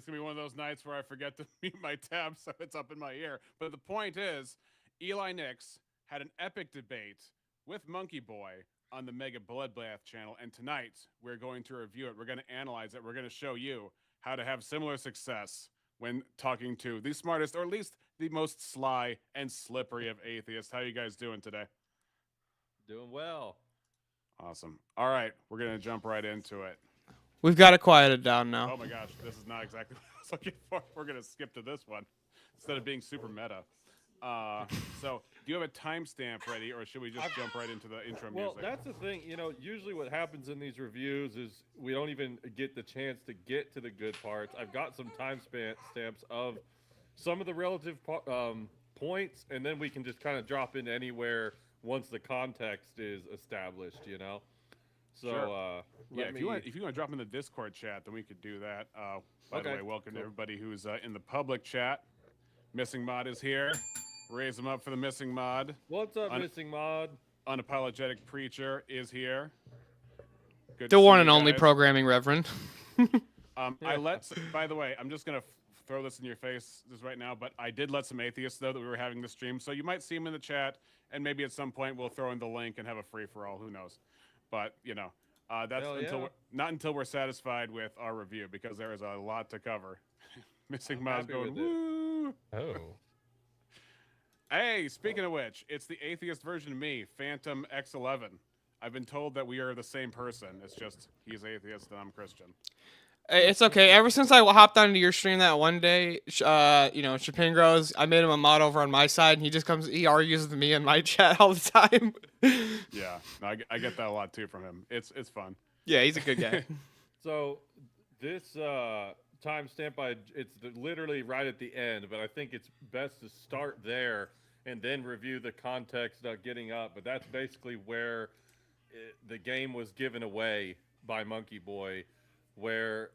gonna be one of those nights where I forget to mute my tab, so it's up in my ear. But the point is, Eli Nix had an epic debate with Monkey Boy on the Mega Bloodbath channel, and tonight we're going to review it. We're going to analyze it. We're going to show you how to have similar success when talking to the smartest, or at least the most sly and slippery of atheists. How you guys doing today? Doing well. Awesome. All right, we're going to jump right into it. We've got to quiet it down now. Oh my gosh, this is not exactly what I was looking for. We're going to skip to this one instead of being super meta. So, do you have a timestamp ready, or should we just jump right into the intro music? Well, that's the thing. Usually what happens in these reviews is we don't even get the chance to get to the good parts. I've got some stamps of some of the relative points, and then we can just kind of drop in anywhere once the context is established. So, sure. If you want to drop in the Discord chat, then we could do that. By the way, welcome to everybody who's in the public chat. Missing Mod is here. Raise them up for the Missing Mod. What's up, Missing Mod? Unapologetic Preacher is here. Good The one and only programming reverend. By the way, I'm just going to throw this in your face just right now, but I did let some atheists know that we were having the stream, so you might see them in the chat, and maybe at some point we'll throw in the link and have a free-for-all. Who knows? But, that's not until we're satisfied with our review, because there is a lot to cover. Missing Mod's going, woo! Oh. Hey, speaking of which, it's the atheist version of me, Phantom X11. I've been told that we are the same person. It's just he's atheist and I'm Christian. It's okay. Ever since I hopped onto your stream that one day, Chapin Grows, I made him a mod over on my side, and he argues with me in my chat all the time. Yeah, I get that a lot too from him. It's fun. Yeah, he's a good guy. So this timestamp, it's literally right at the end, but I think it's best to start there and then review the context of getting up. But that's basically where the game was given away by Monkey Boy, where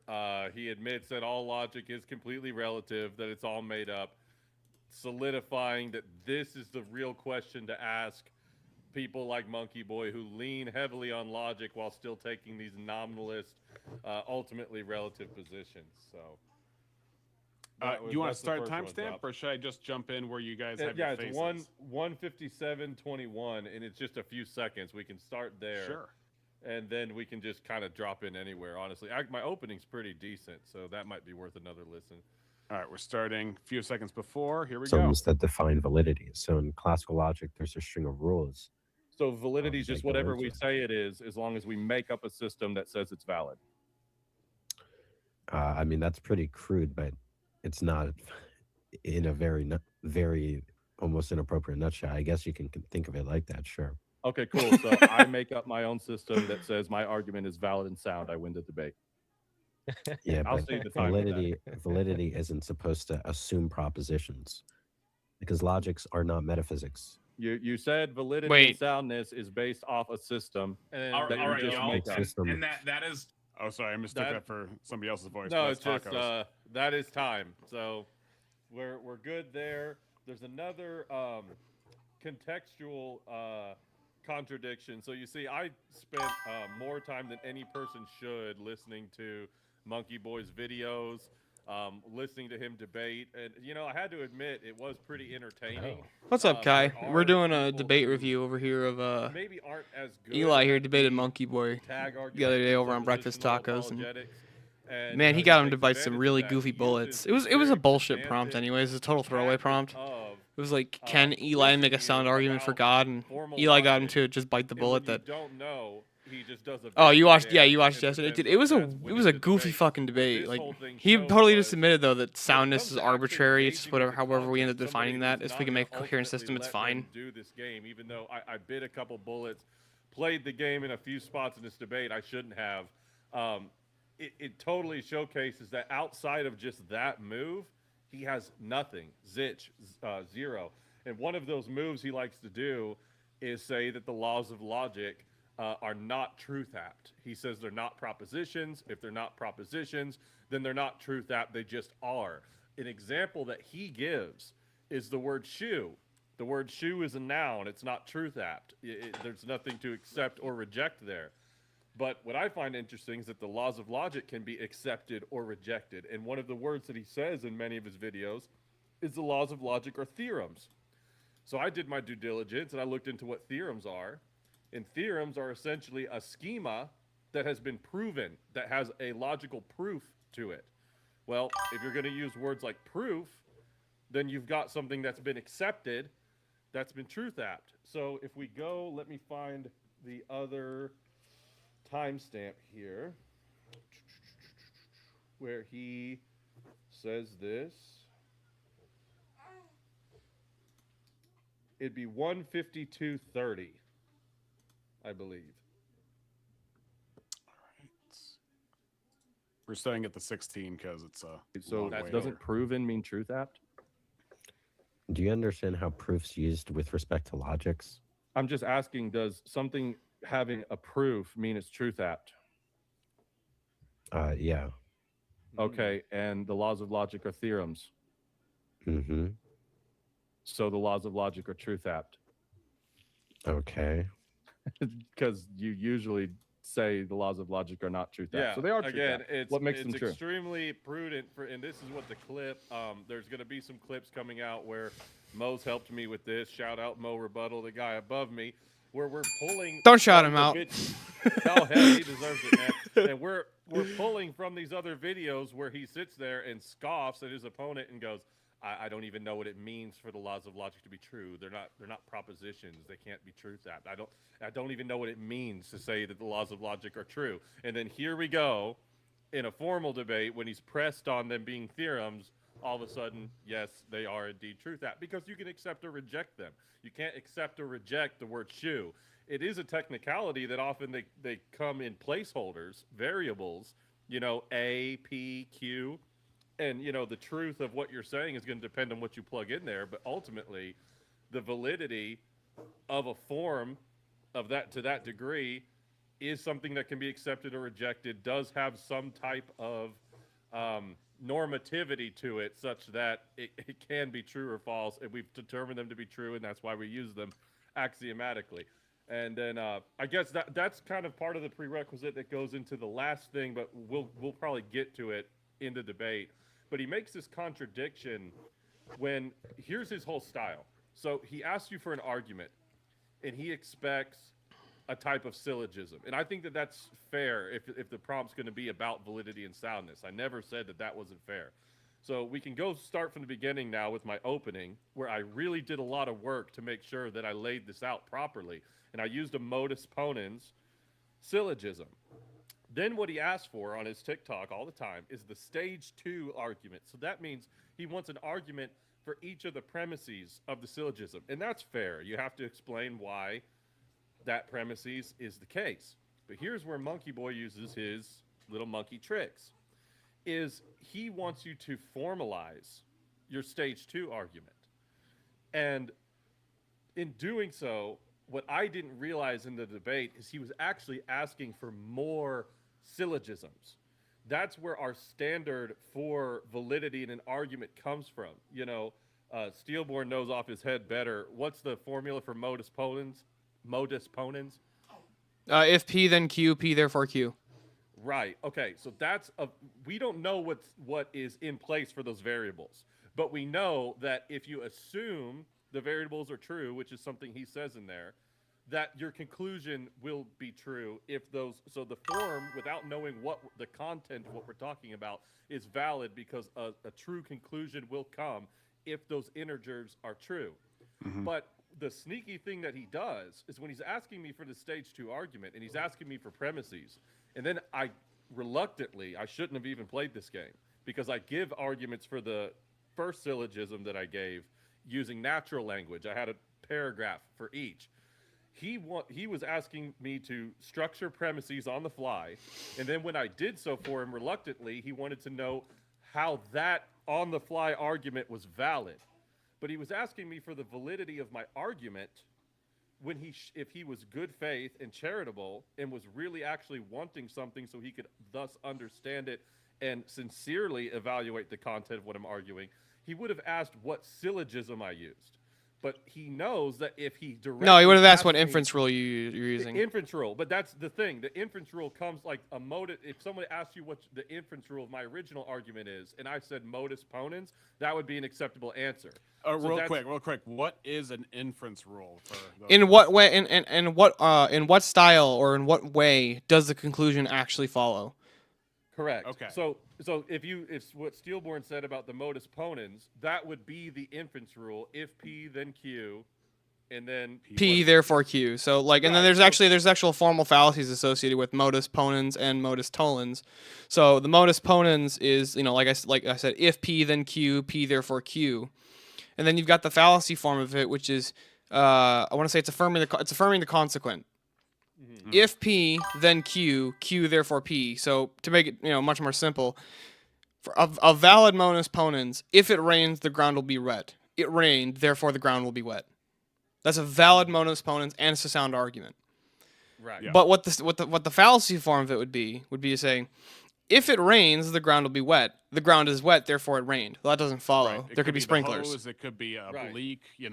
he admits that all logic is completely relative, that it's all made up, solidifying that this is the real question to ask people like Monkey Boy who lean heavily on logic while still taking these nominalist, ultimately relative positions. So, you want to start timestamp, or should I just jump in where you guys have your faces? Yeah, it's 1:57:21, and it's just a few seconds. We can start there. Sure. And then we can just kind of drop in anywhere, honestly. My opening's pretty decent, so that might be worth another listen. All right, we're starting a few seconds before. Here we go. Some that define validity. So in classical logic, there's a string of rules. So validity is just whatever we say it is, as long as we make up a system that says it's valid. I mean, that's pretty crude, but it's not in a very almost inappropriate nutshell. I guess you can think of it like that, sure. Okay, cool. So I make up my own system that says my argument is valid and sound. I win the debate. Yeah, I'll but save the time validity isn't supposed to assume propositions, because logics are not metaphysics. You said validity and soundness is based off a system. And all right, y'all. And that is. Oh, sorry, I mistook that for somebody else's voice. No, it's just that is time. So we're good there. There's another contextual contradiction. So you see, I spent more time than any person should listening to Monkey Boy's videos, listening to him debate, and I had to admit it was pretty entertaining. What's up, Kai? We're doing a debate review over here of maybe aren't as good. Eli here debated Monkey Boy the other day over on Breakfast Tacos, and man, he got him to bite some really goofy bullets. It was a bullshit prompt, anyways. It's a total throwaway prompt. It was like, can Eli make a sound argument for God? And Eli got him to just bite the bullet that. He just does a oh, you watched? Yeah, you watched yesterday. It was a goofy fucking debate. Like, he totally just admitted though that soundness is arbitrary. It's just whatever, however we end up defining that. If we can make a coherent system, it's fine. Do this game, even though I bit a couple bullets, played the game in a few spots in this debate I shouldn't have. It totally showcases that outside of just that move, he has nothing. Zero. And one of those moves he likes to do is say that the laws of logic are not truth apt. He says they're not propositions. If they're not propositions, then they're not truth apt. They just are. An example that he gives is the word shoe. The word shoe is a noun. It's not truth apt. There's nothing to accept or reject there. But what I find interesting is that the laws of logic can be accepted or rejected. And one of the words that he says in many of his videos is the laws of logic are theorems. So I did my due diligence and I looked into what theorems are. And theorems are essentially a schema that has been proven, that has a logical proof to it. Well, if you're going to use words like proof, then you've got something that's been accepted, that's been truth-apt. So if we go, let me find the other timestamp here where he says this. It'd be 1:52:30, I believe. We're staying at the 16 because it's so that doesn't proven mean truth-apt? Do you understand how proof's used with respect to logics? I'm just asking, does something having a proof mean it's truth-apt? Yeah. Okay, and the laws of logic are theorems. Mm-hmm. So the laws of logic are truth-apt. Okay. Because you usually say the laws of logic are not truth-apt. Yeah, So they are again, truth-apt. What makes them true? It's extremely prudent for, and this is what the clip, there's going to be some clips coming out where Mo's helped me with this. Shout out Mo Rebuttal, the guy above me, where we're pulling. Don't shout him out. Oh, hell, he deserves it, man. And we're pulling from these other videos where he sits there and scoffs at his opponent and goes, I don't even know what it means for the laws of logic to be true. They're not propositions. They can't be truth-apt. I don't even know what it means to say that the laws of logic are true. And then here we go in a formal debate when he's pressed on them being theorems. All of a sudden, yes, they are indeed truth-apt, because you can accept or reject them. You can't accept or reject the word shoe. It is a technicality that often they come in placeholders, variables, A, P, Q. And, the truth of what you're saying is going to depend on what you plug in there. But ultimately, the validity of a form of that to that degree is something that can be accepted or rejected, does have some type of normativity to it, such that it can be true or false. And we've determined them to be true, and that's why we use them axiomatically. And then I guess that's kind of part of the prerequisite that goes into the last thing, but we'll probably get to it in the debate. But he makes this contradiction when, here's his whole style. So he asks you for an argument, and he expects a type of syllogism. And I think that that's fair if the prompt's going to be about validity and soundness. I never said that wasn't fair. So we can go start from the beginning now with my opening, where I really did a lot of work to make sure that I laid this out properly. And I used a modus ponens syllogism. Then what he asks for on his TikTok all the time is the stage 2 argument. So that means he wants an argument for each of the premises of the syllogism. And that's fair. You have to explain why that premises is the case. But here's where Monkey Boy uses his little monkey tricks. Is he wants you to formalize your stage 2 argument. And in doing so, what I didn't realize in the debate is he was actually asking for more syllogisms. That's where our standard for validity in an argument comes from. Steelborn knows off his head better. What's the formula for modus ponens? Modus ponens? If P, then Q, P, therefore Q. Right. Okay. So we don't know what is in place for those variables, but we know that if you assume the variables are true, which is something he says in there, that your conclusion will be true so the form, without knowing what the content of what we're talking about, is valid, because a true conclusion will come if those integers are true. Mm-hmm. But the sneaky thing that he does is when he's asking me for the stage 2 argument, and he's asking me for premises, and then I shouldn't have even played this game, because I give arguments for the first syllogism that I gave using natural language. I had a paragraph for each. He was asking me to structure premises on the fly, and then when I did so for him reluctantly, he wanted to know how that on-the-fly argument was valid. But he was asking me for the validity of my argument when if he was good faith and charitable and was really actually wanting something so he could thus understand it and sincerely evaluate the content of what I'm arguing, he would have asked what syllogism I used. but he knows that if he directly No, he would have asked asks what me- inference rule you're using. The inference rule, but that's the thing. The inference rule comes like a modus. If someone asks you what the inference rule of my original argument is, and I said modus ponens, that would be an acceptable answer. So real quick. What is an inference rule for those In what way? In what style or in what way does the conclusion actually follow? Correct. Okay. So if what Steelborn said about the modus ponens, that would be the inference rule. If P, then Q, and then P therefore Q. So like, and then Right, there's actual formal fallacies associated with modus ponens and modus tollens. So the modus ponens is, like I said, if P then Q, P therefore Q, and then you've got the fallacy form of it, which is I want to say it's affirming the consequent. If P, then Q, Q therefore P. So to make it much more simple, for a valid modus ponens, if it rains, the ground will be wet. It rained, therefore the ground will be wet. That's a valid modus ponens, and it's a sound argument. right. Yeah. But what the fallacy form of it would be saying, if it rains, the ground will be wet. The ground is wet, therefore it rained. Well, that doesn't follow. Right. It There could be the sprinklers. hose, it could be a Right. leak. Yeah.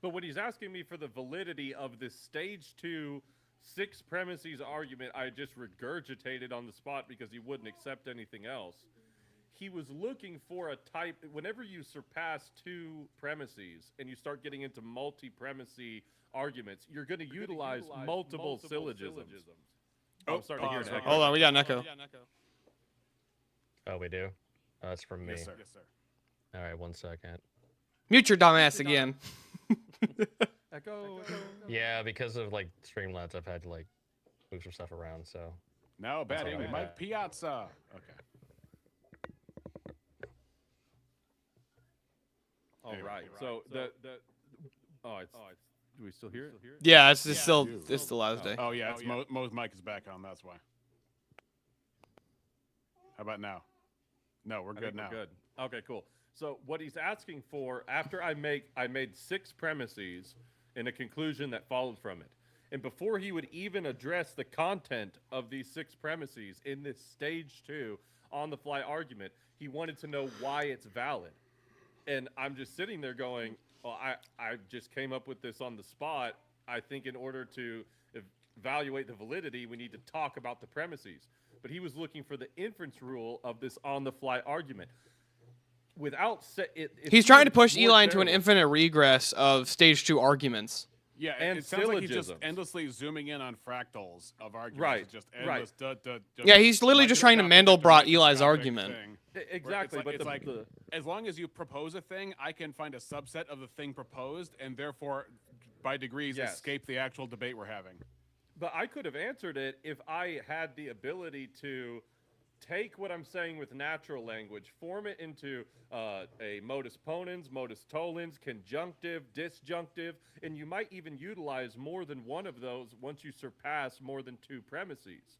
But when he's asking me for the validity of this stage 2 6 premises argument I just regurgitated on the spot because he wouldn't accept anything else, he was looking for a type. Whenever you surpass 2 premises and you start getting into multi-premise arguments, you're going to utilize multiple syllogisms. Oh, I'm starting to hear an echo. Hold on, we got an echo. Oh, we do? Oh, that's from me. Yes, sir. All right, 1 second. Mute your dumbass again. Echo. Yeah, because of like Streamlabs, I've had to like move some stuff around. So No, bad Sorry English. about Mike Piazza. Okay. All Anyway, right. So the do we still hear it? Yeah, it's still dude. it's the last day. Oh yeah, it's Mo's mic is back on. That's why. How about now? No, we're I good think now. we're good. Okay, cool. So what he's asking for after I made 6 premises and a conclusion that followed from it. And before he would even address the content of these 6 premises in this stage 2 on the fly argument, he wanted to know why it's valid. And I'm just sitting there going, well, I just came up with this on the spot. I think in order to evaluate the validity, we need to talk about the premises. But he was looking for the inference rule of this on the fly argument. He's trying to push Eli into an infinite regress of stage 2 arguments. Yeah, And it sounds like he's just syllogisms. endlessly zooming in on fractals of arguments. Right, It's just right. endless. Yeah, he's literally just trying to Mandelbrot Eli's argument. Exactly, but it's like as long as you propose a thing, I can find a subset of the thing proposed, and therefore, by degrees, Yes. escape the actual debate we're having. But I could have answered it if I had the ability to take what I'm saying with natural language, form it into a modus ponens, modus tollens, conjunctive, disjunctive, and you might even utilize more than one of those once you surpass more than 2 premises.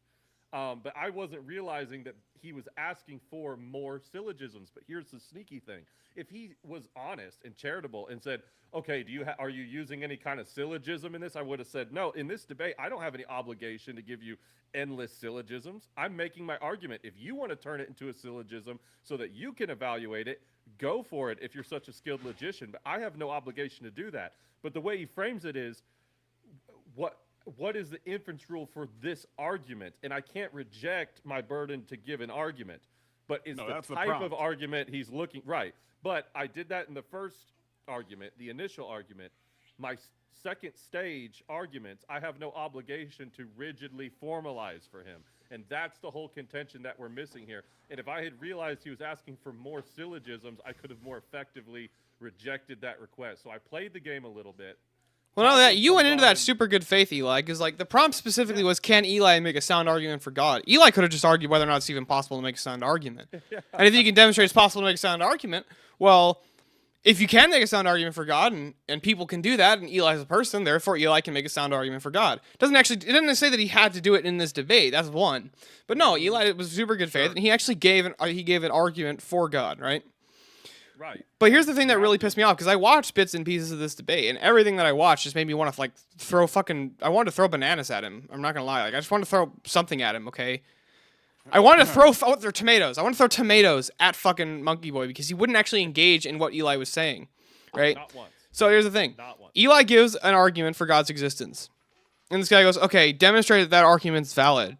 But I wasn't realizing that he was asking for more syllogisms. But here's the sneaky thing. If he was honest and charitable and said, okay, are you using any kind of syllogism in this? I would have said, no, in this debate, I don't have any obligation to give you endless syllogisms. I'm making my argument. If you want to turn it into a syllogism so that you can evaluate it, go for it if you're such a skilled logician. But I have no obligation to do that. But the way he frames it is, what is the inference rule for this argument? And I can't reject my burden to give an argument. But it's that's the the type of prompt. argument he's looking right. But I did that in the first argument, the initial argument. My second stage arguments, I have no obligation to rigidly formalize for him. And that's the whole contention that we're missing here. And if I had realized he was asking for more syllogisms, I could have more effectively rejected that request. So I played the game a little bit. Well, no, that you went into that super good faith, Eli, because like the prompt specifically was, can Eli make a sound argument for God? Eli could have just argued whether or not it's even possible to make a sound argument. And if you can demonstrate it's possible to make a sound argument, well, if you can make a sound argument for God and people can do that, and Eli's a person, therefore Eli can make a sound argument for God. It doesn't say that he had to do it in this debate. That's one. But no, Eli was super good faith, and he actually gave an argument for God, right? Right. But here's the thing that really pissed me off, because I watched bits and pieces of this debate, and everything that I watched just made me want to like I wanted to throw bananas at him. I'm not gonna lie, like I just wanted to throw something at him. Okay. I wanted to throw tomatoes. I want to throw tomatoes at fucking Monkey Boy because he wouldn't actually engage in what Eli was saying, right? Not once. So here's the thing. Not one. Eli gives an argument for God's existence. And this guy goes, okay, demonstrate that argument's valid.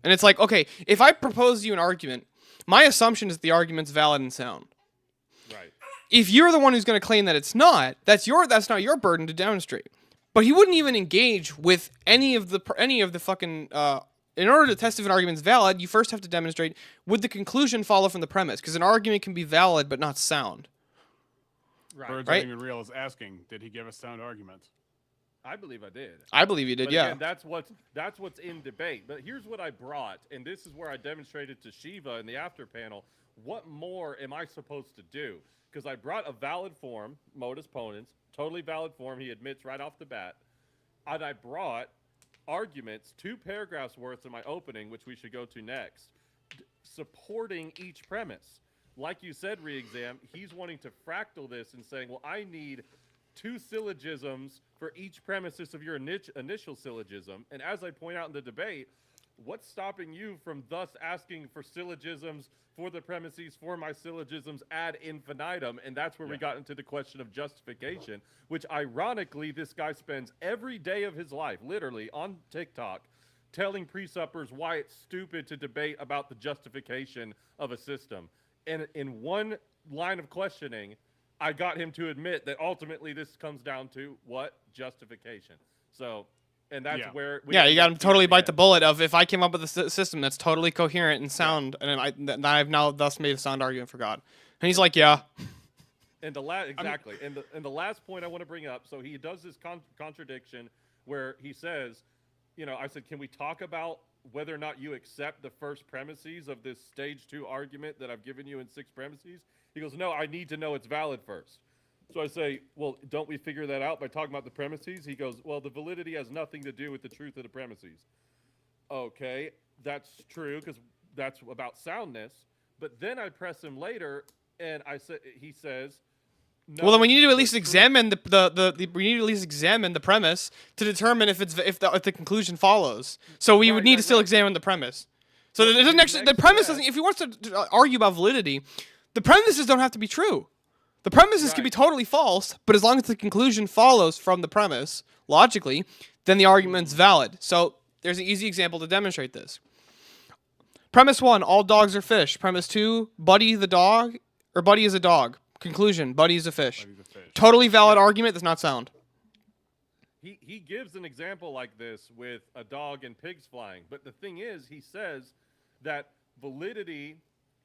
And it's like, okay, if I propose to you an argument, my assumption is the argument's valid and sound. Right. If you're the one who's going to claim that it's not, that's not your burden to demonstrate. But he wouldn't even engage with any of the fucking in order to test if an argument's valid, you first have to demonstrate would the conclusion follow from the premise, because an argument can be valid but not sound. Birds Right. Aren't Even Real is asking, did he give a sound argument? I believe I did. I believe you did, But yeah. again, that's what's in debate. But here's what I brought, and this is where I demonstrated to Shiva in the after panel. What more am I supposed to do? Because I brought a valid form, modus ponens, totally valid form. He admits right off the bat, and I brought arguments, 2 paragraphs worth in my opening, which we should go to next, supporting each premise. Like you said, Reexam, he's wanting to fractal this and saying, well, I need 2 syllogisms for each premises of your initial syllogism. And as I point out in the debate, what's stopping you from thus asking for syllogisms for the premises for my syllogisms ad infinitum? And that's where we got into the question of justification, which ironically, this guy spends every day of his life, literally on TikTok, telling pre-suppers why it's stupid to debate about the justification of a system. And in one line of questioning, I got him to admit that ultimately this comes down to what? Justification. So, and that's where... You got him to totally bite the bullet of, if I came up with a system that's totally coherent and sound, and I've now thus made a sound argument for God. And he's like, yeah. And the exactly. And the last point I want to bring up, so he does this contradiction where he says, you know, I said, can we talk about whether or not you accept the first premises of this stage 2 argument that I've given you in 6 premises? He goes, no, I need to know it's valid first. So I say, well, don't we figure that out by talking about the premises? He goes, well, the validity has nothing to do with the truth of the premises. Okay, that's true, because that's about soundness. But then I press him later, and he says, no, well, then we need to at least examine we need to at least examine the premise to determine if the conclusion follows. So we would need to still examine the premise. So it doesn't actually, the premise doesn't. If he wants to argue about validity, the premises don't have to be true. The premises can be totally false, but as long as the conclusion follows from the premise logically, then the argument's valid. So there's an easy example to demonstrate this. Premise 1: all dogs are fish. Premise 2: Buddy is a dog. Conclusion: Buddy is a fish. Totally valid argument. That's not sound. He gives an example like this with a dog and pigs flying, but the thing is, he says that validity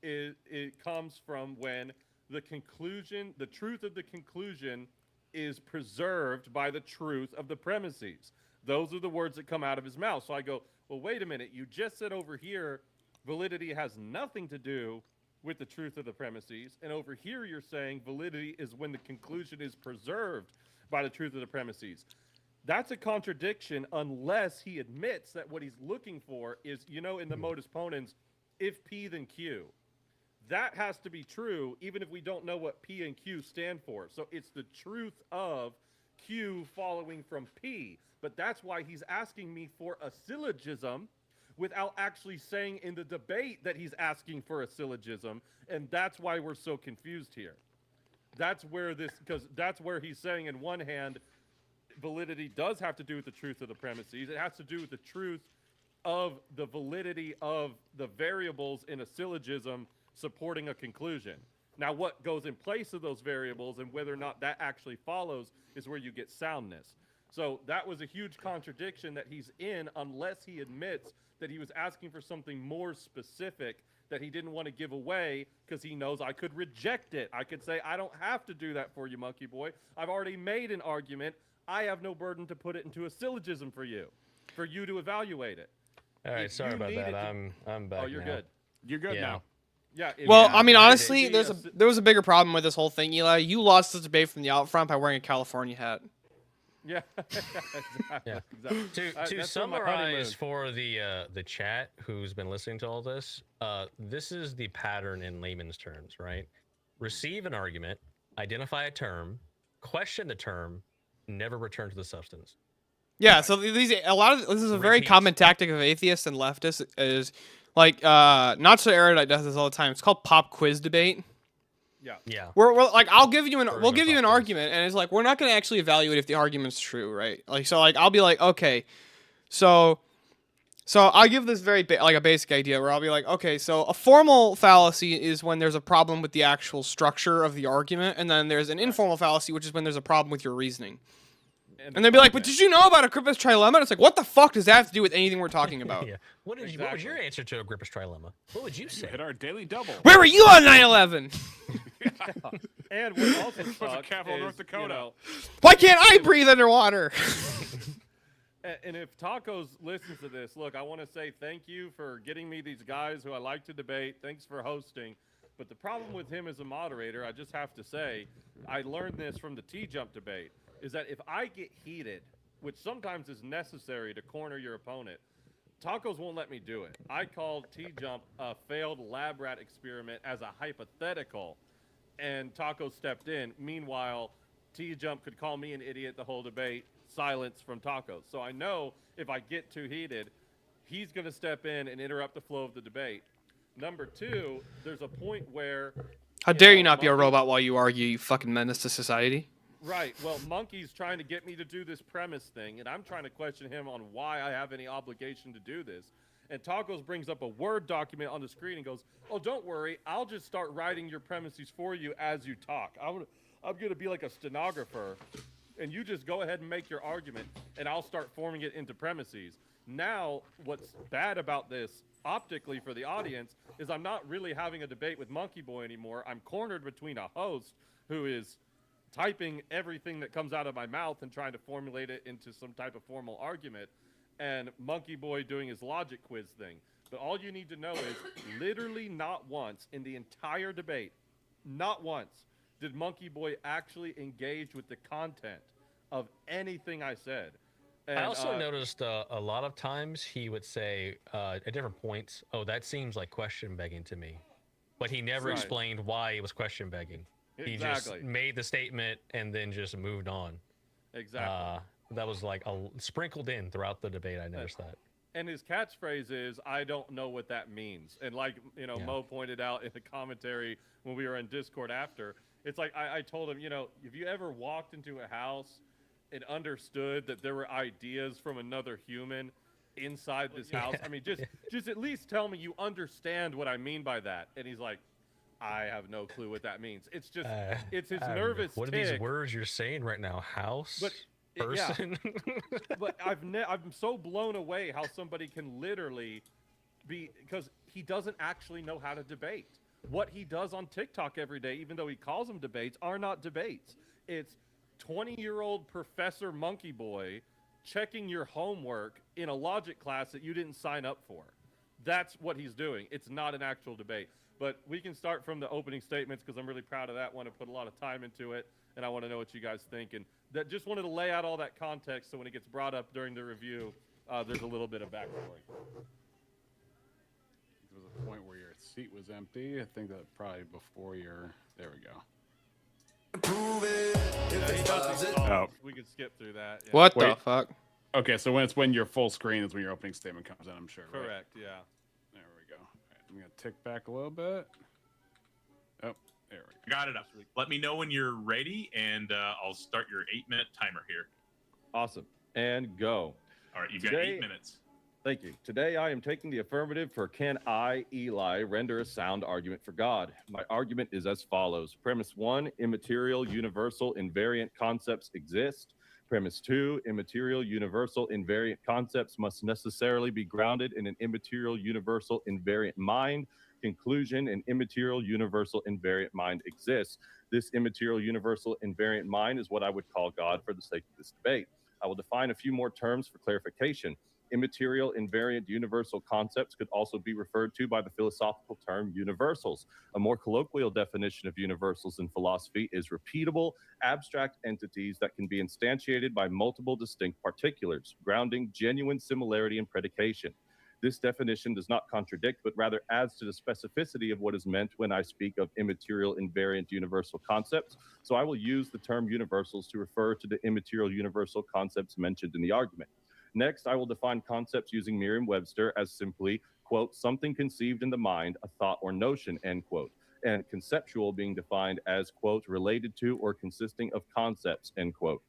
it comes from when the conclusion, the truth of the conclusion, is preserved by the truth of the premises. Those are the words that come out of his mouth. So I go, well, wait a minute. You just said over here, validity has nothing to do with the truth of the premises, and over here you're saying validity is when the conclusion is preserved by the truth of the premises. That's a contradiction unless he admits that what he's looking for is, you know, in the modus ponens, if P then Q. That has to be true even if we don't know what P and Q stand for. So it's the truth of Q following from P. But that's why he's asking me for a syllogism without actually saying in the debate that he's asking for a syllogism. And that's why we're so confused here. That's where because that's where he's saying in one hand, validity does have to do with the truth of the premises. It has to do with the truth of the validity of the variables in a syllogism supporting a conclusion. Now, what goes in place of those variables and whether or not that actually follows is where you get soundness. So that was a huge contradiction that he's in unless he admits that he was asking for something more specific that he didn't want to give away because he knows I could reject it. I could say, I don't have to do that for you, monkey boy. I've already made an argument. I have no burden to put it into a syllogism for you to evaluate it. All right, sorry about that. I'm back. Oh, you're good. You're good now. Yeah. Well, I mean, honestly, there was a bigger problem with this whole thing, Eli. You lost this debate from the out front by wearing a California hat. Yeah. Exactly. To summarize for the chat who's been listening to all this, this is the pattern in layman's terms, right? Receive an argument, identify a term, question the term, never return to the substance. Yeah, so this is a very common tactic of atheists and leftists is like Not So Erudite does this all the time. It's called pop quiz debate. Yeah. We're like, I'll give you we'll give you an argument, and it's like we're not going to actually evaluate if the argument's true, right? Like, so like I'll be like, okay, so I'll give this very like a basic idea where I'll be like, okay, so a formal fallacy is when there's a problem with the actual structure of the argument, and then there's an informal fallacy, which is when there's a problem with your reasoning. And they'd be like, but did you know about Agrippa's trilemma? And it's like, what the fuck does that have to do with anything we're talking about? Yeah. What was your answer to Agrippa's trilemma? What would you say? Hit our daily double. Where were you on 9/11? And what also sucks capital is, North Dakota. You know, why can't I breathe underwater? and if Tacos listens to this, look, I want to say thank you for getting me these guys who I like to debate. Thanks for hosting. But the problem with him as a moderator, I just have to say, I learned this from the T-Jump debate, is that if I get heated, which sometimes is necessary to corner your opponent, Tacos won't let me do it. I called T-Jump a failed lab rat experiment as a hypothetical, and Tacos stepped in. Meanwhile, T-Jump could call me an idiot the whole debate, silence from Tacos. So I know if I get too heated, he's going to step in and interrupt the flow of the debate. Number two, there's a point where... How dare you not be a robot while you argue, you fucking menace to society? Right. Well, Monkey's trying to get me to do this premise thing, and I'm trying to question him on why I have any obligation to do this. And Tacos brings up a Word document on the screen and goes, oh, don't worry, I'll just start writing your premises for you as you talk. I'm going to be like a stenographer, and you just go ahead and make your argument, and I'll start forming it into premises. Now, what's bad about this optically for the audience is I'm not really having a debate with Monkey Boy anymore. I'm cornered between a host who is typing everything that comes out of my mouth and trying to formulate it into some type of formal argument, and Monkey Boy doing his logic quiz thing. But all you need to know is literally not once in the entire debate, not once, did Monkey Boy actually engage with the content of anything I said. And, I also noticed a lot of times he would say at different points, oh, that seems like question begging to me. But he never explained why it was question begging. He just made the statement and then just moved on. Exactly. That was like sprinkled in throughout the debate. I noticed that. And his catchphrase is, I don't know what that means. And like, you know, Mo pointed out in the commentary when we were in Discord after, it's like I told him, you know, if you ever walked into a house and understood that there were ideas from another human inside this house, I mean, just at least tell me you understand what I mean by that. And he's like, I have no clue what that means. It's just, it's his nervous What are these words you're saying right now? House? Person? Yeah. But I'm so blown away how somebody can literally be, because he doesn't actually know how to debate. What he does on TikTok every day, even though he calls them debates, are not debates. It's 20-year-old Professor Monkey Boy checking your homework in a logic class that you didn't sign up for. That's what he's doing. It's not an actual debate. But we can start from the opening statements because I'm really proud of that one. I put a lot of time into it, and I want to know what you guys think. And that just wanted to lay out all that context so when it gets brought up during the review, there's a little bit of backstory. There was a point where your seat was empty. I think that probably before your... There we go. We could skip through that. Yeah. What the fuck? Okay, so when you're full screen is when your opening statement comes in, I'm sure. Correct, right? yeah. There we go. Right, I'm going to tick back a little bit. Oh, there we go. Got it up. Let me know when you're ready, and I'll start your 8-minute timer here. Awesome. And go. All right, you've got 8 minutes. Thank you. Today I am taking the affirmative for can I, Eli, render a sound argument for God? My argument is as follows. Premise 1, immaterial, universal, invariant concepts exist. Premise 2, immaterial, universal, invariant concepts must necessarily be grounded in an immaterial, universal, invariant mind. Conclusion, an immaterial, universal, invariant mind exists. This immaterial, universal, invariant mind is what I would call God for the sake of this debate. I will define a few more terms for clarification. Immaterial, invariant, universal concepts could also be referred to by the philosophical term universals. A more colloquial definition of universals in philosophy is repeatable, abstract entities that can be instantiated by multiple distinct particulars, grounding genuine similarity and predication. This definition does not contradict, but rather adds to the specificity of what is meant when I speak of immaterial, invariant, universal concepts. So I will use the term universals to refer to the immaterial, universal concepts mentioned in the argument. Next, I will define concepts using Merriam-Webster as simply, quote, something conceived in the mind, a thought or notion, end quote. and conceptual being defined as, quote, related to or consisting of concepts, end quote.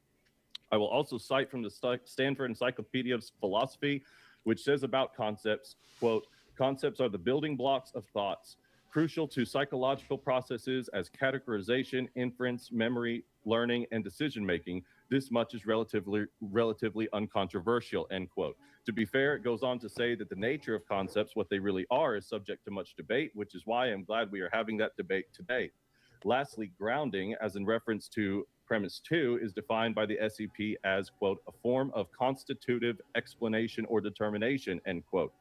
I will also cite from the Stanford Encyclopedia of Philosophy, which says about concepts, quote, concepts are the building blocks of thoughts, crucial to psychological processes as categorization, inference, memory, learning, and decision-making. This much is relatively uncontroversial, end quote. To be fair, it goes on to say that the nature of concepts, what they really are, is subject to much debate, which is why I'm glad we are having that debate today. Lastly, grounding, as in reference to premise 2, is defined by the SEP as, quote, a form of constitutive explanation or determination, end quote.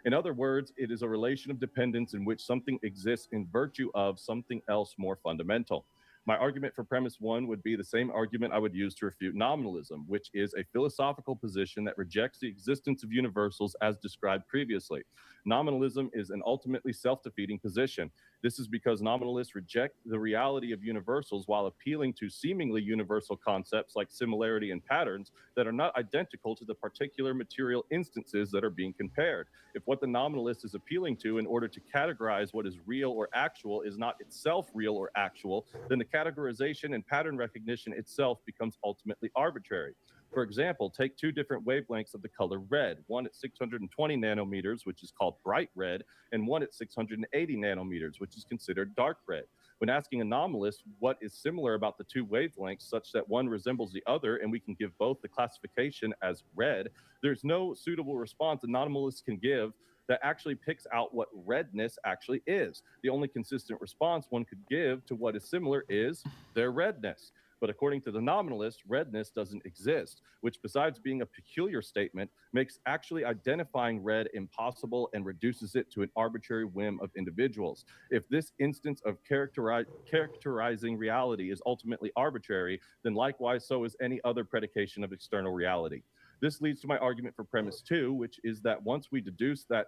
In other words, it is a relation of dependence in which something exists in virtue of something else more fundamental. My argument for premise 1 would be the same argument I would use to refute nominalism, which is a philosophical position that rejects the existence of universals as described previously. Nominalism is an ultimately self-defeating position. This is because nominalists reject the reality of universals while appealing to seemingly universal concepts like similarity and patterns that are not identical to the particular material instances that are being compared. If what the nominalist is appealing to in order to categorize what is real or actual is not itself real or actual, then the categorization and pattern recognition itself becomes ultimately arbitrary. For example, take two different wavelengths of the color red, one at 620 nanometers, which is called bright red, and one at 680 nanometers, which is considered dark red. When asking a nominalist what is similar about the two wavelengths such that one resembles the other and we can give both the classification as red, there's no suitable response a nominalist can give that actually picks out what redness actually is. The only consistent response one could give to what is similar is their redness. But according to the nominalist, redness doesn't exist, which besides being a peculiar statement, makes actually identifying red impossible and reduces it to an arbitrary whim of individuals. If this instance of characterizing reality is ultimately arbitrary, then likewise so is any other predication of external reality. This leads to my argument for premise 2, which is that once we deduce that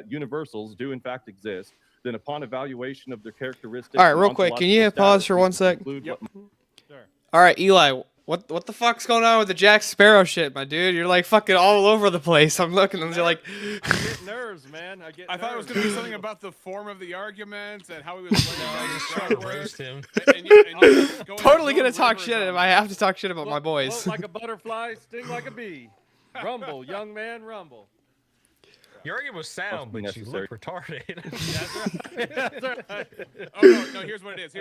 universals do in fact exist, then upon evaluation of their characteristics... All right, real quick, can you pause for 1 sec? Yep. Sure. All right, Eli, what the fuck's going on with the Jack Sparrow shit, my dude? You're like fucking all over the place. I'm looking and you're like... I get nerves, man. I thought it was going to be something about the form of the arguments and how he was playing Trying to roast him. Totally going to talk shit if I have to talk shit about my boys. Float like a butterfly, sting like a bee. Rumble, young man, rumble. Your argument was sound, but you look retarded. That's right. Oh, no, here's what it is.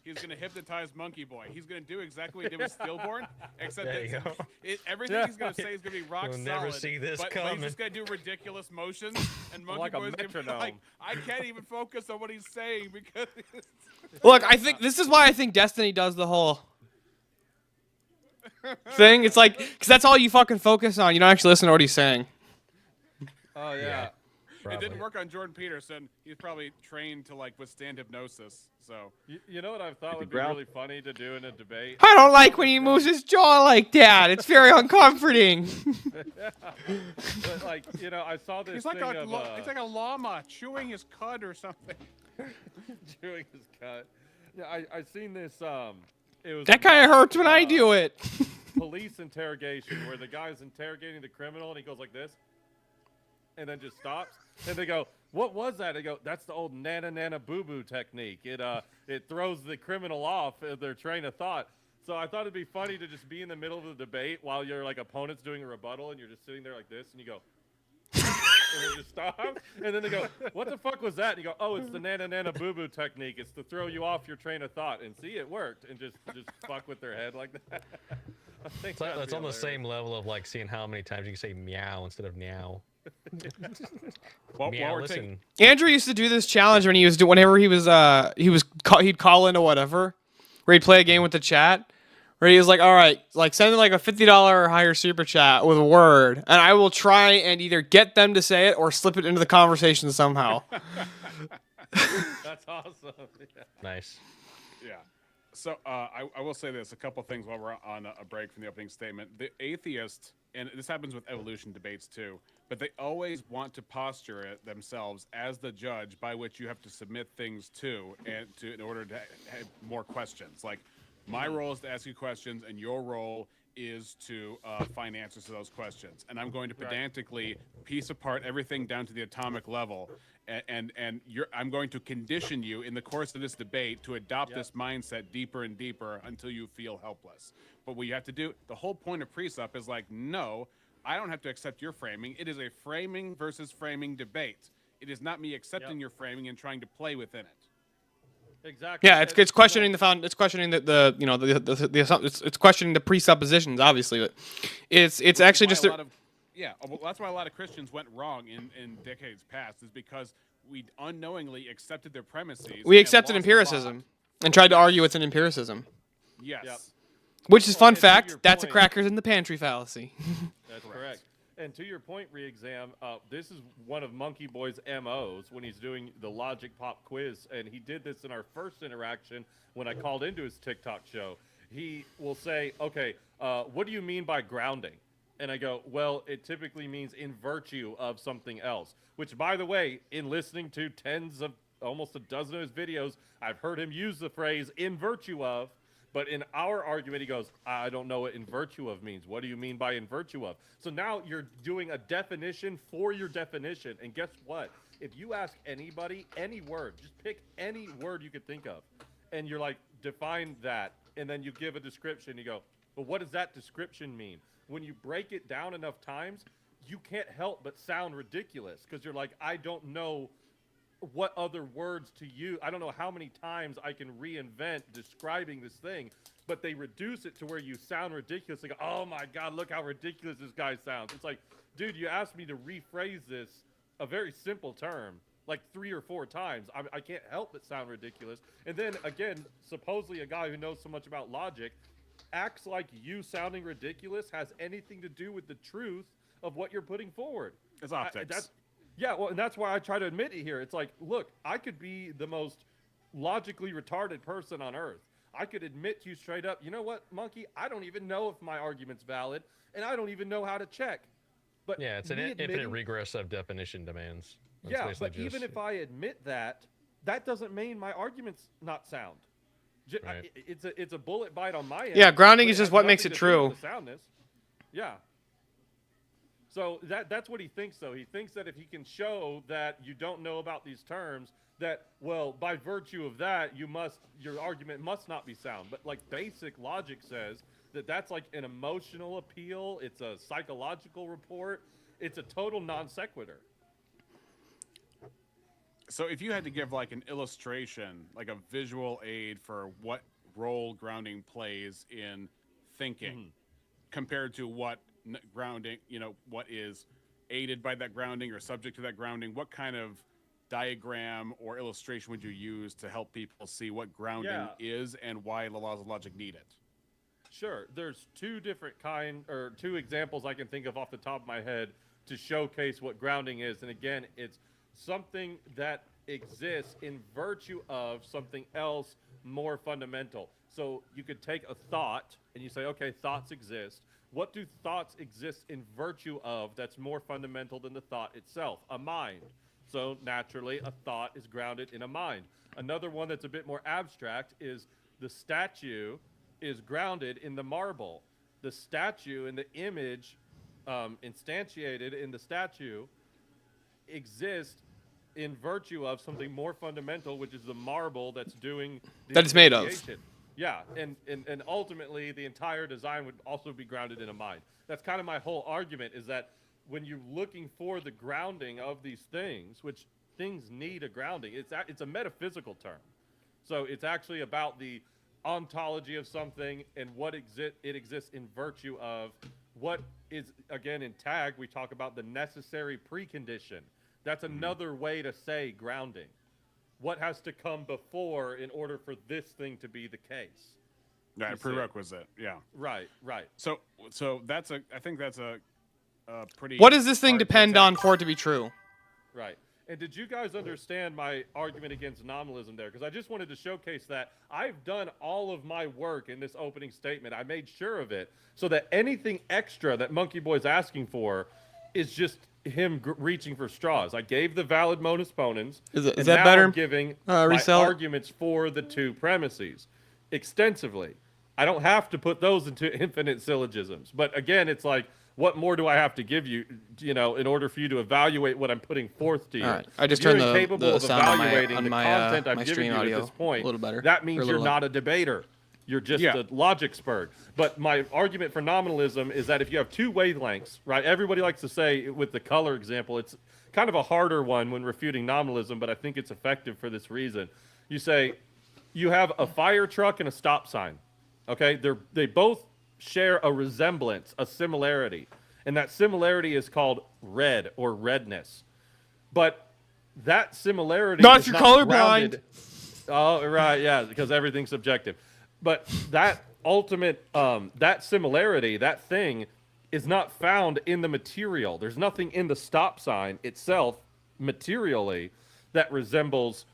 He's going to hypnotize Monkey Boy. He's going to do exactly what he did with Stillborn, except that everything he's going to say is going to be rock You'll solid. never see this but coming. he's just going to do ridiculous motions, and Monkey Like a Boy's going to be metronome. like, I can't even focus on what he's saying because... Look, I think this is why I think Destiny does the whole thing. It's like, because that's all you fucking focus on. You don't actually listen to what he's saying. Oh, yeah. It didn't work on Jordan Peterson. He's probably trained to like withstand hypnosis. So You know what I thought would be really funny to do in a debate? I don't like when he moves his jaw like that. It's very uncomforting. But like, you know, I saw this he's like thing it's like a llama chewing his cud or something. chewing his cut. Yeah, I seen this. It was That kind of hurts when I do it. police interrogation where the guy's interrogating the criminal and he goes like this, and then just stops. And they go, "What was that?" They go, "That's the old nana nana boo boo technique. It throws the criminal off their train of thought." So I thought it'd be funny to just be in the middle of the debate while your like opponent's doing a rebuttal and you're just sitting there like this and you go, and then just stop. And then they go, "What the fuck was that?" And you go, "Oh, it's the nana nana boo boo technique. It's to throw you off your train of thought." And see, it worked. And just fuck with their head like that. I think That's on the same level of like seeing how many times you can say meow instead of meow. While we're taking, Andrew used to do this challenge when he was whenever he'd call in or whatever, where he'd play a game with the chat, where he was like, all right, like send in like a $50 or higher super chat with a word, and I will try and either get them to say it or slip it into the conversation somehow. That's awesome. Yeah. Nice. yeah. So I will say this: a couple things while we're on a break from the opening statement. The atheist, and this happens with evolution debates too, but they always want to posture it themselves as the judge by which you have to submit things to, in order to have more questions. Like, my role is to ask you questions, and your role is to find answers to those questions. And I'm going to pedantically piece apart everything down to the atomic level and I'm going to condition you in the course of this debate to adopt this mindset deeper and deeper until you feel helpless. But what you have to do, the whole point of Presup is like, no, I don't have to accept your framing. It is a framing versus framing debate. It is not me accepting your framing and trying to play within it. Exactly. Yeah, it's questioning it's questioning it's questioning the presuppositions, obviously, but it's actually just well, that's why a lot of Christians went wrong in decades past, is because we unknowingly accepted their premises. We accepted empiricism and tried to argue it's an empiricism. Yes. Yep. Which is fun fact. That's a crackers in the pantry fallacy. That's correct. And to your point, Re-Exam, this is one of Monkey Boy's MOs when he's doing the Logic Pop quiz, and he did this in our first interaction when I called into his TikTok show. He will say, okay, what do you mean by grounding? And I go, well, it typically means in virtue of something else, which, by the way, in listening to almost a dozen of his videos, I've heard him use the phrase in virtue of. But in our argument, he goes, I don't know what in virtue of means. What do you mean by in virtue of? So now you're doing a definition for your definition. And guess what? If you ask anybody, any word, just pick any word you could think of. And you're like, define that. And then you give a description. You go, well, what does that description mean? When you break it down enough times, you can't help but sound ridiculous. Because you're like, I don't know what other words to use. I don't know how many times I can reinvent describing this thing, but they reduce it to where you sound ridiculous. Like, oh my God, look how ridiculous this guy sounds. It's like, dude, you asked me to rephrase this, a very simple term, like 3 or 4 times. I can't help but sound ridiculous. And then again, supposedly a guy who knows so much about logic acts like you sounding ridiculous has anything to do with the truth of what you're putting forward. It's optics. Yeah, well, and that's why I try to admit it here. It's like, look, I could be the most logically retarded person on earth. I could admit to you straight up, you know what, Monkey? I don't even know if my argument's valid, and I don't even know how to check. But yeah, it's an infinite regress of definition demands. That's but even if I admit that, that doesn't mean my argument's not sound. Right. It's a bullet bite on my end. Yeah, grounding is just what makes it true. Soundness. Yeah. So that's what he thinks, though. He thinks that if he can show that you don't know about these terms, that, well, by virtue of that, your argument must not be sound. But like basic logic says that that's like an emotional appeal. It's a psychological report. It's a total non sequitur. So if you had to give like an illustration, like a visual aid for what role grounding plays in thinking compared to what grounding, what is aided by that grounding or subject to that grounding, what kind of diagram or illustration would you use to help people see what grounding is and why the laws of logic need it? Sure. There's 2 examples I can think of off the top of my head to showcase what grounding is. And again, it's something that exists in virtue of something else more fundamental. So you could take a thought and you say, okay, thoughts exist. What do thoughts exist in virtue of that's more fundamental than the thought itself? A mind. So naturally, a thought is grounded in a mind. Another one that's a bit more abstract is the statue is grounded in the marble. The statue and the image instantiated in the statue exists in virtue of something more fundamental, which is the marble that's doing that it's made of. Yeah, and ultimately the entire design would also be grounded in a mind. That's kind of my whole argument, is that when you're looking for the grounding of these things, which things need a grounding, it's a metaphysical term. So it's actually about the ontology of something and what it exists in virtue of. What is, again, in TAG, we talk about the necessary precondition. That's another way to say grounding. What has to come before in order for this thing to be the case? Right, prerequisite. Yeah. Right. So I think that's a pretty. What does this thing depend on for it to be true? Right. And did you guys understand my argument against nominalism there? Because I just wanted to showcase that I've done all of my work in this opening statement. I made sure of it so that anything extra that Monkey Boy's asking for is just him reaching for straws. I gave the valid modus ponens. Is that better? I'm giving my arguments for the 2 premises extensively. I don't have to put those into infinite syllogisms. But again, it's like, what more do I have to give you, in order for you to evaluate what I'm putting forth to you? All right. I just You're turned incapable the of sound on evaluating the my content I'm my giving stream you audio at this point. a little better. That Or means a you're little not a debater. You're just a logic spurt. But my argument for nominalism is that if you have two wavelengths, right? Everybody likes to say with the color example, it's kind of a harder one when refuting nominalism, but I think it's effective for this reason. You say you have a fire truck and a stop sign. Okay? They both share a resemblance, a similarity. And that similarity is called red or redness. But that similarity Not is if you're not colorblind. grounded. Oh, right, yeah, because everything's subjective. But that ultimate, that similarity, that thing, is not found in the material. There's nothing in the stop sign itself, materially, that resembles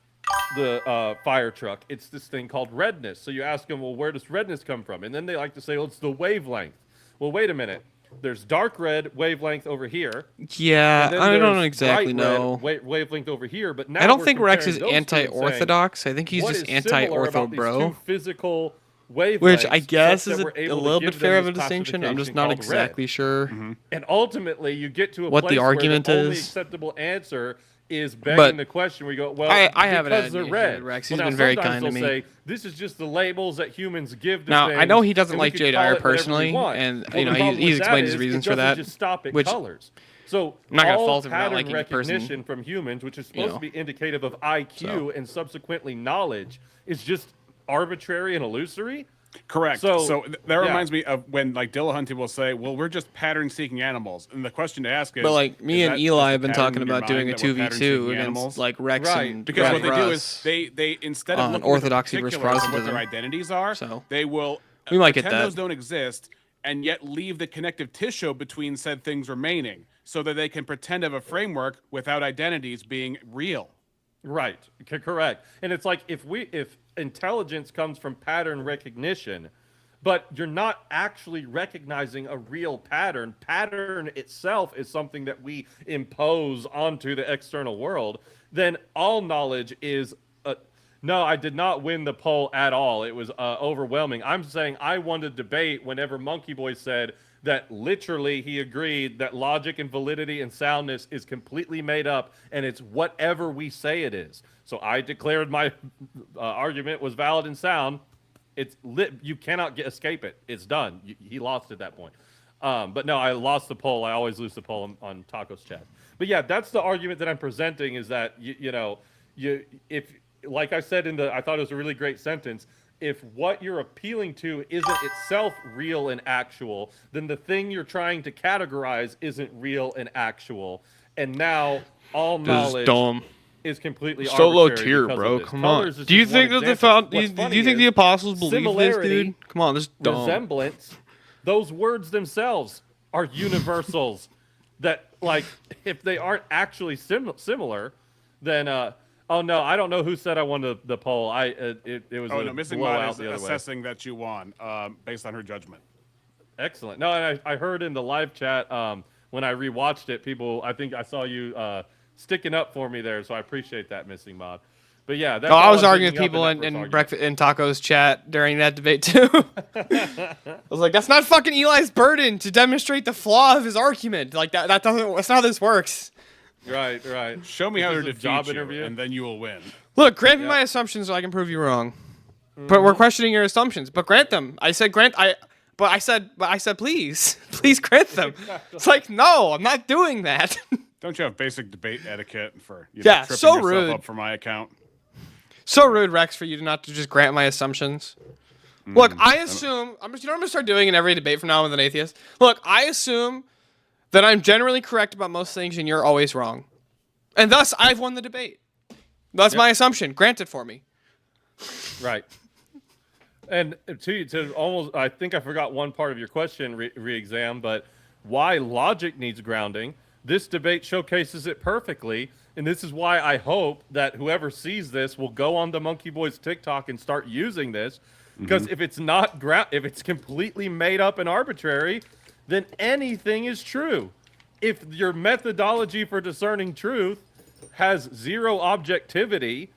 the fire truck. It's this thing called redness. So you ask them, well, where does redness come from? And then they like to say, well, it's the wavelength. Well, wait a minute. There's dark red wavelength over here. Yeah, I don't exactly bright red know. Wavelength over here, but now I don't we're think Rex is comparing those two and saying, anti-orthodox. I think he's what just is similar anti-ortho, about these bro. two physical wavelengths, Which I guess such is that a we're able to little give bit them fair of a this distinction. I'm just classification not called red. exactly sure. And ultimately, you get to a What place the argument where the only is. acceptable answer is begging But the question. We go, well, I haven't because had they're an issue red. with Rex. Well, He's now, been very sometimes kind to they'll me. say, this is just the labels that humans give to Now, things. I know he doesn't and we like can Jay call Dyer it whatever we personally, want. and Well, you know the problem he's with that explained his is reasons it for doesn't that. just stop at which colors. So I'm not gonna all fault him for not pattern liking the person. recognition from humans, which is supposed know. to be indicative of IQ So. and subsequently knowledge, is just arbitrary and illusory. Correct. So, That yeah. reminds me of when like Dillahunty will say, "Well, we're just pattern-seeking animals," and the question to ask is, But like me is and that Eli just a have been pattern talking in your about doing a mind that we're 2v2 pattern-seeking against animals? like Rex Right. and Because what they do Russ. is they instead of on looking orthodoxy at the versus particulars of what their Protestantism. identities are, So, they will we might get pretend that. those don't exist and yet leave the connective tissue between said things remaining, so that they can pretend to have a framework without identities being real. Right. Correct. And it's like if intelligence comes from pattern recognition, but you're not actually recognizing a real pattern. Pattern itself is something that we impose onto the external world. Then all knowledge is no, I did not win the poll at all. It was overwhelming. I'm saying I won the debate whenever Monkey Boy said that literally he agreed that logic and validity and soundness is completely made up and it's whatever we say it is. So I declared my argument was valid and sound. It's lit. You cannot escape it. It's done. He lost at that point. But no, I lost the poll. I always lose the poll on Tacos Chat. But yeah, that's the argument that I'm presenting is that, if, like I said I thought it was a really great sentence, if what you're appealing to isn't itself real and actual, then the thing you're trying to categorize isn't real and actual. And now all knowledge is completely so low arbitrary tier, because bro. of this. Come Colors on. is Do you just one think that the example. do you What's funny think is the apostles believe this, similarity, dude? Come on, this is dumb. resemblance, those words themselves are universals. That, like, if they aren't actually similar, then oh no, I don't know who said I won the poll. It was Oh a no, Missing blowout Mod is the other way. assessing that you won based on her judgment. Excellent. No, and I heard in the live chat when I rewatched it, I think I saw you sticking up for me there, so I appreciate that, Missing Mod. But yeah, that's I all was I'm arguing with bringing up people in that in first breakfast in Tacos chat during that debate too. I was like, that's not fucking Eli's burden to demonstrate the flaw of his argument. Like that doesn't. That's not how this works. Right. Show me how This to is a defeat job you, interview. and then you will win. Look, grant me my assumptions so I can prove you wrong. But we're questioning your assumptions. But grant them. I said grant. But I said please, please grant them. It's like no, I'm not doing that. Don't you have basic debate etiquette for Yeah, tripping so yourself rude. up for my account? So rude, Rex, for you to not to just grant my assumptions. Look, I assume I'm gonna start doing in every debate from now on with an atheist. Look, I assume that I'm generally correct about most things and you're always wrong. And thus I've won the debate. That's my assumption. Grant it for me. Right. And to almost, I think I forgot one part of your question, re-exam, but why logic needs grounding. This debate showcases it perfectly, and this is why I hope that whoever sees this will go on the Monkey Boys TikTok and start using this, because if it's not if it's completely made up and arbitrary, then anything is true. If your methodology for discerning truth has zero objectivity,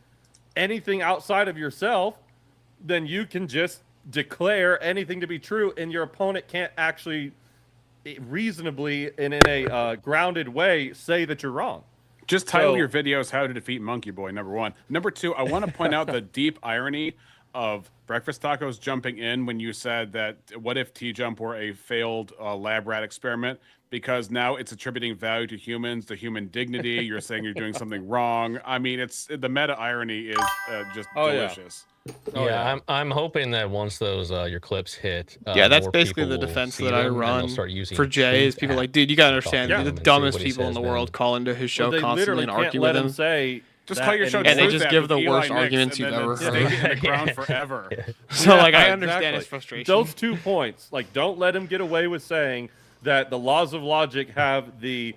anything outside of yourself, then you can just declare anything to be true, and your opponent can't actually reasonably and in a grounded way say that you're wrong. Just title your videos "How to Defeat Monkey Boy." Number 1. Number 2, I want to point out the deep irony of Breakfast Tacos jumping in when you said that what if T-Jump were a failed lab rat experiment? Because now it's attributing value to humans, to human dignity. You're saying you're doing something wrong. I mean, it's the meta irony is just delicious. Yeah, I'm hoping that once those your clips hit, that's more basically people the will defense see that I them, and they'll run start using for Jay. Is Truth people app like, dude, you gotta to talk understand, to the them and see dumbest what he people in says the then. world call into his show Well, they constantly literally and can't argue let with him him. say Just that call your show anymore. And they Truth just App give with the Eli worst Nix, arguments and you've then ever stake heard. it in the ground forever. So like, I Yeah, understand exactly. his frustration. Those 2 points, like, don't let him get away with saying that the laws of logic have the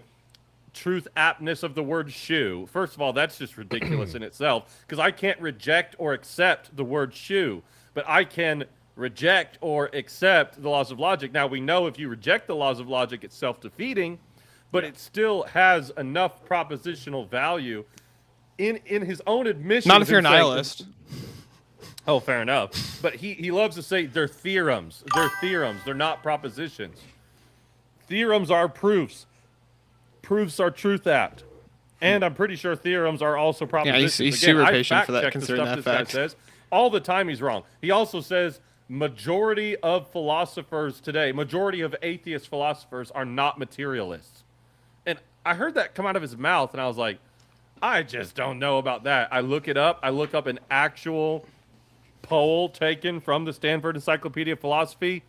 truth aptness of the word shoe. First of all, that's just ridiculous in itself, because I can't reject or accept the word shoe, but I can reject or accept the laws of logic. Now, we know if you reject the laws of logic, it's self-defeating, but it still has enough propositional value in his own admission. Not if you're a nihilist. Oh, fair enough. But he loves to say they're theorems. They're theorems. They're not propositions. Theorems are proofs. Proofs are truth apt. And I'm pretty sure theorems are also propositions. he's Again, super I patient for that, fact-checked the considering stuff that this guy fact. says. All the time he's wrong. He also says majority of philosophers today, majority of atheist philosophers are not materialists. And I heard that come out of his mouth, and I was like, I just don't know about that. I look it up. I look up an actual poll taken from the Stanford Encyclopedia of Philosophy.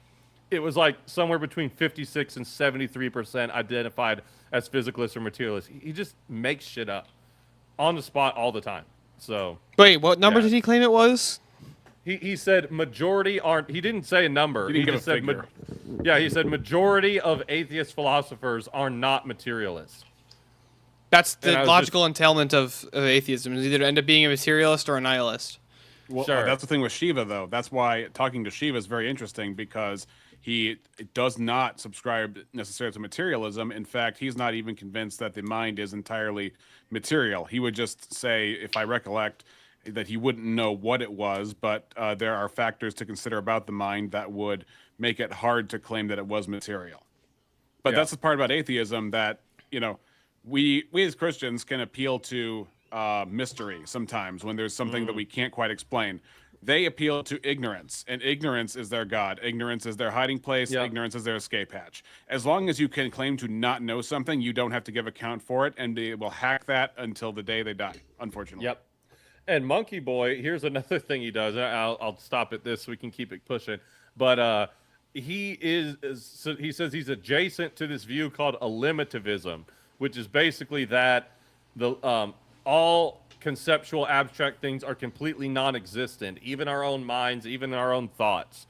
It was like somewhere between 56 and 73% identified as physicalists or materialists. He just makes shit up on the spot all the time. So Wait, what number yeah. did he claim it was? He said majority aren't. He didn't say a number. He didn't give just a said figure. he said majority of atheist philosophers are not materialists. That's And the I was logical entailment of atheism, is either to end up being a materialist or a nihilist. Well, Sure. that's the thing with Shiva, though. That's why talking to Shiva is very interesting, because he does not subscribe necessarily to materialism. In fact, he's not even convinced that the mind is entirely material. He would just say, if I recollect, that he wouldn't know what it was, but there are factors to consider about the mind that would make it hard to claim that it was material. But that's the part about atheism that, we as Christians can appeal to mystery sometimes when there's something that we can't quite explain. They appeal to ignorance, and ignorance is their God. Ignorance is their hiding place. Yep. Ignorance is their escape hatch. As long as you can claim to not know something, you don't have to give account for it, and they will hack that until the day they die, unfortunately. Yep. And Monkey Boy, here's another thing he does. I'll stop at this so we can keep it pushing. But he says he's adjacent to this view called eliminativism, which is basically that the all conceptual abstract things are completely non-existent, even our own minds, even our own thoughts.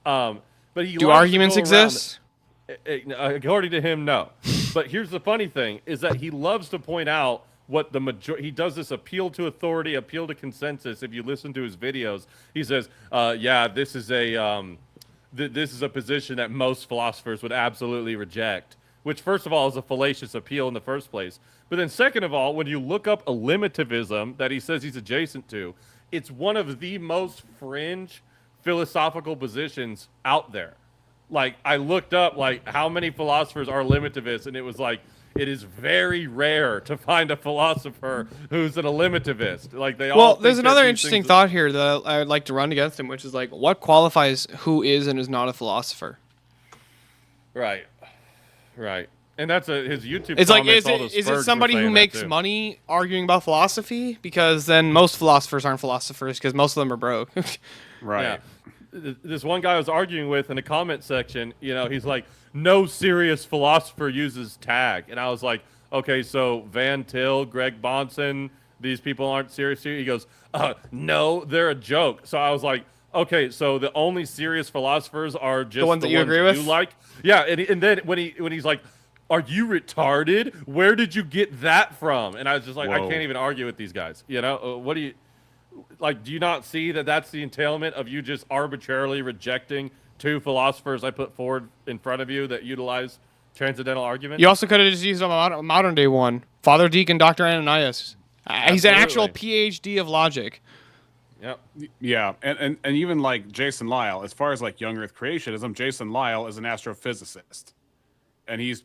But he Do loves to arguments go around- exist? According to him, no. But here's the funny thing, is that he loves to point out what the he does this appeal to authority, appeal to consensus. If you listen to his videos, he says, yeah, this is a position that most philosophers would absolutely reject, which first of all is a fallacious appeal in the first place. But then second of all, when you look up eliminativism that he says he's adjacent to, it's one of the most fringe philosophical positions out there. Like, I looked up, like, how many philosophers are eliminativists, and it was like, it is very rare to find a philosopher who's an eliminativist. Like, they all Well, think there's that another these interesting things- thought here that I would like to run against him, which is like, what qualifies who is and is not a philosopher? Right. And that's his YouTube It's like, comments, is all those it spurgs were somebody who saying that makes too. money arguing about philosophy? Because then most philosophers aren't philosophers, because most of them are broke. Right. Yeah. This one guy I was arguing with in the comment section, he's like, no serious philosopher uses tag. And I was like, okay, so Van Til, Greg Bonson, these people aren't serious here? He goes, no, they're a joke. So I was like, okay, so the only serious philosophers are just the ones that you agree with? you like? Yeah, and then when he's like, are you retarded? Where did you get that from? And I was just like, I Whoa. can't even argue with these guys. What do you... Like, do you not see that that's the entailment of you just arbitrarily rejecting two philosophers I put forward in front of you that utilize transcendental argument? You also could have just used a modern day one. Father Deacon Dr. Ananias. He's an actual PhD of logic. Yep. Yeah, and even like Jason Lyle, as far as like young Earth creationism, Jason Lyle is an astrophysicist. and he's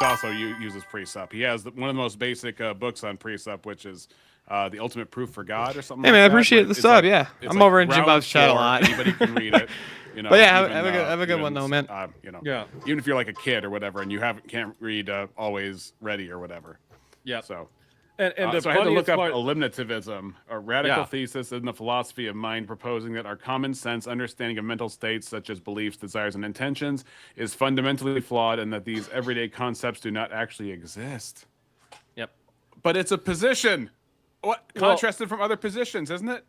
also uses Precept. He has one of the most basic books on Precept, which is The Ultimate Proof for God or something. Hey like man, I that, appreciate where the it's sub. like- yeah, it's I'm like over in Jim round Bob's chat a four, lot. Anybody can read it. You know, But yeah, even, have a good one though, man. You know, Yeah. even if you're like a kid or whatever, and you can't read Always Ready or whatever. Yeah. So. And the So I had to look funniest up part- eliminativism, a radical Yeah. thesis in the philosophy of mind proposing that our common sense understanding of mental states such as beliefs, desires, and intentions is fundamentally flawed and that these everyday concepts do not actually exist. Yep. But it's a position. What Well- contrasted from other positions, isn't it?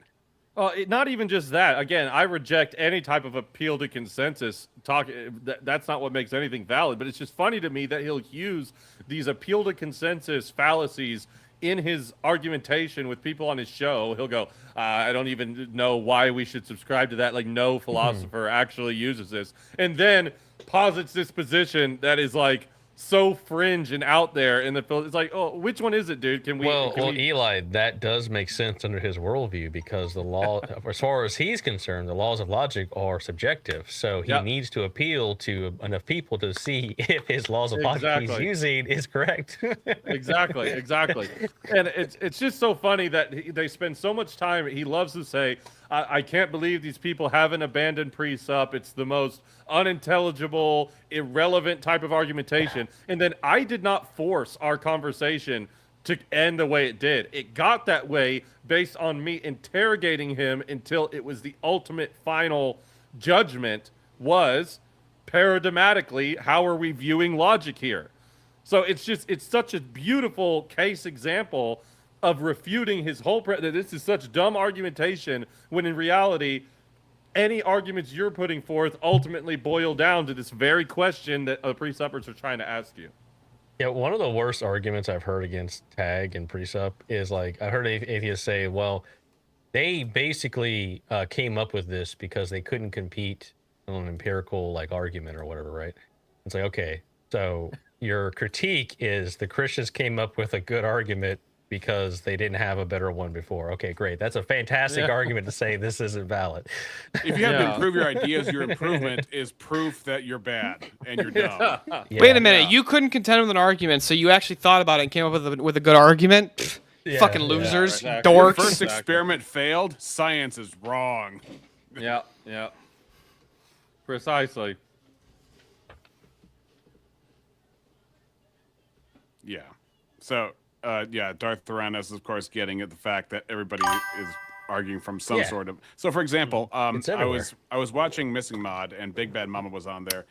Not even just that. Again, I reject any type of appeal to consensus. That's not what makes anything valid. But it's just funny to me that he'll use these appeal to consensus fallacies in his argumentation with people on his show. He'll go, I don't even know why we should subscribe to that. Like, no philosopher actually uses this. And then posits this position that is like so fringe and out there in the field. It's like, oh, which one is it, dude? Can we? Eli, that does make sense under his worldview because the law, as far as he's concerned, the laws of logic are subjective. So he needs to appeal to enough people to see if his laws of logic he's using is correct. Exactly. And it's just so funny that they spend so much time. He loves to say, I can't believe these people haven't abandoned Precept. It's the most unintelligible, irrelevant type of argumentation. And then I did not force our conversation to end the way it did. It got that way based on me interrogating him until it was the ultimate final judgment was paradigmatically, how are we viewing logic here? So it's such a beautiful case example of refuting his whole that this is such dumb argumentation when in reality any arguments you're putting forth ultimately boil down to this very question that the Preceptors are trying to ask you. Yeah, one of the worst arguments I've heard against Tag and Precept is like I heard atheists say, well, they basically came up with this because they couldn't compete on an empirical like argument or whatever, right? It's like, okay, so your critique is the Christians came up with a good argument because they didn't have a better one before. Okay, great. That's a fantastic argument to say this isn't valid. If you have to improve your ideas, your improvement is proof that you're bad and you're dumb. Wait a minute, you couldn't contend with an argument, so you actually thought about it and came up with a good argument? Pfft, fucking losers, exactly. dorks. Your first experiment failed. Science is wrong. Yeah. Precisely. Yeah. So, Darth Theranos is, of course, getting at the fact that everybody is arguing from some sort of. So, for example, I was watching Missing Mod, and Big Bad Mama was on there.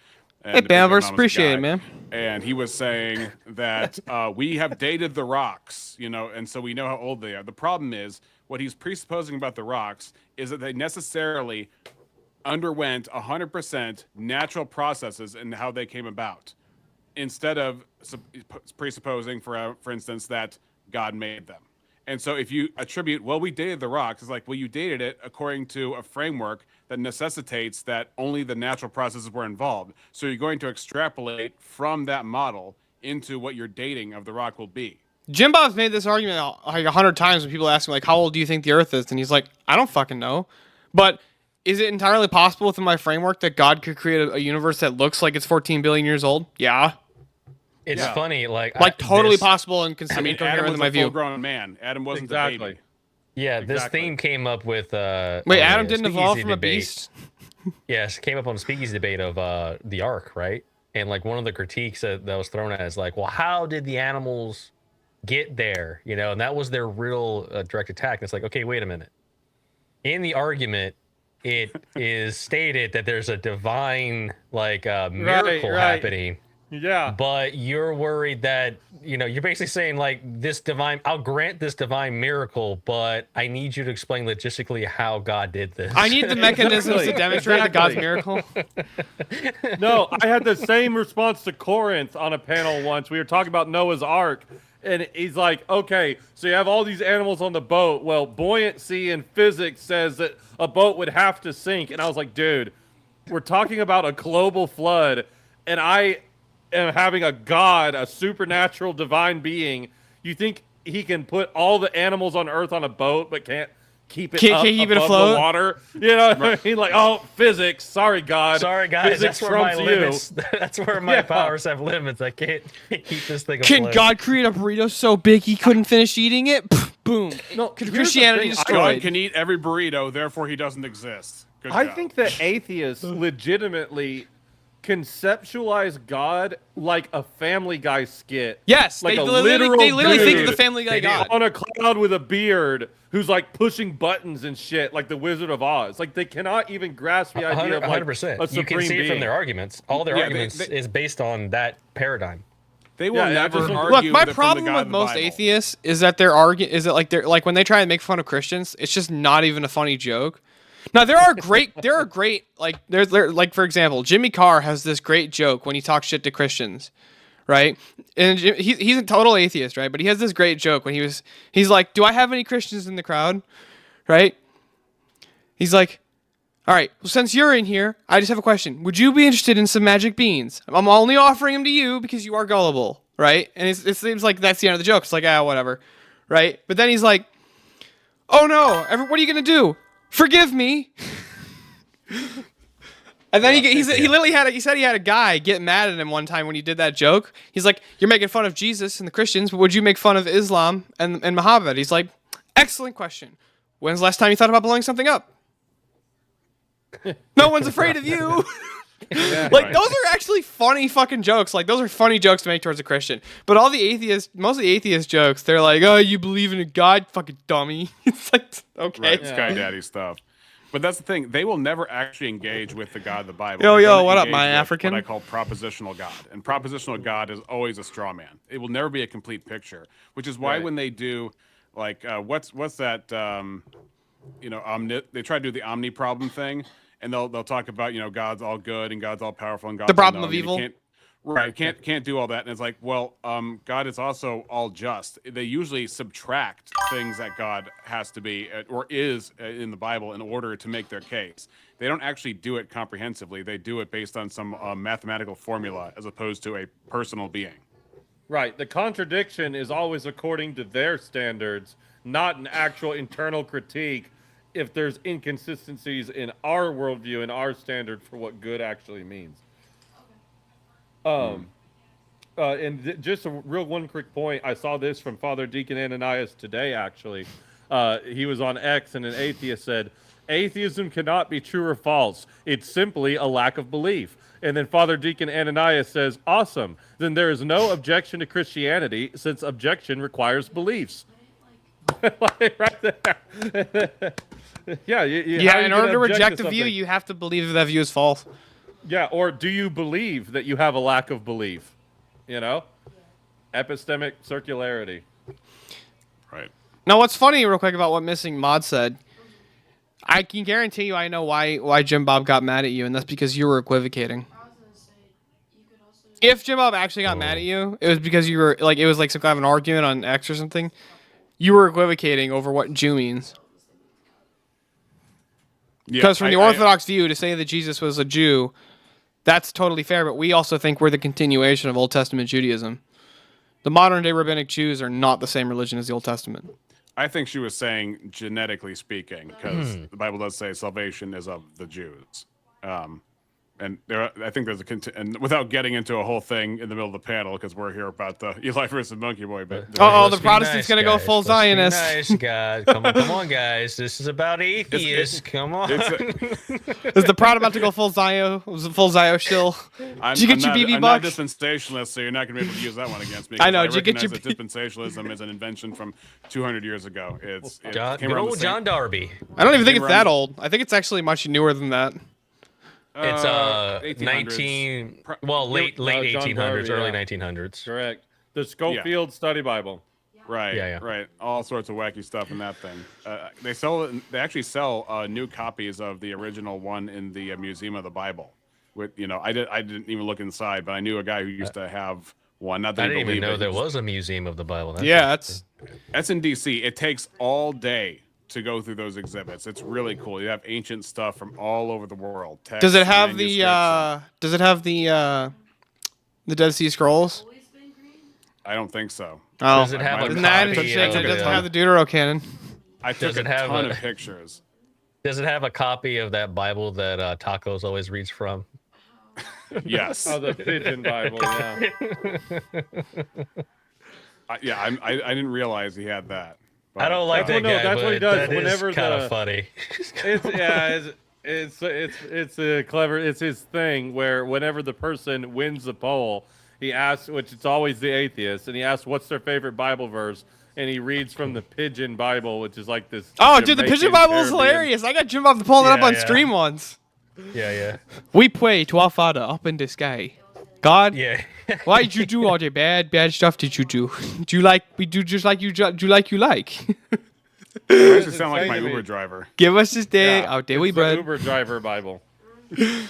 Hey, Bamverse, appreciate it, man. And he was saying that we have dated the rocks, and so we know how old they are. The problem is, what he's presupposing about the rocks is that they necessarily underwent 100% natural processes in how they came about, instead of presupposing, for instance, that God made them. And so if you attribute, well, we dated the rocks, it's like, well, you dated it according to a framework that necessitates that only the natural processes were involved. So you're going to extrapolate from that model into what your dating of the rock will be. Jim Bob's made this argument like 100 times when people ask him, like, how old do you think the Earth is? And he's like, I don't fucking know. But is it entirely possible within my framework that God could create a universe that looks like it's 14 billion years old? Yeah. It's funny, like totally possible and consistent. I mean, Adam was my a view. full-grown man. Adam wasn't a baby. Yeah, this theme came up with. Wait, Adam didn't evolve from a beast? Yes, came up on the Speakeasy debate of the Ark, right? And like one of the critiques that was thrown at is like, well, how did the animals get there? And that was their real direct attack. And it's like, okay, wait a minute. In the argument, it is stated that there's a divine miracle happening. Yeah. But you're worried that, you're basically saying I'll grant this divine miracle, but I need you to explain logistically how God did this. I need the mechanisms to demonstrate that God's miracle. No, I had the same response to Corinth on a panel once. We were talking about Noah's Ark. And he's like, okay, so you have all these animals on the boat. Well, buoyancy in physics says that a boat would have to sink. And I was like, dude, we're talking about a global flood. And I am having a God, a supernatural divine being. You think he can put all the animals on Earth on a boat, but can't keep it Can't up keep it above afloat? the water. You know what I mean? Like, oh, physics. Sorry, God. Sorry, guys. Physics That's where my trumps you. limits. That's where my Yeah. powers have limits. I can't keep this thing Can afloat. God create a burrito so big he couldn't finish eating it? Pff, boom. No, Could here's the Christianity thing. destroy God it? can eat every burrito, therefore he doesn't exist. Good I job. think that atheists legitimately conceptualize God like a Family Guy skit. Yes, like they a literally think of the dude Family Guy God. on a cloud with a beard who's like pushing buttons and shit, like the Wizard of Oz. Like they cannot even grasp the idea of like 100%. a supreme You can see it being. from their arguments. All their Yeah, arguments is based on that paradigm. They will Yeah, I never just- argue. Look, my from the problem God with of the most Bible. atheists is that they're like when they try and make fun of Christians, it's just not even a funny joke. Now there are great like there's like for example, Jimmy Carr has this great joke when he talks shit to Christians, right? And he's a total atheist, right? But he has this great joke when he's like, "Do I have any Christians in the crowd?" Right? He's like, "All right, well, since you're in here, I just have a question. Would you be interested in some magic beans? I'm only offering them to you because you are gullible, right?" And it seems like that's the end of the joke. It's like, whatever, right? But then he's like, "Oh no, what are you gonna do? Forgive me." And then he said he had a guy get mad at him one time when he did that joke. He's like, "You're making fun of Jesus and the Christians, but would you make fun of Islam and Muhammad?" He's like, "Excellent question. When's the last time you thought about blowing something up?" No one's afraid of you. Like those are actually funny fucking jokes. Like those are funny jokes to make towards a Christian. But most of the atheist jokes, they're like, "Oh, you believe in a God, fucking dummy." It's like, okay. Right, Sky Daddy stuff. But that's the thing; they will never actually engage with the God of the Bible. Yo, They're gonna what up, engage my with African? What I call propositional God, and propositional God is always a straw man. It will never be a complete picture, which is why Right. when they do, like, what's that? They try to do the omni problem thing, and they'll talk about God's all good and God's all powerful and God's The problem all of knowing, and evil. can't do all that. And it's like, well, God is also all just. They usually subtract things that God has to be or is in the Bible in order to make their case. They don't actually do it comprehensively. They do it based on some mathematical formula as opposed to a personal being. Right. The contradiction is always according to their standards, not an actual internal critique. If there's inconsistencies in our worldview and our standard for what good actually means. Just a real one quick point. I saw this from Father Deacon Ananias today, actually. He was on X and an atheist said, "Atheism cannot be true or false. It's simply a lack of belief." And then Father Deacon Ananias says, "Awesome. Then there is no objection to Christianity since objection requires beliefs." Like, right there. Yeah. Yeah, in order to reject a view, you have to believe that view is false. Yeah, or do you believe that you have a lack of belief? You know? Epistemic circularity. Right. Now, what's funny, real quick, about what Missing Mod said, I can guarantee you I know why Jim Bob got mad at you, and that's because you were equivocating. If Jim Bob actually got mad at you, it was because you were, like, it was like some kind of an argument on X or something. You were equivocating over what Jew means. Because from the Orthodox view, to say that Jesus was a Jew, that's totally fair, but we also think we're the continuation of Old Testament Judaism. The modern-day rabbinic Jews are not the same religion as the Old Testament. I think she was saying genetically speaking, because the Bible does say salvation is of the Jews. And I think there's and without getting into a whole thing in the middle of the panel, because we're here about the Eli versus Monkey Boy. But the Protestant's gonna go full Zionist. Nice, guys. Come on, guys. This is about atheists. Come on. Is the Protestant about to go full Zio? Was it full Zio shill? I'm, Did you get I'm your not, BB I'm not bucks? dispensationalist, so you're not going to be able to use that one against me. I know. I Did you get your recognize that dispensationalism is an invention from 200 years ago. It Good came around old the same- John Darby. I don't even think it's Came that around- old. I think it's actually much newer than that. It's 1800s. late John 1800s, Darby, early yeah. 1900s. Correct. The Schofield Study Bible. Right, Yeah. right. All sorts of wacky stuff in that thing. They actually sell new copies of the original one in the Museum of the Bible. With I didn't even look inside, but I knew a guy who used to have one. Not that I he didn't even believed know it, there he just- was a museum of the Bible. That's in DC. It takes all day to go through those exhibits. It's really cool. You have ancient stuff from all over the world. Does it Texts, have the manuscripts, Does it have the Dead Sea Scrolls? I don't think so. Oh, Does it have a isn't that copy interesting? of It doesn't the- have the Deuterocanon. I took Does a it have ton a- of pictures. Does it have a copy of that Bible that Tacos always reads from? Yes. Oh, the Pigeon Bible. Yeah. I didn't realize he had that. I don't like that Well, no, guy, that's but what he does. that is Whenever kind of the- funny. It's a clever. It's his thing where whenever the person wins the poll, he asks, which it's always the atheist, and he asks what's their favorite Bible verse, and he reads from the Pigeon Bible, which is like this. Oh, dude, the Pigeon Jamaican, Bible is Caribbean- hilarious. I got Jim Bob pulling it up Yeah, on yeah. stream once. Yeah. We pray to our Father up in the sky. God, Yeah. why did you do all the bad stuff? Did you do? Do you like? We do just like you. Do you like? You actually sound like insane my to me. Uber driver. Give us this day Yeah, our daily it's the bread. Uber driver Bible. Dude,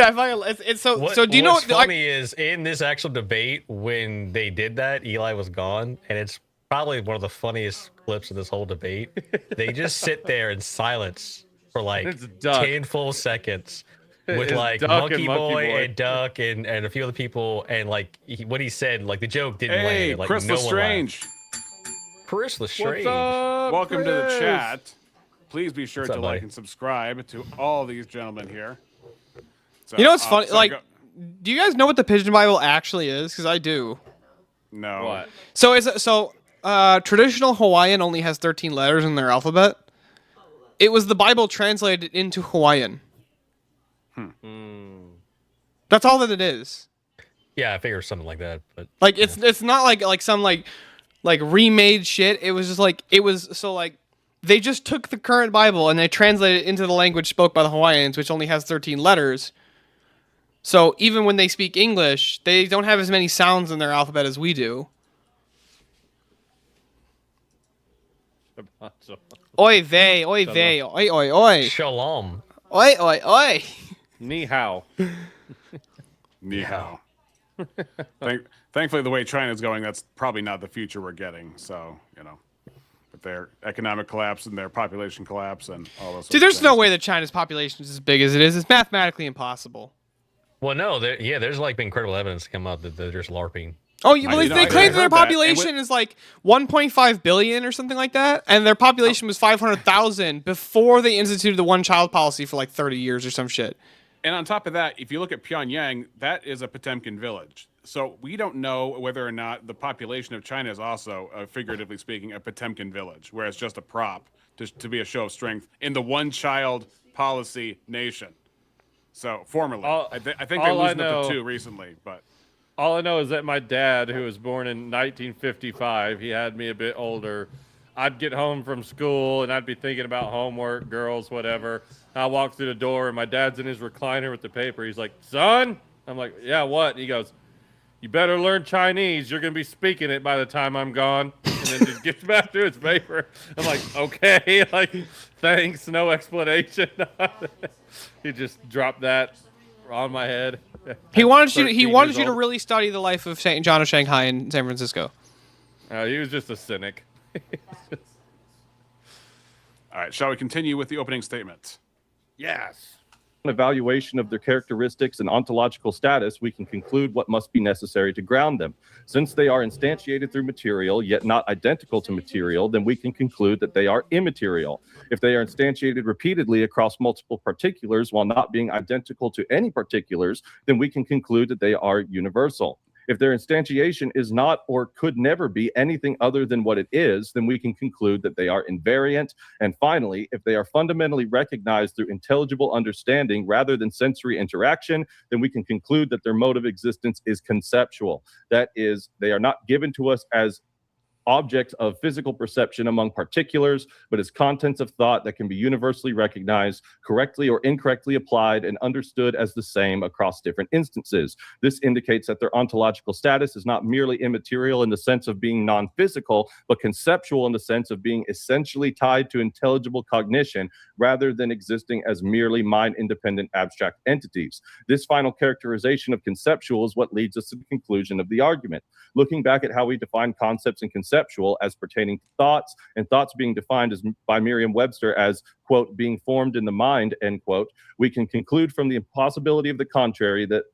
I fucking it's so. What, so do you know? what's funny is in this actual debate when they did that, Eli was gone, and it's probably one of the funniest clips of this whole debate. They just sit there in silence for like It's Duck. 10 full seconds with It's like Duck Monkey and Monkey Boy Boy. and Duck and a few other people, and like what he said, like the joke didn't Hey, land. Like Chris no one laughed. Lestrange. Chris Lestrange. What's up? Welcome to the Chris? chat. Please be sure What's to up, like buddy? and subscribe to all these gentlemen here. So, You know what's funny? so Like, do you guys know what the Pigeon Bible actually is? Because I do. no. What? So traditional Hawaiian only has 13 letters in their alphabet. It was the Bible translated into Hawaiian. That's all that it is. Yeah, I figured something like that, but Like it's not like some like remade shit. It was just like they just took the current Bible and they translated it into the language spoke by the Hawaiians, which only has 13 letters. So even when they speak English, they don't have as many sounds in their alphabet as we do. Oi vey, oi vey, oi oi oi, Shalom. oi oi oi. Ni hao. Ni hao. Thankfully, the way China's going, that's probably not the future we're getting. So, with their economic collapse and their population collapse and all those. Dude, there's no way that China's population is as big as it is. It's mathematically impossible. Well, no, there's like been credible evidence to come out that they're just LARPing. Oh, yeah, well, I they claim that their heard that. population is like 1.5 billion or something like that, and their population was 500,000 before they instituted the one-child policy for like 30 years or some shit. And on top of that, if you look at Pyongyang, that is a Potemkin village. So we don't know whether or not the population of China is also, figuratively speaking, a Potemkin village, where it's just a prop to be a show of strength in the one-child policy nation. So formerly, I think they're all I losing up to know- 2 recently, but. All I know is that my dad, who was born in 1955, he had me a bit older. I'd get home from school and I'd be thinking about homework, girls, whatever. I walk through the door and my dad's in his recliner with the paper. He's like, "Son?" I'm like, "Yeah, what?" And he goes, "You better learn Chinese. You're going to be speaking it by the time I'm gone." And then just gets back to his paper. I'm like, "Okay, like, thanks, no explanation." He just dropped that on my head. He wanted you. 13 He wanted years you to old. really study the life of Saint John of Shanghai in San Francisco. He was just a cynic. All right, shall we continue with the opening statement? Yes. Evaluation of their characteristics and ontological status, we can conclude what must be necessary to ground them. Since they are instantiated through material, yet not identical to material, then we can conclude that they are immaterial. If they are instantiated repeatedly across multiple particulars while not being identical to any particulars, then we can conclude that they are universal. If their instantiation is not or could never be anything other than what it is, then we can conclude that they are invariant. And finally, if they are fundamentally recognized through intelligible understanding rather than sensory interaction, then we can conclude that their mode of existence is conceptual. That is, they are not given to us as objects of physical perception among particulars, but as contents of thought that can be universally recognized, correctly or incorrectly applied, and understood as the same across different instances. This indicates that their ontological status is not merely immaterial in the sense of being non-physical, but conceptual in the sense of being essentially tied to intelligible cognition rather than existing as merely mind-independent abstract entities. This final characterization of conceptual is what leads us to the conclusion of the argument. Looking back at how we define concepts and conceptual as pertaining to thoughts, and thoughts being defined as by Merriam-Webster as, quote, being formed in the mind, end quote, we can conclude from the impossibility of the contrary that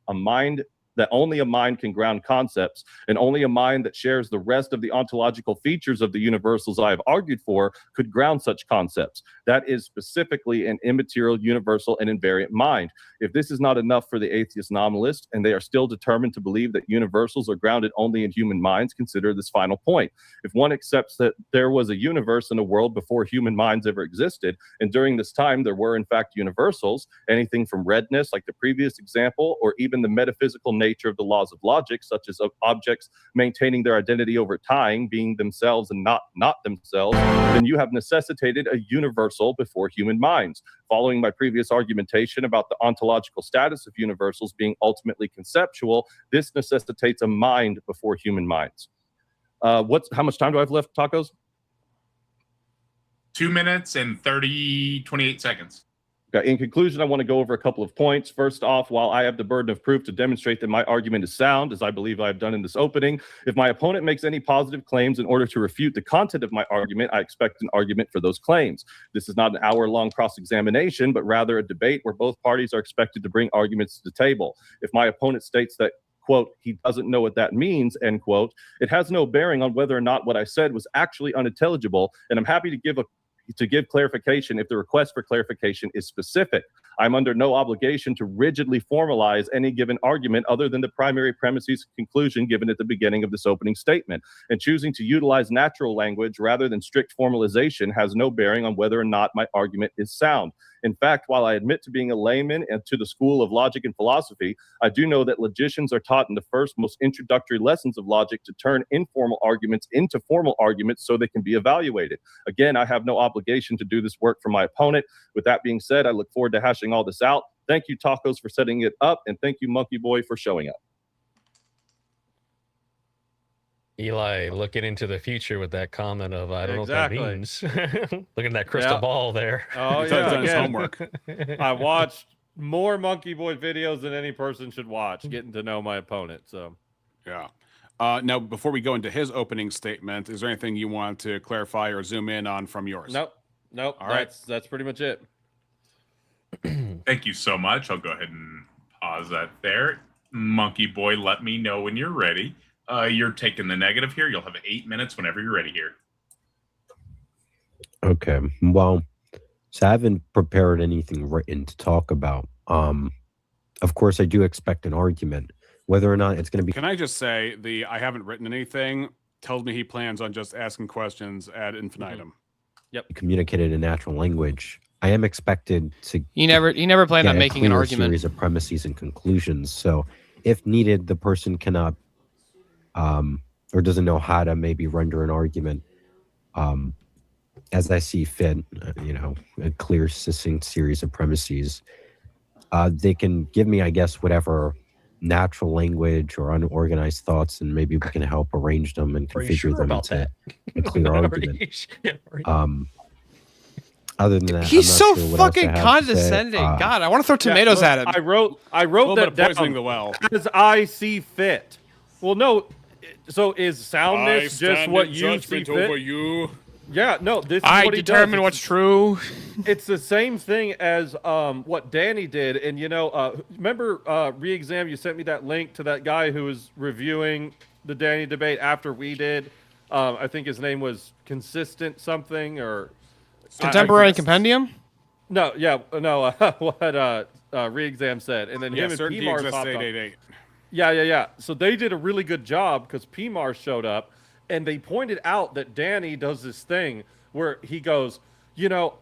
that only a mind can ground concepts, and only a mind that shares the rest of the ontological features of the universals I have argued for could ground such concepts. That is specifically an immaterial, universal, and invariant mind. If this is not enough for the atheist nominalist, and they are still determined to believe that universals are grounded only in human minds, consider this final point. If one accepts that there was a universe and a world before human minds ever existed, and during this time there were in fact universals, anything from redness, like the previous example, or even the metaphysical nature of the laws of logic, such as objects maintaining their identity over time, being themselves and not themselves, then you have necessitated a universal before human minds. Following my previous argumentation about the ontological status of universals being ultimately conceptual, this necessitates a mind before human minds. How much time do I have left, Tacos? 2 minutes and 28 seconds. Okay, in conclusion, I want to go over a couple of points. First off, while I have the burden of proof to demonstrate that my argument is sound, as I believe I have done in this opening, if my opponent makes any positive claims in order to refute the content of my argument, I expect an argument for those claims. This is not an hour-long cross-examination, but rather a debate where both parties are expected to bring arguments to the table. If my opponent states that, quote, he doesn't know what that means, end quote, it has no bearing on whether or not what I said was actually unintelligible, and I'm happy to give clarification if the request for clarification is specific. I'm under no obligation to rigidly formalize any given argument other than the primary premises conclusion given at the beginning of this opening statement. And choosing to utilize natural language rather than strict formalization has no bearing on whether or not my argument is sound. In fact, while I admit to being a layman and to the school of logic and philosophy, I do know that logicians are taught in the first most introductory lessons of logic to turn informal arguments into formal arguments so they can be evaluated. Again, I have no obligation to do this work for my opponent. With that being said, I look forward to hashing all this out. Thank you, Tacos, for setting it up, and thank you, Monkey Boy, for showing up. Eli looking into the future with that comment of, I don't know what that means. Looking at that crystal ball there. Oh, He's yeah. done his homework. I watched more Monkey Boy videos than any person should watch, getting to know my opponent. So, yeah. Now, before we go into his opening statement, is there anything you want to clarify or zoom in on from yours? Nope. All right. That's pretty much it. Thank you so much. I'll go ahead and pause that there. Monkey Boy, let me know when you're ready. You're taking the negative here. You'll have 8 minutes whenever you're ready here. Okay. Well, so I haven't prepared anything written to talk about. Of course, I do expect an argument. Whether or not it's going to be... Can I just say, I haven't written anything tells me he plans on just asking questions ad infinitum. Yep. Communicated in natural language. I am expected to... He never planned on making an argument. Series of premises and conclusions. So if needed, the person cannot... or doesn't know how to maybe render an argument as I see fit, a clear, succinct series of premises. They can give me, I guess, whatever natural language or unorganized thoughts, and maybe we can help arrange them and configure them into a clear argument. Other than that, he's so fucking condescending. God, I want to throw tomatoes at him. I wrote that down the well as I see fit. Well, no. So is soundness just what you see fit? Over you. Yeah, no. This is I what he determine does. what's true. It's the same thing as what Danny did, and remember re-exam. You sent me that link to that guy who was reviewing the Danny debate after we did. I think his name was Consistent something or Contemporary Compendium. No, what re-exam said, and then him and PMARS hopped on. Yeah. So they did a really good job because PMAR showed up and they pointed out that Danny does this thing where he goes,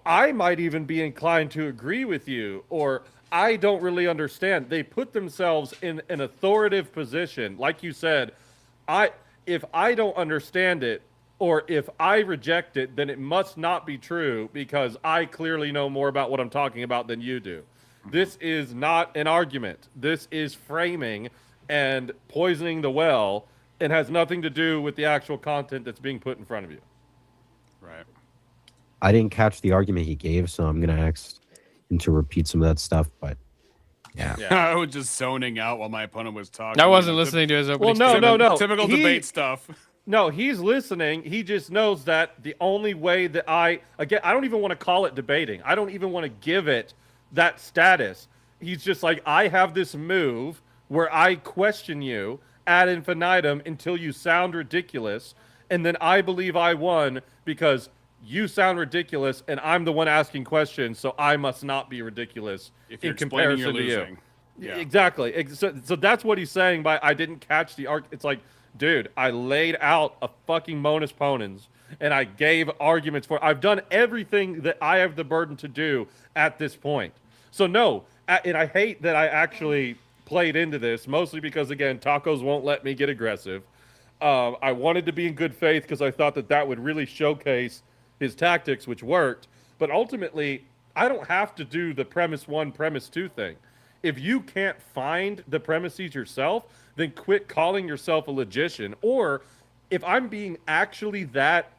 I might even be inclined to agree with you, or I don't really understand. They put themselves in an authoritative position. Like you said, if I don't understand it, or if I reject it, then it must not be true because I clearly know more about what I'm talking about than you do. This is not an argument. This is framing and poisoning the well, and has nothing to do with the actual content that's being put in front of you. Right. I didn't catch the argument he gave, so I'm going to ask him to repeat some of that stuff, but yeah. I was just zoning out while my opponent was talking. I wasn't listening to his opening. Well, no. Typical debate stuff. No, he's listening. He just knows that the only way that I don't even want to call it debating. I don't even want to give it that status. He's just like, I have this move where I question you ad infinitum until you sound ridiculous, and then I believe I won because you sound ridiculous and I'm the one asking questions, so I must not be ridiculous in comparison to you. Yeah. Exactly. So that's what he's saying by I didn't catch the arc. It's like, dude, I laid out a fucking modus ponens and I gave arguments for. I've done everything that I have the burden to do at this point. So no, and I hate that I actually played into this, mostly because, again, tacos won't let me get aggressive. I wanted to be in good faith because I thought that would really showcase his tactics, which worked. But ultimately, I don't have to do the premise 1, premise 2 thing. If you can't find the premises yourself, then quit calling yourself a logician. Or if I'm being actually that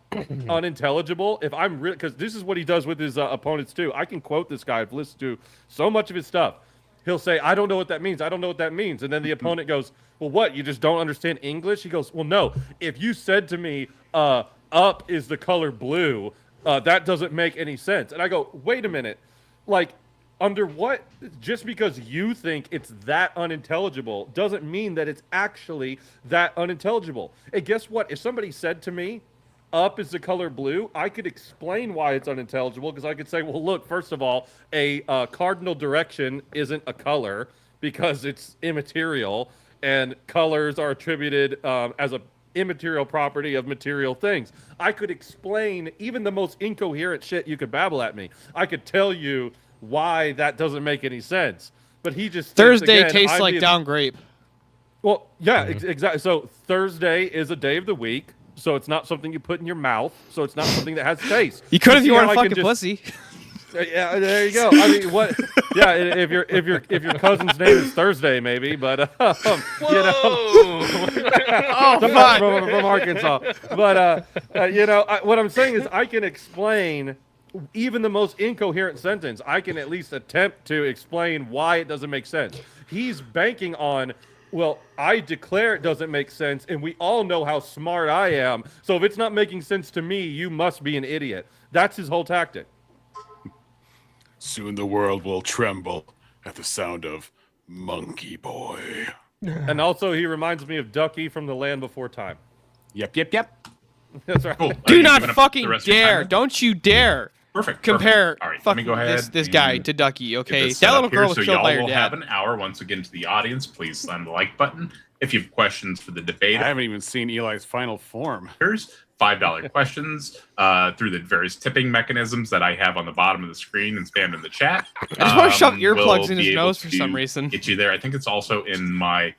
unintelligible, if I'm real, because this is what he does with his opponents too. I can quote this guy. I've listened to so much of his stuff. He'll say, I don't know what that means. I don't know what that means. And then the opponent goes, well, what? You just don't understand English? He goes, well, no. If you said to me, up is the color blue, that doesn't make any sense. And I go, wait a minute. Like, under what? Just because you think it's that unintelligible doesn't mean that it's actually that unintelligible. And guess what? If somebody said to me, up is the color blue, I could explain why it's unintelligible, because I could say, well, look, first of all, a cardinal direction isn't a color because it's immaterial, and colors are attributed as a immaterial property of material things. I could explain even the most incoherent shit you could babble at me. I could tell you why that doesn't make any sense. But he just Thursday tastes like down grape. Well, yeah, exactly. So Thursday is a day of the week. So it's not something you put in your mouth. So it's not something that has taste. You could if you weren't a fucking pussy. Yeah, there you go. I mean, what? Yeah, if your cousin's name is Thursday, maybe, but you know, from Arkansas. But what I'm saying is, I can explain even the most incoherent sentence. I can at least attempt to explain why it doesn't make sense. He's banking on, well, I declare it doesn't make sense, and we all know how smart I am. So if it's not making sense to me, you must be an idiot. That's his whole tactic. Soon the world will tremble at the sound of Monkey Boy. And also, he reminds me of Ducky from The Land Before Time. Yep. That's right. Cool. Do not fucking dare! Don't you dare! Perfect. Compare All right, let me go ahead this guy to Ducky, okay? That little girl was so killed by her y'all will dad. have an hour. Once again, to the audience, please slam the like button. If you have questions for the debate, I haven't even seen Eli's final form. Here's $5 questions through the various tipping mechanisms that I have on the bottom of the screen and spammed in the chat. I just want to shove earplugs we'll in his nose for some reason. Get you there. I think it's also in my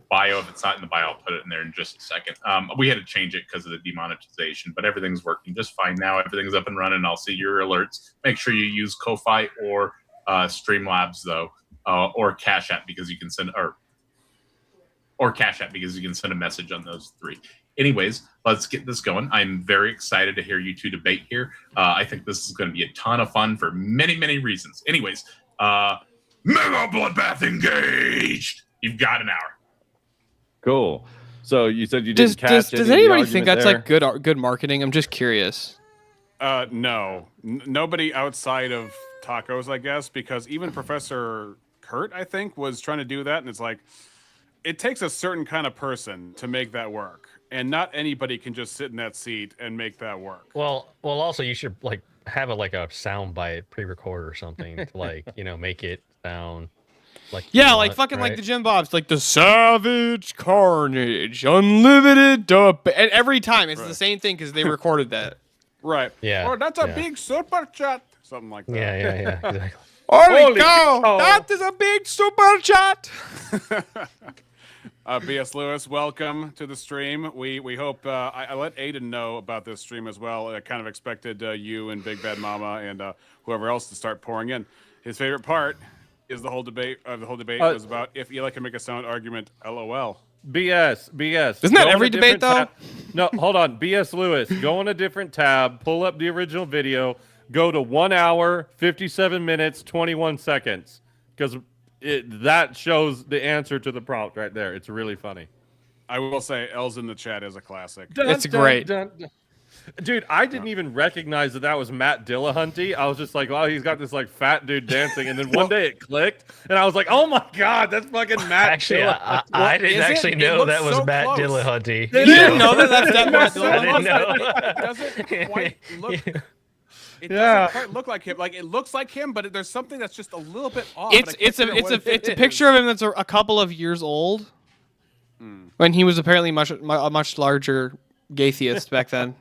bio. If it's not in the bio, I'll put it in there in just a second. We had to change it because of the demonetization, but everything's working just fine now. Everything's up and running. I'll see your alerts. Make sure you use Ko-Fi or Streamlabs though, or Cash App because you can send or Cash App because you can send a message on those three. Anyways, let's get this going. I'm very excited to hear you two debate here. I think this is going to be a ton of fun for many, many reasons. Anyways, Mega Bloodbath engaged. You've got an hour. Cool. So you said you didn't catch Does anybody think that's like good marketing? I'm just curious. No. Nobody outside of tacos, I guess, because even Professor Kurt, I think, was trying to do that, and it's like, it takes a certain kind of person to make that work, and not anybody can just sit in that seat and make that work. Well, also you should like have a sound bite pre-record or something to make it sound like like the Jim Bobs, like the Savage Carnage Unlimited dub, and every time it's the same thing because they recorded that. Right. Yeah. Or that's a big super chat. Something like that. Yeah, exactly. Holy cow! That is a big super chat. B.S. Lewis, welcome to the stream. We hope I let Aiden know about this stream as well. I kind of expected you and Big Bad Mama and whoever else to start pouring in. His favorite part is the whole debate. The whole debate was about if Eli can make a sound argument. LOL. BS. Isn't that every debate though? No, hold on. B.S. Lewis, go on a different tab, pull up the original video, go to 1 hour, 57 minutes, 21 seconds, because that shows the answer to the prompt right there. It's really funny. I will say, Els in the chat is a classic. It's great. Dude, I didn't even recognize that was Matt Dillahunty. I was just like, wow, he's got this like fat dude dancing, and then one day it clicked, and I was like, oh my god, that's fucking Matt. Actually, Dillahunty. I didn't actually It know looks that was so Matt close. Dillahunty. You didn't know that's Matt I didn't know. It doesn't quite look. It Yeah. doesn't quite look like him. Like it looks like him, but there's something that's just a little bit off. and I can't It's figure out what it a is. picture of him that's a couple of years old, when he was apparently a much larger gaytheist back then.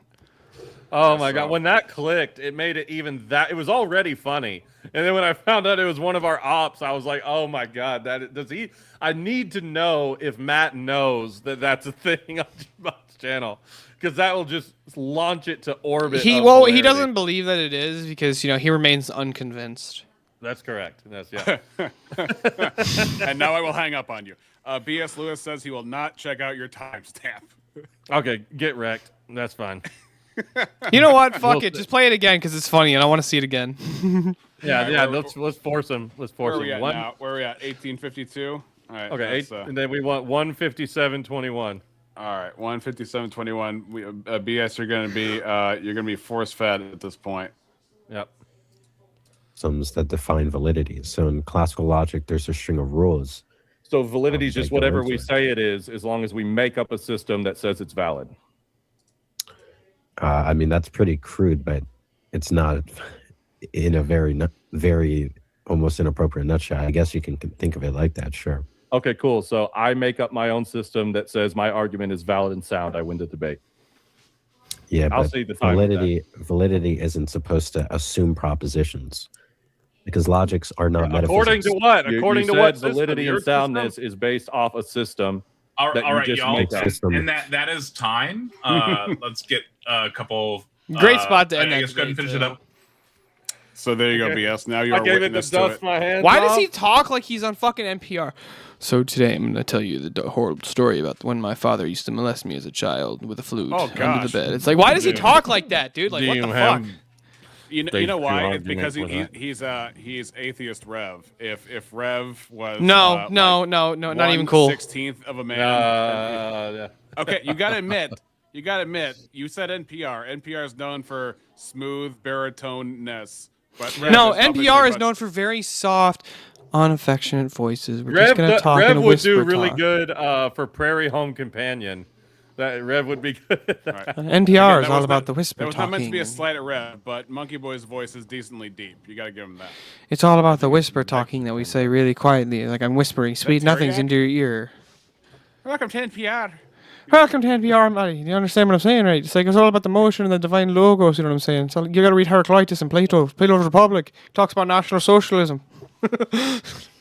Oh my god, when that clicked, it made it even that it was already funny. And then when I found out it was one of our ops, I was like, "Oh my god, does he I need to know if Matt knows that that's a thing on G-Bot's channel, because that will just launch it to orbit. He of well, he hilarity. doesn't believe that it is because he remains unconvinced. That's correct. That's yeah. And now I will hang up on you. B.S. Lewis says he will not check out your timestamp. Okay, get wrecked. That's fine. You know what? Fuck it. Just play it again because it's funny and I want to see it again. Yeah, Alright, yeah. where- Let's force him. Let's force Where are we him. at now? Where are we at? 1852. All right. Okay, that's, and then we want 157.21. all right. 157.21. We BS. You're gonna be force fed at this point. Yep. Systems that define validity. So in classical logic, there's a string of rules. So validity is They just go whatever into we it. say it is, as long as we make up a system that says it's valid. I mean, that's pretty crude, but it's not in a very almost inappropriate nutshell. I guess you can think of it like that, sure. Okay, cool. So I make up my own system that says my argument is valid and sound. I win the debate. Yeah, I'll but see the time with that. validity isn't supposed to assume propositions because logics are not According metaphysics. to what? You According to said what? validity system? Your and soundness is based off a system. All that you right, just y'all. make up. And that is time. Let's get a couple. Great spot to end I that guess go ahead and debate, finish it too. up. So there you go, Okay. BS. Now you're I a gave it the witness to dust it. my hands Why does off. he talk like he's on fucking NPR? So today I'm going to tell you the horrible story about when my father used to molest me as a child with a flute Oh, under gosh. the bed. It's like, why does he Dude. talk like that, dude? Like, Do what you the fuck? have- You know Thank you, why? It's argument because for that. he's atheist Rev. If Rev was No, like no, not even cool. 1/16th of a man. Yeah. Okay, you gotta admit, you said NPR. NPR is known for smooth baritone-ness. But Rev No, is obviously NPR is much- known for very soft, unaffectionate voices. We're Rev, just going to talk in Rev a would whisper do really talk. good for Prairie Home Companion. That Rev would be good. Right. NPR Again, is that all was about not- the whisper That was not meant to be a talking. slight at Rev, but Monkey Boy's voice is decently deep. You gotta give him that. It's all about the whisper talking that we say really quietly. Like I'm whispering sweet Terry nothings Act? into your ear. Welcome to NPR. Welcome to NPR, buddy. Do you understand what I'm saying, right? It's like it's all about the motion and the divine logos. You know what I'm saying? So you got to read Heraclitus and Plato's Republic. Talks about National Socialism.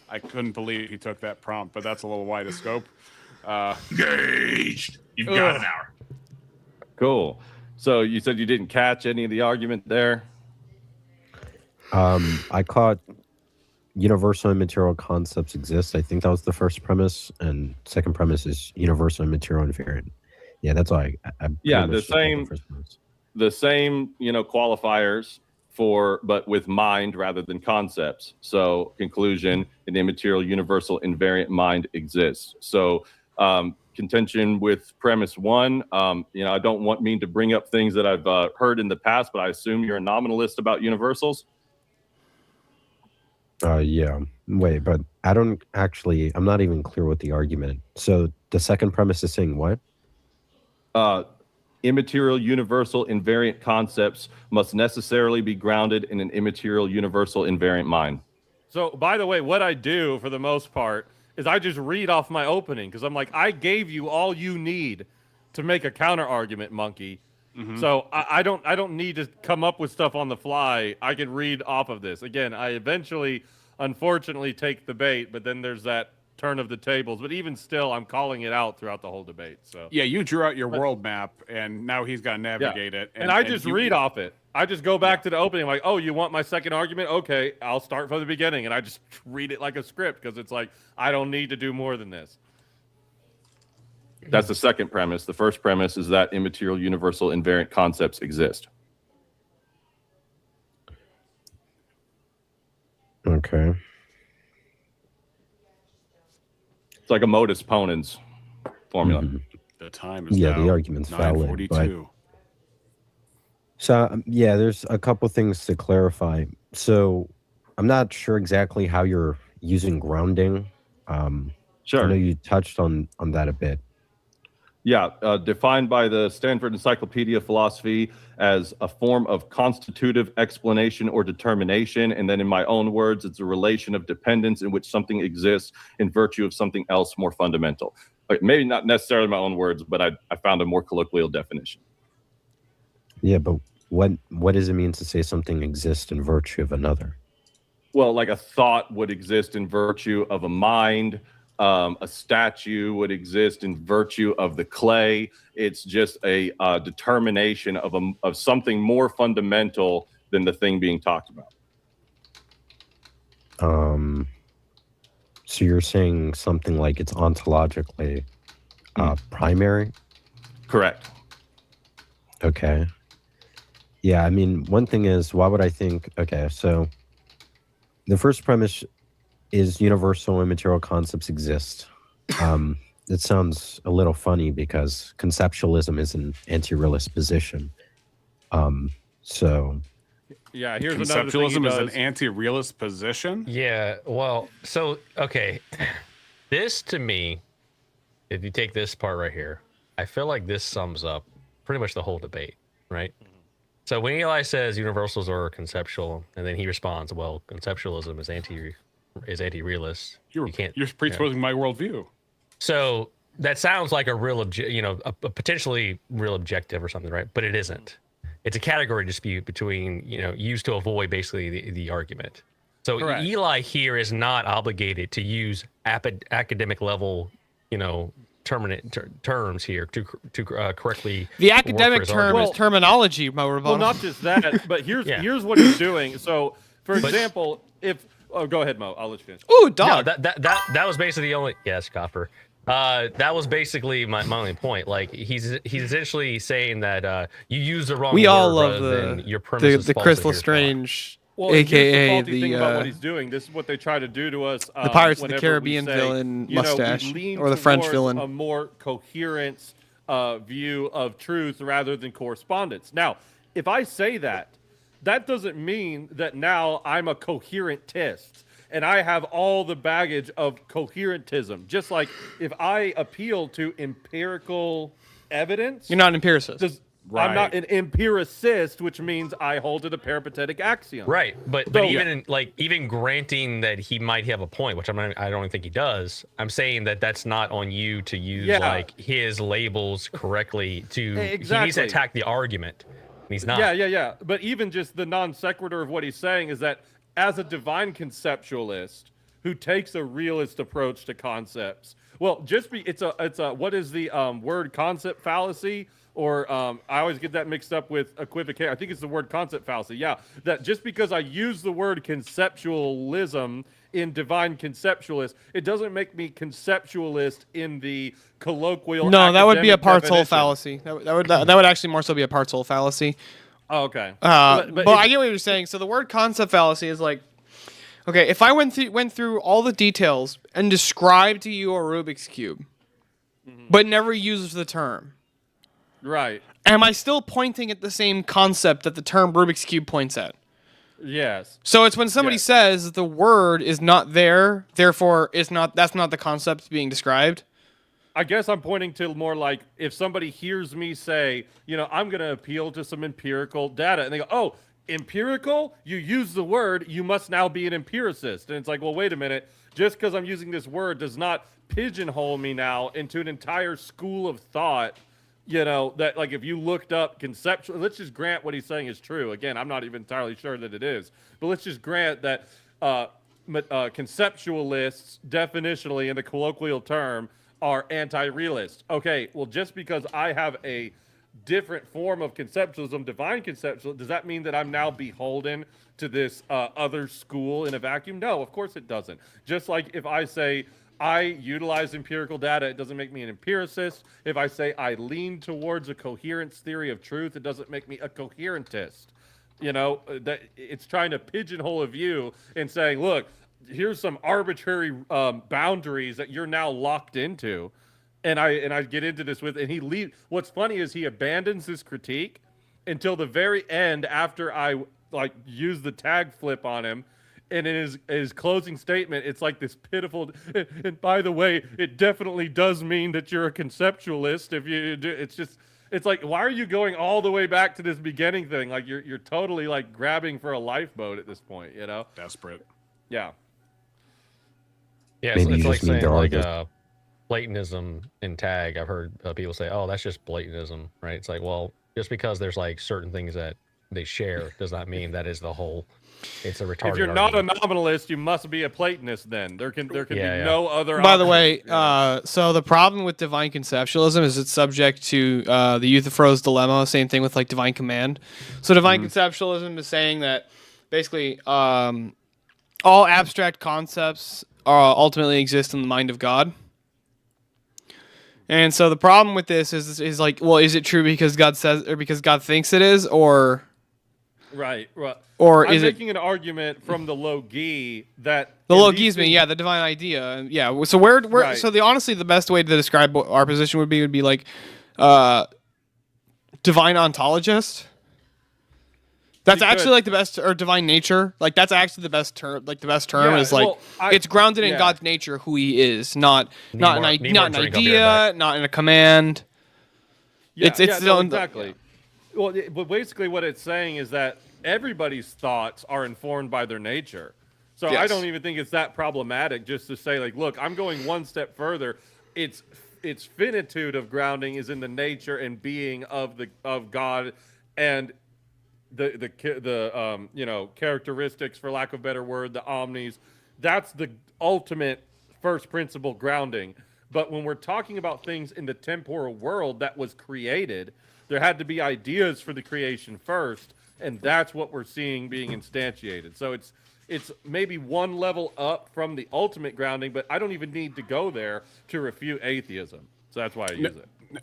I couldn't believe he took that prompt, but that's a little wide of scope. Engaged. You've got an hour. Cool. So you said you didn't catch any of the argument there? I caught universal and material concepts exist. I think that was the first premise, and second premise is universal and material invariant. Yeah, that's all I Yeah, pretty the much just caught same- first premise. The same, qualifiers but with mind rather than concepts. So conclusion, an immaterial universal invariant mind exists. So contention with premise one, I don't mean to bring up things that I've heard in the past, but I assume you're a nominalist about universals. Yeah. Wait, but I'm not even clear what the argument. So the second premise is saying what? Immaterial universal invariant concepts must necessarily be grounded in an immaterial universal invariant mind. So, by the way, what I do for the most part is I just read off my opening because I'm like, I gave you all you need to make a counter argument, monkey. So I don't need to come up with stuff on the fly. I can read off of this. Again, I eventually, unfortunately, take the bait, but then there's that turn of the tables. But even still, I'm calling it out throughout the whole debate. So Yeah, you drew out your world map, and now he's got to navigate it. and I just read off it. I just go back to the opening. I'm like, oh, you want my second argument? Okay, I'll start from the beginning. And I just read it like a script because it's like, I don't need to do more than this. That's the second premise. The first premise is that immaterial universal invariant concepts exist. Okay. It's like a modus ponens formula. Mhm. The time is Yeah, now the argument's valid, but 9:42. So yeah, there's a couple things to clarify. So I'm not sure exactly how you're using grounding. I know you touched on that a bit. Yeah, defined by the Stanford Encyclopedia of Philosophy as a form of constitutive explanation or determination. And then in my own words, it's a relation of dependence in which something exists in virtue of something else more fundamental. Maybe not necessarily my own words, but I found a more colloquial definition. Yeah, but what does it mean to say something exists in virtue of another? Well, like a thought would exist in virtue of a mind. A statue would exist in virtue of the clay. It's just a determination of something more fundamental than the thing being talked about. So you're saying something like it's ontologically primary? Correct. Okay. Yeah, I mean, one thing is, why would I think? Okay, so the first premise is universal immaterial concepts exist. It sounds a little funny because conceptualism is an anti-realist position. So yeah, here's conceptualism is an anti-realist position. Yeah, well, so okay, this to me, if you take this part right here, I feel like this sums up pretty much the whole debate, right? So when Eli says universals are conceptual, and then he responds, "Well, conceptualism is anti-realist." You're presupposing my worldview. So that sounds like a real, a potentially real objective or something, right? But it isn't. It's a category dispute between, used to avoid basically the argument. So correct. Eli here is not obligated to use academic level, terms here to correctly. The academic term is terminology, Mo Rabona. Well, not just that, but here's what he's doing. So, for example, go ahead, Mo. I'll let you finish. Ooh, dog. No, that was basically the only. Yes, Copper. That was basically my only point. Like he's essentially saying that you use the wrong. We word all love rather than your premise the Crystal Strange. Well, AKA the thing about what he's doing. This is what they try to do to us. The Pirates of the Caribbean villain mustache, or the French villain. A more coherent view of truth rather than correspondence. Now, if I say that doesn't mean that now I'm a coherentist and I have all the baggage of coherentism. Just like if I appeal to empirical evidence, you're not an empiricist. Right. I'm not an empiricist, which means I hold to the peripatetic axiom. Right, but even granting that he might have a point, which I don't think he does. I'm saying that's not on you to use like his labels correctly. Exactly. He needs to attack the argument. He's not. Yeah. But even just the non sequitur of what he's saying is that as a divine conceptualist who takes a realist approach to concepts, well, it's a what is the word concept fallacy? Or I always get that mixed up with equivocation. I think it's the word concept fallacy. Yeah, that just because I use the word conceptualism in divine conceptualist, it doesn't make me conceptualist in the colloquial. No, that would be a parts whole fallacy. That would actually more so be a parts whole fallacy. Oh, okay. But I get what you're saying. So the word concept fallacy is like, okay, if I went through all the details and described to you a Rubik's cube, but never used the term. Right. Am I still pointing at the same concept that the term Rubik's Cube points at? Yes. So it's when somebody says the word is not there, therefore that's not the concept being described. I guess I'm pointing to more like if somebody hears me say, I'm going to appeal to some empirical data, and they go, oh, empirical? You use the word, you must now be an empiricist. And it's like, well, wait a minute. Just because I'm using this word does not pigeonhole me now into an entire school of thought. That like if you looked up conceptual, let's just grant what he's saying is true. Again, I'm not even entirely sure that it is, but let's just grant that conceptualists definitionally in the colloquial term are anti-realist. Okay, well, just because I have a different form of conceptualism, divine conceptualism, does that mean that I'm now beholden to this other school in a vacuum? No, of course it doesn't. Just like if I say I utilize empirical data, it doesn't make me an empiricist. If I say I lean towards a coherence theory of truth, it doesn't make me a coherentist. That it's trying to pigeonhole a view and saying, look, here's some arbitrary boundaries that you're now locked into. And I get into this with, and what's funny is he abandons his critique until the very end after I like use the tag flip on him. And in his closing statement, it's like this pitiful. And by the way, it definitely does mean that you're a conceptualist. If you do, it's like, why are you going all the way back to this beginning thing? Like you're totally like grabbing for a lifeboat at this point, you know? Desperate. Yeah. Yeah, Maybe it's you like just need saying to like argue. Platonism in tag. I've heard people say, "Oh, that's just Platonism," right? It's like, well, just because there's like certain things that they share does not mean that is the whole. It's a retarded. If you're not a argument. nominalist, you must be a Platonist. Then there can be no other. By the option, way, you know? so the problem with divine conceptualism is it's subject to the Euthyphro's dilemma. Same thing with like divine command. So divine conceptualism is saying that basically all abstract concepts ultimately exist in the mind of God. And so the problem with this is like, well, is it true because God says or because God thinks it is, or Right. or I'm is it making an argument from the Logi that the in these logism? things- Yeah, the divine idea. Yeah. So where Right. so honestly the best way to describe what our position would be like divine ontologist. That's You actually could. like the best, or divine nature. Like that's actually the best term. Like the best term Yeah, is like well, it's grounded in yeah. God's nature, who He is, not Need not more- an need not more an drink, I'll be right idea, not in a command. Yeah, It's yeah, no, the- exactly. Well, but basically, what it's saying is that everybody's thoughts are informed by their nature. So I Yes. don't even think it's that problematic just to say, like, look, I'm going one step further. Its finitude of grounding is in the nature and being of God, and the you know, characteristics, for lack of a better word, the omnis. That's the ultimate first principle grounding. But when we're talking about things in the temporal world that was created, there had to be ideas for the creation first, and that's what we're seeing being instantiated. So it's maybe one level up from the ultimate grounding, but I don't even need to go there to refute atheism. So that's why I use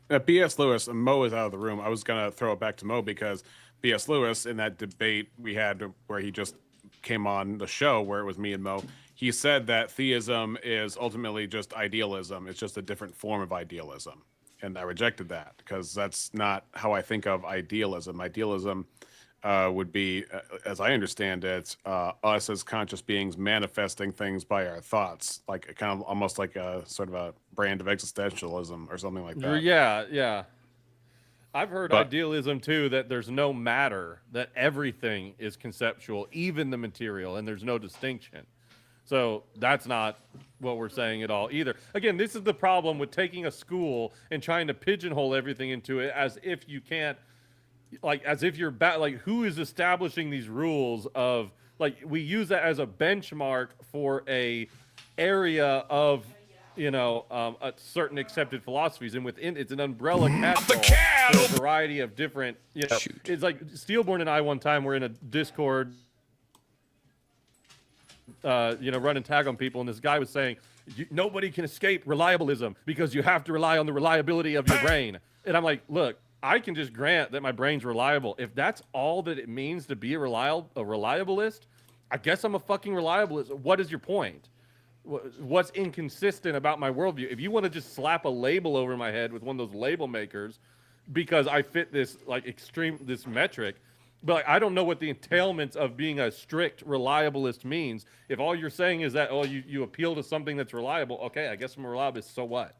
it. B.S. Lewis, Mo is out of the room. I was going to throw it back to Mo because B.S. Lewis, in that debate we had where he just came on the show where it was me and Mo, he said that theism is ultimately just idealism. It's just a different form of idealism. And I rejected that because that's not how I think of idealism. Idealism would be, as I understand it, us as conscious beings manifesting things by our thoughts, like kind of almost like a sort of a brand of existentialism or something like that. Yeah. I've heard But- idealism too, that there's no matter, that everything is conceptual, even the material, and there's no distinction. So that's not what we're saying at all either. Again, this is the problem with taking a school and trying to pigeonhole everything into it as if you can't, like, as if you're like, who is establishing these rules of, like, we use that as a benchmark for a area of, you know, a certain accepted philosophies, and within it's an umbrella catch-all for a variety of different, you know, it's like Steelborn and I one time were in a Discord, you know, running tag on people, and this guy was saying, nobody can escape reliabilism because you have to rely on the reliability of your brain. And I'm like, look, I can just grant that my brain's reliable. If that's all that it means to be a reliabilist, I guess I'm a fucking reliabilist. What is your point? What's inconsistent about my worldview? If you want to just slap a label over my head with one of those label makers because I fit this like this metric, but like, I don't know what the entailments of being a strict reliabilist means. If all you're saying is that, oh, you appeal to something that's reliable, okay, I guess I'm a reliabilist, so what?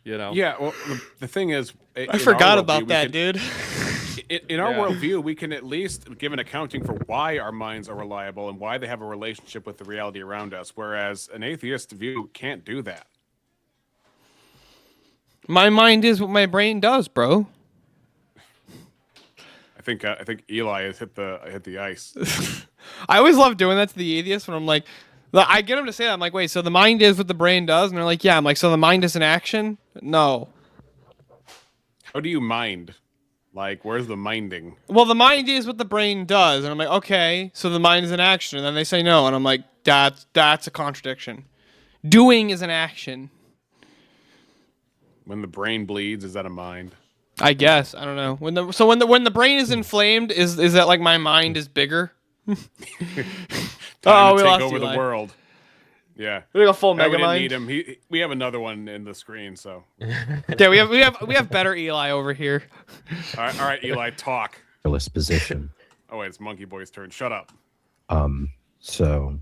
You know? Yeah, well, the thing is, I forgot about that, dude. In our Yeah. worldview, we can at least give an accounting for why our minds are reliable and why they have a relationship with the reality around us, whereas an atheist view can't do that. My mind is what my brain does, bro. I think Eli has hit the ice. I always love doing that to the atheists when I'm like, I get them to say that. I'm like, wait, so the mind is what the brain does? And they're like, yeah. I'm like, so the mind is an action? No. How do you mind? Like, where's the minding? Well, the mind is what the brain does. And I'm like, okay, so the mind is an action. And then they say no. And I'm like, that's a contradiction. Doing is an action. When the brain bleeds, is that a mind? I guess. I don't know. When the brain is inflamed, is that like my mind is bigger? Time Oh, to we take lost over Eli. the world. Yeah. We got a full No, we mega didn't mind. need him. We have another one in the screen, so. Yeah, we have better Eli over here. All right, Eli, talk. realist position. Oh wait, it's Monkey Boy's turn. Shut up. So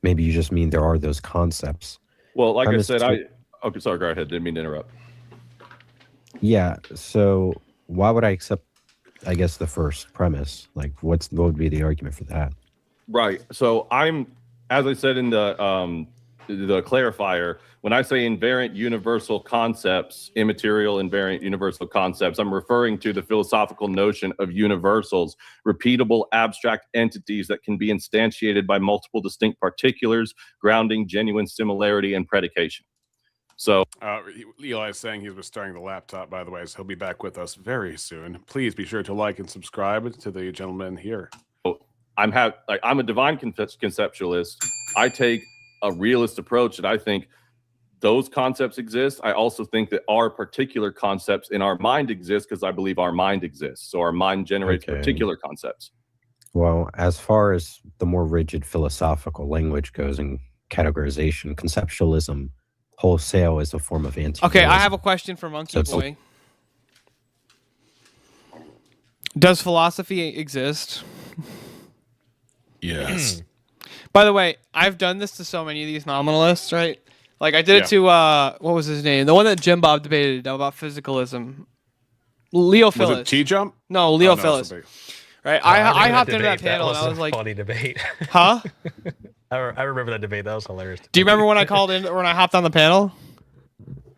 maybe you just mean there are those concepts. Well, like Premise I said, two- okay, sorry, go ahead. Didn't mean to interrupt. Yeah. So why would I accept, I guess, the first premise? Like, what would be the argument for that? Right. So as I said in the clarifier, when I say invariant universal concepts, immaterial invariant universal concepts, I'm referring to the philosophical notion of universals, repeatable abstract entities that can be instantiated by multiple distinct particulars, grounding genuine similarity and predication. So Eli is saying he's restoring the laptop, by the way, so he'll be back with us very soon. Please be sure to like and subscribe to the gentleman here. I'm a divine conceptualist. I take a realist approach, and I think those concepts exist. I also think that our particular concepts in our mind exist because I believe our mind exists. So our mind generates particular concepts. Well, as far as the more rigid philosophical language goes in categorization, conceptualism wholesale is a form of anti. Okay, I have a question for Monkey Boy. Does philosophy exist? Yes. By the way, I've done this to so many of these nominalists, right? Like I did it to what was his name? The one that Jim Bob debated about physicalism. Leo Phillips. Was it T-Jump? No, Leo Phillips. Right? I hopped into that panel and I was like, funny debate. Huh? I remember that debate. That was hilarious. Do you remember when I called in when I hopped on the panel?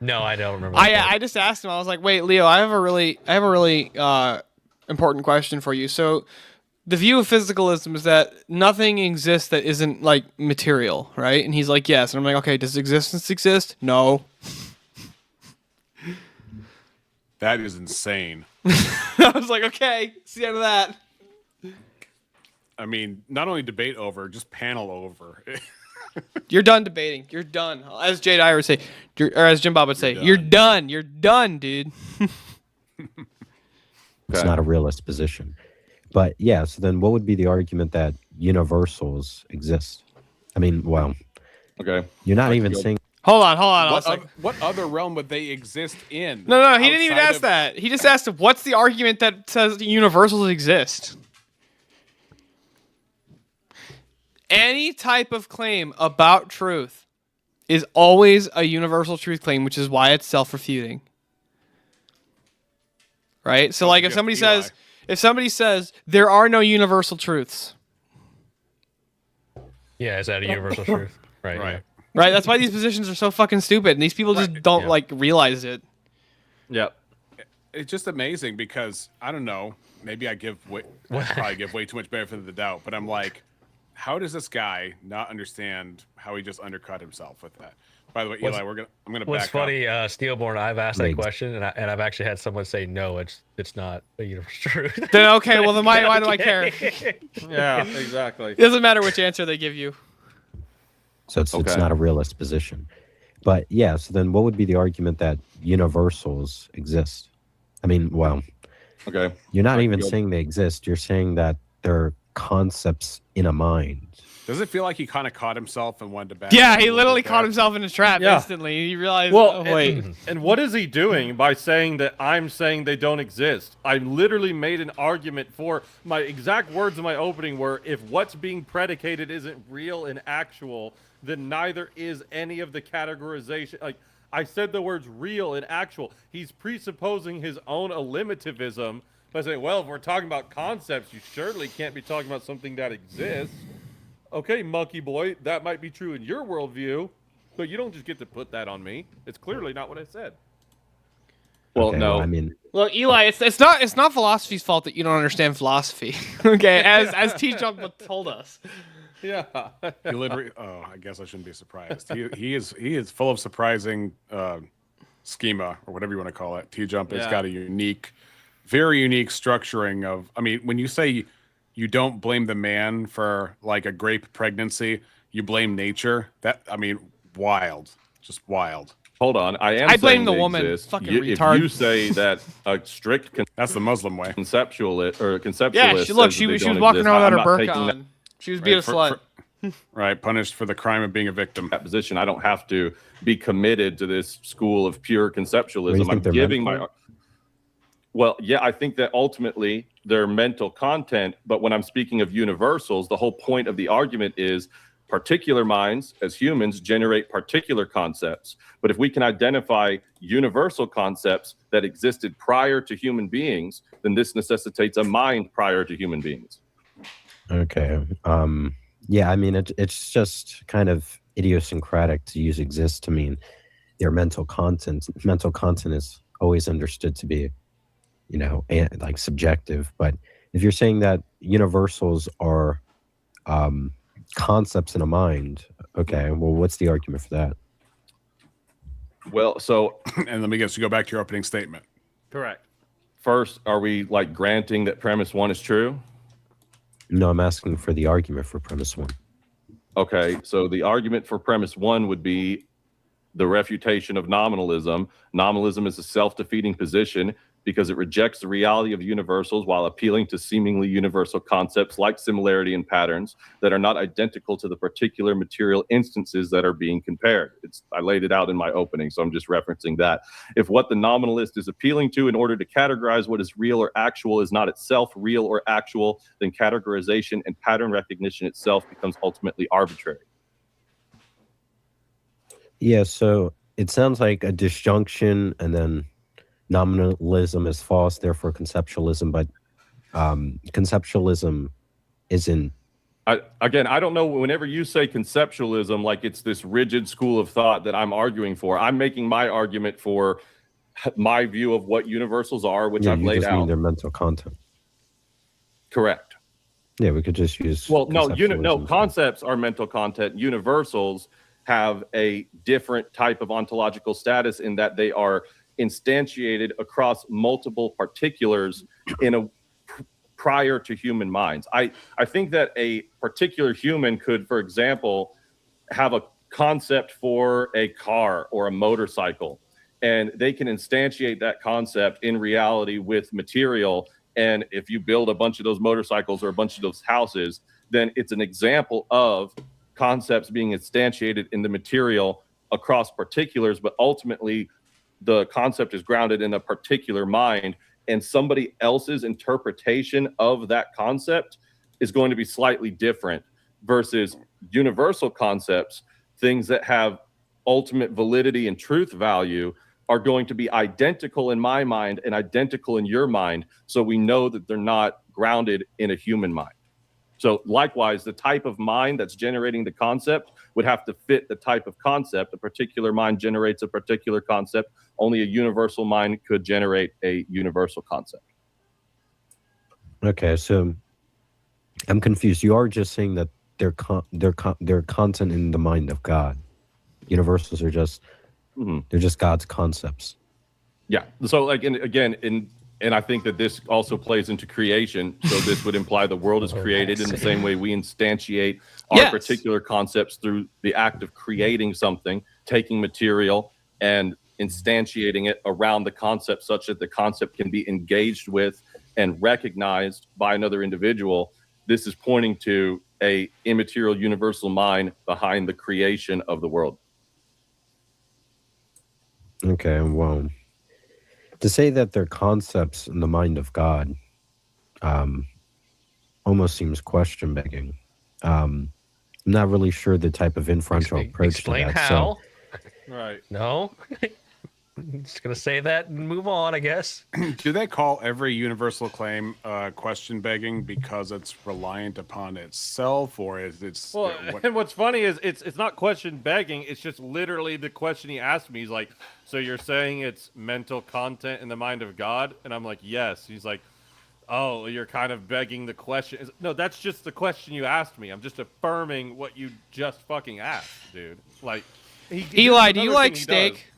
No, I don't remember. I just asked him. I was like, "Wait, Leo, I have a really important question for you." So, the view of physicalism is that nothing exists that isn't like material, right? And he's like, "Yes." And I'm like, "Okay, does existence exist?" No. That is insane. I was like, "Okay, it's the end of that." I mean, not only debate over, just panel over. You're done debating. You're done. As Jay Dyer would say, or as Jim Bob would say, you're done. You're done, dude. It's not a realist position. But yeah, so then what would be the argument that universals exist? I mean, well, okay, you're not even saying. Hold on. What other realm would they exist in? No, he didn't even ask that. He just asked, what's the argument that says universals exist? Any type of claim about truth is always a universal truth claim, which is why it's self-refuting. Right? So like if somebody says there are no universal truths. Yeah, is that a universal truth? Right. Right. Yeah. Right? That's why these positions are so fucking stupid and these people just don't like realize it. Yep. It's just amazing because I don't know, maybe I probably give way too much benefit of the doubt, but I'm like, how does this guy not understand how he just undercut himself with that? By the way, Eli, I'm gonna back What's funny, up. Steelborn, I've asked that question, and I've actually had someone say no, it's not a universal truth. Then okay, well then why do I care? Yeah, exactly. It doesn't matter which answer they give you. So it's not a realist position. But yeah, so then what would be the argument that universals exist? I mean, well, okay, you're not even saying they exist. You're saying that they're concepts in a mind. Does it feel like he kind of caught himself and wanted to back? Yeah, he literally caught himself in a trap instantly. He realized, wait. And what is he doing by saying that I'm saying they don't exist? I literally made an argument for my exact words in my opening were, if what's being predicated isn't real and actual, then neither is any of the categorization. Like, I said the words real and actual. He's presupposing his own eliminativism by saying, well, if we're talking about concepts, you surely can't be talking about something that exists. Okay, Monkey Boy, that might be true in your worldview, but you don't just get to put that on me. It's clearly not what I said. Well, Okay, no. I mean, Look, Eli, it's not philosophy's fault that you don't understand philosophy. Okay, as T-Jump told us. Yeah. He literally. Oh, I guess I shouldn't be surprised. He is full of surprising schema or whatever you want to call it. T-Jump has got a very unique structuring of. I mean, when you say you don't blame the man for like a grape pregnancy, you blame nature. Wild, just wild. Hold on, I blame the they woman. exist. Fucking If retard. you say that a strict That's the Muslim way. conceptualist or conceptualist, Yeah, she was walking around without her burqa on. on. She was being a slut. Right, punished for the crime of being a victim. That position, I don't have to be committed to this school of pure What do you conceptualism. think I'm they're giving meant my. for? Well, yeah, I think that ultimately their mental content. But when I'm speaking of universals, the whole point of the argument is particular minds as humans generate particular concepts. But if we can identify universal concepts that existed prior to human beings, then this necessitates a mind prior to human beings. Okay. Yeah, I mean, it's just kind of idiosyncratic to use exist to mean their mental content. Mental content is always understood to be, you know, like subjective. But if you're saying that universals are concepts in a mind, okay, well, what's the argument for that? Well, so and let me guess, you go back to your opening statement. Correct. First, are we like granting that premise one is true? No, I'm asking for the argument for premise one. Okay, so the argument for premise one would be the refutation of nominalism. Nominalism is a self-defeating position because it rejects the reality of universals while appealing to seemingly universal concepts like similarity and patterns that are not identical to the particular material instances that are being compared. I laid it out in my opening, so I'm just referencing that. If what the nominalist is appealing to in order to categorize what is real or actual is not itself real or actual, then categorization and pattern recognition itself becomes ultimately arbitrary. Yeah, so it sounds like a disjunction, and then nominalism is false, therefore conceptualism, but conceptualism isn't. I don't know, whenever you say conceptualism, like it's this rigid school of thought that I'm arguing for. I'm making my argument for my view of what universals are, which I've laid out. Mean their mental content. Correct. Yeah, we could just use. Well, no, concepts are mental content. Universals have a different type of ontological status in that they are instantiated across multiple particulars in a prior to human minds. I think that a particular human could, for example, have a concept for a car or a motorcycle, and they can instantiate that concept in reality with material. And if you build a bunch of those motorcycles or a bunch of those houses, then it's an example of concepts being instantiated in the material across particulars, but ultimately the concept is grounded in a particular mind, and somebody else's interpretation of that concept is going to be slightly different versus universal concepts. Things that have ultimate validity and truth value are going to be identical in my mind and identical in your mind, so we know that they're not grounded in a human mind. So likewise, the type of mind that's generating the concept would have to fit the type of concept. A particular mind generates a particular concept. Only a universal mind could generate a universal concept. Okay, so I'm confused. You are just saying that they're content in the mind of God. Universals are just they're just God's concepts. Yeah. So like, and I think that this also plays into creation. So this would imply the world is created in the same way we instantiate our particular concepts through the act of creating something, taking material and instantiating it around the concept such that the concept can be engaged with and recognized by another individual. This is pointing to a immaterial universal mind behind the creation of the world. Okay, well, to say that they're concepts in the mind of God almost seems question begging. I'm not really sure the type of inferential approach to that. Explain how. So. Right. No. I'm just gonna say that and move on, I guess. Do they call every universal claim question begging because it's reliant upon itself, or is it? Well, and what's funny is it's not question begging. It's just literally the question he asked me. He's like, "So you're saying it's mental content in the mind of God?" And I'm like, "Yes." He's like, "Oh, you're kind of begging the question." No, that's just the question you asked me. I'm just affirming what you just fucking asked, dude. Like, Eli, do you like steak?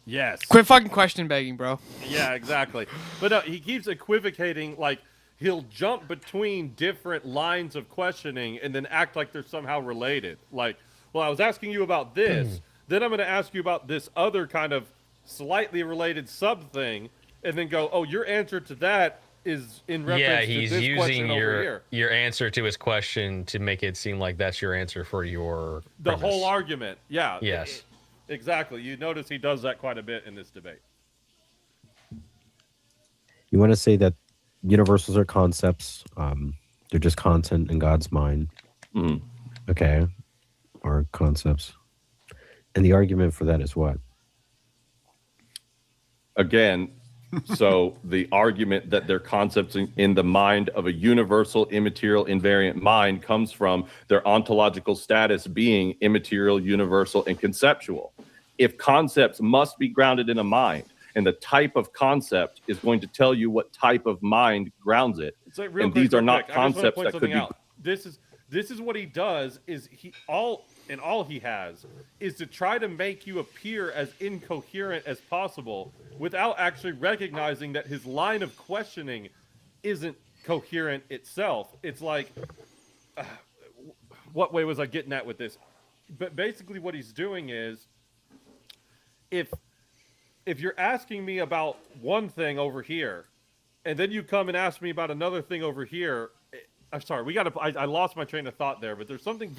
Yes. Quit fucking question begging, bro. Yeah, exactly. But no, he keeps equivocating, like he'll jump between different lines of questioning and then act like they're somehow related. Like, well, I was asking you about this, then I'm going to ask you about this other kind of slightly related sub thing, and then go, oh, your answer to that is in reference to this question over here. Yeah, he's using your answer to his question to make it seem like that's your answer for your premise. Whole argument. Yeah. Yes. Exactly. You notice he does that quite a bit in this debate. You want to say that universals are concepts. They're just content in God's mind. Okay, or concepts. And the argument for that is what? Again, so the argument that they're concepts in the mind of a universal, immaterial, invariant mind comes from their ontological status being immaterial, universal, and conceptual. If concepts must be grounded in a mind, and the type of concept is going to tell you what type of mind grounds it, So these are not concepts that could be. This is what he does. Is all he has is to try to make you appear as incoherent as possible without actually recognizing that his line of questioning isn't coherent itself. It's like, what way was I getting at with this? But basically, what he's doing is, if you're asking me about one thing over here, and then you come and ask me about another thing over here. I'm sorry, I lost my train of thought there, but there's something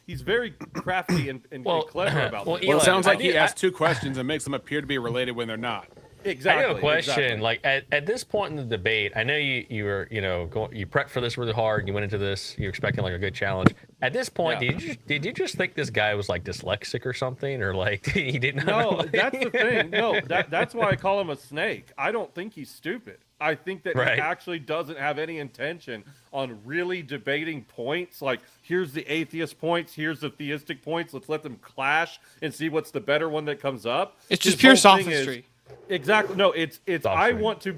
he's very crafty and clever about this. Well, it sounds like he asks two questions and makes them appear to be related when they're not. Exactly. I have a question. Exactly. Like at this point in the debate, I know you were you prepped for this really hard. You went into this, you're expecting like a good challenge. At this point, did you just think this guy was like dyslexic or something, or like he didn't? No, that's the thing. No, that's why I call him a snake. I don't think he's stupid. I think that he actually doesn't have any intention on really debating points. Like, here's the atheist points, here's the theistic points. Let's let them clash and see what's the better one that comes up. It's just pure sophistry. Exactly. No, it's I want to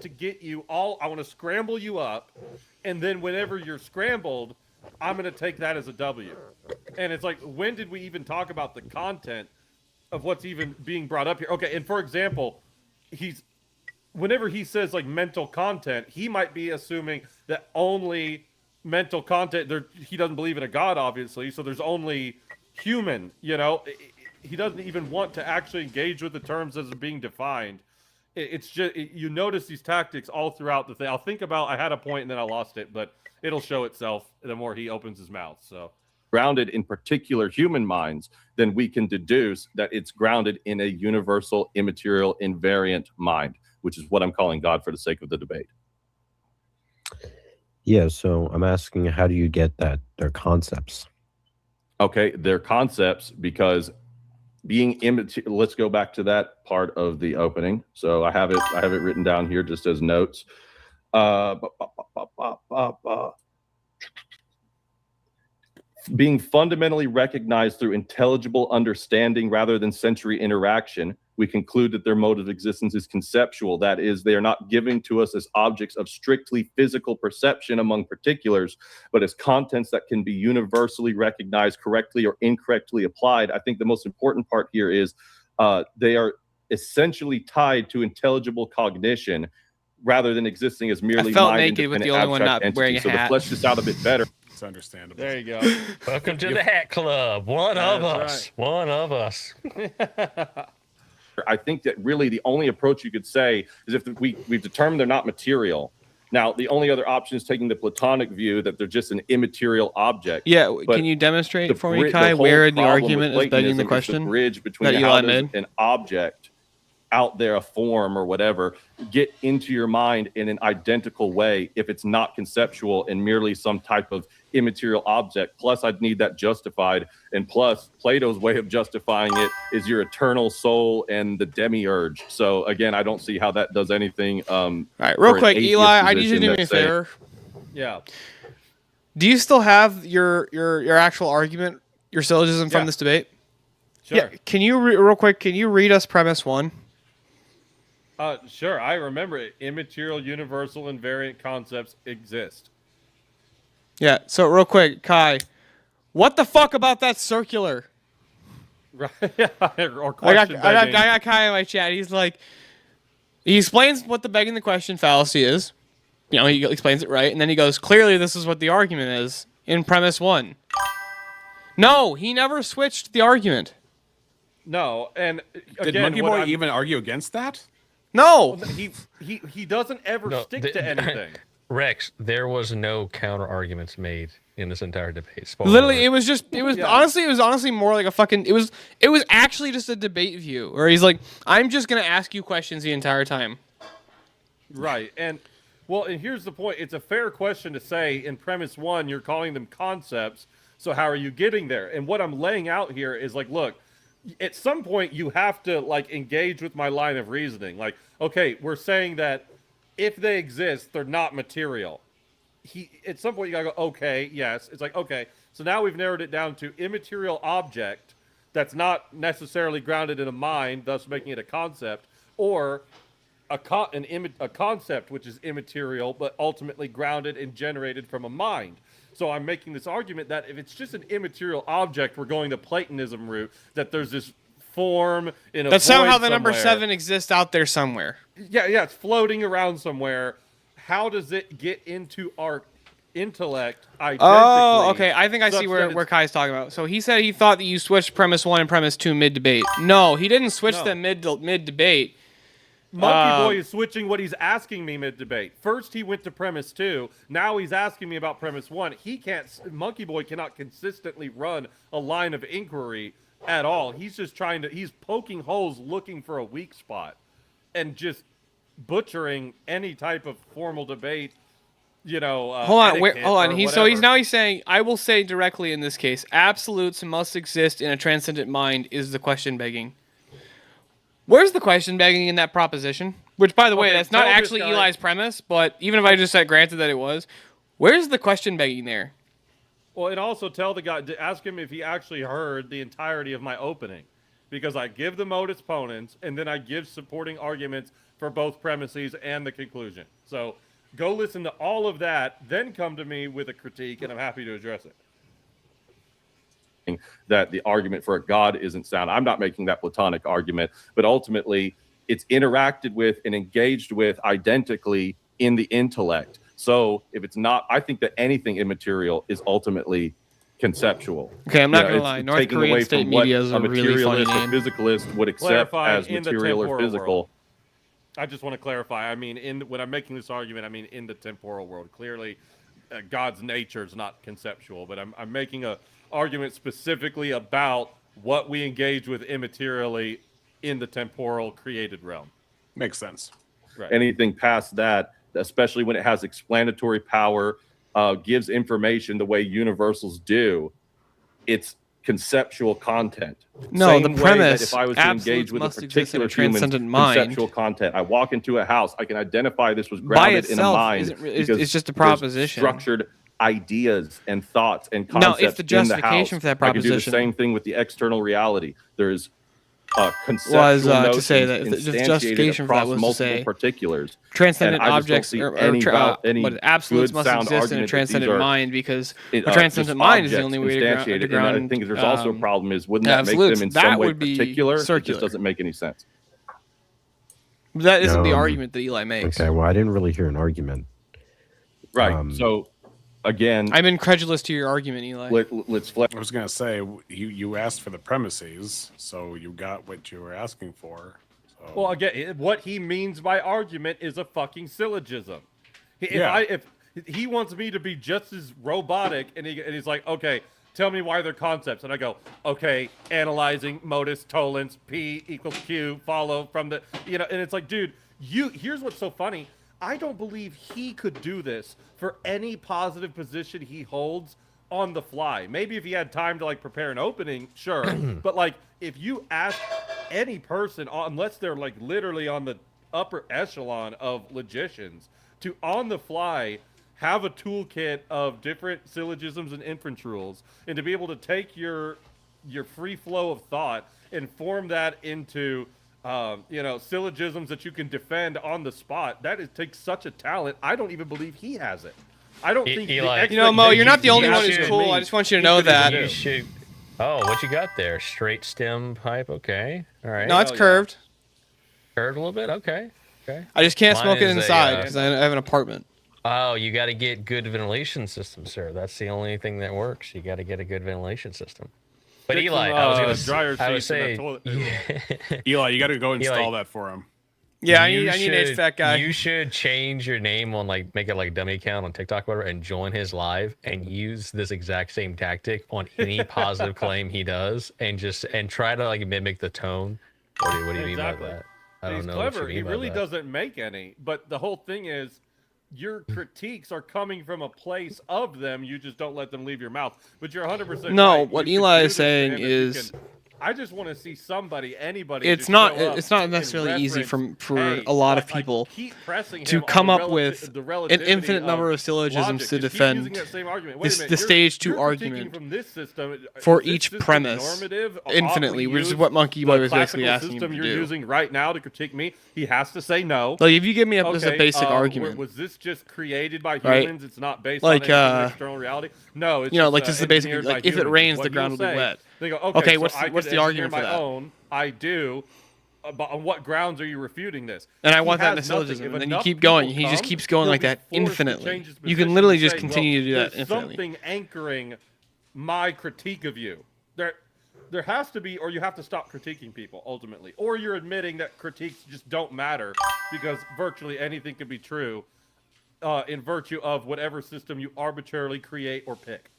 get you all, I want to scramble you up, and then whenever you're scrambled, I'm going to take that as a W. And it's like, when did we even talk about the content of what's even being brought up here? Okay, and for example, whenever he says like mental content, he might be assuming that only mental content, he doesn't believe in a God, obviously, so there's only human, he doesn't even want to actually engage with the terms as being defined. It's just, you notice these tactics all throughout the thing. I had a point and then I lost it, but it'll show itself the more he opens his mouth. So, grounded in particular human minds, then we can deduce that it's grounded in a universal, immaterial, invariant mind, which is what I'm calling God for the sake of the debate. Yeah, so I'm asking, how do you get that they're concepts? Okay, they're concepts because being immaterial. Let's go back to that part of the opening. So I have it written down here just as notes. Being fundamentally recognized through intelligible understanding rather than sensory interaction, we conclude that their mode of existence is conceptual. That is, they are not given to us as objects of strictly physical perception among particulars, but as contents that can be universally recognized, correctly or incorrectly applied. I think the most important part here is they are essentially tied to intelligible cognition rather than existing as merely I felt mind naked with the only one not entities. wearing a so hat. to flesh this out a bit better. It's understandable. there you go. Welcome to the Hat Club. One of us. One of us. I think that really the only approach you could say is if we've determined they're not material. Now, the only other option is taking the Platonic view that they're just an immaterial object. Yeah, can you demonstrate for me, Kai, where the argument is begging the question the bridge between that how Eli does made? an object out there, a form or whatever, get into your mind in an identical way if it's not conceptual and merely some type of immaterial object. Plus, I'd need that justified. And plus, Plato's way of justifying it is your eternal soul and the demiurge. So again, I don't see how that does anything. All right, real quick, Eli, I need you to do me a favor. Yeah. Do you still have your actual argument, your syllogism from this debate? Sure. Yeah. Can you real quick? Can you read us premise 1? Sure. I remember it. Immaterial, universal, invariant concepts exist. Yeah. So real quick, Kai, what the fuck about that circular? Right. Or I got question Kai in my chat. He's like, he explains what the begging the question fallacy is. He explains it right, and then he goes, clearly this is what the argument is in premise 1. No, he never switched the argument. No, and did again, Monkey Boy even argue against that? No, he doesn't ever stick to anything. Rex, there was no counter arguments made in this entire debate. Spoiler literally, alert. Honestly, it was honestly more like a fucking. It was actually just a debate view where he's like, I'm just gonna ask you questions the entire time. Right, and Well, and here's the point. It's a fair question to say in premise 1, you're calling them concepts. So how are you getting there? And what I'm laying out here is like, look, at some point you have to like engage with my line of reasoning. Like, okay, we're saying that if they exist, they're not material. At some point you gotta go, okay, yes. It's like, okay, so now we've narrowed it down to immaterial object that's not necessarily grounded in a mind, thus making it a concept, or a concept which is immaterial but ultimately grounded and generated from a mind. So I'm making this argument that if it's just an immaterial object, we're going the Platonism route, that there's this form in a that somehow the somewhere. number 7 exists out there somewhere. Yeah, it's floating around somewhere. How does it get into our intellect identically? Oh, okay. I think I see where Kai's talking about. So he said he thought that you switched premise 1 and premise 2 mid-debate. No, he didn't switch them mid-debate. Monkey Boy is switching what he's asking me mid-debate. First, he went to premise 2. Now he's asking me about premise 1. Monkey Boy cannot consistently run a line of inquiry at all. He's just he's poking holes looking for a weak spot and just butchering any type of formal debate, hold on. He's saying, I will say directly in this case, absolutes must exist in a transcendent mind is the question begging. Where's the question begging in that proposition? Which, by the way, that's not actually Eli's premise, but even if I just said granted that it was, where's the question begging there? Well, and also tell the guy, to ask him if he actually heard the entirety of my opening. Because I give the modus ponens, and then I give supporting arguments for both premises and the conclusion. So go listen to all of that, then come to me with a critique, and I'm happy to address it. That the argument for a God isn't sound. I'm not making that Platonic argument, but ultimately it's interacted with and engaged with identically in the intellect. So if it's not, I think that anything immaterial is ultimately conceptual. Okay, I'm not going to lie. North Korean state media is a really funny name. A physicalist would accept as material or physical. World. I just want to clarify. I mean, when I'm making this argument, I mean in the temporal world. Clearly, God's nature is not conceptual, but I'm making a argument specifically about what we engage with immaterially in the temporal created realm. Makes sense. Right. Anything past that, especially when it has explanatory power, gives information the way universals do, it's conceptual content. No, Same the premise, that if I was to engage with a particular human's conceptual content, I walk into a house, I can identify this was grounded in a mind. It's just a proposition. Structured ideas and thoughts and concepts. No, if the justification for that proposition, I can do the same thing with the external reality. There's conceptual notions to say that the justification for that was to say particulars. Transcendent objects absolutes must exist in a transcendent mind because a transcendent mind is the only way to ground. And I think there's also a problem is wouldn't that make them in some way particular? It just doesn't make any sense. That isn't the argument that Eli makes. Okay, well, I didn't really hear an argument. Right. So again, I'm incredulous to your argument, Eli. Let's flip. I was going to say, you asked for the premises, so you got what you were asking for. So. Well, again, what he means by argument is a fucking syllogism. If he wants me to be just as robotic, and he's like, okay, tell me why they're concepts. And I go, okay, analyzing, modus, tollens, P equals Q, follow from the, and it's like, dude, here's what's so funny. I don't believe he could do this for any positive position he holds on the fly. Maybe if he had time to like prepare an opening, sure. But like if you ask any person, unless they're like literally on the upper echelon of logicians, to on the fly have a toolkit of different syllogisms and inference rules, and to be able to take your free flow of thought and form that into syllogisms that you can defend on the spot, takes such a talent. I don't even believe he has it. I don't think Eli, Mo, you're not the only one who's cool. I just want you to know that. You should. Oh, what you got there? Straight stem pipe. Okay. All right. No, it's curved. Curved a little bit. Okay. I just can't smoke it inside because I have an apartment. Oh, you got to get good ventilation system, sir. That's the only thing that works. You got to get a good ventilation system. But Eli, I was say, Eli, you got to go install that for him. Yeah, I need an HVAC guy. You should change your name on make it like dummy account on TikTok, or whatever, and join his live and use this exact same tactic on any positive claim he does, and try to like mimic the tone. What do you mean by that? I don't know. He's clever. He really doesn't make any. But the whole thing is, your critiques are coming from a place of them. You just don't let them leave your mouth. But you're 100% No, right. what You could Eli do is this to saying him if you is can- I just want to see anybody. it's just not show up it's not and necessarily easy reference, for hey, a lot of like, people keep pressing to him on come the up with the an relativity infinite number of syllogisms logic. to Just keep using defend that same argument. Wait this, a minute, the you're- stage 2 you're critiquing argument from this system. for Is this each system premise normative, infinitely, oddly which is used? what Monkey The Boy was basically classical asking him system to you're do. using right now to critique me, he has to say no. Like, if you give me as a Okay, basic argument, was this just created by Right. humans? It's not based Like, on any external reality. No, it's just, like, this is basically engineered like by if it humans. rains, What the ground you'll will be say, wet. They go, Okay, so what's I the could argument engineer for my that? own. I do. But on what grounds are you refuting this? And I He want that in a has nothing. syllogism, If and then you enough keep going. people He just come, keeps going he'll like be that forced to infinitely. change his You can position literally and just say, continue to do that there's infinitely. something anchoring my critique of you. There has to be, or you have to stop critiquing people ultimately, or you're admitting that critiques just don't matter because virtually anything can be true in virtue of whatever system you arbitrarily create or pick.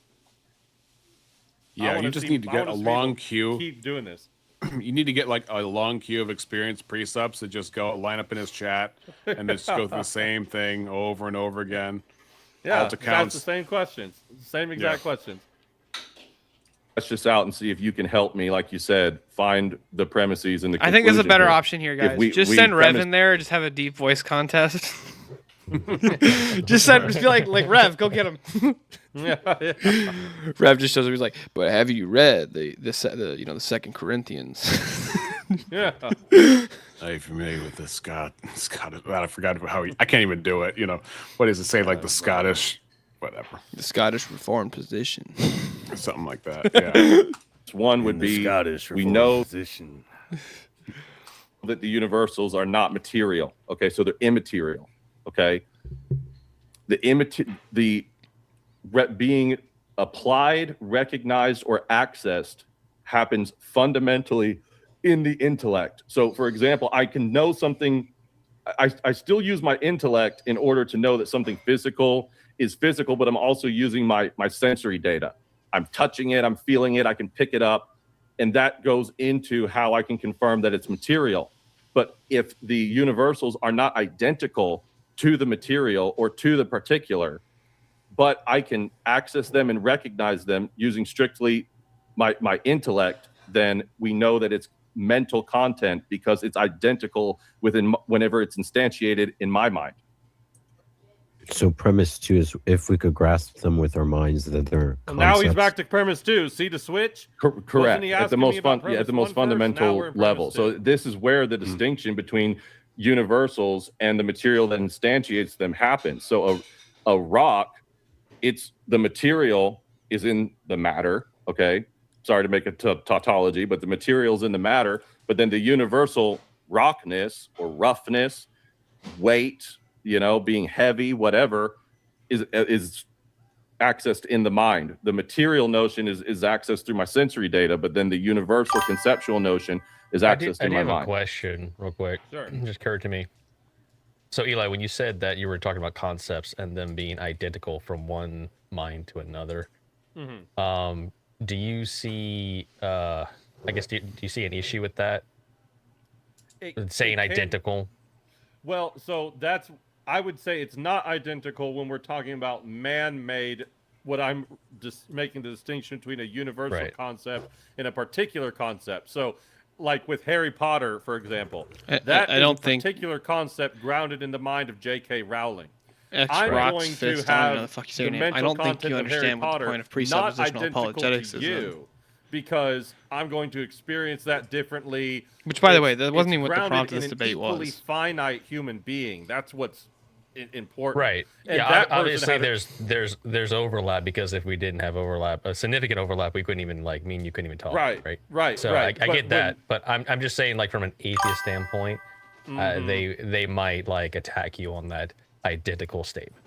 Yeah, you just need to get a long queue. Keep doing this. You need to get like a long queue of experienced pre-subs that just go line up in his chat and just go through the same thing over and over again. Yeah, Alt that's accounts. the same questions, same exact Yeah. questions. Let's just out and see if you can help me, like you said, find the premises and the. I think there's a conclusion better here. option here, If guys. Just send Rev in there. Just have a deep voice contest. just be like Rev, go get him. Rev just shows up. He's like, but have you read the Second Corinthians? Yeah. Are you familiar with the Scottish? I forgot how I can't even do it. What does it say? Like the Scottish, whatever, The Scottish Reformed position. something like that. Yeah. One would be we know that the universals are not material. Okay, so they're immaterial. Okay, being applied, recognized, or accessed happens fundamentally in the intellect. So, for example, I can know something. I still use my intellect in order to know that something physical is physical, but I'm also using my sensory data. I'm touching it, I'm feeling it, I can pick it up, and that goes into how I can confirm that it's material. But if the universals are not identical to the material or to the particular, but I can access them and recognize them using strictly my intellect, then we know that it's mental content because it's identical whenever it's instantiated in my mind. So premise 2 is if we could grasp them with our minds that they're Well, now he's concepts. back to premise 2. See the switch? Correct. he At the asking me most about at the premise most 1 first? Now fundamental we're in premise level. So 2. this is where the distinction between universals and the material that instantiates them happens. So a rock, it's the material is in the matter. Okay, sorry to make a tautology, but the material's in the matter. But then the universal rockness or roughness, weight, being heavy, whatever, is accessed in the mind. The material notion is accessed through my sensory data, but then the universal conceptual notion is accessed in my I have a mind. question real quick. Sure. It just occurred to me. So Eli, when you said that you were talking about concepts and them being identical from one mind to another, do you see do you see an issue with that? Saying identical? Well, so I would say it's not identical when we're talking about man-made, what I'm just making the distinction between a universal concept and a particular concept. So, like with Harry Potter, for example, that I is don't a think particular concept grounded in the mind of J.K. Rowling. X I'm rocks going to fist. I don't know have the fuck you say the your name. I mental don't think you content of Harry understand what the Potter point of not presuppositional identical apologetics to is. you, because I'm going to experience that differently. Which, by the It's- way, that wasn't it's even what the grounded prompt of in this an debate equally was. finite human being. That's what's important. Right. And Yeah. that person Obviously, had there's overlap, because if we didn't have overlap, a significant overlap, we couldn't even you couldn't even talk. Right. Right. Right. So right. I But get that, but I'm just saying, like, from an atheist standpoint, they might attack you on that identical statement.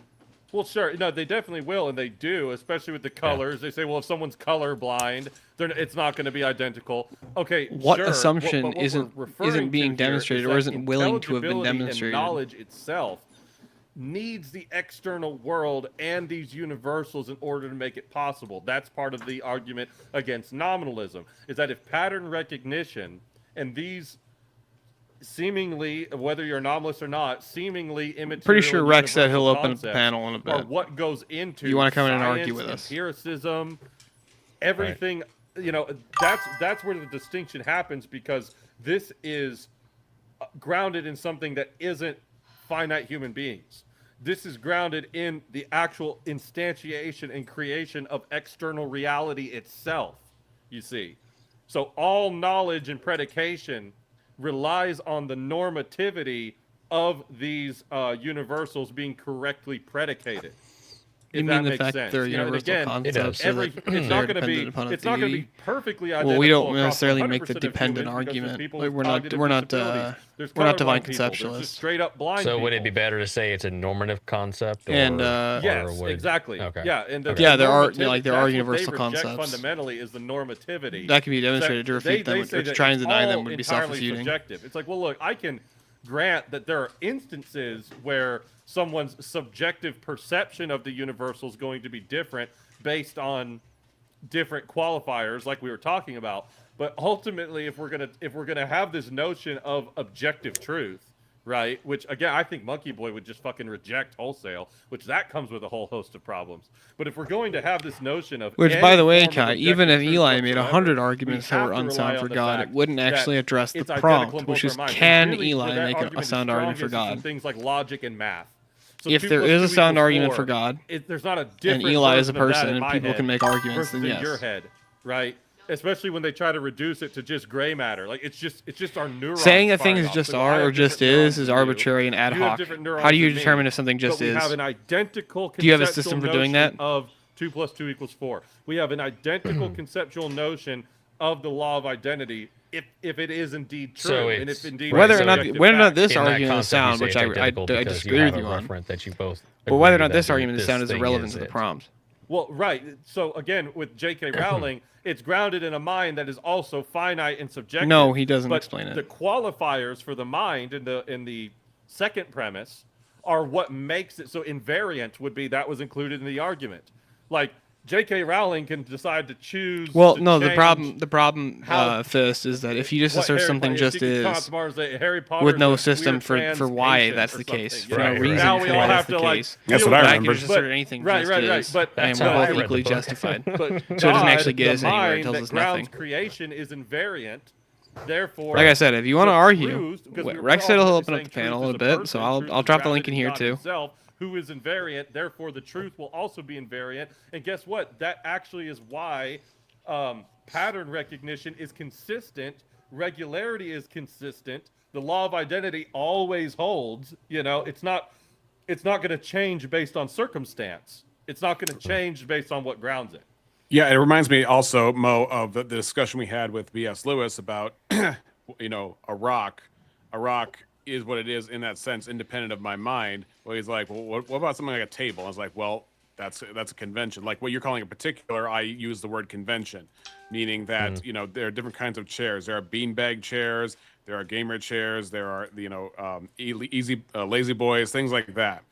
Well, sure. No, they definitely will, and they do, especially with the colors. They say, well, if someone's colorblind, it's not going to be identical. Okay, What sure. assumption what we're isn't referring being to here demonstrated is or that isn't willing to have been intelligibility and demonstrated? knowledge itself needs the external world and these universals in order to make it possible. That's part of the argument against nominalism, is that if pattern recognition and these seemingly, whether you're anomalous or not, seemingly immaterial. Pretty sure Rex said he'll universal open up the concepts panel in a are bit. what goes into You want to come in and science, argue with us? empiricism, everything. You know, that's where the distinction happens, because this is grounded in something that isn't finite human beings. This is grounded in the actual instantiation and creation of external reality itself, you see. So all knowledge and predication relies on the normativity of these universals being correctly predicated. You If mean that the makes fact sense. they're You know, and universal again, concepts? so that it's they're not going to be dependent upon a it's not going to theory? be perfectly identical. Well, we don't across necessarily make 100% the of dependent humans, because there's argument. people Like, with we're not cognitive disabilities. There's we're not divine colorblind people. There's just conceptualists. straight up blind So would it be people. better to say it's a normative concept? Or, And, Yes, would... exactly. Okay. Yeah, and Okay. Yeah, there are- normativity- like, there are that's what universal they reject concepts. Fundamentally, is the normativity. That can be demonstrated to That refute them, say or to that try and it's deny them all would be entirely self-refuting. subjective. It's like, well, look, I can grant that there are instances where someone's subjective perception of the universal is going to be different based on different qualifiers, like we were talking about. But ultimately, if we're gonna have this notion of objective truth, right? Which again, I think Monkey Boy would just fucking reject wholesale, which that comes with a whole host of problems. But if we're going to have this notion of Which, any by the way, form of Kai, even if objective truth Eli made whatsoever, 100 we arguments that have were to rely unsound on for the God, it fact wouldn't that actually address the it's identical prompt, in which both is, our minds. can Really, Eli where that make a argument is sound argument for strongest is in God? things like logic and math. So If 2 there plus is a 2 sound equals argument 4. for God, There's not a different and Eli is a version of that person, in and my people head can make arguments, versus then in your yes. head, right? Especially when they try to reduce it to just gray matter. Like it's just our neurons. Saying a thing firing is off. just So I are have or just different neurons is than you. arbitrary and ad You have hoc. different How do neurons you than me, determine if something just but we is? have an identical Do you have a conceptual system for doing notion that? of 2 plus 2 equals 4. We have an identical conceptual notion of the law of identity if it is indeed true, So and it's- if indeed Whether it's or not objective whether or not fact. this In that argument is concept, you sound, say which it's I identical because you disagree have with you a on, referent that you both but whether or agree not this that argument is this sound is thing irrelevant to is the it. prompt. Well, right. So again, with J.K. Rowling, it's grounded in a mind that is also finite and subjective. No, he doesn't but explain it. The qualifiers for the mind in the second premise are what makes it so invariant. Would be that was included in the argument. Like J.K. Rowling can decide to choose. Well, to no, the change problem, how- Fist, is that if you just what assert Harry something Potter- just she could come out is, tomorrow and say, Harry Potter with is no a system weird for trans why patient that's or the case, something, for you no know? Right, reason Now for we why all that's have the to like. case. That's deal what I with I it. can remember. just But- assert anything right, just right, right. is. But I am That's how I both read the equally book. justified. But So it doesn't actually get God, us the anywhere. It mind tells that us grounds nothing. creation is invariant. Therefore, Like I said, if you want to the argue, truth- because we're Rex all said he'll really open up saying the panel truth a is bit, person, so truth I'll is drop the link grounded in here God too. himself, who is invariant, therefore the truth will also be invariant. And guess what? That actually is why pattern recognition is consistent, regularity is consistent, the law of identity always holds. You know, it's not going to change based on circumstance. It's not going to change based on what grounds it. Yeah, it reminds me also, Mo, of the discussion we had with B.S. Lewis about, you know, a rock. A rock is what it is in that sense, independent of my mind. Well, he's like, well, what about something like a table? I was like, well, that's a convention. Like what you're calling a particular, I use the word convention, meaning that, you know, there are different kinds of chairs. There are beanbag chairs, there are gamer chairs, there are, you know, lazy boys, things like that.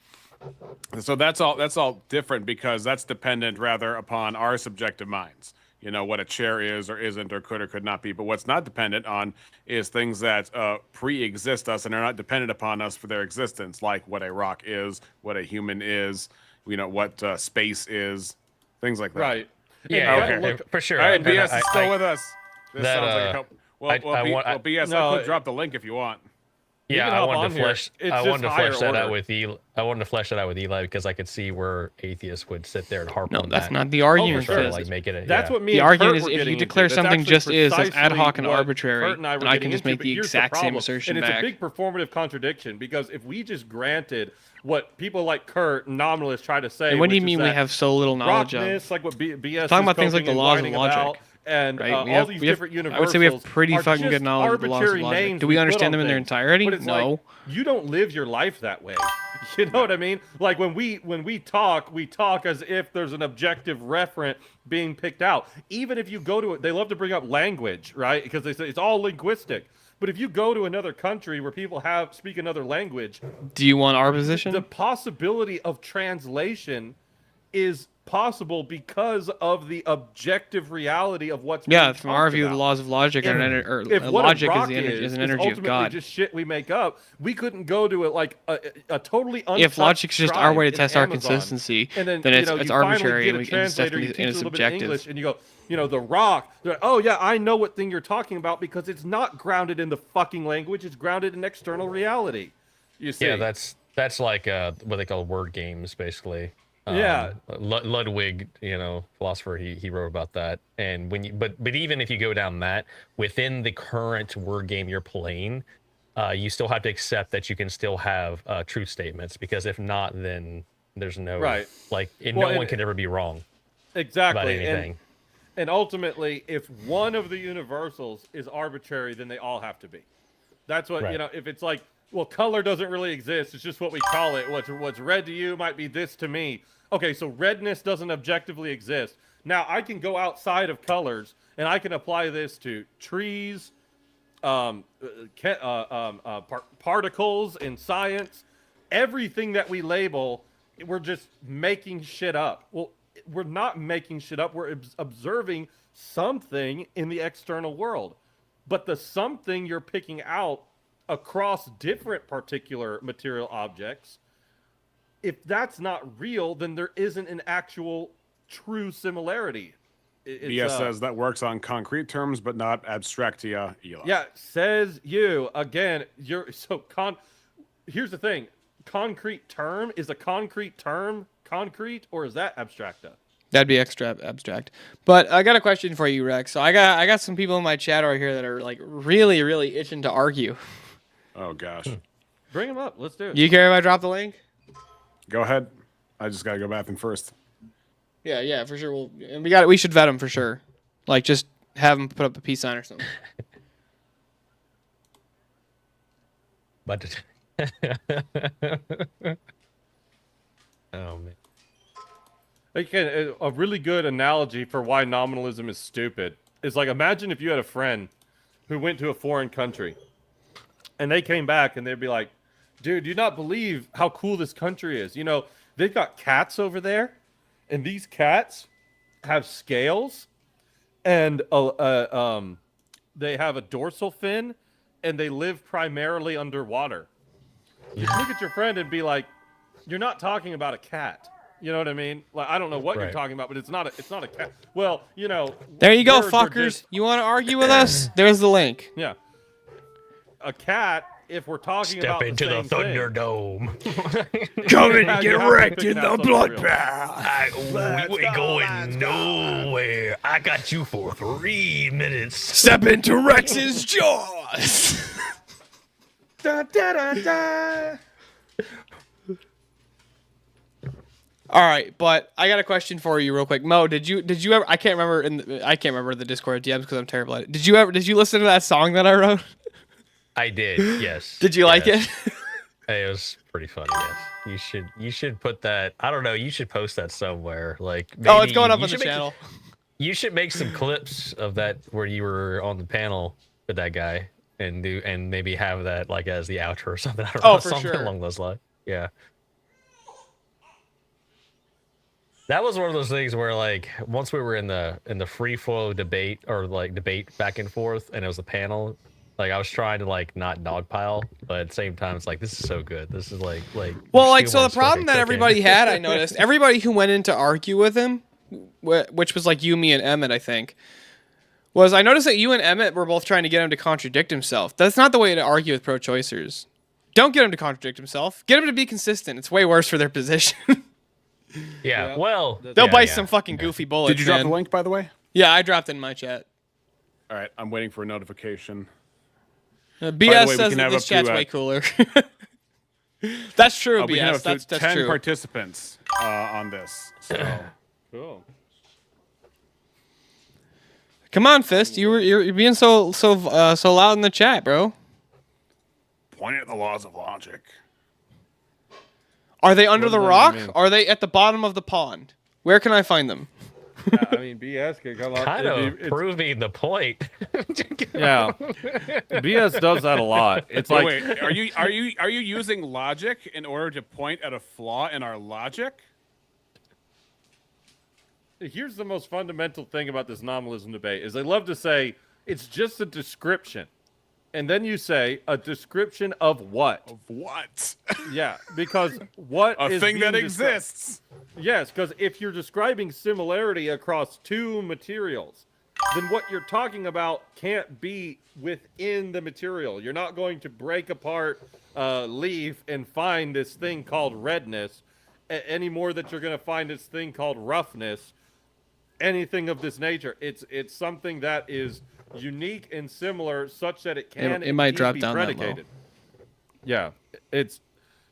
So that's all different because that's dependent rather upon our subjective minds. You know, what a chair is or isn't or could not be. But what's not dependent on is things that pre-exist us and are not dependent upon us for their existence, like what a rock is, what a human is, you know, what space is, things like that. Right. Yeah, Okay. yeah, for sure. All right, And BS I- is still I- with us. This that, sounds like a couple. Well, BS, no, I could drop the link if you want. Yeah, can I hop wanted on to here. flesh. It's I just wanted to higher flesh that out order. with Eli. I wanted to flesh that out with Eli because I could see where atheists would sit there and harp No, on that's that. not the argument. sure. Fist. Like make it. That's what me The and argument Kurt is were if getting you declare into. That's something actually just is, that's ad precisely hoc and what arbitrary, Kurt and I were and I getting can just into, make but the here's exact same problem, assertion and back. it's a big performative contradiction because if we just granted what people like Kurt nominalists try to say, And what do you which is mean we that have so little knowledge of? rockness, like what BS Talking is about things like coping the and laws of whining logic, about, and right? all these different universals. I would say we have pretty are fucking just good knowledge of the laws of arbitrary logic. names Do we put understand on them in their things. entirety? But it's No. like, you don't live your life that way. You know what I mean? Like when we talk as if there's an objective referent being picked out. Even if you go to it, they love to bring up language, right? Because they say it's all linguistic. But if you go to another country where people speak another language, Do you want our position? the possibility of translation is possible because of the objective reality of what's Yeah, being from our talked view, the about. laws of logic are If what logic a is rock the energy, is an is energy of ultimately God. just shit we make up, we couldn't go to it like a totally If logic's just our way to test our Amazon, consistency, and then it's you it's finally arbitrary get and a we can just test translator, you it teach and a it's little bit of subjective. English, and you go, the rock. They're like, oh yeah, I know what thing you're talking about because it's not grounded in the fucking language. It's grounded in external reality. You see? Yeah, that's like what they call word games, basically. Yeah. Ludwig, philosopher, he wrote about that. And when you, but even if you go down that, within the current word game you're playing, you still have to accept that you can still have truth statements, because if not, then there's no no one can ever be wrong. Exactly. About anything. And ultimately, if one of the universals is arbitrary, then they all have to be. That's what, Right. if it's like, well, color doesn't really exist. It's just what we call it. What's red to you might be this to me. Okay, so redness doesn't objectively exist. Now, I can go outside of colors, and I can apply this to trees, particles in science. Everything that we label, we're just making shit up. Well, we're not making shit up. We're observing something in the external world. But the something you're picking out across different particular material objects, if that's not real, then there isn't an actual true similarity. BS says that works on concrete terms, but not abstractia, Eli. Yeah, says you. Again, here's the thing. Concrete term, is a concrete term concrete, or is that abstracta? That'd be extra abstract. But I got a question for you, Rex. So I got some people in my chat over here that are like really, really itching to argue. Oh gosh. Bring them up. Let's do it. Do you care if I drop the link? Go ahead. I just gotta go bathroom first. Yeah, for sure. We should vet them for sure. Like, just have them put up a peace sign or something. But oh man. Again, a really good analogy for why nominalism is stupid is like, imagine if you had a friend who went to a foreign country and they came back and they'd be like, dude, you not believe how cool this country is. They've got cats over there, and these cats have scales, and they have a dorsal fin, and they live primarily underwater. You look at your friend and be like, you're not talking about a cat. You know what I mean? Like, I don't know what you're talking about, but it's not a cat. Well, there you go, fuckers. You want to argue with us? There's the link. Yeah. A cat, if we're talking Step about into the Thunderdome. Come and get wrecked in the bloodbath. We ain't going nowhere. I got you for 3 minutes. Step into Rex's jaws. Da, da, da, da. All right, but I got a question for you, real quick. Mo, did you ever? I can't remember the Discord DMs because I'm terrible at it. Did you listen to that song that I wrote? I did, yes. Did you like it? It was pretty funny, yes. You should put that. I don't know. You should post that somewhere. Like, it's going up on the channel. You should make some clips of that where you were on the panel with that guy and maybe have that like as the outro or something. I don't know, for something sure. along those lines. Yeah. That was one of those things where, like, once we were in the free flow debate or like debate back and forth, and it was a panel, like I was trying to like not dogpile, but at the same time, it's like, this is so good. This is like. Well, like, so the problem that everybody had, I noticed, everybody who went in to argue with him, which was like you, me, and Emmett, I think, was I noticed that you and Emmett were both trying to get him to contradict himself. That's not the way to argue with pro-choicers. Don't get him to contradict himself. Get him to be consistent. It's way worse for their position. Yeah, well, they'll bite some fucking goofy bullets. Did you drop the link, by the way? Yeah, I dropped it in my chat. All right, I'm waiting for a notification. BS way, says that this chat's way cooler. That's true, we can BS. have That's 10 true. participants on this. So. Cool. Come on, Fist. You're being so loud in the chat, bro. Point at the laws of logic. Are they under the does that rock? mean? Are they at the bottom of the pond? Where can I find them? I mean, BS can come up. kind of proving the point. Yeah, BS does that a lot. It's like, Wait, are you using logic in order to point at a flaw in our logic? Here's the most fundamental thing about this nominalism debate is they love to say it's just a description. And then you say a description of what? Of what? Yeah, because what A is thing that being exists. Yes, because if you're describing similarity across two materials, then what you're talking about can't be within the material. You're not going to break apart a leaf and find this thing called redness any more that you're going to find this thing called roughness, anything of this nature. It's something that is unique and similar such that it can It might drop be down predicated. Yeah, it's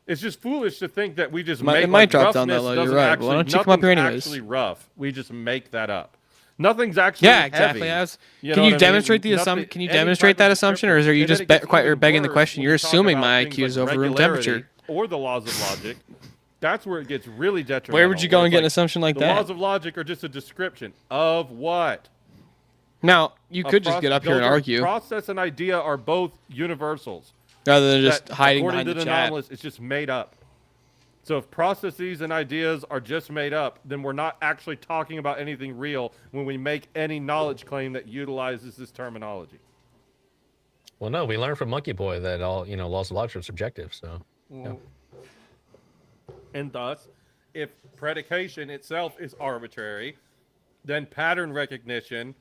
just foolish to think that we just It make might like, drop down that roughness low. You're doesn't right. actually, Why don't you come up here nothing's anyways? actually rough. We just make that up. Nothing's actually Yeah, exactly. heavy. Can know you what I demonstrate mean? the assumption? Nothing- Can you any demonstrate type that of assumption, or are you description. just And then it gets quite even begging the worse question? when You're we talk assuming about my things IQ is like over room regularity temperature. or the laws of logic. That's where it gets really detrimental. Where would you go Where and it's get an assumption like the that? laws of logic are just a description of what? Now you A could just proc- get up here and those are- argue Process and idea are both universals. rather than just that, hiding according behind to the the chat. anomalous, it's just made up. So if processes and ideas are just made up, then we're not actually talking about anything real when we make any knowledge claim that utilizes this terminology. Well, no, we learned from Monkey Boy that all laws of logic are subjective. So And thus, if predication itself is arbitrary, then pattern recognition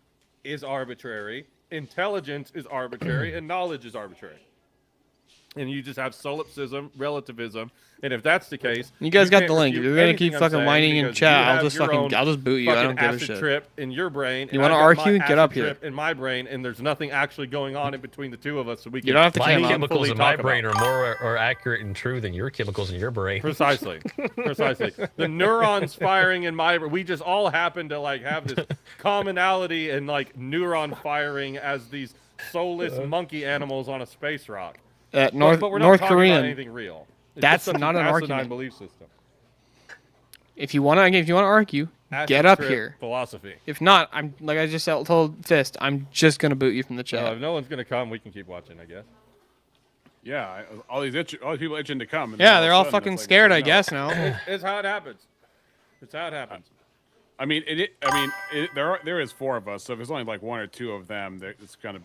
is arbitrary, intelligence is arbitrary, and knowledge is arbitrary. And you just have solipsism, relativism, and if that's the case, You guys got can't the link. If refute you're gonna anything keep I'm fucking saying whining in because chat, you have your own I'll just boot you. I fucking don't give a acid shit. trip in your brain. You and wanna I've got argue? my Get up acid here. trip in my brain, and there's nothing actually going on in between the two of us, so we can. You don't have to my cam out. chemicals fully in my talk brain about. are more or accurate and true than your chemicals in your brain. Precisely. The neurons firing in my we just all happen to like have this commonality and like neuron firing as these soulless monkey animals on a space rock. North but we're not North talking Korean. about anything real. It's That's just such not an asinine argument. belief system. If you wanna argue, Acid get up trip here. Philosophy. If not, I'm like I just told Fist, I'm just gonna boot you from the chat. If no one's gonna come, we can keep watching, I guess. Yeah, all these people itching to come. And Yeah, then they're of a all sudden fucking it's like, scared, no. I guess now. It's how it happens. It's how it happens. I mean, there is 4 of us, so if there's only like 1 or 2 of them, it's gonna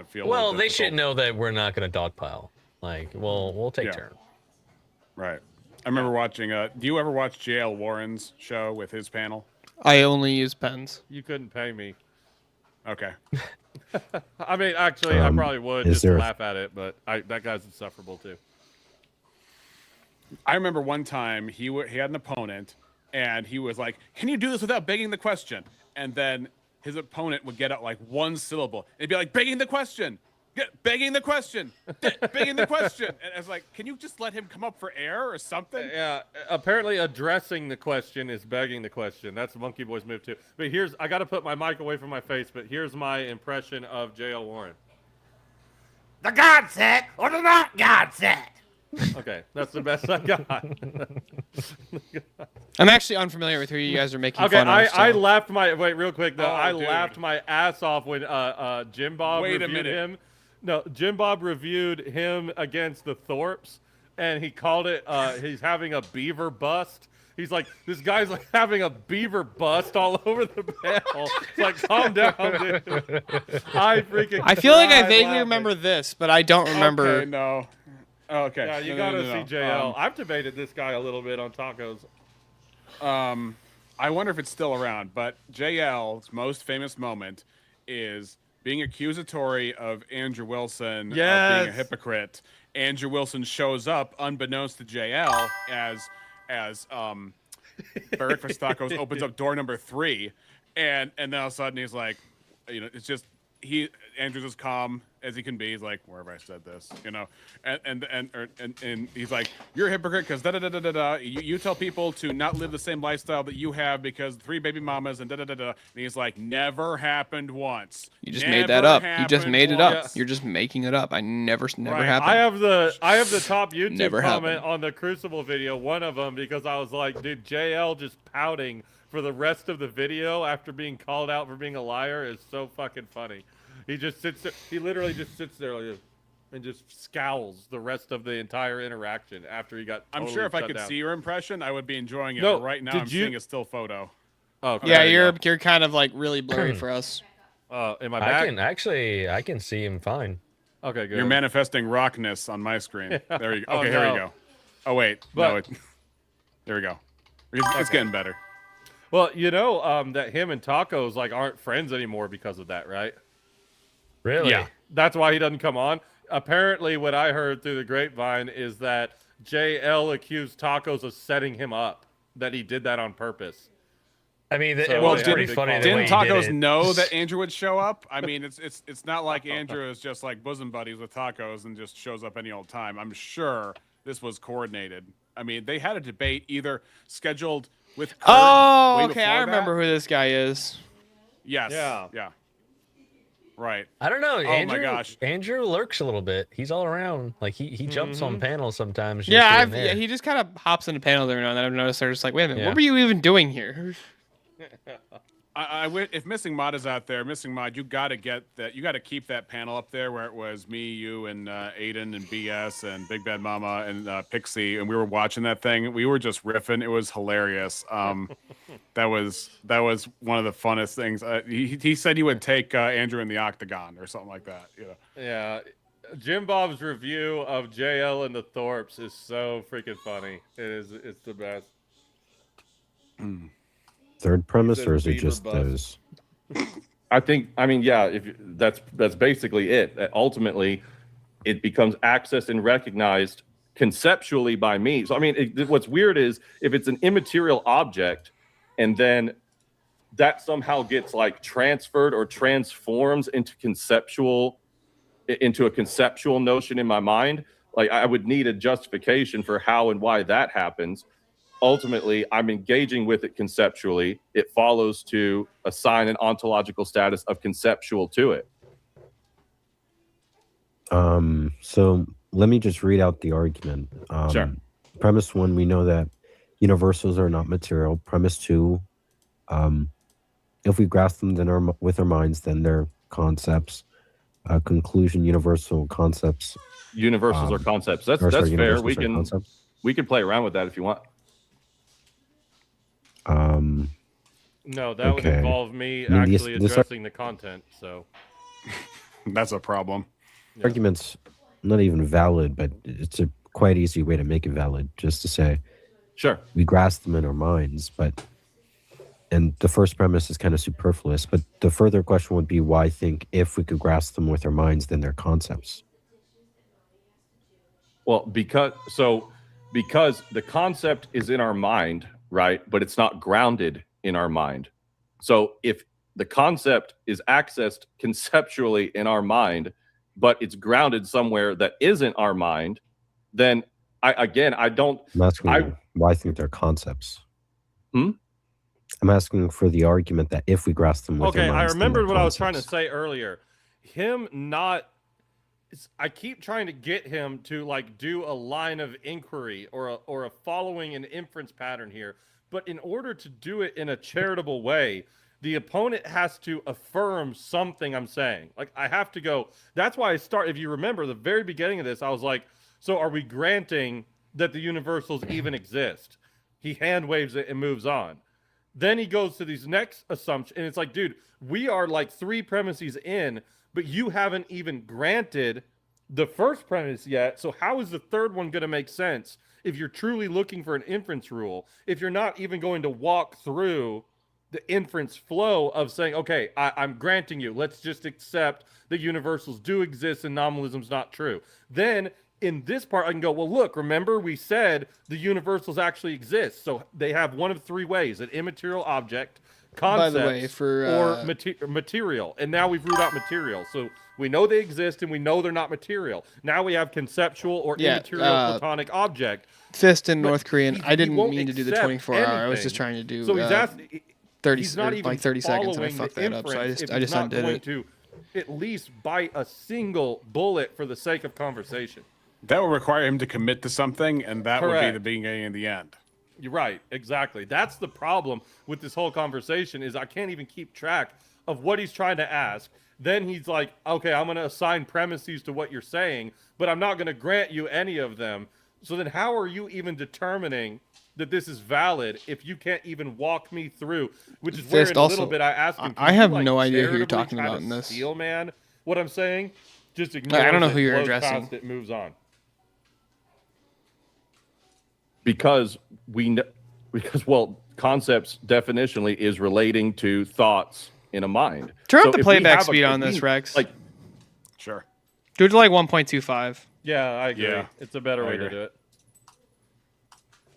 feel. a Well, little they difficult. should know that we're not going to dogpile. Like, we'll take Yeah. turns. Right. I remember watching. Do you ever watch J.L. Warren's show with his panel? I only use pens. You couldn't pay me. Okay. I mean, actually, I probably would is just there to a- laugh at it, but that guy's insufferable too. I remember one time he had an opponent, and he was like, "Can you do this without begging the question?" And then his opponent would get out like one syllable. It'd be like, "Begging the question, begging the question, begging the question." And I was like, "Can you just let him come up for air or something?" Yeah, apparently addressing the question is begging the question. That's Monkey Boy's move too. But I got to put my mic away from my face, but here's my impression of J.L. Warren. The God said, or the not God said. Okay, that's the best I got. I'm actually unfamiliar with who you guys are making Okay, fun of. I so- laughed real quick though. Oh, I dude. laughed my ass off when Jim Bob Wait a reviewed minute. him. No, Jim Bob reviewed him against the Thorpes, and he called it he's having a beaver bust. He's like, this guy's like having a beaver bust all over the panel. It's like, calm down, dude. I feel like I cried vaguely laughing. remember this, but I don't remember. Okay, no. Oh, okay. Yeah, you No, gotta no, no, see no. JL. I've debated this guy a little bit on tacos. I wonder if it's still around, but JL's most famous moment is being accusatory of Andrew Wilson of being a Yes. hypocrite. Andrew Wilson shows up unbeknownst to JL as Breakfast Tacos opens up door number 3, and then all of a sudden he's like, it's just Andrew's as calm as he can be. He's like, where have I said this? And he's like, you're a hypocrite because da da da da da da. You tell people to not live the same lifestyle that you have because 3 baby mamas and da da da da. And he's like, never happened once. You just made that up. You just happened made it up. once. You're just making it up. Never Right. happened. I have the top YouTube Never comment happened. on the Crucible video, one of them, because I was like, dude, JL just pouting for the rest of the video after being called out for being a liar is so fucking funny. He just sits there, he literally just sits there like this and just scowls the rest of the entire interaction after he got I'm totally sure if I shut could down. see your impression, I would be enjoying it. No, but right now, did I'm you- seeing a still photo. Oh, Yeah, there you you're kind of like really blurry for us. Am I back? I can see him fine. Okay, good. You're manifesting rockness on my screen. There you go. Oh, Okay, here no. we go. Oh wait, But- there we go. It's getting better. Well, you know that him and Tacos like aren't friends anymore because of that, right? Really? Yeah. That's why he doesn't come on. Apparently, what I heard through the grapevine is that JL accused Tacos of setting him up, that he did that on purpose. I mean, So it well, was didn't- pretty funny. the way Didn't he did Tacos it. know that Andrew would show up? I mean, it's not like Andrew is just like bosom buddies with Tacos and just shows up any old time. I'm sure this was coordinated. I mean, they had a debate either scheduled with Kurt Oh, way okay. before I remember that. who this guy is. Yes. Yeah. Yeah. Right. I don't know. my Andrew, gosh. Andrew lurks a little bit. He's all around. Like he jumps on panels sometimes. just Yeah, here and there. he just kind of hops into panels every now and then. I've noticed they're just like, wait a minute, Yeah. what were you even doing here? If Missing Mod is out there, Missing Mod, you got to get that. You got to keep that panel up there where it was me, you, and Aiden and BS and Big Bad Mama and Pixie, and we were watching that thing. We were just riffing. It was hilarious. That was one of the funnest things. He said he would take Andrew in the Octagon or something like that. You know. Yeah. Jim Bob's review of JL and the Thorpes is so freaking funny. It's the best. Third premise, said or is it beaver just bus. those? I mean, yeah, that's basically it. Ultimately, it becomes accessed and recognized conceptually by me. So, I mean, what's weird is if it's an immaterial object and then that somehow gets like transferred or transforms into a conceptual notion in my mind, like I would need a justification for how and why that happens. Ultimately, I'm engaging with it conceptually. It follows to assign an ontological status of conceptual to it. So let me just read out the argument. Sure. Premise 1, we know that universals are not material. Premise 2, if we grasp them with our minds, then they're concepts. Conclusion, universal concepts. Universals are concepts. That's fair. universals We are can concepts. play around with that if you want. No, that would Okay. involve me I mean, actually this addressing the content. So That's a problem. Argument's not even valid, but it's a quite easy way to make it valid. Just to say, Sure. we grasp them in our minds, and the first premise is kind of superfluous. But the further question would be, why think if we could grasp them with our minds, then they're concepts? Well, because the concept is in our mind, right? But it's not grounded in our mind. So if the concept is accessed conceptually in our mind, but it's grounded somewhere that isn't our mind, then I don't. I'm asking why I think they're concepts. Hmm? I'm asking for the argument that if we grasp them with okay, our I minds, then remembered they're what I was trying to concepts. say earlier. Him not. I keep trying to get him to like do a line of inquiry or a following an inference pattern here. But in order to do it in a charitable way, the opponent has to affirm something I'm saying. Like I have to go. That's why I start. If you remember the very beginning of this, I was like, so are we granting that the universals even exist? He hand waves it and moves on. Then he goes to these next assumptions, and it's like, dude, we are like 3 premises in, but you haven't even granted the first premise yet. So how is the third one going to make sense if you're truly looking for an inference rule? If you're not even going to walk through the inference flow of saying, okay, I'm granting you, let's just accept that universals do exist and nominalism's not true. Then in this part, I can go, well, look, remember we said the universals actually exist. So they have one of 3 ways: an immaterial object, By the concept, way, for or material. And now we've ruled out material. So we know they exist and we know they're not material. Now we have conceptual or immaterial platonic object. Fist in But North Korean. he I didn't won't mean to do the accept 24 hour. I was anything. just trying to do So he's asking. 30 He's not or even like 30 seconds and I following fucked the that up. So I inference just if he's not undid going it. to at least bite a single bullet for the sake of conversation. That will require him to commit to something, and that would be Correct. the beginning and the end. You're right. Exactly. That's the problem with this whole conversation is I can't even keep track of what he's trying to ask. Then he's like, okay, I'm going to assign premises to what you're saying, but I'm not going to grant you any of them. So then how are you even determining that this is valid if you can't even walk me through? Which is where in a little bit I asked him, I have no idea who you're talking about in this. Steel man, what I'm saying? Just ignore I don't know it, who you're blows addressing. past it, moves on. Because concepts definitionally is relating to thoughts in a mind. Turn So up the if we playback have speed on this, Rex. Like, Sure. Do it to like 1.25. Yeah, I agree. Yeah, It's a better I way to agree. do it.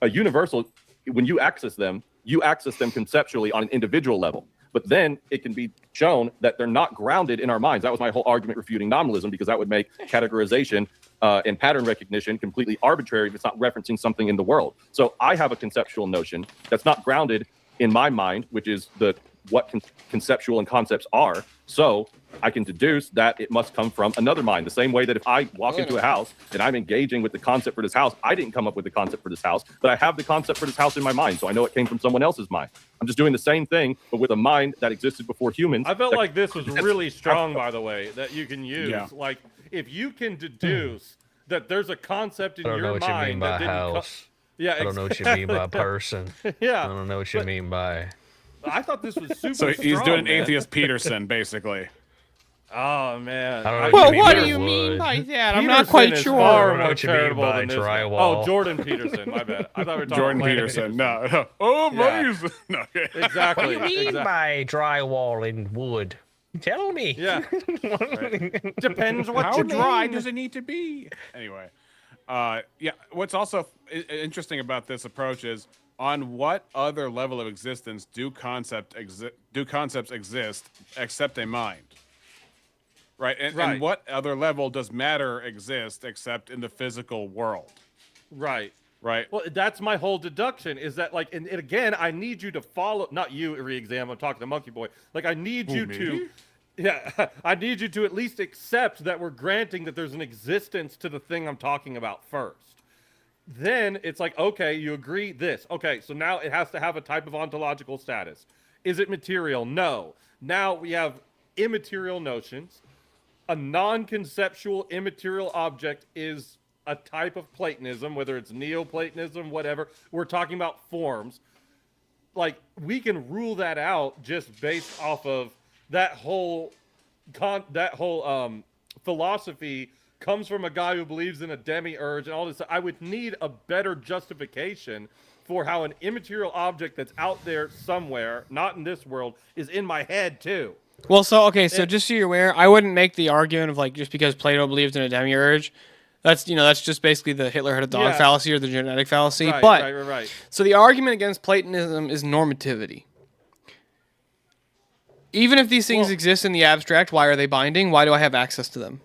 a universal, when you access them conceptually on an individual level. But then it can be shown that they're not grounded in our minds. That was my whole argument refuting nominalism, because that would make categorization and pattern recognition completely arbitrary if it's not referencing something in the world. So I have a conceptual notion that's not grounded in my mind, which is what conceptual and concepts are. So I can deduce that it must come from another mind. The same way that if I walk into a house and I'm engaging with the concept for this house, I didn't come up with the concept for this house, but I have the concept for this house in my mind. So I know it came from someone else's mind. I'm just doing the same thing, but with a mind that existed before humans. I felt like this was really strong, by the way, that you can use. Yeah. Like, if you can deduce that there's a concept in I don't know your what you mean mind by that didn't house. yeah, I don't know what you mean by person. Yeah, I don't know what you but- mean by. I thought this was super So he's strong, doing man. Atheist Peterson, basically. Oh, man. I don't know Well, you mean what by do you mean wood. by that? I'm Peterson not quite is sure. far I don't know more what you mean charitable by than this guy. drywall. Oh, Jordan Peterson. My bad. I thought we were talking Jordan about Peterson. No. Oh, Yeah. buddies. No, okay. Exactly. What do you mean exactly. by drywall and wood? Tell me. Yeah. Right. Depends what How you dry mean. does it need to be? Anyway, yeah. What's also interesting about this approach is on what other level of existence do concepts exist except a mind? Right? And Right. what other level does matter exist except in the physical world? Right. Right? Well, that's my whole deduction is that, like, and again, I need you to follow, not you, re-exam, I'm talking to Monkey Boy. Like, I need you to, yeah, I need you to at least accept that we're granting that there's an existence to the thing I'm talking about first. Then it's like, okay, you agree this. Okay, so now it has to have a type of ontological status. Is it material? No. Now we have immaterial notions. A non-conceptual immaterial object is a type of Platonism, whether it's Neoplatonism, whatever. We're talking about forms. Like, we can rule that out just based off of that whole philosophy comes from a guy who believes in a demiurge and all this. I would need a better justification for how an immaterial object that's out there somewhere, not in this world, is in my head too. Well, so just so you're aware, I wouldn't make the argument of like just because Plato believed in a demiurge, that's just basically the Hitler had a dog Yeah. fallacy or the genetic fallacy. Right, but right. so the argument against Platonism is normativity. Even if these things exist in the abstract, why are they binding? Why do I have access to them?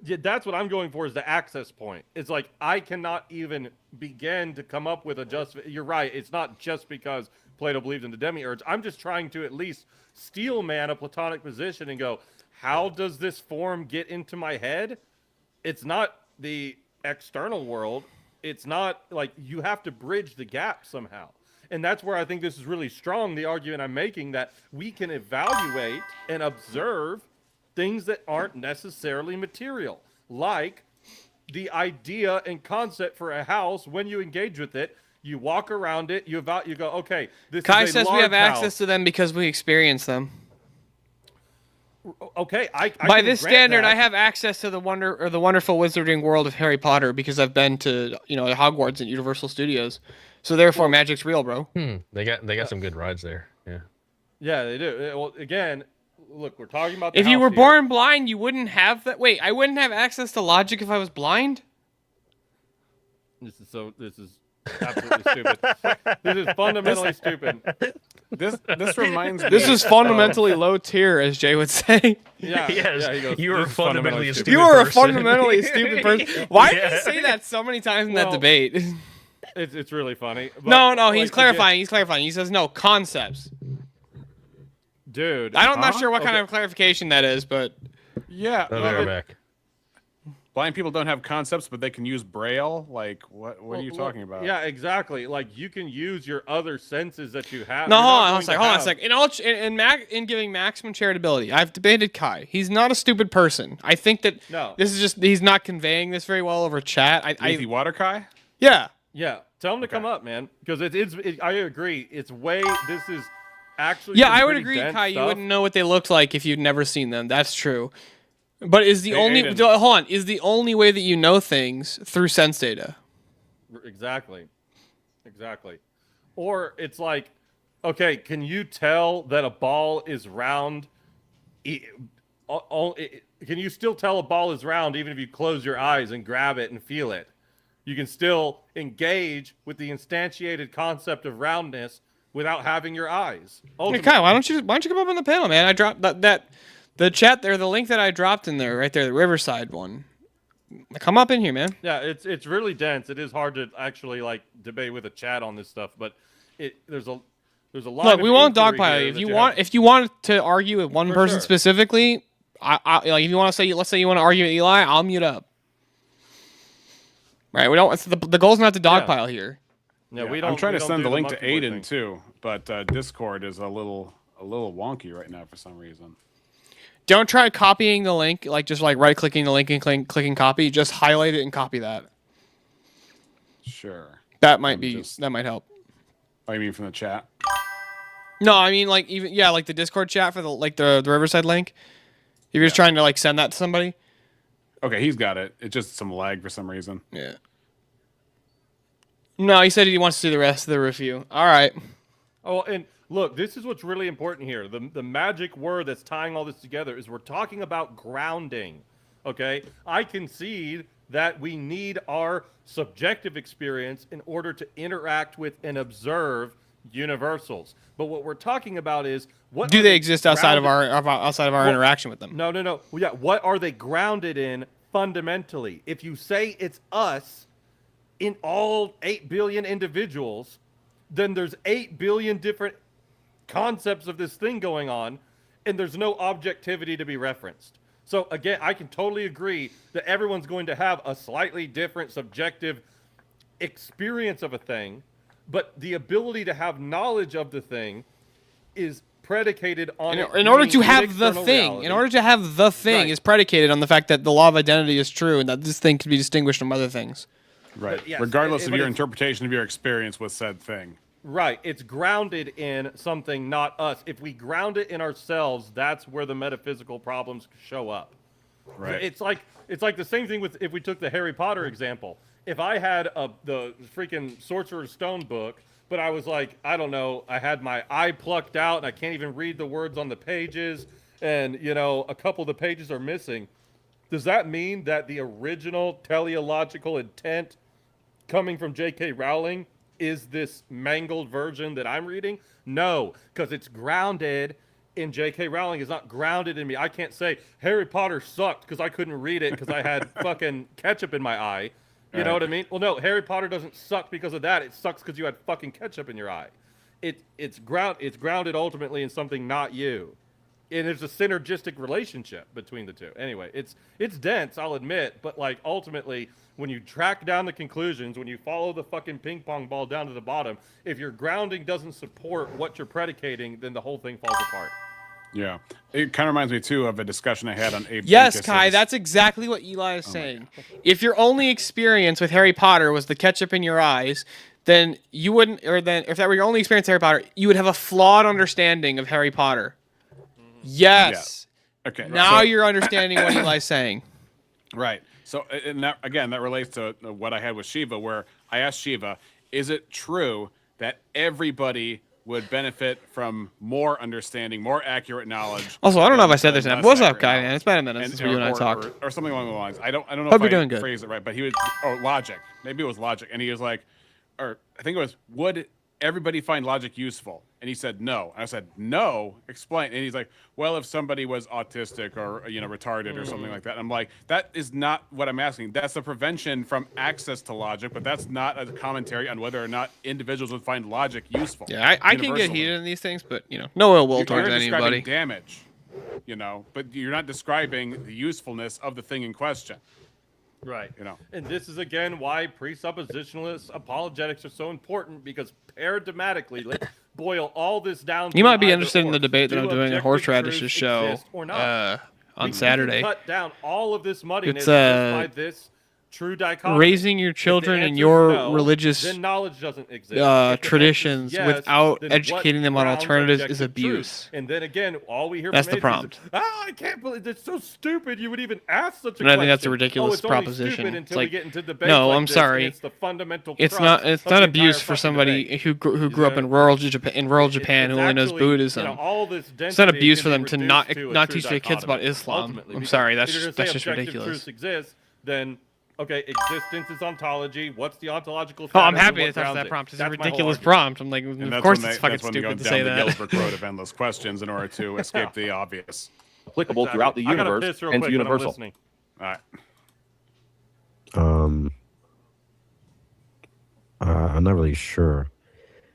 Yeah, that's what I'm going for, is the access point. It's like I cannot even begin to come up with a You're right. It's not just because Plato believed in the demiurge. I'm just trying to at least steel man a Platonic position and go, how does this form get into my head? It's not the external world. It's not like you have to bridge the gap somehow. And that's where I think this is really strong, the argument I'm making, that we can evaluate and observe things that aren't necessarily material, like the idea and concept for a house. When you engage with it, you walk around it, you go, okay, this Kai is a says we large have access house. to them because we experience them. Okay, I By can this grant standard, that. I have access to the wonderful wizarding world of Harry Potter because I've been to Hogwarts and Universal Studios. So therefore, magic's real, bro. They got some good rides there. Yeah. Yeah, they do. Well, again, look, we're talking about the If you house were here. born blind, you wouldn't have that. Wait, I wouldn't have access to logic if I was blind? This is absolutely stupid. This is fundamentally stupid. This reminds me. This is fundamentally low tier, as Jay would say. Yeah, Yes, yeah, he goes, you are "This is fundamentally a stupid You are a person." fundamentally stupid person. Why did Yeah. he say that so many times in that Well, debate? It's really funny. But, No, he's like, clarifying. He's clarifying. He says no concepts. dude. I'm not sure what kind Okay. of clarification that is, but Yeah. I'll be right back. blind people don't have concepts, but they can use Braille. Like, what are you talking about? Yeah, exactly. Like, you can use your other senses that you have. No, hold on a second. In giving maximum charitability, I've debated Kai. He's not a stupid person. I think that this is just he's not conveying this very well over chat. Easy water Kai? Yeah. Yeah. Tell him to come up, man. Because I agree. It's way. This is actually. Yeah, I would agree, Kai. You wouldn't know what they looked like if you'd never seen them. That's true. But is the is the only way that you know things through sense data? Exactly. Or it's like, okay, can you tell that a ball is round? Can you still tell a ball is round even if you close your eyes and grab it and feel it? You can still engage with the instantiated concept of roundness without having your eyes. Hey, Kai, why don't you come up on the panel, man? I dropped that. The chat there, the link that I dropped in there, right there, the Riverside one. Come up in here, man. Yeah, it's really dense. It is hard to actually like debate with a chat on this stuff, but there's a lot. Look, we won't dogpile you. If you want to argue with one person specifically, I like if you want to say, let's say you want to argue with Eli, I'll mute up. Right? We don't. The goal's not to dogpile here. No, we don't. I'm trying to send the link to Aiden too, but Discord is a little wonky right now for some reason. Don't try copying the link, like just like right-clicking the link and clicking copy. Just highlight it and copy that. Sure. That might help. Oh, you mean from the chat? No, I mean like like the Discord chat for the Riverside link. If you're just trying to like send that to somebody. Okay, he's got it. It's just some lag for some reason. Yeah. No, he said he wants to see the rest of the review. All right. Oh, and look, this is what's really important here. The magic word that's tying all this together is we're talking about grounding, okay? I concede that we need our subjective experience in order to interact with and observe universals. But what we're talking about is what do they exist outside of our interaction with them? No. Well, yeah, what are they grounded in fundamentally? If you say it's us in all 8 billion individuals, then there's 8 billion different concepts of this thing going on, and there's no objectivity to be referenced. So again, I can totally agree that everyone's going to have a slightly different subjective experience of a thing, but the ability to have knowledge of the thing is predicated on in order to have the thing. In order to have the thing is predicated on the fact that the law of identity is true and that this thing can be distinguished from other things. Right. Yes, regardless of your interpretation of your experience with said thing. Right. It's grounded in something, not us. If we ground it in ourselves, that's where the metaphysical problems show up. Right. It's like the same thing with if we took the Harry Potter example. If I had the freaking Sorcerer's Stone book, but I was like, I don't know, I had my eye plucked out and I can't even read the words on the pages, and a couple of the pages are missing. Does that mean that the original teleological intent coming from J.K. Rowling is this mangled version that I'm reading? No, because it's grounded in J.K. Rowling. It's not grounded in me. I can't say Harry Potter sucked because I couldn't read it because I had fucking ketchup in my eye. You know what I mean? Well, no, Harry Potter doesn't suck because of that. It sucks because you had fucking ketchup in your eye. It's grounded ultimately in something not you. And there's a synergistic relationship between the two. Anyway, it's dense, I'll admit, but like ultimately, when you track down the conclusions, when you follow the fucking ping pong ball down to the bottom, if your grounding doesn't support what you're predicating, then the whole thing falls apart. Yeah. It kind of reminds me, too, of a discussion I had on Abe Yes, Pincus's... Kai, that's exactly what Eli is saying. If your only experience with Harry Potter was the ketchup in your eyes, then you wouldn't, or then if that were your only experience with Harry Potter, you would have a flawed understanding of Harry Potter. Yes. Yeah. Okay. Now you're understanding what Eli's saying. Right. So, and that, again, that relates to what I had with Shiva, where I asked Shiva, is it true that everybody would benefit from more understanding, more accurate knowledge? Also, I don't know if I said this. What's up, Guy, man? It's been a minute since you and I talked. Or something along the lines. I don't know Hope if you're I doing good. phrased it right, but he was, or logic. Maybe it was logic. And he was like, or I think it was, would everybody find logic useful? And he said no. And I said, no, explain. And he's like, well, if somebody was autistic or retarded or something like that. And I'm like, that is not what I'm asking. That's the prevention from access to logic, but that's not a commentary on whether or not individuals would find logic useful. Yeah, I can get heated in these things, but no ill will towards anybody. Damage, but you're not describing the usefulness of the thing in question. Right. You know. And this is again why presuppositionalist apologetics are so important, because paradigmatically, let's boil all this down. You to might be either interested in or. the debate that Do I'm doing at objective Horseradish's truths show exist or not? on We Saturday. can cut down all of this muddiness It's, just by this true dichotomy. Raising your If the children in answer is your no, religious then knowledge doesn't exist. If the answer is traditions yes, without then educating what them on grounds alternatives is objective truth? abuse. And then again, all we hear That's from the atheists is, prompt. I can't believe it's so stupid. You would even ask such a And I question. think that's a ridiculous it's only proposition. stupid It's until we like, get into debates no, like I'm this, sorry. and it's the fundamental. It's crux not of the abuse entire for fucking somebody debate. who You grew up know? in rural Japan who only knows actually, Buddhism. all this It's not density abuse can for be them to reduced to a not true teach their kids about dichotomy, Islam. ultimately, I'm because sorry, if that's you're gonna just say objective ridiculous. truths exist, then okay, existence is ontology. What's the ontological? Oh, I'm status and happy what to touch grounds that it? prompt. It's a That's my whole ridiculous argument. prompt. I'm like, And of that's course when it's they, fucking that's when they go stupid to down say the that. Gilbert Road of endless questions in order to escape the obvious. Applicable throughout the I gotta universe piss real and quick, to but I'm universal. listening. All right. I'm not really sure.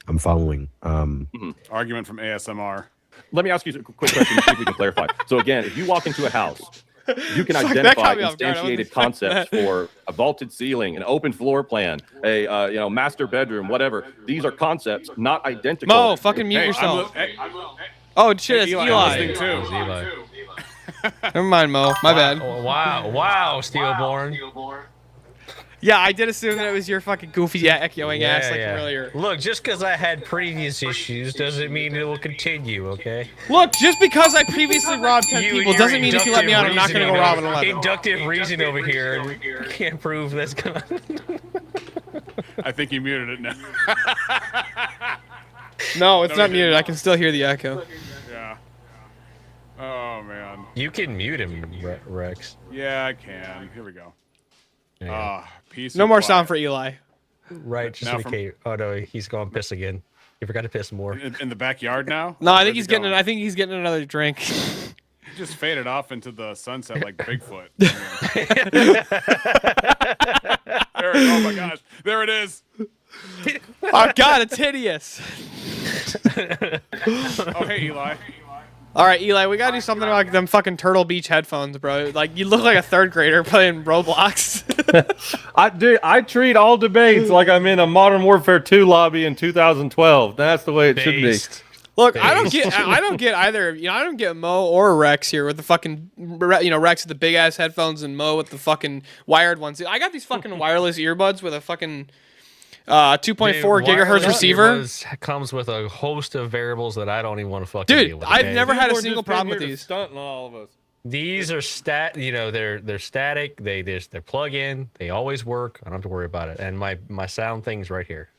I'm following. Argument from ASMR. Let me ask you a quick question to see if we can clarify. So again, if you walk into a house, you can Fuck, that identify caught me off guard. I wasn't instantiated expecting concepts that. for a vaulted ceiling, an open floor plan, a master bedroom, whatever. These are concepts not identical. Mo, fucking mute Hey, yourself. hey, Oh shit, it's Eli, I'm Eli. listening too. It's Eli. Never mind, Mo. My bad. Wow, Steelborn. Yeah, I did assume that it was your fucking goofy echoing ass like earlier. Look, just because I had previous issues doesn't mean it will continue, okay? Look, just because I previously robbed 10 people doesn't mean if you let me out, I'm not gonna go rob an 11. Inductive reason over here. Can't prove that's gonna. I think you muted it now. No, it's not muted. I can still hear the echo. Yeah. Oh man. You can mute him, Rex. Yeah, I can. Here we go. Ah, peace. No and more quiet. sound for Eli. Right, just Now indicate. Oh no, he's going to piss again. You forgot to piss more. In the backyard now. No, I Where's think he he's getting. going? I think he's getting another drink. He just faded off into the sunset like Bigfoot. Oh my gosh, there it is. Oh God, it's hideous. Oh hey Eli. All right, Eli, we gotta do something about them fucking Turtle Beach headphones, bro. Like you look like a third grader playing Roblox. I treat all debates like I'm in a Modern Warfare 2 lobby in 2012. That's the way it should be. Look, I don't get either. You know, I don't get Mo or Rex here with the fucking, Rex with the big ass headphones and Mo with the fucking wired ones. I got these fucking wireless earbuds with a fucking 2.4 gigahertz receiver. Earbuds comes with a host of variables that I don't even want to fucking Dude, deal with. I've okay? never had a People are single just been problem here with to these. stunt on all of us. These are they're static. They're plug in. They always work. I don't have to worry about it. And my sound thing's right here.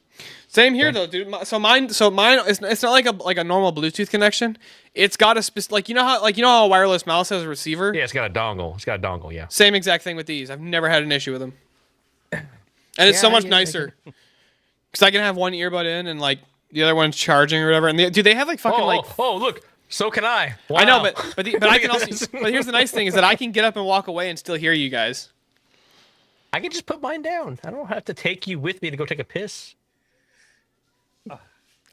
Same here though, dude. So mine, it's not like a normal Bluetooth connection. It's got a like you know how a wireless mouse has a receiver. Yeah, it's got a dongle. Yeah. Same exact thing with these. I've never had an issue with them, and it's so much nicer because I can have one earbud in and like the other one's charging or whatever. And they have like fucking look. So can I. Wow. I know, but I can also. But here's the nice thing is that I can get up and walk away and still hear you guys. I can just put mine down. I don't have to take you with me to go take a piss.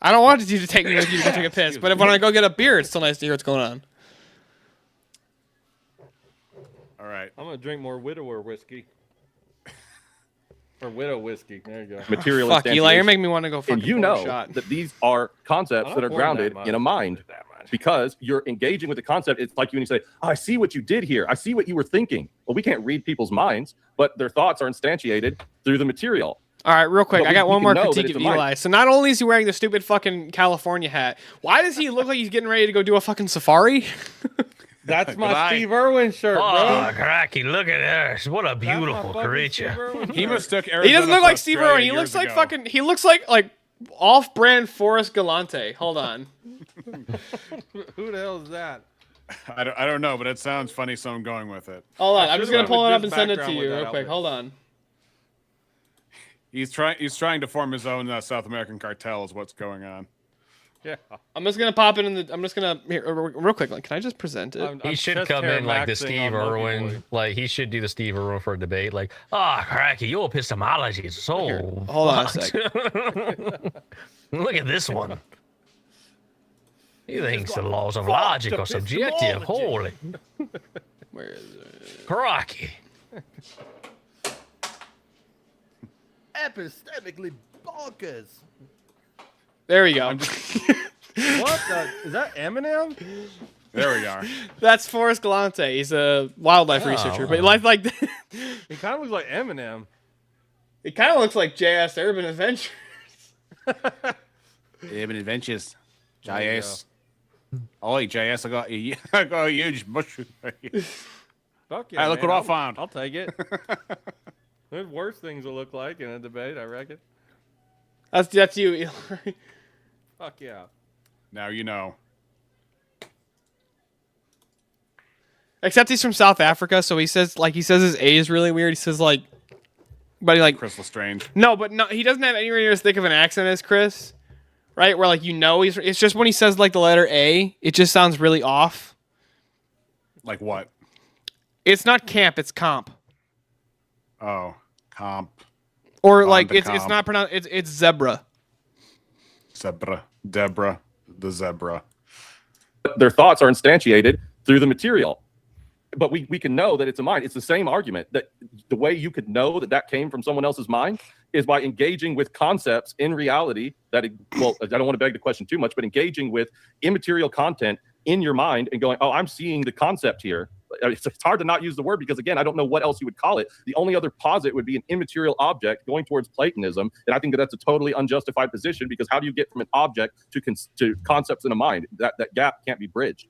I don't want you to take me with you to go take a piss, but when I go get a beer, it's still nice to hear what's going on. All right. I'm gonna drink more widower whiskey. Or widow whiskey. There you go. Material Fuck, Eli, you're instantiation. making me want to go fucking And you pour a know shot. that these are concepts I'm that not are pouring grounded that much. in a mind. Because you're engaging with the concept. It's like you when you say, oh, I see what you did here. I see what you were thinking. Well, we can't read people's minds, but their thoughts are instantiated through the material. All right, real quick, But I got we one can more know that critique it's of a mind. Eli. So not only is he wearing the stupid fucking California hat, why does he look like he's getting ready to go do a fucking safari? That's my Goodbye. Steve Irwin shirt, bro. Oh, cracky, look at this. What a That's my beautiful fucking creature. Steve Irwin He shirt. mistook Arizona. He doesn't look for like Steve Australia Irwin. He years looks like ago. fucking. He looks like off-brand Forrest Galante. Hold on. Who the hell is that? I don't know, but it sounds funny, so I'm going with it. Hold on. I'm just gonna with pull it up this and send it to background you with that real quick. outfit. Hold on. He's trying to form his own South American cartel. Is what's going on. Yeah. I'm just gonna pop it in the. I'm just gonna here, real quick. Like, can I just present it? He should chest come hair in like the maxing Steve on Monkey Irwin. Boy. Like he should do the Steve Irwin for a debate. Like, cracky, your epistemology is so. Hold on a fucked." sec. Look at this one. He thinks the laws of logic are subjective. Holy Where is it? cracky. epistemically bonkers. There we go. What the? Is that Eminem? There we are. That's Forrest Galante. He's a wildlife researcher, but like He kind of looks like Eminem. it kind of looks like JS Urban Adventures. Urban Adventures. There you JS. Oh, hey, JS, I got a huge mushroom. Fuck Hey, look man, what I found. I'll take it. There's worse things to look like in a debate, I reckon. That's you, Eli. Fuck yeah. Now you know. Except he's from South Africa, so he says his A is really weird. He says but he Crystal Strange. no, he doesn't have anywhere near as thick of an accent as Chris, right? Where it's just when he says the letter A, it just sounds really off. Like what? It's not camp, it's comp. Oh, comp. Or Vonda it's not pronounced. It's zebra. Zebra. Deborah. The zebra. Their thoughts are instantiated through the material. But we can know that it's a mind. It's the same argument that the way you could know that came from someone else's mind is by engaging with concepts in reality I don't want to beg the question too much, but engaging with immaterial content in your mind and going, oh, I'm seeing the concept here. It's hard to not use the word because, again, I don't know what else you would call it. The only other posit would be an immaterial object going towards Platonism. And I think that's a totally unjustified position because how do you get from an object to concepts in a mind? That gap can't be bridged.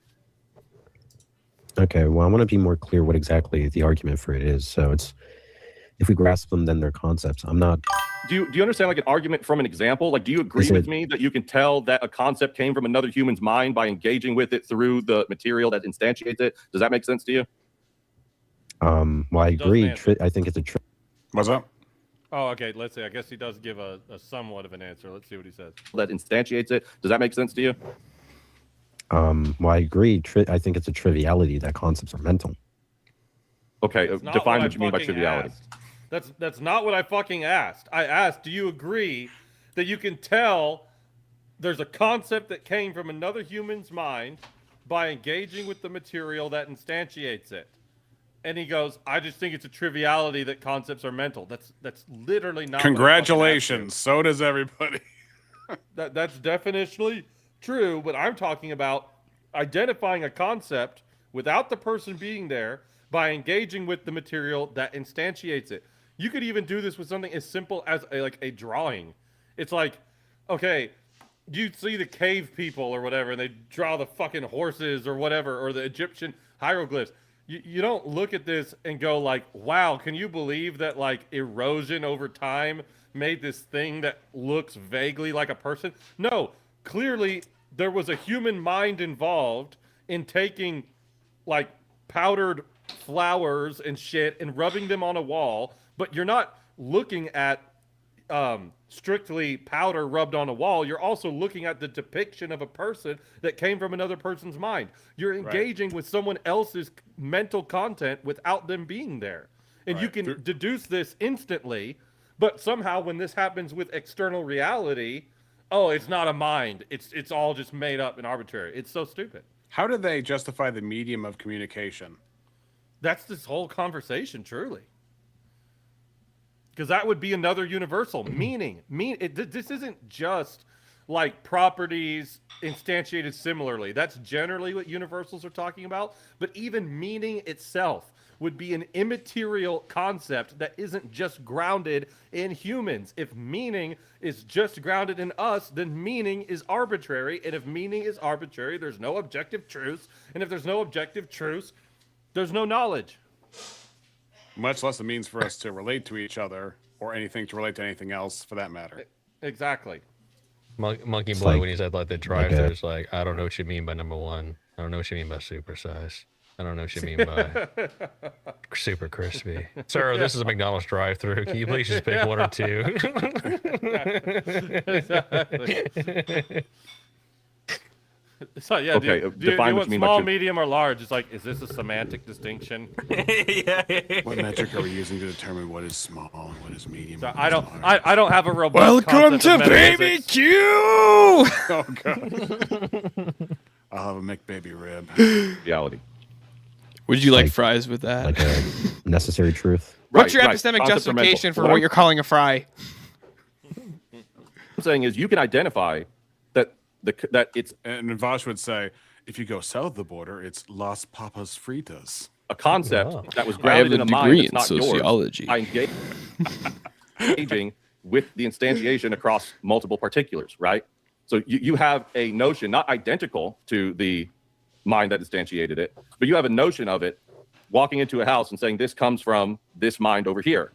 Okay, well, I want to be more clear what exactly the argument for it is. So it's, if we grasp them, then they're concepts. I'm not. Do you understand an argument from an example? Do you agree with me that you can tell that a concept came from another human's mind by engaging with it through the material that instantiates it? Does that make sense to you? Well, I agree. I think it's a trick. What's up? Oh, okay. Let's see. I guess he does give a somewhat of an answer. Let's see what he says. That instantiates it. Does that make sense to you? Well, I agree. I think it's a triviality that concepts are mental. Okay, define what you mean by triviality. That's not what I fucking asked. I asked, do you agree that you can tell there's a concept that came from another human's mind by engaging with the material that instantiates it? And he goes, I just think it's a triviality that concepts are mental. That's literally not. Congratulations. So does everybody. That's definitionally true, but I'm talking about identifying a concept without the person being there by engaging with the material that instantiates it. You could even do this with something as simple as a drawing. It's like, okay, you see the cave people or whatever, and they draw the fucking horses or whatever, or the Egyptian hieroglyphs. You don't look at this and go like, wow, can you believe that erosion over time made this thing that looks vaguely like a person? No, clearly there was a human mind involved in taking powdered flowers and shit and rubbing them on a wall, but you're not looking at strictly powder rubbed on a wall. You're also looking at the depiction of a person that came from another person's mind. You're engaging with someone else's mental content without them being there. And you can deduce this instantly, but somehow when this happens with external reality, oh, it's not a mind. It's all just made up and arbitrary. It's so stupid. How do they justify the medium of communication? That's this whole conversation, truly. Because that would be another universal meaning. This isn't just properties instantiated similarly. That's generally what universals are talking about. But even meaning itself would be an immaterial concept that isn't just grounded in humans. If meaning is just grounded in us, then meaning is arbitrary. And if meaning is arbitrary, there's no objective truth. And if there's no objective truth, there's no knowledge. Much less a means for us to relate to each other or anything to relate to anything else for that matter. Exactly. Monkey Boy, when he said the drive-thru, I don't know what you mean by number one. I don't know what you mean by supersize. I don't know what you mean by super crispy. Sir, this is a McDonald's drive-thru. Can you please just pick one or two? Exactly. So yeah, okay, do you want what small, medium, or large? It's is this a semantic distinction? What metric are we using to determine what is small and what is medium? So I don't have a robust. Welcome to Baby Q. Oh god. I'll have a McBaby rib. Reality. Would you like fries with that? Like a necessary truth. What's your epistemic justification for what you're calling a fry? saying is you can identify that that it's And Vash would say, if you go south of the border, it's Las Papas Fritas. a concept that was I have grounded a in a mind degree that's in not sociology. yours. Engaging with the instantiation across multiple particulars, right? So you have a notion, not identical to the mind that instantiated it, but you have a notion of it walking into a house and saying, this comes from this mind over here.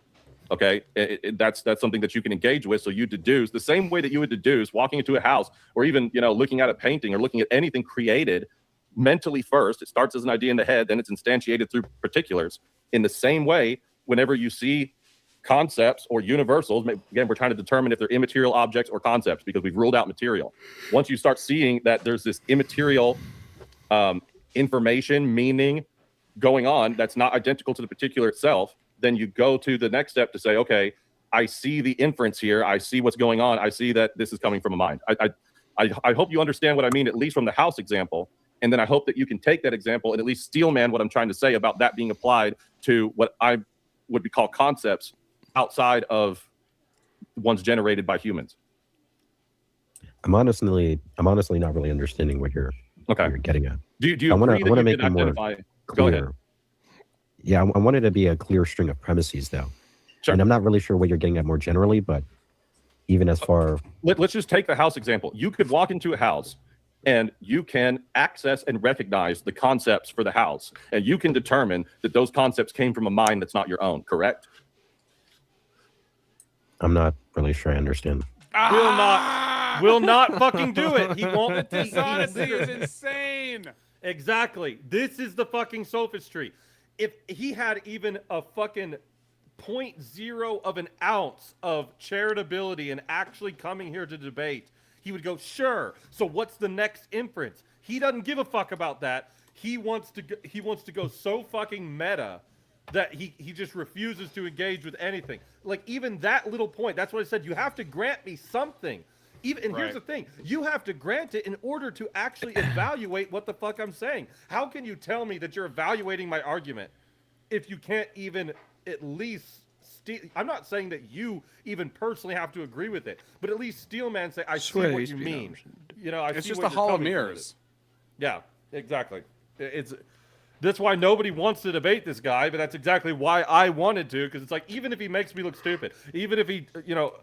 Okay, that's something that you can engage with. So you deduce the same way that you would deduce walking into a house, or even looking at a painting or looking at anything created mentally first. It starts as an idea in the head, then it's instantiated through particulars. In the same way, whenever you see concepts or universals, again, we're trying to determine if they're immaterial objects or concepts because we've ruled out material. Once you start seeing that there's this immaterial information, meaning going on that's not identical to the particular itself, then you go to the next step to say, okay, I see the inference here. I see what's going on. I see that this is coming from a mind. I hope you understand what I mean, at least from the house example. And then I hope that you can take that example and at least steelman what I'm trying to say about that being applied to what I would be called concepts outside of ones generated by humans. I'm honestly not really understanding what you're getting at. Do you I want agree to that make you it can more identify? clear. Go ahead. Yeah, I wanted to be a clear string of premises, though. Sure. And I'm not really sure what you're getting at more generally, but even as far... Let's just take the house example. You could walk into a house and you can access and recognize the concepts for the house. And you can determine that those concepts came from a mind that's not your own, correct? I'm not really sure I understand. Will not fucking do it. He won't. The dishonesty is insane. Exactly. This is the fucking sophistry. If he had even a fucking 0.0 of an ounce of charitability and actually coming here to debate, he would go, sure. So what's the next inference? He doesn't give a fuck about that. He wants to go so fucking meta that he just refuses to engage with anything. Like, even that little point, that's what I said. You have to grant me something. Here's the thing. You have to grant it in order to actually evaluate what the fuck I'm saying. How can you tell me that you're evaluating my argument if you can't even at least I'm not saying that you even personally have to agree with it, but at least Steelman say, I see what you mean. It's just a hall of mirrors. Yeah, exactly. That's why nobody wants to debate this guy, but that's exactly why I wanted to, because it's like, even if he makes me look stupid, even if he,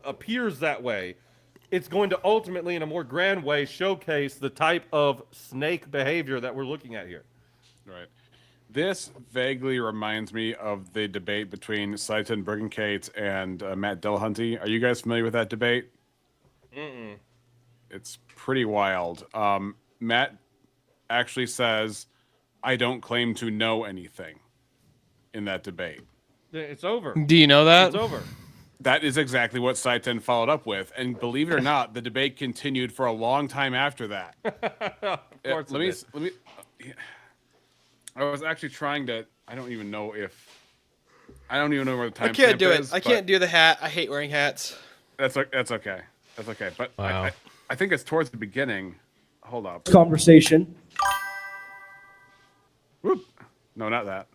appears that way, it's going to ultimately, in a more grand way, showcase the type of snake behavior that we're looking at here. Right. This vaguely reminds me of the debate between Seitan Bergenkate and Matt Dillahunty. Are you guys familiar with that debate? Mm-mm. It's pretty wild. Matt actually says, I don't claim to know anything in that debate. It's over. Do you know that? It's over. That is exactly what Seitan followed up with. And believe it or not, the debate continued for a long time after that. Of course let me. I was actually trying to. I don't even know where the time. I can't do it. I can't do the hat. I hate wearing hats. That's okay. That's okay. But wow. I think it's towards the beginning. Hold up. Conversation. Whoop. No, not that.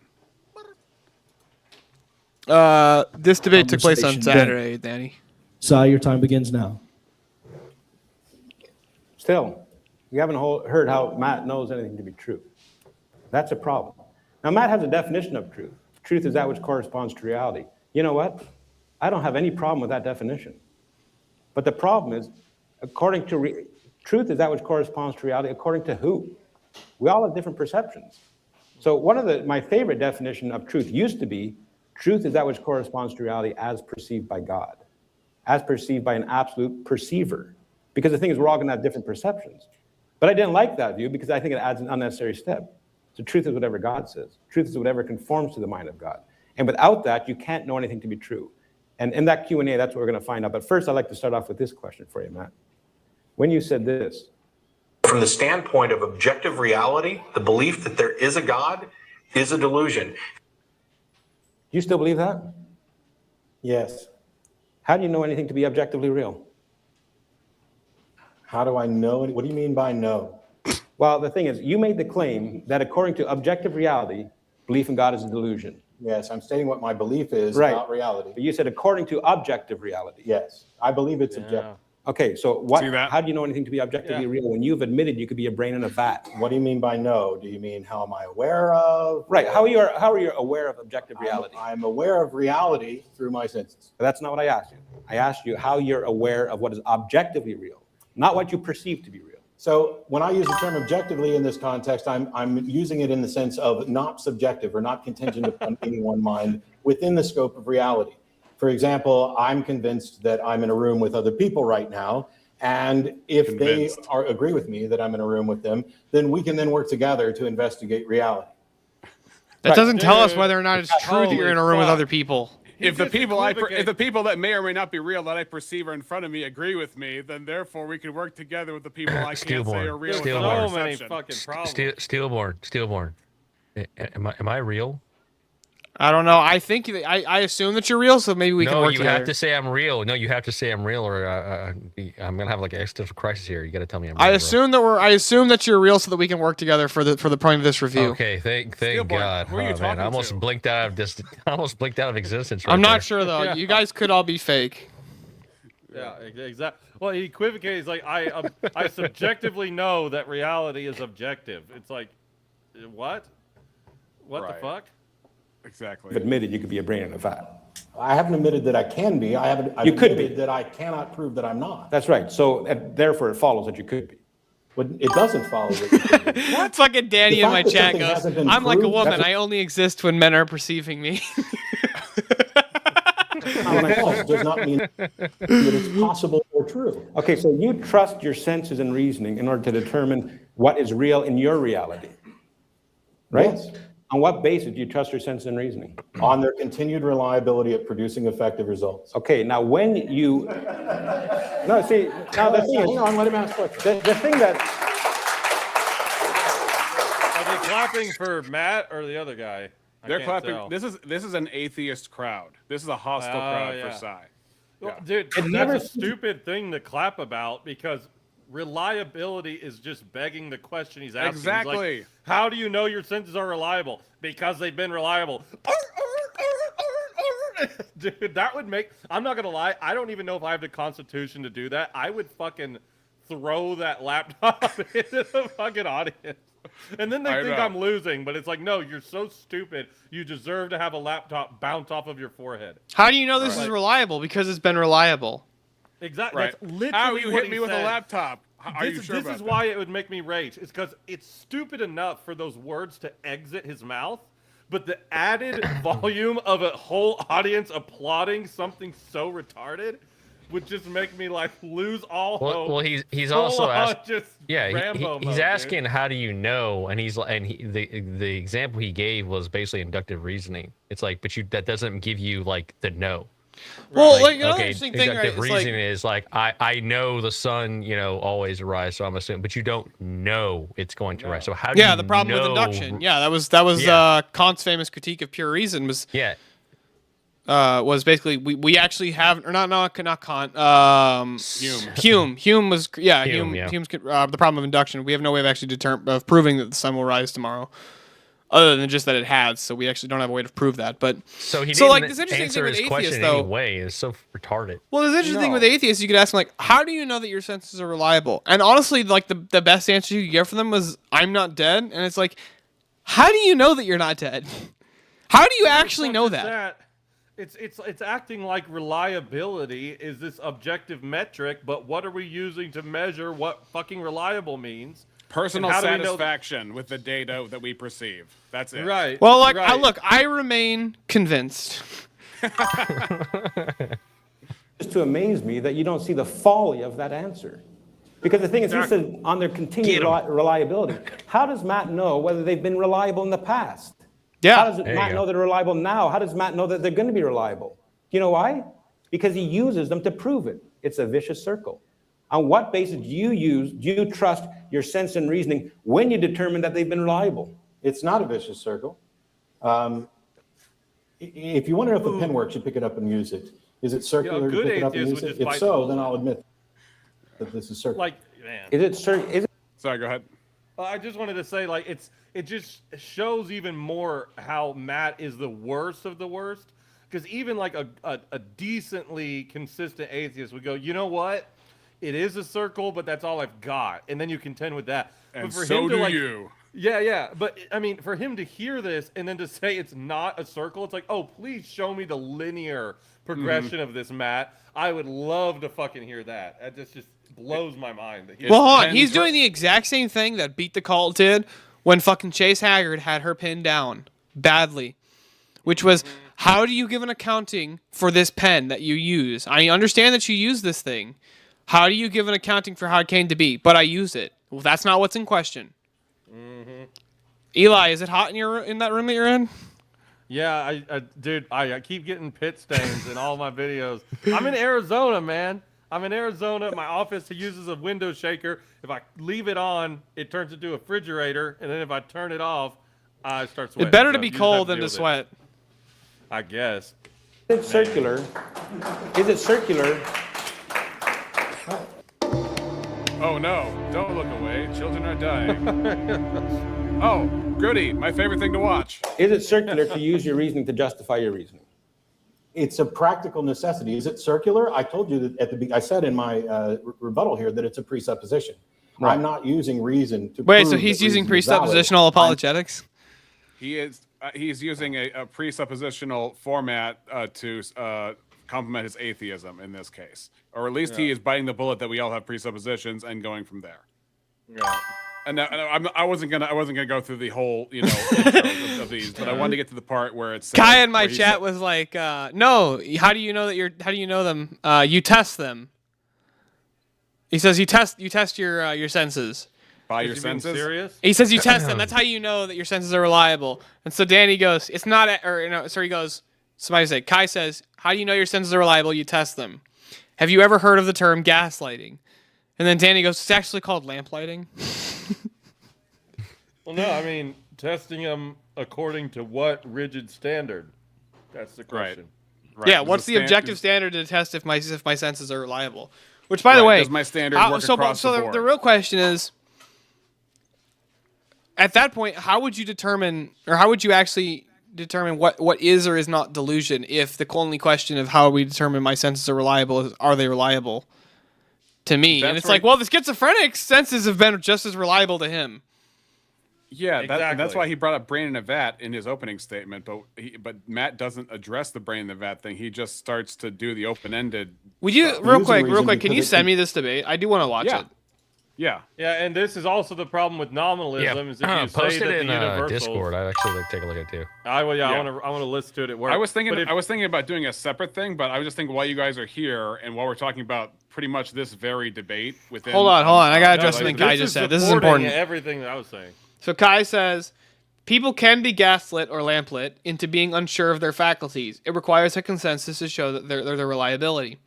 This debate took place on Saturday, Danny. Sai, your time begins now. Still, you haven't heard how Matt knows anything to be true. That's a problem. Now, Matt has a definition of truth. Truth is that which corresponds to reality. You know what? I don't have any problem with that definition. But the problem is, according to truth is that which corresponds to reality, according to who? We all have different perceptions. So one of my favorite definition of truth used to be, truth is that which corresponds to reality as perceived by God, as perceived by an absolute perceiver. Because the thing is, we're all going to have different perceptions. But I didn't like that view because I think it adds an unnecessary step. So truth is whatever God says. Truth is whatever conforms to the mind of God. And without that, you can't know anything to be true. And in that Q&A, that's what we're going to find out. But first, I'd like to start off with this question for you, Matt. When you said this, from the standpoint of objective reality, the belief that there is a God is a delusion. You still believe that? Yes. How do you know anything to be objectively real? How do I know it? What do you mean by know? Well, the thing is, you made the claim that according to objective reality, belief in God is a delusion. Yes, I'm stating what my belief is, right. Not reality. But you said according to objective reality. Yes, I believe it's objective. Okay, so what? See that? How do you know anything to be objectively real when you've admitted you could be a brain in a vat? What do you mean by no? Do you mean how am I aware of? Right. How are you aware of objective reality? I'm aware of reality through my senses. But that's not what I asked you. I asked you how you're aware of what is objectively real, not what you perceive to be real. So when I use the term objectively in this context, I'm using it in the sense of not subjective or not contingent upon any one mind within the scope of reality. For example, I'm convinced that I'm in a room with other people right now, and if they agree with me that I'm in a room with them, then we can then work together to investigate reality. That doesn't tell us whether or not it's true that you're in a room with other people. If the people that may or may not be real that I perceive are in front of me agree with me, then therefore we can work together with the people I can't say are real. So many fucking problems. Stillborn. Am I real? I don't know. I think I assume that you're real, so maybe we can work together. No, you have to say I'm real. No, you have to say I'm real, or I'm gonna have like an existential crisis here. You got to tell me I'm real. I assume that you're real, so that we can work together for the point of this review. Okay, thank God. Who are you talking I almost to? blinked out of existence. I'm not sure though. You guys could all be fake. Yeah, exactly. Well, he equivocates. He's like, I subjectively know that reality is objective. It's like, what? What the fuck? Exactly. You've admitted you could be a brain in a vat. I haven't admitted that I can be. I've You could admitted be. that I cannot prove that I'm not. That's right. So therefore, it follows that you could be. But it doesn't follow that you could be. That's fucking Danny The in my fact that chat something goes, hasn't been I'm like a proved, woman. that's I only exist when men are perceiving me. False does not mean that it's possible or true. Okay, so you trust your senses and reasoning in order to determine what is real in your reality, right? Yes. On what basis do you trust your senses and reasoning? On their continued reliability at producing effective results. Okay, now when you... No, see, now the thing is... Hang on, let him ask questions. The thing that... Are they clapping for Matt or the other guy? They're clapping. This is an atheist crowd. This is a hostile crowd for Psy. Well, Yeah. dude, that's a stupid thing to clap about because reliability is just begging the question he's asking. He's Exactly. like, how do you know your senses are reliable? Because they've been reliable. Dude, that would make... I'm not going to lie. I don't even know if I have the constitution to do that. I would fucking throw that laptop into the fucking audience. And then they think I'm losing, but it's like, no, you're so stupid. You deserve to have a laptop bounce off of your forehead. How do you know this is reliable? Because it's been reliable. Exactly. Right. That's literally How you what hit he me with a said. laptop? Are you sure This about is that? why it would make me rage. It's because it's stupid enough for those words to exit his mouth, but the added volume of a whole audience applauding something so retarded would just make me like lose all hope. Well, he's also asking. Rambo He's mode, asking how do you know, and the example he gave was basically inductive reasoning. It's like, but that doesn't give you like the no. Well, like another interesting thing, right? Inductive reasoning is like I know the sun, always rise, so I'm assuming, but you don't know it's going to rise. So how do you the problem with know- induction. Yeah, that was Kant's famous critique of pure reason was was basically we actually have or not Kant Hume was Hume's the problem of induction. We have no way of actually of proving that the sun will rise tomorrow. Other than just that it has, so we actually don't have a way to prove that. But so he didn't this interesting answer thing with his atheists, question in though. any way. It's so retarded. Well, there's interesting thing with atheists. You could ask them like, "How do you know that your senses are reliable?" And honestly, like the best answer you could get from them was, "I'm not dead." And it's like, how do you know that you're not dead? How do you actually know that? It's acting like reliability is this objective metric, but what are we using to measure what fucking reliable means? Personal satisfaction with the data that we perceive. That's it. Right. Well, like, I remain convinced. Just to amaze me that you don't see the folly of that answer. Because the thing is, he said on their continued reliability. How does Matt know whether they've been reliable in the past? Yeah. How does Matt know they're reliable now? How does Matt know that they're going to be reliable? You know why? Because he uses them to prove it. It's a vicious circle. On what basis do you trust your sense and reasoning when you determine that they've been reliable? It's not a vicious circle. If you want to know if a pen works, you pick it up and use it. Is it circular to pick it up and use it? If so, then I'll admit that this is circular. Like, man. Is it? Sorry, go ahead. I just wanted to say, like, it just shows even more how Matt is the worst of the worst. Because even like a decently consistent atheist would go, you know what? it is a circle, but that's all I've got, and then you contend with that. And but for so him to, do like, you. Yeah. But I mean, for him to hear this and then to say it's not a circle, it's like, oh, please show me the linear progression of this, Matt. I would love to fucking hear that. That just blows my mind. That Well, hold on. He's doing the exact same thing that Beat the Cult did when fucking Chase Haggard had her pinned down badly, which was, how do you give an accounting for this pen that you use? I understand that you use this thing. How do you give an accounting for how it came to be? But I use it. Well, that's not what's in question. Eli, is it hot in that room that you're in? Yeah, dude, I keep getting pit stains in all my videos. I'm in Arizona, man. I'm in Arizona. My office uses a window shaker. If I leave it on, it turns into a refrigerator, and then if I turn it off, I start sweating. It's better to So be you just cold have than to deal with it. sweat. I guess. Is it circular? Is it circular? Oh no, don't look away. Children are dying. Oh, goody, my favorite thing to watch. Is it circular to use your reasoning to justify your reasoning? It's a practical necessity. Is it circular? I told you that I said in my rebuttal here that it's a presupposition. Right. I'm not using reason to Wait, so prove he's that using reason is valid. presuppositional apologetics? He's using a presuppositional format to complement his atheism in this case, or at least he is biting the bullet that we all have presuppositions and going from there. Yeah. And I wasn't gonna go through the whole intro of these, but I wanted to get to the part where it's Guy in my chat was like, "No, how do you know that how do you know them? You test them." He says you test your senses. By your senses. Serious? He says you test them. That's how you know that your senses are reliable. And so Danny goes, "It's not," he goes. Somebody say, Kai says, "How do you know your senses are reliable? You test them. Have you ever heard of the term gaslighting?" And then Danny goes, "It's actually called lamplighting." Well, no, I mean, testing them according to what rigid standard? That's the question. Right. Yeah, what's the objective standard to test if my senses are reliable? Which, by the way, does my standard work across the board? The real question is, at that point, how would you determine, or how would you actually determine what is or is not delusion if the only question of how we determine my senses are reliable is, are they reliable to me? And it's like, well, the schizophrenic's senses have been just as reliable to him. Yeah, Exactly. that's why he brought up brain in a vat in his opening statement. But Matt doesn't address the brain in the vat thing. He just starts to do the open-ended. Would you stuff. real quick? Can you send me this debate? I do want to watch it. Yeah. Yeah, and this is also the problem with nominalism. Is if you post say that it in the universals, Discord. I'd actually like to take a look at it too. I want to listen to it at work. I was thinking But about doing a separate thing, but I was just thinking while you guys are here and while we're talking about pretty much this very debate within. Hold on. I gotta address something Kai just said. This is important. Everything that I was saying. So Kai says, people can be gaslit or lamplit into being unsure of their faculties. It requires a consensus to show that their reliability.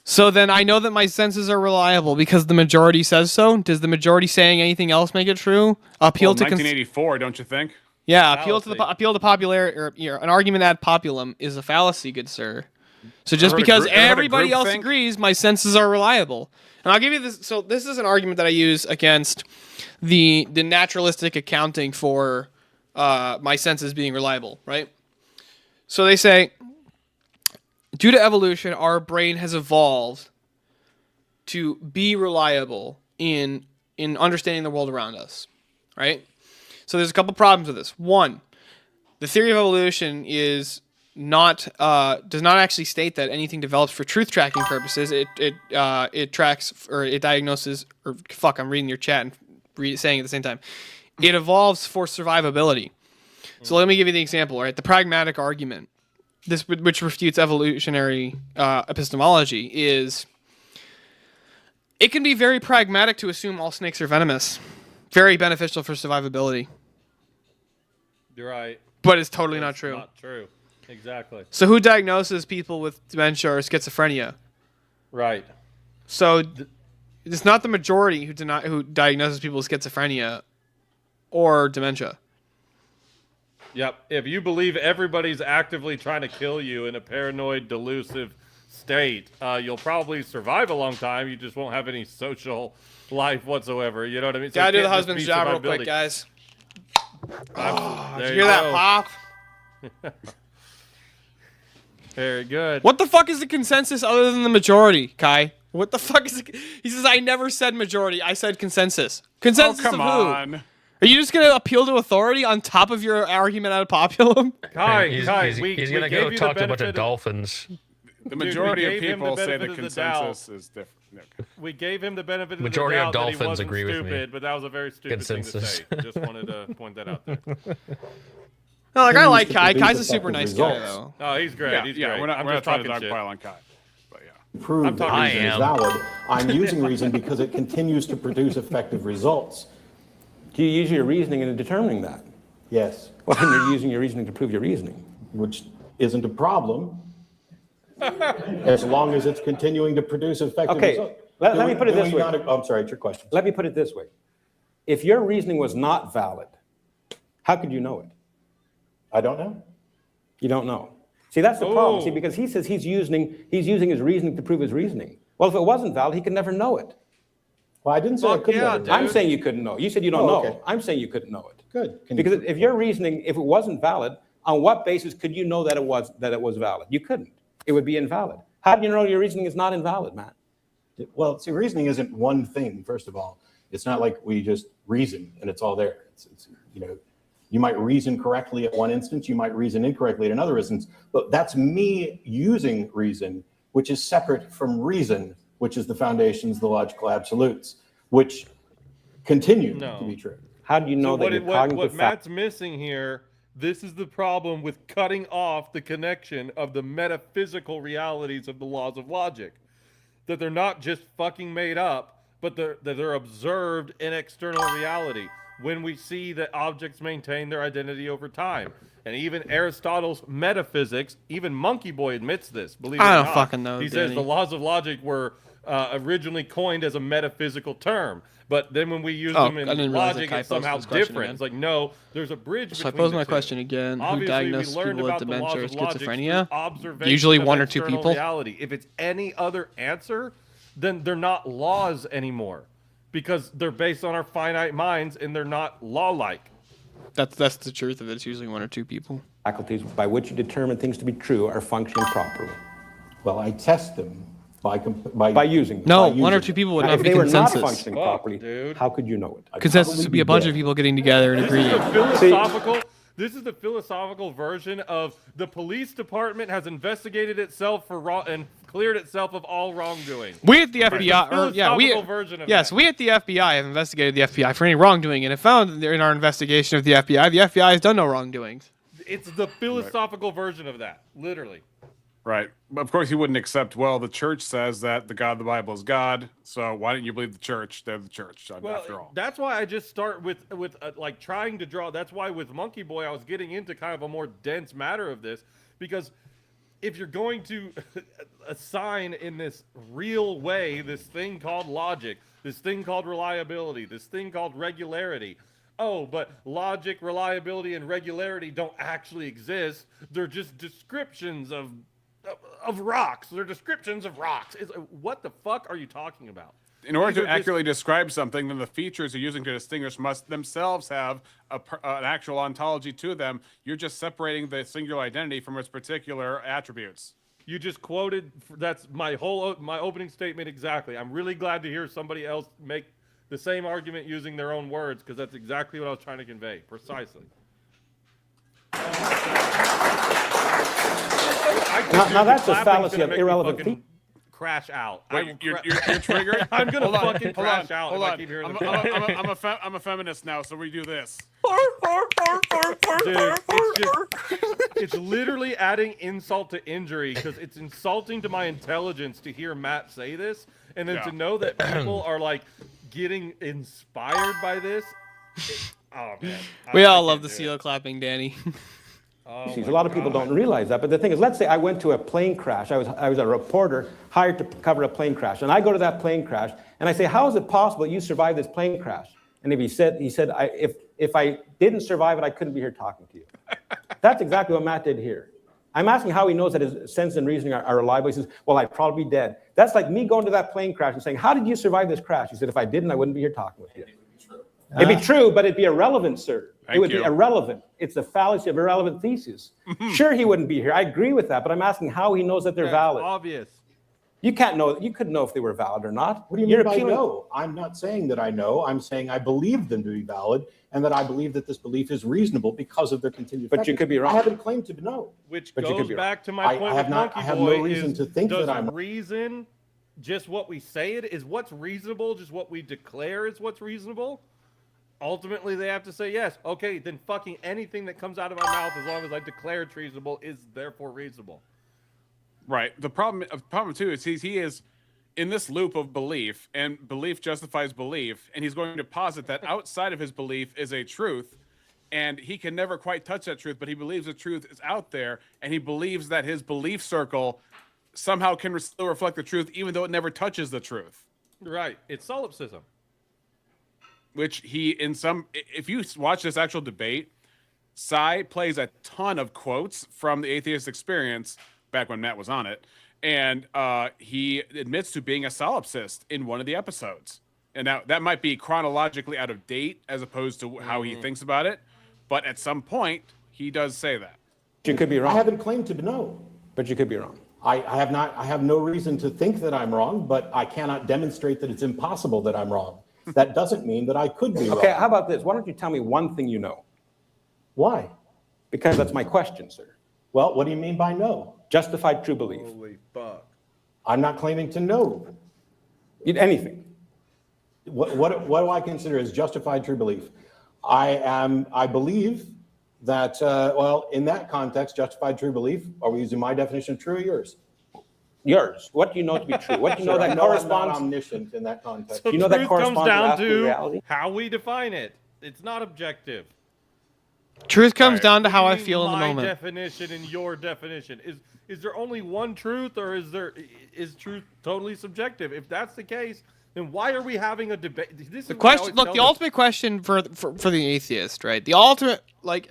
So then I know that my senses are reliable because the majority says so. Does the majority saying anything else make it true? Appeal to 1984, don't you think? Yeah, appeal to popularity, or an argument ad populum is a fallacy, good sir. So just because everybody else agrees, my senses are reliable. And I'll give you this. So this is an argument that I use against the naturalistic accounting for my senses being reliable, right? So they say, due to evolution, our brain has evolved to be reliable in understanding the world around us, right? So there's a couple problems with this. One, the theory of evolution is does not actually state that anything develops for truth tracking purposes. It tracks, or it diagnoses, or fuck, I'm reading your chat and saying it at the same time. It evolves for survivability. So let me give you the example, right? The pragmatic argument, which refutes evolutionary epistemology, is it can be very pragmatic to assume all snakes are venomous. Very beneficial for survivability. You're right. But it's totally not true. Not true. Exactly. So who diagnoses people with dementia or schizophrenia? Right. So it's not the majority who diagnoses people with schizophrenia or dementia. Yep. If you believe everybody's actively trying to kill you in a paranoid, delusive state, you'll probably survive a long time. You just won't have any social life whatsoever. You know what I mean? So gotta do the husband's job real quick, guys. Oh, did you hear that pop? Very good. What the fuck is the consensus other than the majority, Kai? What the fuck is it? He says, I never said majority. I said consensus. Consensus come of who? on. Are you just going to appeal to authority on top of your argument ad populum? He's going to go talk to a bunch of dolphins. The majority of people say the consensus is different. Okay. We gave him the benefit of Majority the of doubt that he dolphins wasn't agree with stupid, me. but that was a very stupid thing to Consensus. say. Just wanted to point that out there. No, like I like to Kai. produce Kai's a super effective nice guy, results. though. Oh, he's great. Yeah, he's yeah. great. We're not, I'm we're not just trying to talking shit. dogpile on Kai. But yeah. Prove that I reason is am. valid. I'm using reason because it continues to produce effective results. Do you use your reasoning in determining that? Yes, Well, then you're using your reasoning to prove your reasoning. which isn't a problem as long as it's continuing to produce effective Okay, results. let me put it Do this we way. not- I'm sorry, it's your question. Let me put it this way. If your reasoning was not valid, how could you know it? I don't know. You don't know. See, that's the problem. See, Oh. because he says he's using his reasoning to prove his reasoning. Well, if it wasn't valid, he could never know it. Well, I didn't say I Fuck couldn't yeah, never dude. know. I'm saying you couldn't know. You said you don't Oh, know. okay. I'm saying you couldn't know it. Good. Can you- Because if your reasoning, if it wasn't valid, on what basis could you know that it was valid? You couldn't. It would be invalid. How do you know your reasoning is not invalid, Matt? Well, see, reasoning isn't one thing, first of all. It's not like we just reason and it's all there. It's you might reason correctly at one instance, you might reason incorrectly at another instance, but that's me using reason, which is separate from reason, which is the foundations, the logical absolutes, which continue No. to be true. How do you know that your what cognitive Matt's missing here, this is the problem with cutting off the connection of the metaphysical realities of the laws of logic. That they're not just fucking made up, but that they're observed in external reality. When we see that objects maintain their identity over time. And even Aristotle's metaphysics, even Monkey Boy admits this, believe it or I not. don't fucking know, He says Danny. the laws of logic were originally coined as a metaphysical term. But then when we use Oh, them I in didn't realize that logic, Kai it's posed somehow this question different. again. It's like, no, there's a bridge So I between pose the my two. question again. Who Obviously, diagnosed we learned people with about the laws dementia or of logic through schizophrenia? observation Usually of one or two external people. Reality. If it's any other answer, then they're not laws anymore, because they're based on our finite minds and they're not law-like. That's the truth of it. It's usually one or two people. faculties by which you determine things to be true are functioning properly? Well, I test them by using them. No, by one or using two them. people would Now, not if be they were not consensus. functioning Fuck, properly, dude. how could you know it? Consensus probably would be a be bunch dead. of people getting together and This is agreeing. the philosophical. This is the philosophical version of the police department has investigated itself for wrong and cleared itself of all wrongdoing. We at the FBI, The or yeah, we philosophical version of yes, that. we at the FBI have investigated the FBI for any wrongdoing, and have found that in our investigation of the FBI has done no wrongdoings. It's the philosophical version of that, literally. Right. But of course, he wouldn't accept, well, the church says that the God of the Bible is God, so why don't you believe the church? They're the church, after all. That's why I just start with like trying to draw. That's why with Monkey Boy, I was getting into kind of a more dense matter of this, because if you're going to assign in this real way this thing called logic, this thing called reliability, this thing called regularity. Oh, but logic, reliability, and regularity don't actually exist. They're just descriptions of rocks. They're descriptions of rocks. It's, what the fuck are you talking about? In order These to are just- accurately describe something, then the features you're using to distinguish must themselves have an actual ontology to them. You're just separating the singular identity from its particular attributes. You just quoted. That's my opening statement exactly. I'm really glad to hear somebody else make the same argument using their own words, because that's exactly what I was trying to convey. Precisely. Now that's a Clapping's fallacy gonna of make me irrelevant fucking feet. Crash out. I Wait, will you're cra- triggered? I'm gonna Hold on, fucking hold crash on, out hold if I on. keep hearing I'm, the I'm, I'm, I'm a feminist now, so we do this. Dude, it's literally adding insult to injury, because it's insulting to my intelligence to hear Matt say this, and then Yeah. to know that people are like getting inspired by this. Oh man, We I all can't love the do seal it. clapping, Danny. Oh A my lot of people God. don't realize that, but the thing is, let's say I went to a plane crash. I was a reporter hired to cover a plane crash, and I go to that plane crash, and I say, "How is it possible you survived this plane crash?" And if he said, if I didn't survive it, I couldn't be here talking to you. That's exactly what Matt did here. I'm asking how he knows that his sense and reasoning are reliable. He says, "Well, I'd probably be dead." That's like me going to that plane crash and saying, "How did you survive this crash?" He said, "If I didn't, I wouldn't be here talking with you." It'd be true, but it'd be irrelevant, sir. Thank It would you. be irrelevant. It's the fallacy of irrelevant theses. Sure, he wouldn't be here. I agree with that, but I'm asking how he knows that they're That's valid. obvious. You can't know. You couldn't know if they were valid or not. What do you You're mean by appealing- know? I'm not saying that I know. I'm saying I believe them to be valid, and that I believe that this belief is reasonable because of their continued. But you could be wrong. I haven't claimed to know. Which But you could goes be wrong. back to my I point have with not- Monkey I have Boy no reason is, to think does that I'm- reason just what we say it is what's reasonable, just what we declare is what's reasonable? Ultimately, they have to say yes. Okay, then fucking anything that comes out of my mouth, as long as I declare it's reasonable, is therefore reasonable. Right. The problem too is he is in this loop of belief, and belief justifies belief, and he's going to posit that outside of his belief is a truth, and he can never quite touch that truth, but he believes the truth is out there, and he believes that his belief circle somehow can still reflect the truth, even though it never touches the truth. Right. It's solipsism. Which if you watch this actual debate, Cy plays a ton of quotes from the Atheist Experience back when Matt was on it, and he admits to being a solipsist in one of the episodes. And now that might be chronologically out of date as opposed to how he thinks about it, but at some point he does say that. You could be wrong. I haven't claimed to know. But you could be wrong. I have not. I have no reason to think that I'm wrong, but I cannot demonstrate that it's impossible that I'm wrong. That doesn't mean that I could be wrong. Okay, how about this? Why don't you tell me one thing you know? Why? Because that's my question, sir. Well, what do you mean by no? Justified true belief. Holy fuck. I'm not claiming to know. Anything. What do I consider as justified true belief? I believe that, well, in that context, justified true belief, are we using my definition of true or yours? Yours. What do you know to be true? What do you know that I'm corresponds? not omniscient in that context. So You know that truth corresponds comes to down absolute to reality? how we define it. It's not objective. Truth comes Right. down to how I What do you feel in mean the my moment. definition and your definition. Is there only one truth, or is truth totally subjective? If that's the case, then why are we having a debate? This The is what I question, always look, tell the them. ultimate question for the atheist, right? The ultimate, like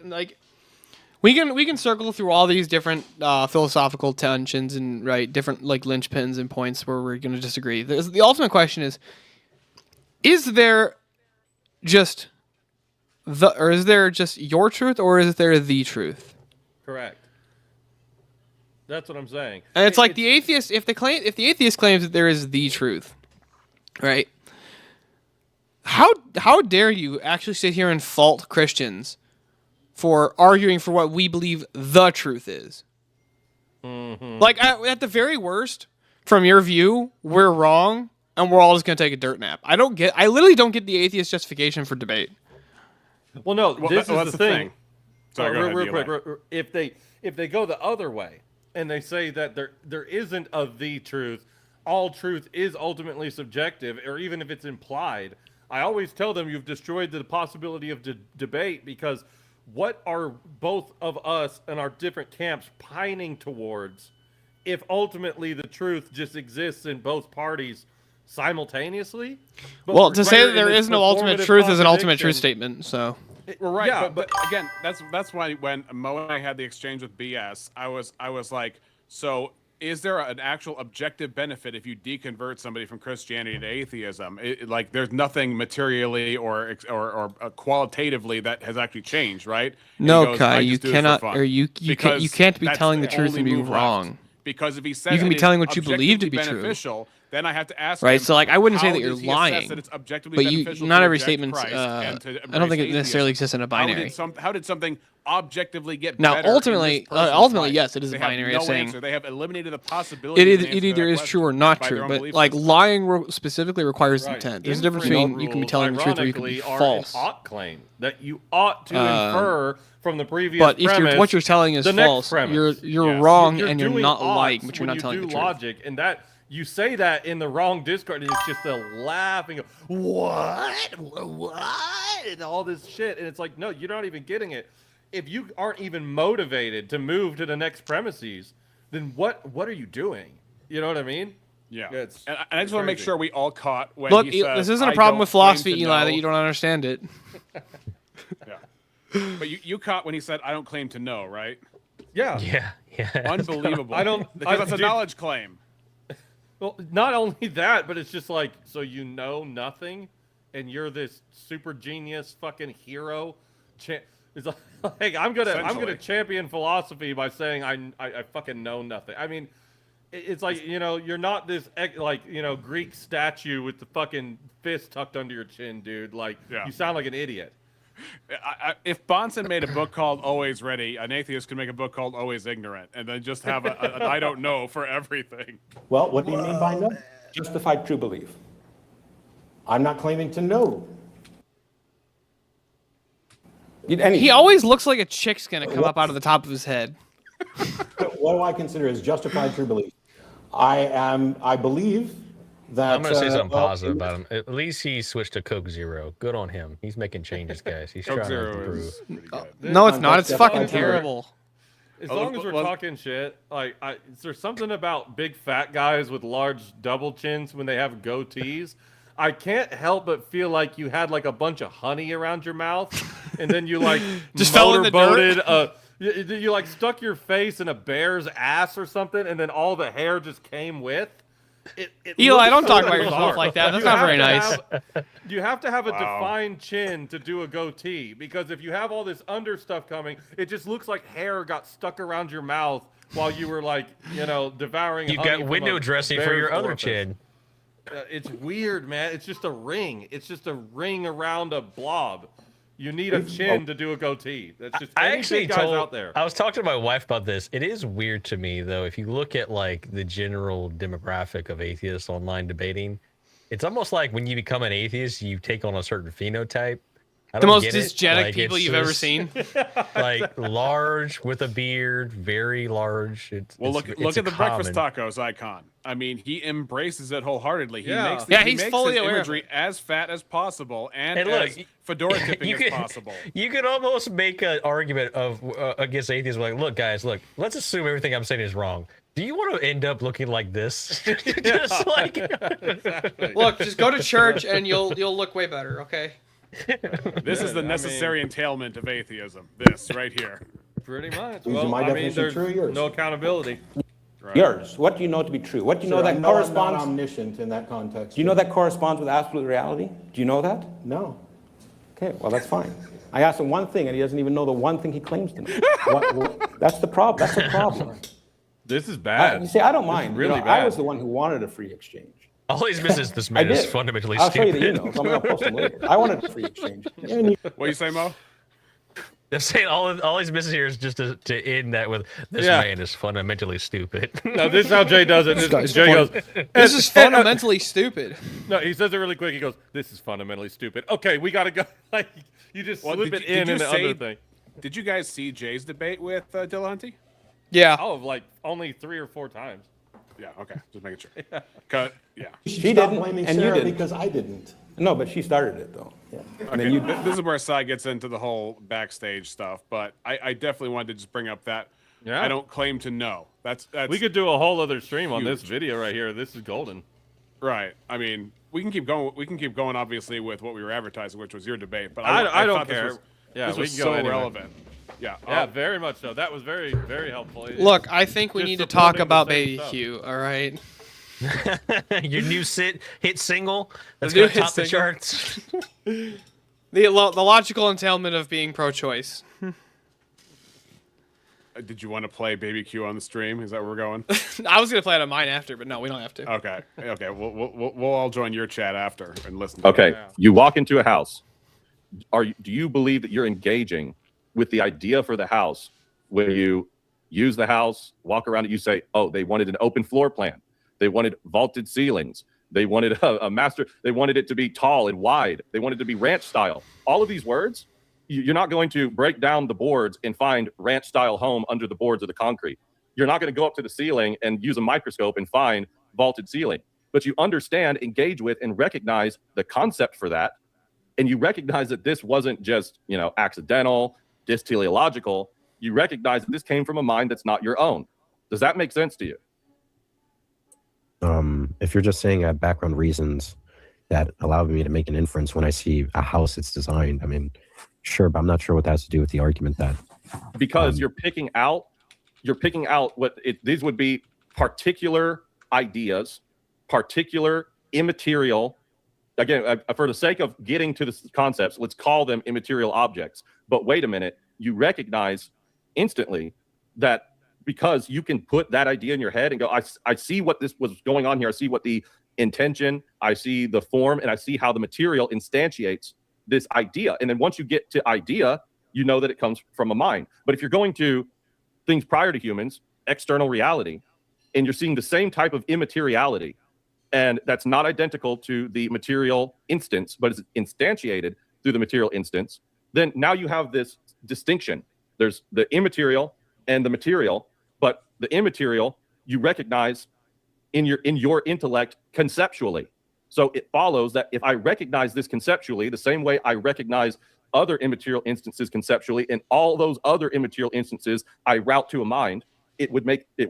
we can circle through all these different philosophical tensions and right different like linchpins and points where we're going to disagree. The ultimate question is there just is there just your truth, or is there the truth? Correct. That's what I'm saying. And it's like the atheist, if the atheist claims that there is the truth, right? How dare you actually sit here and fault Christians for arguing for what we believe the truth is? Mm-hmm. Like at the very worst, from your view, we're wrong, and we're all just gonna take a dirt nap. I literally don't get the atheist justification for debate. Well, no, Well, this that's is the the thing. thing. Sorry, go ahead, real Eli. quick, if they go the other way and they say that there isn't a the truth, all truth is ultimately subjective, or even if it's implied, I always tell them you've destroyed the possibility of debate, because what are both of us and our different camps pining towards if ultimately the truth just exists in both parties simultaneously? But Well, to say right that there in its is no ultimate performative truth is an ultimate truth contradiction- statement. So Well, right, Yeah, but again, that's why when Mo and I had the exchange with BS, I was like, so is there an actual objective benefit if you deconvert somebody from Christianity to atheism? Like, there's nothing materially or qualitatively that has actually changed, right? And he no, goes, Kai, "I you just do this for cannot, fun." or you Because can't be that's telling the truth only and be move left. wrong. Because if he says You can be it is telling what you believe to be objectively true. beneficial, then I have to ask Right, him, so, like, I wouldn't say how that you're does he assess lying, that it's objectively but beneficial not to every reject statement's, Christ and to I don't embrace think it necessarily atheism? exists in a How did binary. how did something objectively get Now, better in ultimately- this person's ultimately, life? yes, it is a They have binary no of saying- answer. They have eliminated the possibility. It either is true or not true, but like lying specifically requires Right. intent. There's a difference Inference between you can be rules, telling the truth or you can be ironically, are false. an ought claim that you ought to infer from the previous But if premise. what you're telling is the next false, premise. you're Yes. wrong You're and you're doing not lying, oughts but you're when not telling you the do truth. logic, and that you say that in the wrong Discord, and it's just a laughing, what, and all this shit, and it's like, no, you're not even getting it. If you aren't even motivated to move to the next premises, then what are you doing? You know what I mean? Yeah, It's and I just want to make crazy. sure we all caught when Look, he says, this isn't a "I problem don't with claim philosophy, to Eli, know." that you don't understand it. Yeah. But you caught when he said, "I don't claim to know," right? Yeah. Yeah. Unbelievable. I don't- because that's a dude- knowledge claim. Well, not only that, but it's just like, so you know nothing, and you're this super genius fucking hero. It's like I'm gonna Essentially. champion philosophy by saying I fucking know nothing. I mean, It's like, you're not this Greek statue with the fucking fist tucked under your chin, dude. Like, you sound like an idiot. If Bonson made a book called Always Ready, an atheist could make a book called Always Ignorant, and then just have an I don't know for everything. Well, what do you mean by no? Justified true belief. I'm not claiming to know. He always looks like a chick's gonna come up out of the top of his head. What do I consider as justified true belief? I believe that. I'm gonna say something positive about him. At least he switched to Coke Zero. Good on him. He's making changes, guys. He's Coke trying to Zero improve. is pretty good. No, it's not. It's fucking terrible. As long as we're talking shit, is there something about big fat guys with large double chins when they have goatees? I can't help but feel like you had like a bunch of honey around your mouth, and then you like just fell in the dirt. You like stuck your face in a bear's ass or something, and then all the hair just came with. Eli, don't talk about yourself like that. That's not very nice. You have to have a defined chin to do a goatee, because if you have all this under stuff coming, it just looks like hair got stuck around your mouth while you were devouring. You got window dressing for your other chin. It's weird, man. It's just a ring. It's just a ring around a blob. You need a chin to do a goatee. That's just big guys out there. I was talking to my wife about this. It is weird to me, though, if you look at the general demographic of atheists online debating, it's almost like when you become an atheist, you take on a certain phenotype. The most dysgenic people you've ever seen. Large with a beard, very large. Look at the breakfast tacos icon. I mean, he embraces it wholeheartedly. He makes he's fully his aware imagery as fat as possible and as fedora tipping as possible. You could almost make an argument of against atheists, look, guys, let's assume everything I'm saying is wrong. Do you want to end up looking like this? Just look, just go to church and you'll look way better. Okay. This is the necessary entailment of atheism. This right here. Pretty much. Well, my definition there's true or yours? no accountability. Right. Yours. What do you know to be true? What do you know that I'm corresponds? not omniscient in that context. Do you know that corresponds with absolute reality? Do you know that? No. Okay, well, that's fine. I asked him one thing, and he doesn't even know the one thing he claims to know. That's the problem. That's the problem. This is bad. You see, I don't mind. Really I bad. was the one who wanted a free exchange. All he's missing is this man is fundamentally I'll stupid. show you the emails. I'm going to post them later. I wanted a free exchange. What you say, Mo? I'm saying all he's missing here is just to end that with this man is fundamentally stupid. No, this is how Jay does it. Jay goes, "This is fundamentally stupid." No, he says it really quick. He goes, "This is fundamentally stupid." Okay, we got to go. You just slip it in the other thing. Did you guys see Jay's debate with Dillahunty? Yeah. Oh, only 3 or 4 times. Yeah. Okay. Just making sure. Cut. Yeah. She didn't, blaming and Sarah you didn't. because I didn't. No, but she started it though. Yeah. Okay, this is where Sai gets into the whole backstage stuff, but I definitely wanted to just bring up that I don't claim to know. That's we could do a whole other stream on this video right here. This is golden. Right. I mean, we can keep going. We can keep going, obviously, with what we were advertising, which was your debate. But I don't thought care. This was so relevant. Yeah. Yeah, very much so. That was very, very helpful. Look, I think we need to talk about Baby Q. All right. Your new hit single that's going to top the charts. The logical entailment of being pro-choice. Did you want to play Baby Q on the stream? Is that where we're going? I was gonna play it on mine after, but no, we don't have to. Okay. We'll all join your chat after and listen. Okay, you walk into a house. Do you believe that you're engaging with the idea for the house when you use the house, walk around it? You say, "Oh, they wanted an open floor plan. They wanted vaulted ceilings. They wanted a master. They wanted it to be tall and wide. They wanted it to be ranch style." All of these words. You're not going to break down the boards and find ranch style home under the boards of the concrete. You're not going to go up to the ceiling and use a microscope and find vaulted ceiling. But you understand, engage with, and recognize the concept for that. And you recognize that this wasn't just, accidental, teleological. You recognize that this came from a mind that's not your own. Does that make sense to you? If you're just saying background reasons that allow me to make an inference when I see a house that's designed, I mean, sure, but I'm not sure what that has to do with the argument that. Because you're picking out what these would be particular ideas, particular immaterial. Again, for the sake of getting to the concepts, let's call them immaterial objects. But wait a minute, you recognize instantly that because you can put that idea in your head and go, I see what this was going on here. I see what the intention, I see the form, and I see how the material instantiates this idea. And then once you get to idea, you know that it comes from a mind. But if you're going to things prior to humans, external reality, and you're seeing the same type of immateriality, and that's not identical to the material instance, but is instantiated through the material instance, then now you have this distinction. There's the immaterial and the material, but the immaterial you recognize in your intellect conceptually. So it follows that if I recognize this conceptually, the same way I recognize other immaterial instances conceptually, and all those other immaterial instances I route to a mind, it would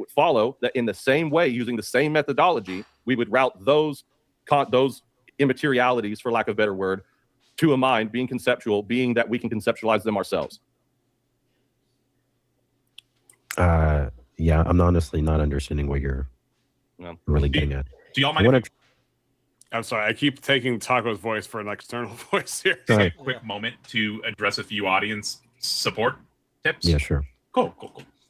follow that in the same way, using the same methodology, we would route those immaterialities, for lack of a better word, to a mind, being conceptual, being that we can conceptualize them ourselves. Yeah, I'm honestly not understanding what you're really getting at. Do y'all mind? I'm sorry, I keep taking Taco's voice for an external voice here. Sorry. A quick moment to address a few audience support tips. Yeah, sure. Cool.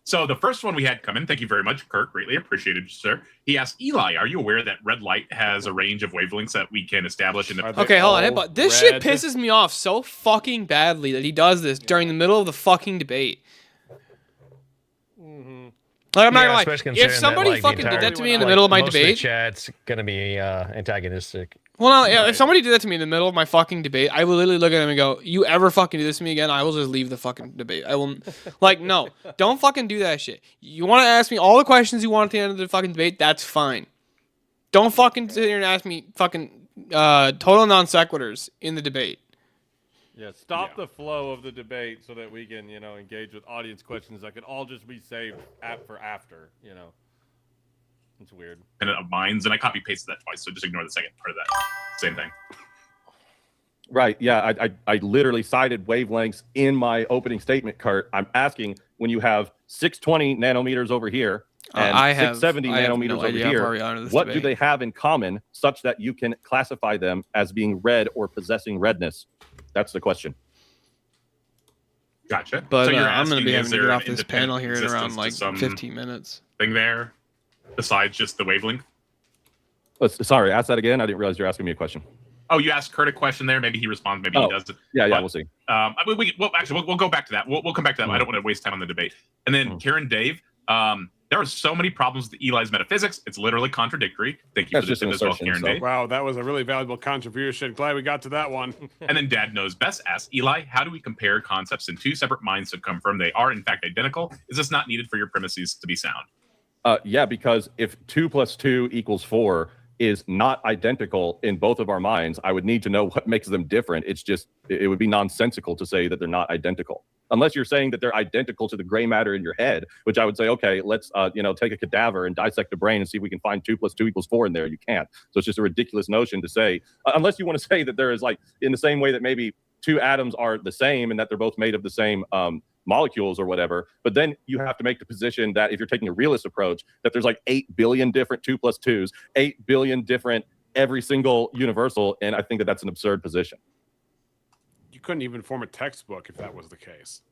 So the first one we had come in, thank you very much, Kirk. Greatly appreciated, sir. He asked, Eli, are you aware that red light has a range of wavelengths that we can establish in the... Okay, hold on. But this shit pisses me off so fucking badly that he does this during the middle of the fucking debate. Like, I'm not gonna lie. If somebody fucking did that to me in the middle of my debate, chat's gonna be antagonistic. Well, no, yeah, if somebody did that to me in the middle of my fucking debate, I will literally look at them and go, "You ever fucking do this to me again? I will just leave the fucking debate. I will, like, no, don't fucking do that shit. You want to ask me all the questions you want at the end of the fucking debate? That's fine. Don't fucking sit here and ask me fucking total non sequiturs in the debate." Yeah, stop the flow of the debate so that we can, engage with audience questions that could all just be saved for after, It's weird. And of minds, and I copy pasted that twice, so just ignore the second part of that. Same thing. Right. Yeah, I literally cited wavelengths in my opening statement, Kurt. I'm asking, when you have 620 nanometers over here and 670 nanometers over here, what do they have in common such that you can classify them as being red or possessing redness? That's the question. Gotcha. But so you're I'm going to be having to get off this independent panel here in around like existence to 15 minutes. Thing there, besides just the wavelength? Sorry, ask that again. I didn't realize you're asking me a question. Oh, you asked Kurt a question there. Maybe he responds. Maybe he doesn't. Yeah, we'll see. We'll go back to that. We'll come back to that. I don't want to waste time on the debate. And then Karen Dave, there are so many problems with Eli's metaphysics. It's literally contradictory. Thank you for the tip as well, Karen Dave. Wow, that was a really valuable contribution. Glad we got to that one. And then Dad Knows Best asks, Eli, how do we compare concepts in two separate minds to confirm they are in fact identical? Is this not needed for your premises to be sound? Yeah, because if 2 + 2 = 4 is not identical in both of our minds, I would need to know what makes them different. It would be nonsensical to say that they're not identical. Unless you're saying that they're identical to the gray matter in your head, which I would say, okay, let's take a cadaver and dissect the brain and see if we can find 2 + 2 = 4 in there. You can't. So it's just a ridiculous notion to say, unless you want to say that there is, like, in the same way that maybe two atoms are the same and that they're both made of the same molecules or whatever. But then you have to make the position that if you're taking a realist approach, that there's like 8 billion different 2 + 2s, 8 billion different every single universal. And I think that that's an absurd position. You couldn't even form a textbook if that was the case.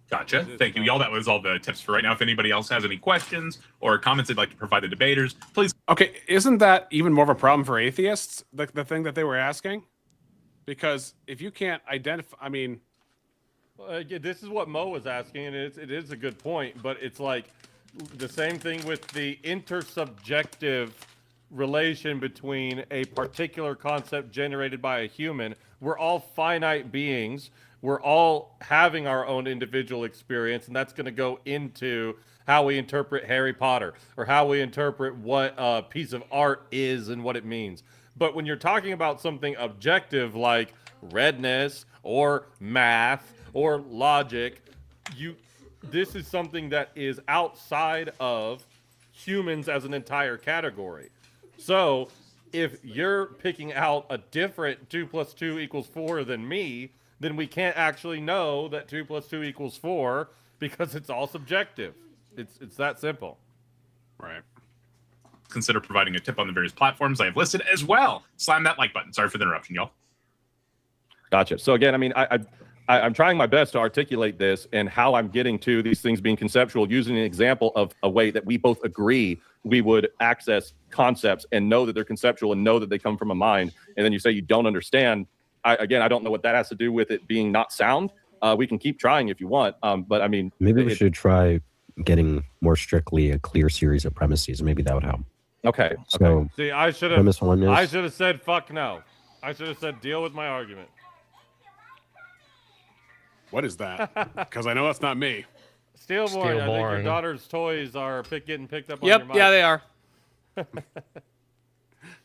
Gotcha. Thank you, y'all. That was all the tips for right now. If anybody else has any questions or comments they'd like to provide the debaters, please. Okay, isn't that even more of a problem for atheists, the thing that they were asking? Because if you can't identify, this is what Mo was asking, and it is a good point, but it's like the same thing with the intersubjective relation between a particular concept generated by a human. We're all finite beings. We're all having our own individual experience, and that's going to go into how we interpret Harry Potter or how we interpret what a piece of art is and what it means. But when you're talking about something objective like redness or math or logic, this is something that is outside of humans as an entire category. So if you're picking out a different 2 + 2 = 4 than me, then we can't actually know that 2 + 2 = 4 because it's all subjective. It's that simple. Right. Consider providing a tip on the various platforms I have listed as well. Slam that like button. Sorry for the interruption, y'all. Gotcha. So again, I I'm trying my best to articulate this and how I'm getting to these things being conceptual using an example of a way that we both agree we would access concepts and know that they're conceptual and know that they come from a mind. And then you say you don't understand. I don't know what that has to do with it being not sound. We can keep trying if you want. But I mean, maybe we should try getting more strictly a clear series of premises. Maybe that would help. Okay. So See, I should premise one is, have said fuck no. I should have said deal with my argument. What is that? Because I know that's not me. Steelborn, I think your Steelborn. daughter's toys are getting picked up on Yep, your mic. yeah, they are.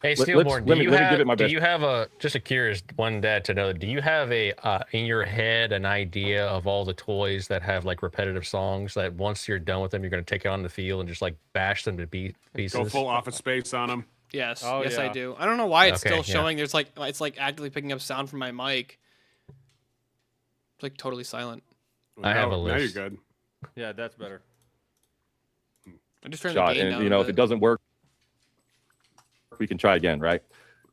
Hey, Let- Steelborn, let me give it my do best. you have a, just a curious one, Dad, to know, do you have a, in your head, an idea of all the toys that have like repetitive songs that once you're done with them, you're going to take it on the field and just like bash them to pieces? Go full Office Space on them. Yes, Oh, yes, I yeah. do. I don't know why it's Okay, still yeah. showing. There's like it's like actively picking up sound from my mic. It's like totally silent. I have a Now you're list. good. Yeah, that's better. I just turned shot. the gain And, down you know, a if it bit. doesn't work, we can try again, right?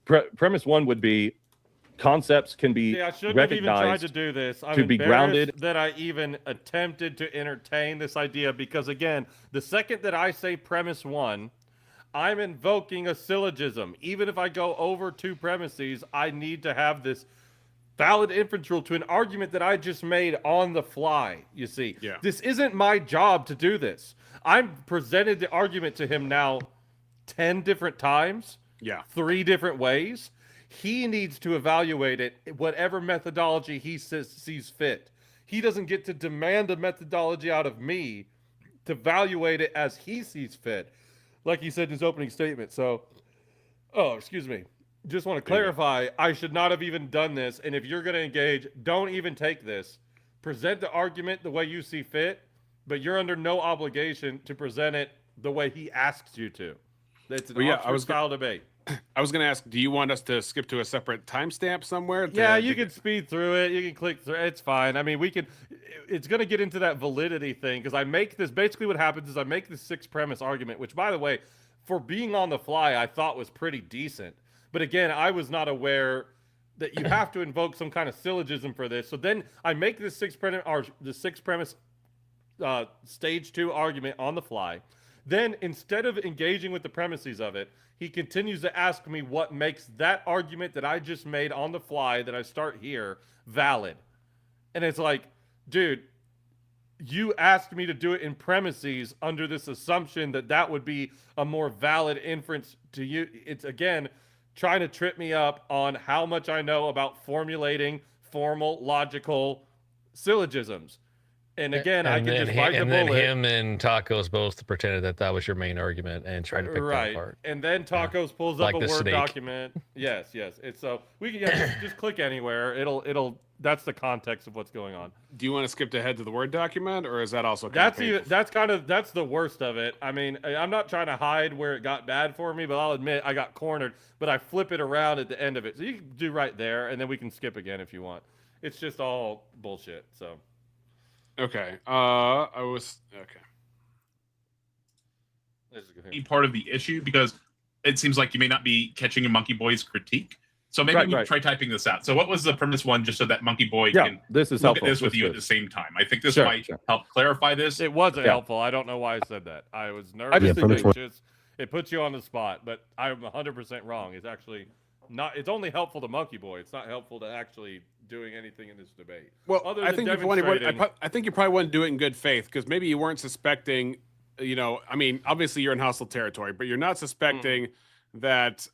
Premise one would be concepts can be See, I shouldn't have even tried recognized to do this. I'm to be embarrassed grounded. that I even attempted to entertain this idea because, again, the second that I say premise one, I'm invoking a syllogism. Even if I go over two premises, I need to have this valid inference rule to an argument that I just made on the fly, you see. Yeah. This isn't my job to do this. I'm presented the argument to him now 10 different times. Yeah. 3 different ways. He needs to evaluate it, whatever methodology he sees fit. He doesn't get to demand a methodology out of me to evaluate it as he sees fit, like he said in his opening statement. So, excuse me. Just want to clarify, I should not have even done this. And if you're going to engage, don't even take this. Present the argument the way you see fit, but you're under no obligation to present it the way he asks you to. It's an Well, yeah, Oxford style debate. I was going to ask, do you want us to skip to a separate timestamp somewhere? Yeah, you can speed through it. You can click through. It's fine. I mean, we can. It's going to get into that validity thing because I make this. Basically, what happens is I make this 6 premise argument, which, by the way, for being on the fly, I thought was pretty decent. But again, I was not aware that you have to invoke some kind of syllogism for this. So then I make this 6 premise stage 2 argument on the fly. Then instead of engaging with the premises of it, he continues to ask me what makes that argument that I just made on the fly that I start here valid. And it's like, dude, you asked me to do it in premises under this assumption that that would be a more valid inference to you. It's, again, trying to trip me up on how much I know about formulating formal, logical syllogisms. And again, I can just bite the and then bullet. him and Tacos both pretended that that was your main argument and tried to pick that apart. And then Tacos pulls Like up a the Word snake. document. Yes. It's so we can just click anywhere. It'll that's the context of what's going on. Do you want to skip ahead to the Word document, or is that also kind That's of even, painful? that's the worst of it. I mean, I'm not trying to hide where it got bad for me, but I'll admit I got cornered. But I flip it around at the end of it, so you can do right there, and then we can skip again if you want. It's just all bullshit. So. Okay. Okay. Be part of the issue because it seems like you may not be catching a Monkey Boy's critique. So maybe we try typing this out. So what was the premise one, just so that Monkey Boy can this is look helpful. at this with This you is at the same time? I think this Sure, might sure. help clarify this. It wasn't Yeah. helpful. I don't know why I said that. I was nervous. just think It puts you on the spot, but I'm 100% wrong. It's actually not. It's only helpful to Monkey Boy. It's not helpful to actually doing anything in this debate. Well, Other I than think demonstrating- I think you probably wouldn't do it in good faith because maybe you weren't suspecting. You know, I mean, obviously you're in hostile territory, but you're not suspecting that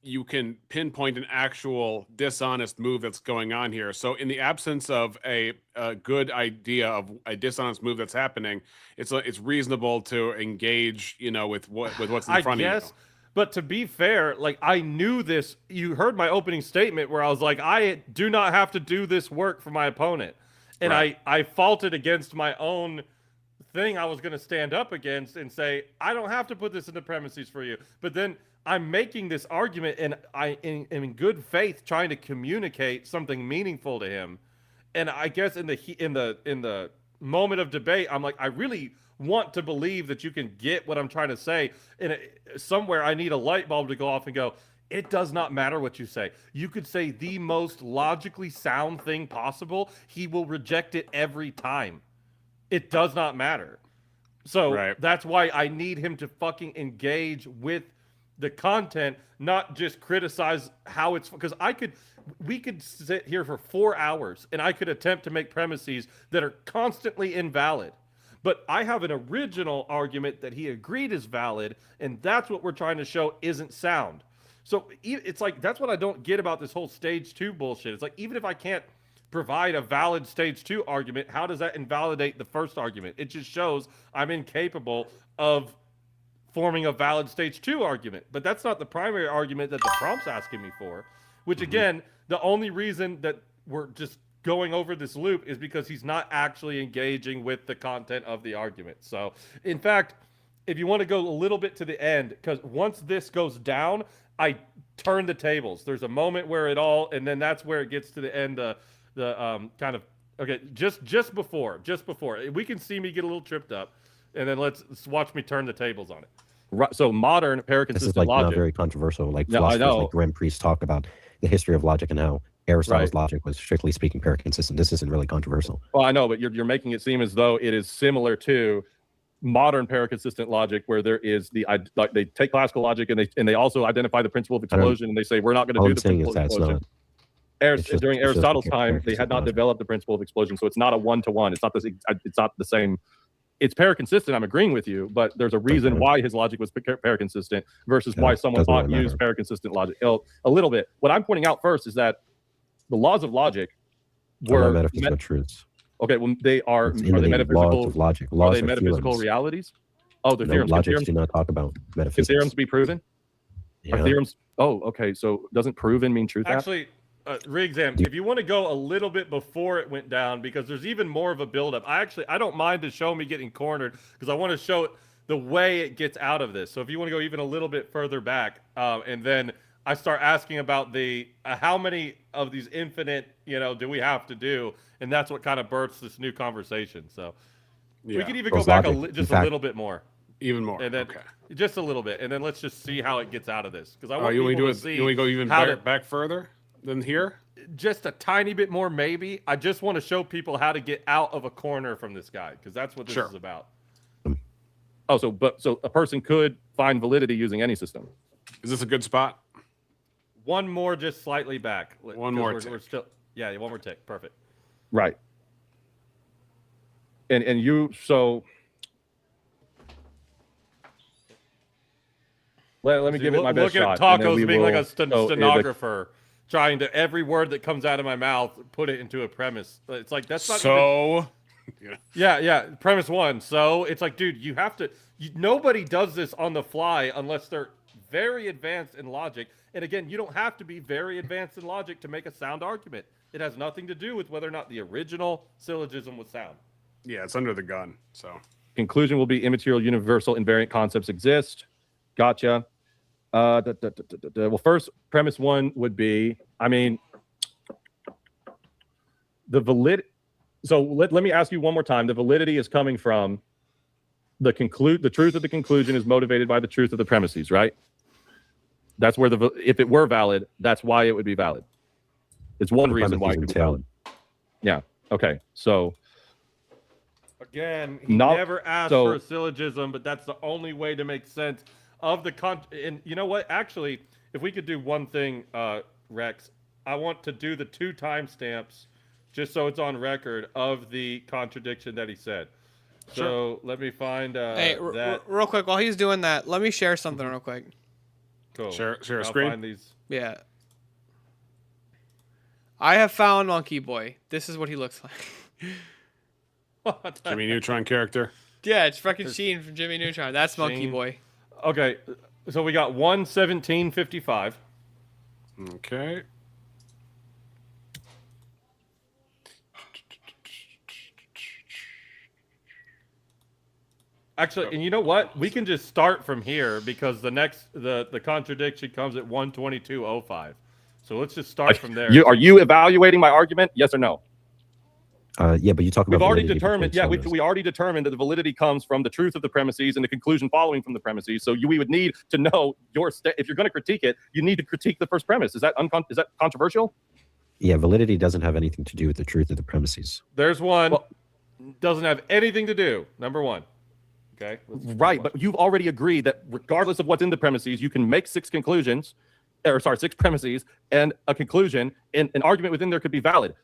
you can pinpoint an actual dishonest move that's going on here. So, in the absence of a good idea of a dishonest move that's happening, it's reasonable to engage, you know, with what's in front of you. But to be fair, like I knew this. You heard my opening statement where I was like, I do not have to do this work for my opponent. And Right. I faulted against my own thing I was going to stand up against and say, I don't have to put this into premises for you. But then I'm making this argument and I am in good faith trying to communicate something meaningful to him. And I guess in the moment of debate, I'm like, I really want to believe that you can get what I'm trying to say. And somewhere I need a light bulb to go off and go, It does not matter what you say. You could say the most logically sound thing possible. He will reject it every time. It does not matter. So that's why I need him to fucking engage with the content, not just criticize how it's, because we could sit here for 4 hours and I could attempt to make premises that are constantly invalid. But I have an original argument that he agreed is valid, and that's what we're trying to show isn't sound. So it's like, that's what I don't get about this whole stage 2 bullshit. It's like, even if I can't provide a valid stage 2 argument, how does that invalidate the first argument? It just shows I'm incapable of forming a valid stage 2 argument. But that's not the primary argument that the prompt's asking me for, which again, the only reason that we're just going over this loop is because he's not actually engaging with the content of the argument. So in fact, if you want to go a little bit to the end, because once this goes down, I turn the tables. There's a moment where and then that's where it gets to the end, kind of, okay, just before, we can see me get a little tripped up, and then let's watch me turn the tables on it. Right, so modern paraconsistent this is like logic. not very controversial. Like No, philosophers I know. like Rem Priest talk about the history of logic and how Aristotle's logic was strictly speaking paraconsistent. This isn't really controversial. Well, I know, but you're making it seem as though it is similar to modern paraconsistent logic, where there is like they take classical logic and they also identify the principle of explosion, and they say we're not going to do the principle of explosion. During Aristotle's time, they had not developed the principle of explosion, so it's not a one-to-one. It's not the same. It's paraconsistent. I'm agreeing with you, but there's a reason why his logic was paraconsistent versus why someone thought use paraconsistent logic. A little bit. What I'm pointing out first is that the laws of logic were metaphysical truths. Okay, well, are they metaphysical? Laws of logic. Are they metaphysical realities? Oh, the theorems. Logics do not talk about metaphysics. Can theorems be proven? Yeah. Are theorems? Oh, okay. So doesn't proven mean truth? Actually, re-exam. If you want to go a little bit before it went down, because there's even more of a buildup. I don't mind to show me getting cornered, because I want to show the way it gets out of this. So if you want to go even a little bit further back, and then I start asking about the how many of these infinite, do we have to do, and that's what kind of births this new conversation. So we could even go back a little bit more, even more, and then just a little bit, and then let's just see how it gets out of this. Because I want you people want to see. You want to go even back further than here? Just a tiny bit more, maybe. I just want to show people how to get out of a corner from this guy, because that's what this is about. Oh, so a person could find validity using any system. Is this a good spot? One more, just slightly back. One more tick. We're still, one more tick. Perfect. Right. And you, so let me give it my best shot. Look at Tacos being like a stenographer, trying to every word that comes out of my mouth put it into a premise. It's like that's not so. Yeah. Premise 1. So it's like, dude, you have to. Nobody does this on the fly unless they're very advanced in logic. And again, you don't have to be very advanced in logic to make a sound argument. It has nothing to do with whether or not the original syllogism was sound. Yeah, it's under the gun. So conclusion will be immaterial, universal, invariant concepts exist. Gotcha. Well, first, premise 1 would be, the validity. So let me ask you one more time. The validity is coming from the truth of the conclusion is motivated by the truth of the premises, right? That's where if it were valid, that's why it would be valid. It's one reason why it could be valid. Yeah. Okay. So again, he never asked for a syllogism, but that's the only way to make sense of the and you know what? Actually, if we could do one thing, Rex, I want to do the 2 timestamps just so it's on record of the contradiction that he said. So let me find that. Real quick, while he's doing that, let me share something real quick. Cool. Share a I'll screen. Find these. Yeah. I have found Monkey Boy. This is what he looks like. Jimmy Neutron character. Yeah, it's fucking Sheen from Jimmy Neutron. That's Monkey Boy. Okay, so we got 1:17:55. Okay. Actually, and you know what? We can just start from here because the contradiction comes at 1:22:05. So let's just start from there. Are you evaluating my argument? Yes or no? Yeah, but you talk about We've already validity before determined. Yeah, premise. we already determined that the validity comes from the truth of the premises and the conclusion following from the premises. So we would need to know if you're going to critique it, you need to critique the first premise. Is that controversial? Yeah, validity doesn't have anything to do with the truth of the premises. There's one. Well, doesn't have anything to do. Number one. Okay. Right, but you've already agreed that regardless of what's in the premises, you can make 6 premises and a conclusion, and an argument within there could be valid.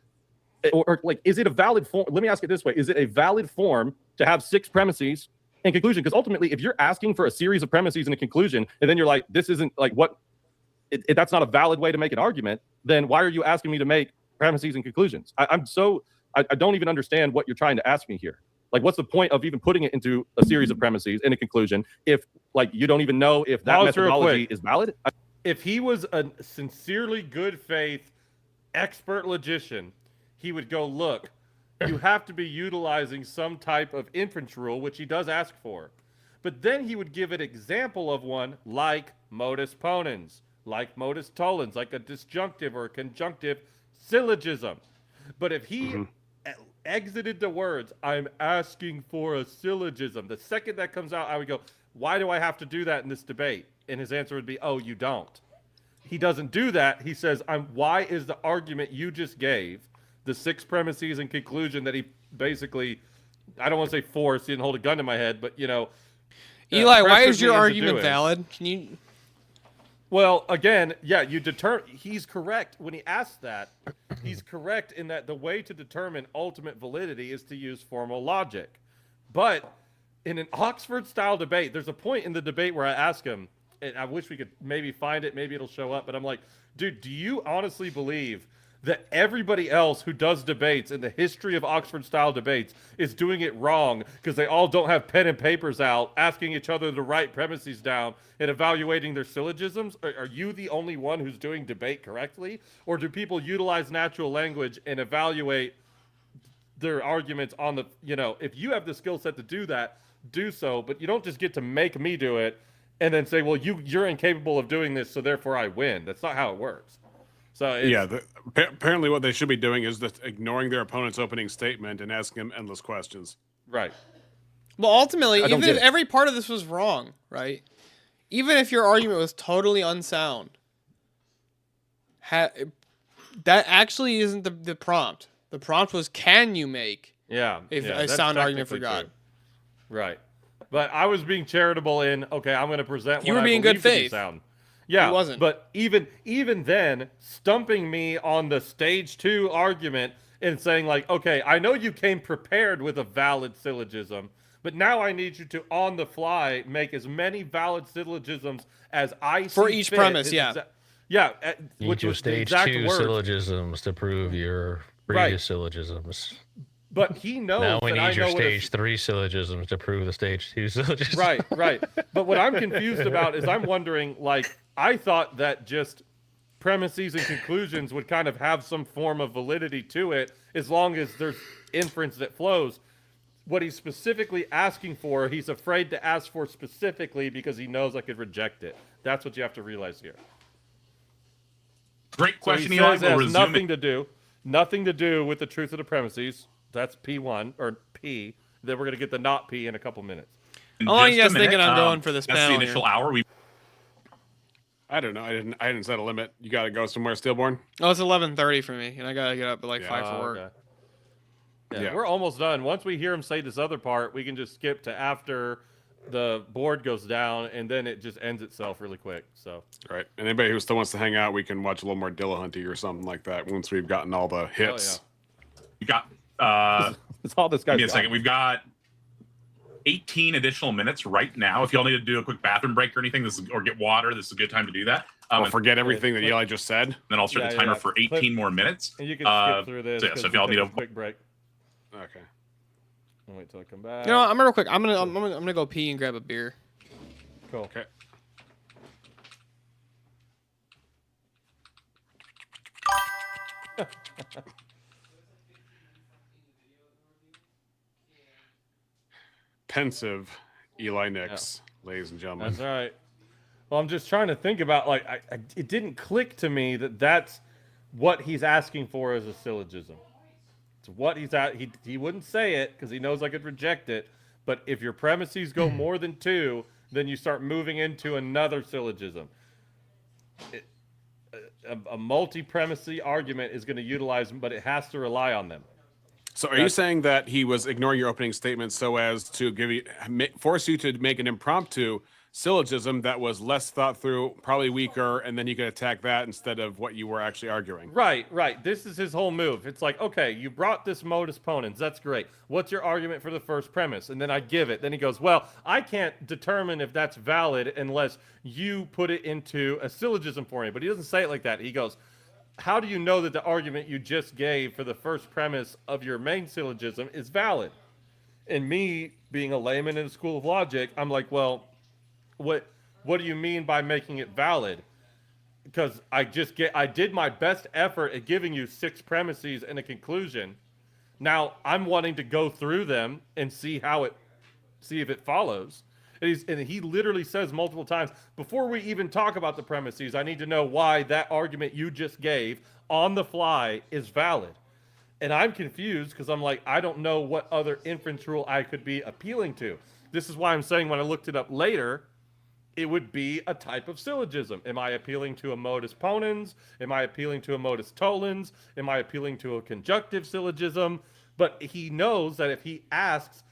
Or like, is it a valid form? Let me ask it this way. Is it a valid form to have 6 premises and conclusion? Because ultimately, if you're asking for a series of premises and a conclusion, and then you're like, this isn't like that's not a valid way to make an argument, then why are you asking me to make premises and conclusions? I don't even understand what you're trying to ask me here. Like, what's the point of even putting it into a series of premises and a conclusion if, like, you don't even know if that methodology is valid? If he was a sincerely good faith expert logician, he would go, look, you have to be utilizing some type of inference rule, which he does ask for. But then he would give an example of one like modus ponens, like modus tollens, like a disjunctive or a conjunctive syllogism. But if he exited the words, I'm asking for a syllogism, the second that comes out, I would go, why do I have to do that in this debate? And his answer would be, oh, you don't. He doesn't do that. He says, why is the argument you just gave, the 6 premises and conclusion that he basically, I don't want to say forced, he didn't hold a gun to my head, but, Eli, why is your argument valid? Can you... Well, again, yeah, he's correct when he asks that. He's correct in that the way to determine ultimate validity is to use formal logic. But in an Oxford-style debate, there's a point in the debate where I ask him, and I wish we could maybe find it, maybe it'll show up, but I'm like, dude, do you honestly believe that everybody else who does debates in the history of Oxford-style debates is doing it wrong because they all don't have pen and papers out, asking each other to write premises down and evaluating their syllogisms? Are you the only one who's doing debate correctly? Or do people utilize natural language and evaluate their arguments on the, if you have the skill set to do that, do so, but you don't just get to make me do it and then say, well, you're incapable of doing this, so therefore I win. That's not how it works. So apparently what they should be doing is just ignoring their opponent's opening statement and asking them endless questions. Right. Well, ultimately, even if every part of this was wrong, right? Even if your argument was totally unsound, that actually isn't the prompt. The prompt was, can you make a sound argument for God? True. Right. But I was being charitable in, okay, I'm going to present you were being good faith. Sound. Yeah, he wasn't. But even then, stumping me on the stage 2 argument and saying like, okay, I know you came prepared with a valid syllogism, but now I need you to, on the fly, make as many valid syllogisms as I see for each fit. premise. Which was stage 2 syllogisms to prove your previous syllogisms. But he knows. Now we need your stage 3 3 syllogisms to prove the stage 2 syllogisms. Right. But what I'm confused about is I'm wondering, like, I thought that just premises and conclusions would kind of have some form of validity to it as long as there's inference that flows. What he's specifically asking for, he's afraid to ask for specifically because he knows I could reject it. That's what you have to realize here. Great question, so Eli. It has nothing to do with the truth of the premises. That's P1 or P. Then we're going to get the not P in a couple minutes. How long are you guys thinking I'm going for this that's panel? That's the initial hour. I don't know. I didn't set a limit. You got to go somewhere, Stillborn? Oh, it's 11:30 for me, and I got to get up at like 5 for work. Okay. Yeah, we're almost done. Once we hear him say this other part, we can just skip to after the board goes down, and then it just ends itself really quick. So right. And anybody who still wants to hang out, we can watch a little more Dillahunty or something like that once we've gotten all the hits. We got it's all this guy. Give me a second. We've got 18 additional minutes right now. If y'all need to do a quick bathroom break or anything, or get water, this is a good time to do that. Forget everything that Eli just said. Then I'll start the timer for 18 more minutes. And you can skip through this. So if y'all need a quick break. Okay. I'll wait till I come back. You know what, I'm real quick. I'm gonna go pee and grab a beer. Cool. Okay. Pensive Eli Nix, ladies and gentlemen. That's right. Well, I'm just trying to think about, like, it didn't click to me that that's what he's asking for as a syllogism. It's what he's at. He wouldn't say it because he knows I could reject it. But if your premises go more than 2, then you start moving into another syllogism. A multi-premise argument is going to utilize them, but it has to rely on them. So are you saying that he was ignoring your opening statement so as to force you to make an impromptu syllogism that was less thought through, probably weaker, and then you could attack that instead of what you were actually arguing? Right. This is his whole move. It's like, okay, you brought this modus ponens. That's great. What's your argument for the first premise? And then I give it. Then he goes, well, I can't determine if that's valid unless you put it into a syllogism for me. But he doesn't say it like that. He goes, how do you know that the argument you just gave for the first premise of your main syllogism is valid? And me, being a layman in the school of logic, I'm like, well, what do you mean by making it valid? Because I did my best effort at giving you 6 premises and a conclusion. Now I'm wanting to go through them and see if it follows. And he literally says multiple times, before we even talk about the premises, I need to know why that argument you just gave on the fly is valid. And I'm confused because I'm like, I don't know what other inference rule I could be appealing to. This is why I'm saying when I looked it up later, it would be a type of syllogism. Am I appealing to a modus ponens? Am I appealing to a modus tollens? Am I appealing to a conjunctive syllogism? But he knows that if he asks,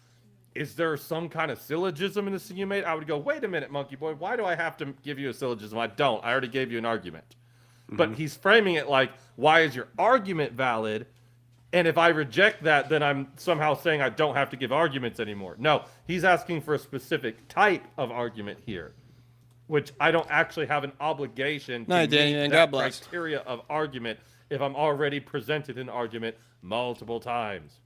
is there some kind of syllogism in this thing you made? I would go, wait a minute, monkey boy. Why do I have to give you a syllogism? I don't. I already gave you an argument. Mm-hmm. But he's framing it like, why is your argument valid? And if I reject that, then I'm somehow saying I don't have to give arguments anymore. No, he's asking for a specific type of argument here, which I don't actually have an obligation to meet that criteria of argument if I'm already presented an argument multiple times.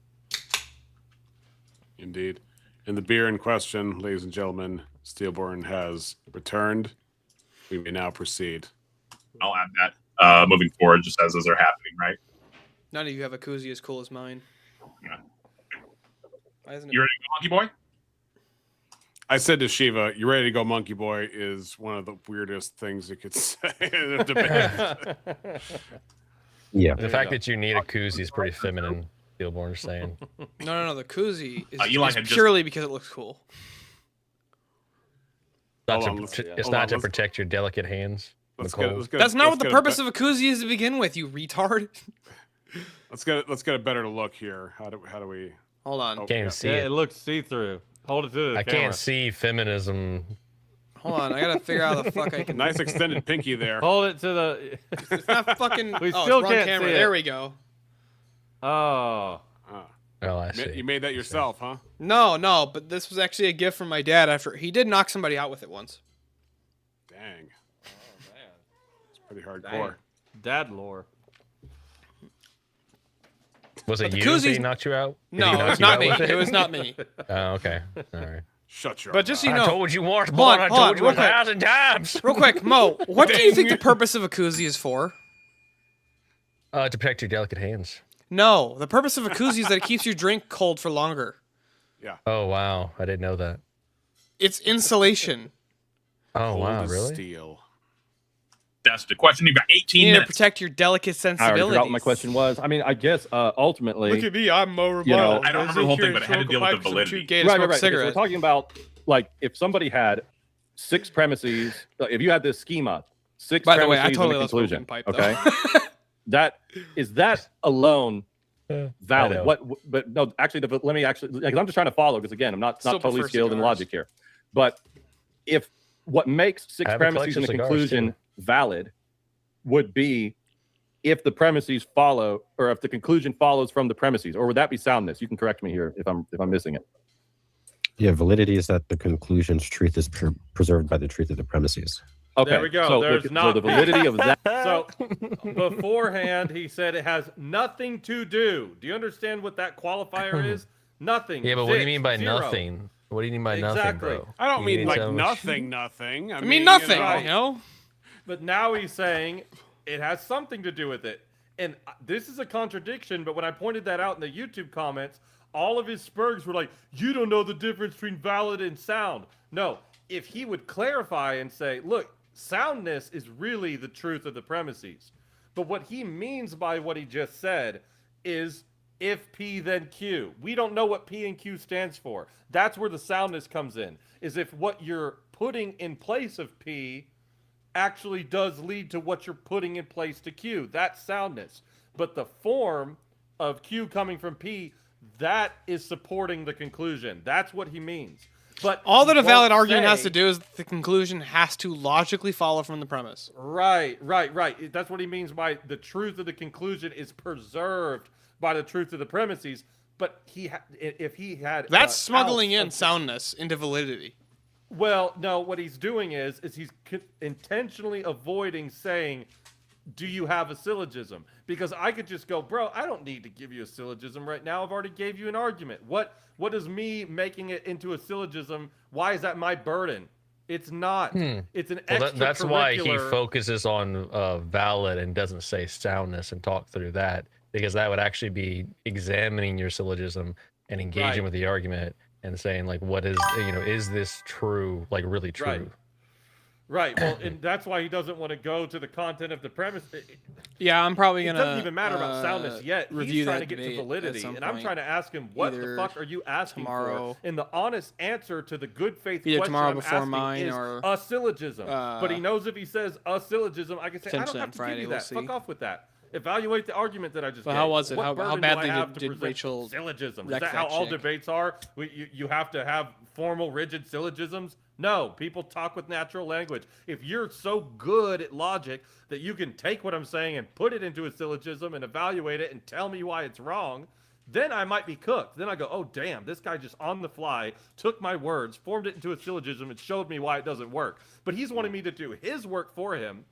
Indeed. And the beer in question, ladies and gentlemen, Steelborn has returned. We may now proceed. I'll add that moving forward, just as those are happening, right? None of you have a koozie as cool as mine. Yeah. Why isn't You ready to go, Monkey Boy? I said to Shiva, "You ready to go, Monkey Boy?" is one of the weirdest things you could say in a debate. Yeah. The fact that you need a koozie is pretty feminine. Steelborn saying. No. The koozie is, Eli is purely because it looks cool. It's not to protect your delicate hands. Let's That's not what the purpose of a koozie is to begin with, you retard. Let's get a better look here. How do we? Hold on. Can't even see it. It looks see-through. Hold it to the camera. Can't see feminism. Hold on, I gotta figure out how the fuck I can. Nice extended pinky there. Hold it to the. It's not fucking. We still it's can't camera. see it. There we go. Oh. Oh, I see. You made that yourself, huh? No, but this was actually a gift from my dad after he did knock somebody out with it once. Dang. Oh man, it's pretty hardcore. Dad lore. Was it the you koozie's- that he knocked you out? Did he No, knock it was you not out me. with It was not me. Oh, okay. All right. Shut your. But just so you know, I told you once, Hold boy. on, I hold on, told you real 1,000 times. Real quick, Mo, what do you think the purpose of a koozie is for? To protect your delicate hands. No, the purpose of a koozie is that it keeps your drink cold for longer. Yeah. Oh, wow. I didn't know that. It's insulation. Oh, Cold wow. as Really? Steel. That's the question. You've got 18 You need to minutes. protect your delicate I already sensibilities. forgot what my question was. I mean, I guess ultimately. Look at me, I'm Mo Rebuttal. You know, I don't remember the whole thing, but it had to deal with the validity. Right. Okay, so we're talking about like if somebody had 6 premises, if you had this schema, 6 By the premises way, I totally and a love conclusion. smoking pipe, Okay, though. that alone I valid. know. But no, actually, let me actually, because I'm just trying to follow because again, I'm not Still totally prefer skilled in cigars. logic here. But if what makes 6 I have a premises collection and a of cigars, conclusion too. valid would be if the premises follow, or if the conclusion follows from the premises, or would that be soundness? You can correct me here if I'm missing it. Yeah, validity is that the conclusion's truth is preserved by the truth of the premises. Okay, There we go. So, There's so the validity of that. So beforehand, he said it has nothing to do. Do you understand what that qualifier is? Nothing. Yeah, but what do you Zip, mean by zero. nothing? What do you mean by nothing, Exactly. bro? I don't You mean need like to- nothing. I mean nothing, you know. you know? But now he's saying it has something to do with it. And this is a contradiction, but when I pointed that out in the YouTube comments, all of his spurgs were like, you don't know the difference between valid and sound. No, if he would clarify and say, look, soundness is really the truth of the premises. But what he means by what he just said is if P then Q. We don't know what P and Q stands for. That's where the soundness comes in, is if what you're putting in place of P actually does lead to what you're putting in place to Q. That's soundness. But the form of Q coming from P, that is supporting the conclusion. That's what he means. But all that a valid argument has to do is the conclusion has to logically follow from the premise. Right. That's what he means by the truth of the conclusion is preserved by the truth of the premises. But if he had... That's smuggling in soundness into validity. Well, no, what he's doing is he's intentionally avoiding saying, do you have a syllogism? Because I could just go, bro, I don't need to give you a syllogism right now. I've already gave you an argument. What is me making it into a syllogism? Why is that my burden? It's not. It's an extracurricular... That's why he focuses on valid and doesn't say soundness and talk through that, because that would actually be examining your syllogism and engaging with the argument and saying, like, what is, is this true, like really true? Right. Well, and that's why he doesn't want to go to the content of the premise. Yeah, I'm probably going to... It doesn't even matter about soundness yet. He's trying to get to validity. And I'm trying to ask him, what the fuck are you asking for? And the honest answer to the good faith question I'm asking is a syllogism. But he knows if he says a syllogism, I can say, I don't have to give you that. Fuck off with that. Evaluate the argument that I just gave. How was it? How badly did Rachel syllogism? Is that how all debates are? You have to have formal, rigid syllogisms? No, people talk with natural language. If you're so good at logic that you can take what I'm saying and put it into a syllogism and evaluate it and tell me why it's wrong, then I might be cooked. Then I go, oh, damn, this guy just on the fly took my words, formed it into a syllogism, and showed me why it doesn't work. But he's wanting me to do his work for him,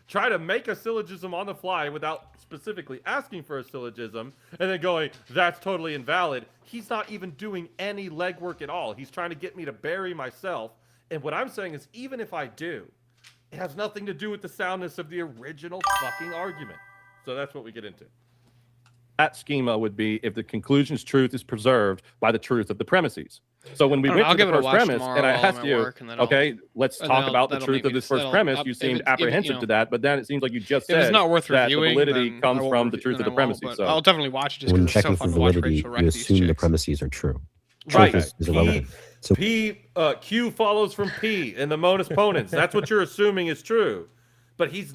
try to make a syllogism on the fly without specifically asking for a syllogism, and then going, that's totally invalid. He's not even doing any legwork at all. He's trying to get me to bury myself. And what I'm saying is, even if I do, it has nothing to do with the soundness of the original fucking argument. So that's what we get into. That schema would be if the conclusion's truth is preserved by the truth of the premises. So when we went to the first premise, and I asked you, okay, let's talk about the truth of this first premise, you seemed apprehensive to that, but then it seems like you just said it's not worth that the reviewing, validity comes from the truth of the premises. So I'll definitely watch it just when because it's so checking fun for to watch validity, Rachel wreck you these assume the chicks. premises are true. Right. Truth is irrelevant. So Q follows from P in the modus ponens. That's what you're assuming is true. But he's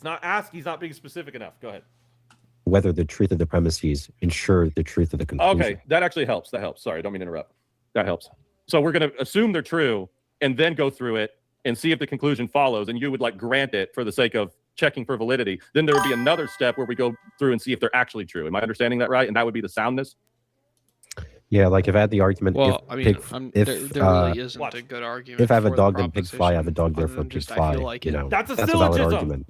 not being specific enough. Go ahead. whether the truth of the premises ensure the truth of the conclusion. Okay, that actually helps. That helps. Sorry, I don't mean to interrupt. That helps. So we're going to assume they're true and then go through it and see if the conclusion follows, and you would like grant it for the sake of checking for validity. Then there would be another step where we go through and see if they're actually true. Am I understanding that right? And that would be the soundness? Yeah, like if I had the argument, well, if, I mean, there really isn't Watch. a good argument. if I have a for dog, the then pigs fly. I have a dog, proposition, therefore other than pigs just I fly. feel like You it- know, That's a valid syllogism. argument.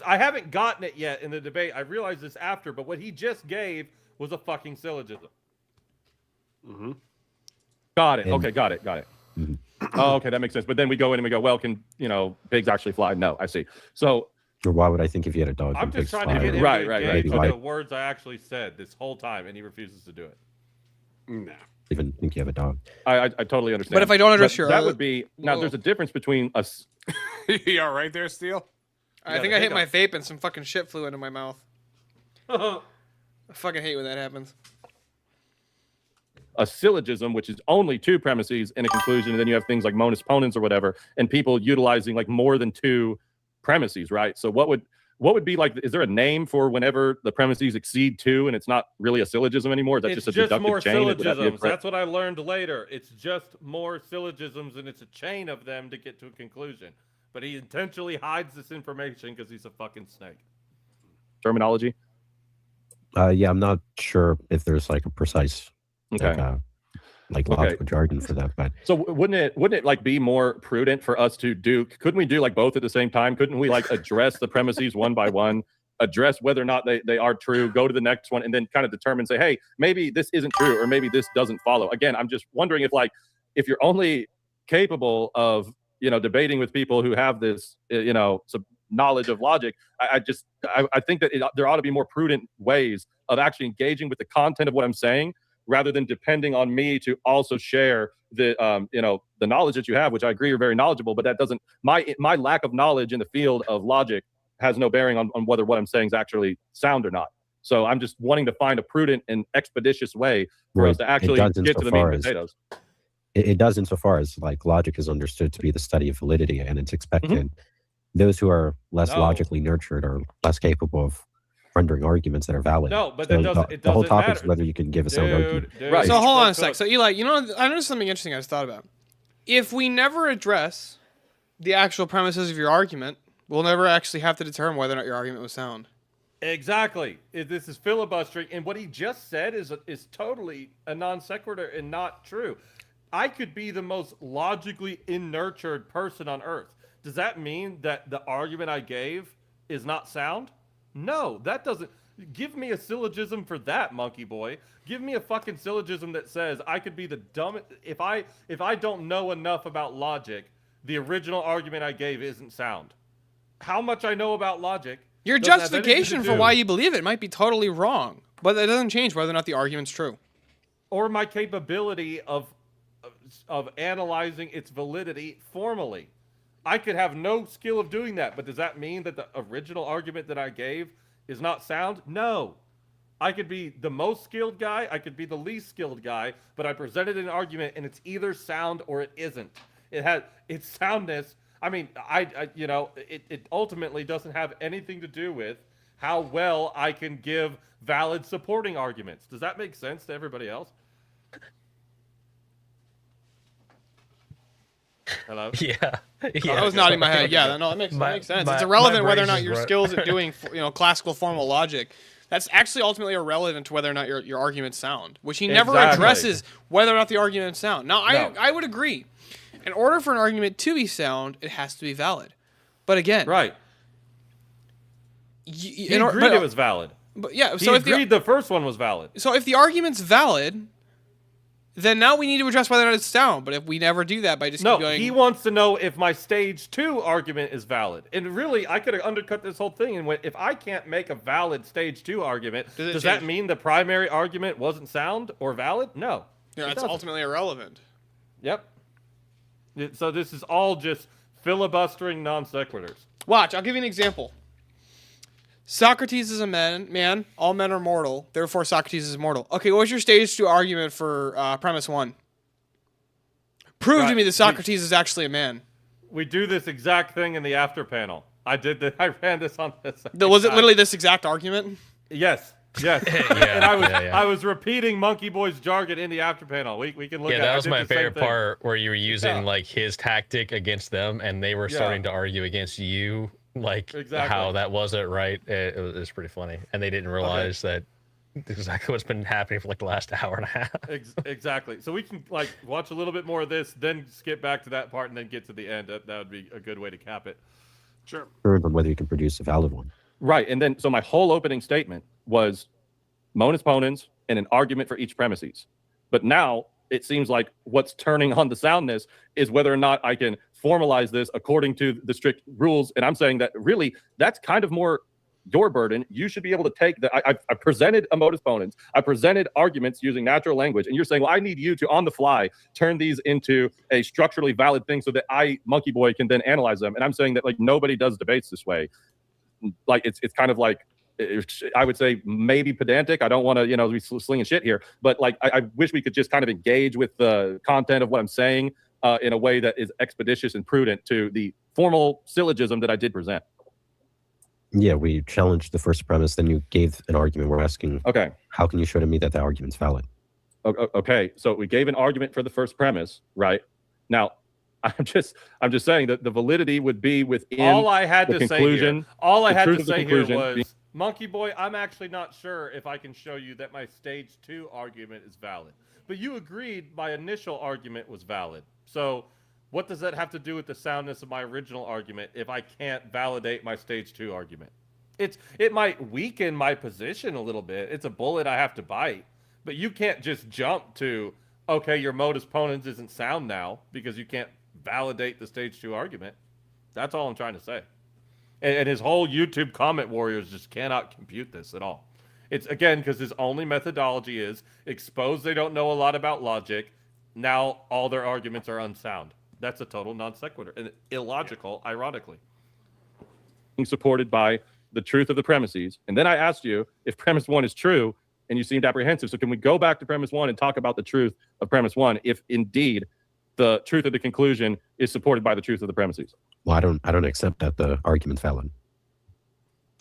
I haven't gotten it yet in the debate. I realized this after, but what he just gave was a fucking syllogism. Mm-hmm. Got it. And- Okay, got it. Mhm. Oh, okay, that makes sense. But then we go in and we go, well, can pigs actually fly? No, I see. So Or why would I think if you had a dog, I'm then just pigs trying to fly? get him Right, to right, engage right. with the words I actually said this whole time, and he refuses to do it. Nah. Even think you have a dog. I totally understand. But if I don't address your that would be now. Whoa. There's a difference between us. You all right there, Steele? I think I hit my vape and some fucking shit flew into my mouth. I fucking hate when that happens. A syllogism, which is only two premises and a conclusion, and then you have things like modus ponens or whatever, and people utilizing like more than two premises, right? So what would be like? Is there a name for whenever the premises exceed two and it's not really a syllogism anymore? Is that It's just a deductive more chain? Would that be a syllogisms. That's what I learned later. It's just more syllogisms, and it's a chain of them to get to a conclusion. But he intentionally hides this information because he's a fucking snake. terminology? Yeah, I'm not sure if there's like a precise Okay. like Okay. logical jargon for that, but So wouldn't it like be more prudent for us to do? Couldn't we do like both at the same time? Couldn't we like address the premises one by one, address whether or not they are true, go to the next one, and then kind of determine, say, hey, maybe this isn't true, or maybe this doesn't follow. Again, I'm just wondering if you're only capable of debating with people who have this some knowledge of logic. I think that there ought to be more prudent ways of actually engaging with the content of what I'm saying, rather than depending on me to also share the the knowledge that you have, which I agree you're very knowledgeable, but that doesn't my lack of knowledge in the field of logic has no bearing on whether what I'm saying is actually sound or not. So I'm just wanting to find a prudent and expeditious way for us to actually get to the meat and potatoes. It does insofar as like logic is understood to be the study of validity, and it's expected those who are less logically nurtured are less capable of rendering arguments that are valid. No, but so it doesn't. The whole topic matter. is whether you can give a sound argument. Right. So hold on a sec. So Eli, you know, I noticed something interesting I just thought about. If we never address the actual premises of your argument, we'll never actually have to determine whether or not your argument was sound. Exactly. This is filibustering, and what he just said is totally a non sequitur and not true. I could be the most logically nurtured person on earth. Does that mean that the argument I gave is not sound? No, that doesn't. Give me a syllogism for that, monkey boy. Give me a fucking syllogism that says I could be the dumbest. If I don't know enough about logic, the original argument I gave isn't sound. How much I know about logic. Your justification for why you believe it might be totally wrong, but that doesn't change whether or not the argument's true. Or my capability of analyzing its validity formally. I could have no skill of doing that, but does that mean that the original argument that I gave is not sound? No. I could be the most skilled guy, I could be the least skilled guy, but I presented an argument and it's either sound or it isn't. It has its soundness. I mean, it ultimately doesn't have anything to do with how well I can give valid supporting arguments. Does that make sense to everybody else? Hello? Yeah. I was nodding my head. Yeah, no, that makes sense. It's irrelevant whether or not your skills at doing, classical formal logic. That's actually ultimately irrelevant to whether or not your argument's sound, which he never addresses whether or not the argument's sound. Now, I would agree. In order for an argument to be sound, it has to be valid. But again, right? He agreed it was valid. But yeah, so he agreed the first one was valid. So if the argument's valid, then now we need to address whether or not it's sound. But if we never do that by just keep going, he wants to know if my stage 2 argument is valid. And really, I could have undercut this whole thing and went, if I can't make a valid stage 2 argument, does that mean the primary argument wasn't sound or valid? No. Yeah, it's ultimately irrelevant. Yep. So this is all just filibustering non sequiturs. Watch, I'll give you an example. Socrates is a man. All men are mortal. Therefore, Socrates is mortal. Okay, what's your stage 2 argument for premise 1? Prove to me that Socrates is actually a man. We do this exact thing in the after panel. I ran this on this. Was it literally this exact argument? Yes. Yes. And I was repeating Monkey Boy's jargon in the after panel. We can look at it. Yeah, that was my favorite part, where you were using like his tactic against them, and they were starting to argue against you, like how that wasn't right. It was pretty funny, and they didn't realize that exactly what's been happening for like the last hour and a half. Exactly. So we can like watch a little bit more of this, then skip back to that part, and then get to the end. That would be a good way to cap it. Sure. On whether you can produce a valid one. Right, and then so my whole opening statement was Monus ponens and an argument for each premises. But now it seems like what's turning on the soundness is whether or not I can formalize this according to the strict rules. And I'm saying that really that's kind of more your burden. You should be able to take the. I presented a modus ponens. I presented arguments using natural language, and you're saying, well, I need you to on the fly turn these into a structurally valid thing so that I, Monkey Boy, can then analyze them. And I'm saying that like nobody does debates this way. Like it's kind of like, I would say maybe pedantic. I don't want to, be slinging shit here, but like I wish we could just kind of engage with the content of what I'm saying in a way that is expeditious and prudent to the formal syllogism that I did present. Yeah, we challenged the first premise, then you gave an argument. We're asking, okay, how can you show to me that the argument's valid? Okay, so we gave an argument for the first premise, right? Now, I'm just saying that the validity would be within all I had the to conclusion. Say here, all I had to say here was, Monkey Boy, I'm actually not sure if I can show you that my stage 2 argument is valid. But you agreed my initial argument was valid. So what does that have to do with the soundness of my original argument if I can't validate my stage 2 argument? It might weaken my position a little bit. It's a bullet I have to bite. But you can't just jump to, okay, your modus ponens isn't sound now because you can't validate the stage 2 argument. That's all I'm trying to say. And his whole YouTube comment warriors just cannot compute this at all. It's again because his only methodology is expose they don't know a lot about logic. Now all their arguments are unsound. That's a total non sequitur and illogical, ironically. Supported by the truth of the premises, and then I asked you if premise 1 is true, and you seemed apprehensive. So can we go back to premise 1 and talk about the truth of premise 1, if indeed the truth of the conclusion is supported by the truth of the premises? Well, I don't accept that the argument's valid.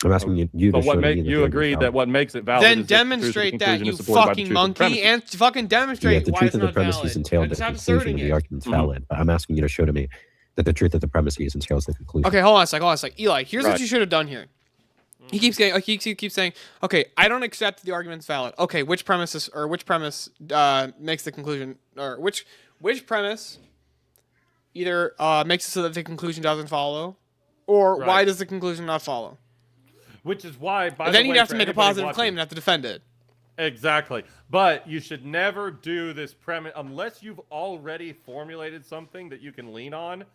I'm asking you to But show what me make the you agree that what makes it valid? Then is that the truth of the demonstrate that, conclusion you is supported by the fucking truth of the monkey, premises. and fucking demonstrate Yeah, the why truth it's of the not premises valid. entails And the stop conclusion asserting of the it. argument's valid. But I'm asking you to show to me that the truth of the premises entails the conclusion. Okay, hold on a sec. Eli, here's what Right. you should have done here. He keeps getting, he keeps saying, okay, I don't accept the argument's valid. Okay, which premise makes the conclusion, or which premise either makes it so that the conclusion doesn't follow, or why Right. does the conclusion not follow? Which is why, by And the then you'd way, have to for make a anybody positive watching- claim and have to defend it. Exactly. But you should never do this premise unless you've already formulated something that you can lean on.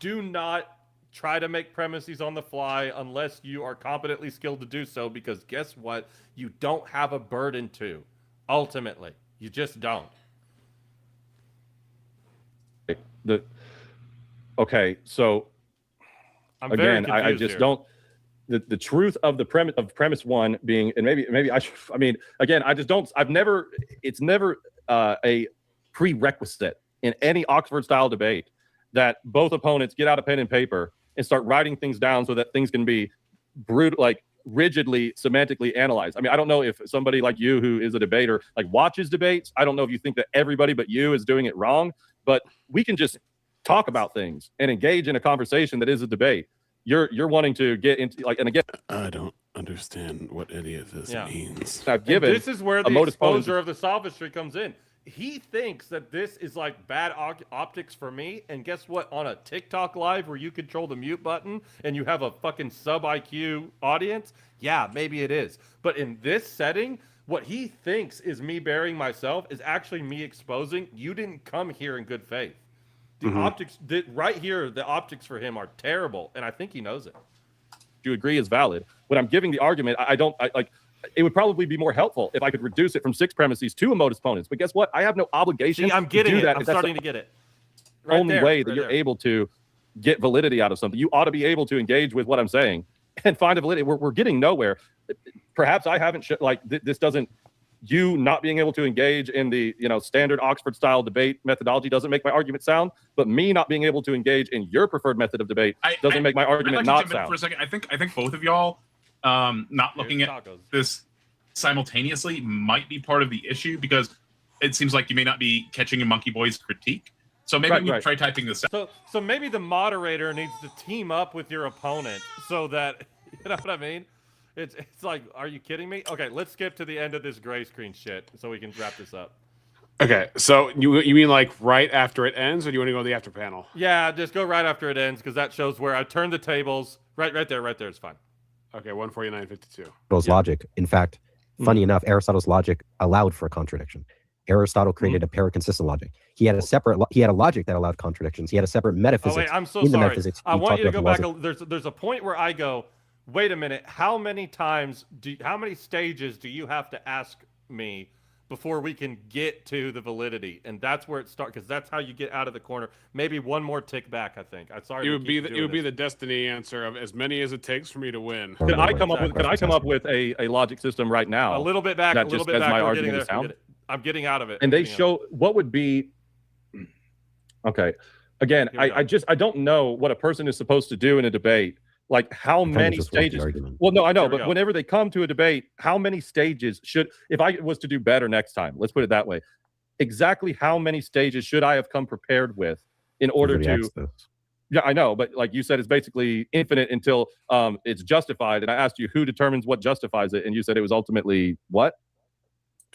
Do not try to make premises on the fly unless you are competently skilled to do so, because guess what? You don't have a burden to. Ultimately, you just don't. Okay, so I'm very again, I confused just here. don't. The truth of the premise 1 being, and maybe I mean, again, I just don't. It's never a prerequisite in any Oxford style debate that both opponents get out a pen and paper and start writing things down so that things can be rigidly semantically analyzed. I mean, I don't know if somebody like you who is a debater watches debates. I don't know if you think that everybody but you is doing it wrong, but we can just talk about things and engage in a conversation that is a debate. You're wanting to get into and again, I don't understand what any of this means. I've given this is where a the modus exposure of the sophistry comes in. He thinks that this is like bad optics for me, and guess what? On a TikTok live where you control the mute button and you have a fucking sub IQ audience, yeah, maybe it is. But in this setting, what he thinks is me burying myself is actually me exposing you didn't come here in good faith. The optics right here, the optics for him are terrible, and I think he knows it. you agree is valid. When I'm giving the argument, I don't it would probably be more helpful if I could reduce it from 6 premises to a modus ponens. But guess what? I have no obligation. See, I'm getting to do it. that. I'm If that's starting the to get it. Right only there, way that right you're there. able to get validity out of something. You ought to be able to engage with what I'm saying and find a validity. We're getting nowhere. Perhaps I haven't this doesn't. You not being able to engage in the standard Oxford style debate methodology doesn't make my argument sound, but me not being able to engage in your preferred method of debate doesn't make my argument I'd like not to jump in sound. for a second. I think both of y'all not looking at this simultaneously might be part of the issue, because it seems like you may not be catching a Monkey Boy's critique. So maybe we try typing this out. So maybe the moderator needs to team up with your opponent so that you know what I mean. It's like, are you kidding me? Okay, let's skip to the end of this gray screen shit so we can wrap this up. Okay, so you mean like right after it ends, or do you want to go to the after panel? Yeah, just go right after it ends, because that shows where I turned the tables. Right there is fine. Okay, 149.52. Aristotle's logic. In fact, funny enough, Aristotle's logic allowed for contradiction. Aristotle created a paraconsistent logic. He had a logic that allowed contradictions. He had a separate metaphysics. Oh wait, I'm so in the sorry. metaphysics. I He want you to talked go about back. There's a point where I go, wait a minute. How many stages do you have to ask me before we can get to the validity? And that's where it starts, because that's how you get out of the corner. Maybe one more tick back. I think. I'm sorry. It would be the destiny answer of as many as it takes for me to win. Could I come up with a logic system right now? A little bit back. that A little just bit says back. my We're getting argument there. is sound? I'm getting out of it. And they I'm getting show what would be. Okay, again, I don't know what a person is supposed to do in a debate. Like how many stages? Well, no, I know, but whenever they come to a debate, how many stages should? If I was to do better next time, let's put it that way. Exactly how many stages should I have come prepared with in order to? Yeah, I know, but like you said, it's basically infinite until it's justified. And I asked you who determines what justifies it, and you said it was ultimately what?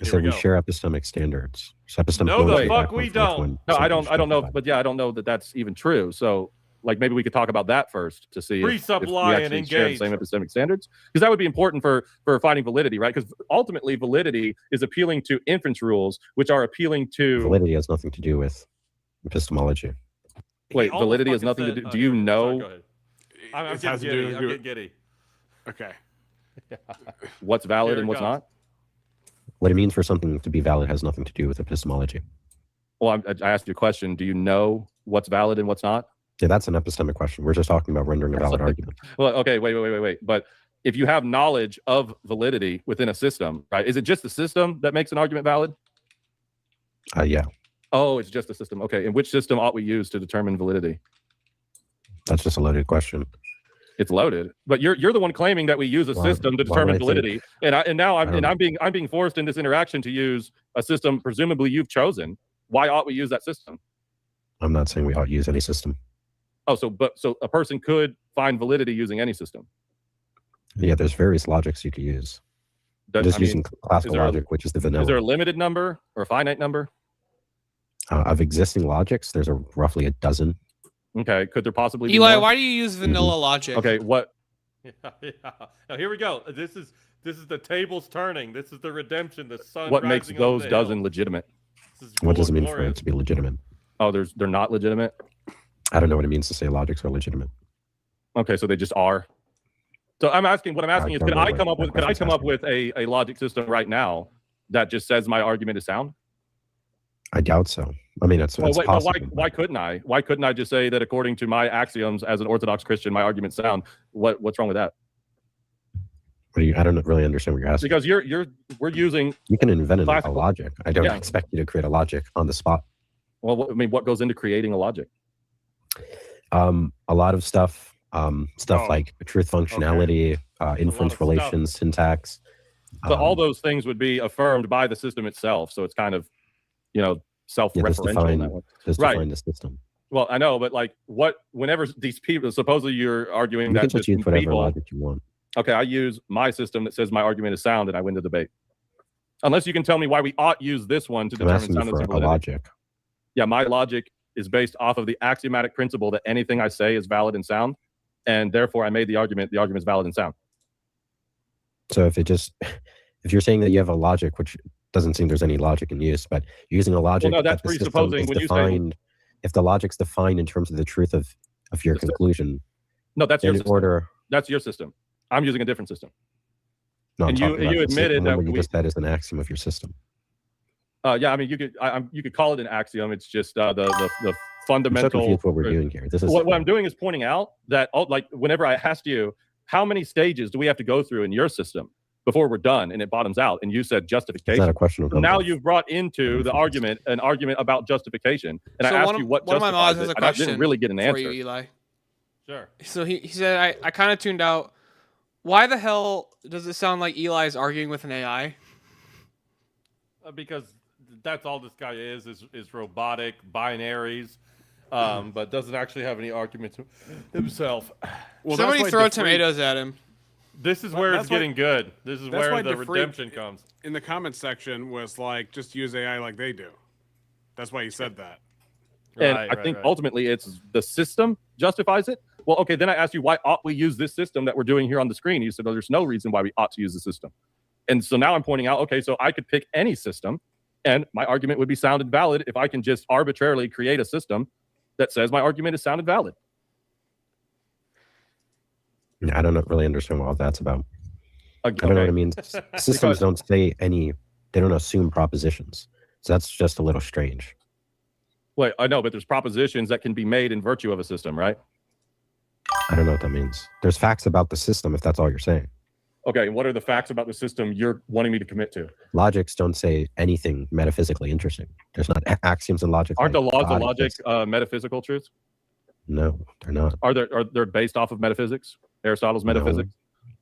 So we share epistemic standards. So epistemic No, the standards fuck back we when don't. No, I don't know. But yeah, I don't know that that's even true. So like maybe we could talk about that first to see if we Pre-supply and actually share the engage. same epistemic standards, because that would be important for finding validity, right? Because ultimately validity is appealing to inference rules, which are appealing to validity has nothing to do with epistemology. Wait, validity has nothing to do. Do you know I'm getting giddy. I'm getting giddy. Okay. what's valid and what's not? What it means for something to be valid has nothing to do with epistemology. Well, I asked you a question. Do you know what's valid and what's not? Yeah, that's an epistemic question. We're just talking about rendering a valid argument. Well, okay, wait. But if you have knowledge of validity within a system, right? Is it just the system that makes an argument valid? Yeah. Oh, it's just a system. Okay. And which system ought we use to determine validity? That's just a loaded question. It's loaded, but you're the one claiming that we use a system to determine validity, and now I'm being forced in this interaction to use a system presumably you've chosen. Why ought we use that system? I'm not saying we ought to use any system. Oh, so a person could find validity using any system. Yeah, there's various logics you could use. Using classical logic, which is the vanilla. Is there a limited number or a finite number? Of existing logics, there's roughly a dozen. Okay, could there possibly be Eli, more? why do you use vanilla logic? Okay, what? Yeah. Now here we go. This is the tables turning. This is the redemption. The sun. What makes those dozen legitimate? What does it mean for it to be legitimate? Oh, they're not legitimate. I don't know what it means to say logics are legitimate. Okay, so they just are. So I'm asking. What I'm asking is, could I come up with a logic system right now that just says my argument is sound? I doubt so. I mean, it's possible. Why couldn't I? Why couldn't I just say that according to my axioms as an Orthodox Christian, my argument's sound? What's wrong with that? I don't really understand what you're asking. Because we're using. You can invent a logic. I don't expect you to create a logic on the spot. Well, I mean, what goes into creating a logic? A lot of stuff. Like truth functionality, inference relations, syntax. But all those things would be affirmed by the system itself. So it's kind of, self-referential in that way. Define the system. Well, I know, but whenever these people, supposedly you're arguing you that can just use whatever logic you want. Okay, I use my system that says my argument is sound, and I win the debate. Unless you can tell me why we ought use this one to determine soundness and validity. Logic. Yeah, my logic is based off of the axiomatic principle that anything I say is valid and sound, and therefore I made the argument is valid and sound. So if you're saying that you have a logic, which doesn't seem there's any logic in use, but you're using a logic that's presupposing when you say if the logic's defined in terms of the truth of your conclusion. No, that's your system. Order. That's your system. I'm using a different system. No, and you admitted that you just said is an axiom of your system. Yeah, I mean you could call it an axiom. It's just the fundamental. I'm so confused what we're doing here. This is what I'm doing is pointing out that whenever I asked you how many stages do we have to go through in your system before we're done and it bottoms out, and you said justification. It's not a question of now you've brought into the argument an argument about justification, and so I asked you what one of my mods has a question. I didn't really get an answer. For you, Eli. Sure. So he said I kind of tuned out. Why the hell does it sound like Eli is arguing with an AI? Because that's all this guy is robotic binaries, but doesn't actually have any arguments himself. Well, somebody throw tomatoes at him. This is where it's getting good. This is where the redemption comes. In the comments section was like, just use AI like they do. That's why he said that. And I think ultimately it's the system justifies it. Well, okay, then I asked you, why ought we use this system that we're doing here on the screen? You said, no, there's no reason why we ought to use the system. And so now I'm pointing out, okay, so I could pick any system, and my argument would be sound and valid if I can just arbitrarily create a system that says my argument is sound and valid. I don't really understand what all that's about. I don't know what it means. Systems don't say they don't assume propositions. So that's just a little strange. Wait, I know, but there's propositions that can be made in virtue of a system, right? I don't know what that means. There's facts about the system, if that's all you're saying. Okay, and what are the facts about the system you're wanting me to commit to? Logics don't say anything metaphysically interesting. There's not axioms in logic. Aren't the laws of logic metaphysical truths? No, they're not. Are they based off of metaphysics? Aristotle's metaphysics? No.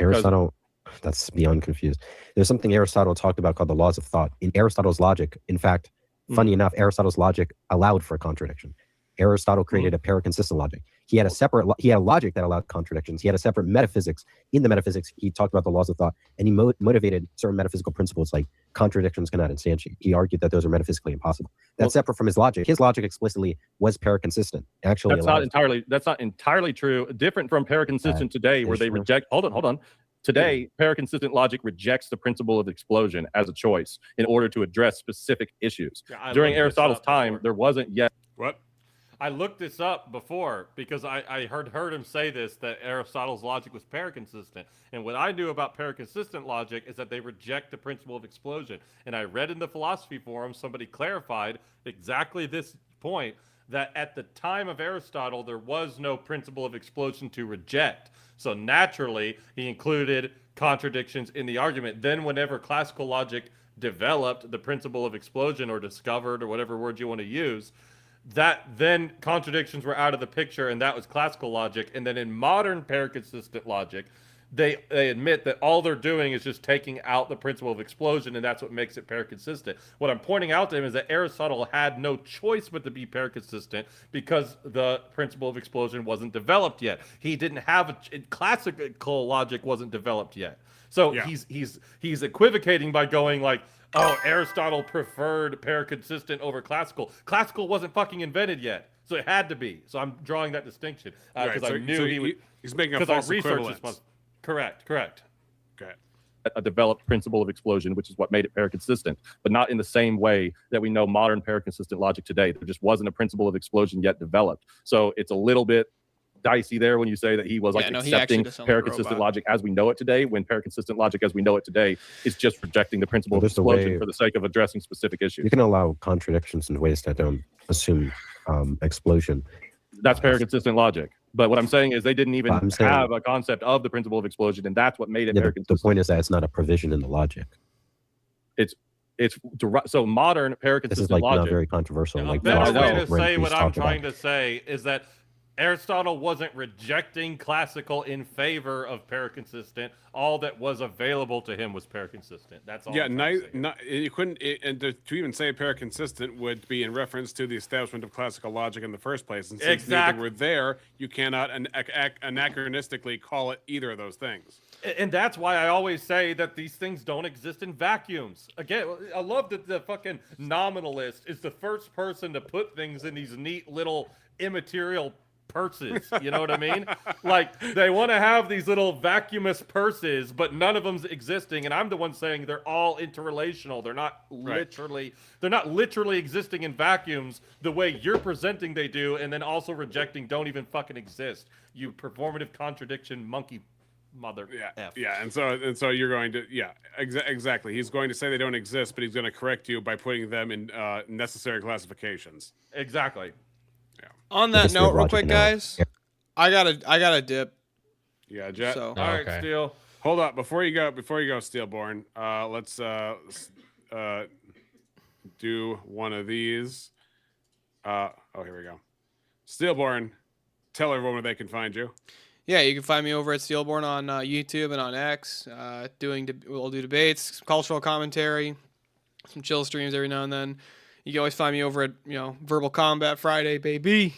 Aristotle, that's beyond confused. There's something Aristotle talked about called the laws of thought. In Aristotle's logic, in fact, funny enough, Aristotle's logic allowed for a contradiction. Aristotle created a paraconsistent logic. He had a logic that allowed contradictions. He had a separate metaphysics. In the metaphysics, he talked about the laws of thought, and he motivated certain metaphysical principles like contradictions cannot instantiate. He argued that those are metaphysically impossible. That's separate from his logic. His logic explicitly was paraconsistent. Actually, that's not entirely true. Different from paraconsistent today, where they reject. Hold on. Today, paraconsistent logic rejects the principle of explosion as a choice in order to address specific issues. During Aristotle's time, there wasn't yet. What? I looked this up before because I heard him say this, that Aristotle's logic was paraconsistent. And what I knew about paraconsistent logic is that they reject the principle of explosion. And I read in the philosophy forum, somebody clarified exactly this point, that at the time of Aristotle, there was no principle of explosion to reject. So naturally, he included contradictions in the argument. Then whenever classical logic developed the principle of explosion or discovered or whatever word you want to use, that then contradictions were out of the picture, and that was classical logic. And then in modern paraconsistent logic, they admit that all they're doing is just taking out the principle of explosion, and that's what makes it paraconsistent. What I'm pointing out to him is that Aristotle had no choice but to be paraconsistent because the principle of explosion wasn't developed yet. He didn't have classical logic wasn't developed yet. So he's equivocating by going like, oh, Aristotle preferred paraconsistent over classical. Classical wasn't fucking invented yet, so it had to be. So I'm drawing that distinction because I knew he would. He's making a false equivalence. Correct. Okay. A developed principle of explosion, which is what made it paraconsistent, but not in the same way that we know modern paraconsistent logic today. There just wasn't a principle of explosion yet developed. So it's a little bit dicey there when you say that he was accepting paraconsistent logic as we know it today, when paraconsistent logic as we know it today is just rejecting the principle of explosion for the sake of addressing specific issues. You can allow contradictions in ways that don't assume explosion. That's paraconsistent logic. But what I'm saying is they didn't even have a concept of the principle of explosion, and that's what made it paraconsistent. The point is that it's not a provision in the logic. So modern paraconsistent this is like logic. Not very controversial. A better way to say what I'm trying to say is that Aristotle wasn't rejecting classical in favor of paraconsistent. All that was available to him was paraconsistent. That's all. Yeah, you couldn't. And to even say paraconsistent would be in reference to the establishment of classical logic in the first place. And since neither were there, you cannot anachronistically call it either of those things. And that's why I always say that these things don't exist in vacuums. Again, I love that the fucking nominalist is the first person to put things in these neat little immaterial purses, you know what I mean? Like they want to have these little vacuumous purses, but none of them's existing, and I'm the one saying they're all interrelational. They're not literally existing in vacuums the way you're presenting they do, and then also rejecting don't even fucking exist. You performative contradiction monkey mother. And so you're going to exactly. He's going to say they don't exist, but he's going to correct you by putting them in necessary classifications. Exactly. On that note, real quick, guys, I gotta dip. Yeah, Jet. So. All right, Steel. Hold up, before you go, Steelborn. Let's do one of these. Here we go. Steelborn, tell everyone where they can find you. Yeah, you can find me over at Steelborn on YouTube and on X. We'll do debates, some cultural commentary, some chill streams every now and then. You can always find me over at, Verbal Combat Friday, baby.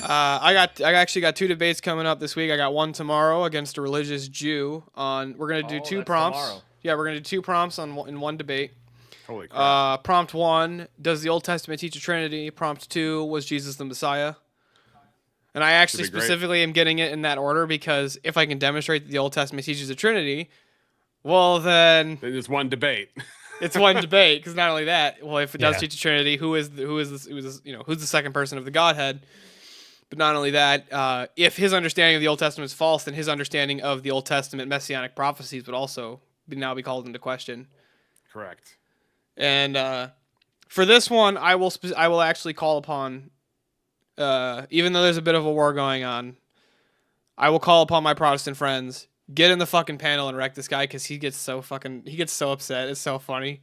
I actually got 2 debates coming up this week. I got one tomorrow against a religious Jew. We're gonna do 2 prompts. Tomorrow. Yeah, we're gonna do 2 prompts in one debate. Holy crap. Prompt 1: does the Old Testament teach a Trinity? Prompt 2: was Jesus the Messiah? And I actually specifically am getting it in that order because if I can demonstrate that the Old Testament teaches a Trinity, well then it's one debate. It's one debate because not only that, well, if it does teach a Trinity, who's the second person of the Godhead? But not only that, if his understanding of the Old Testament is false, then his understanding of the Old Testament messianic prophecies would also now be called into question. Correct. And for this one, I will actually call upon, even though there's a bit of a war going on, I will call upon my Protestant friends. Get in the fucking panel and wreck this guy because he gets so upset. It's so funny.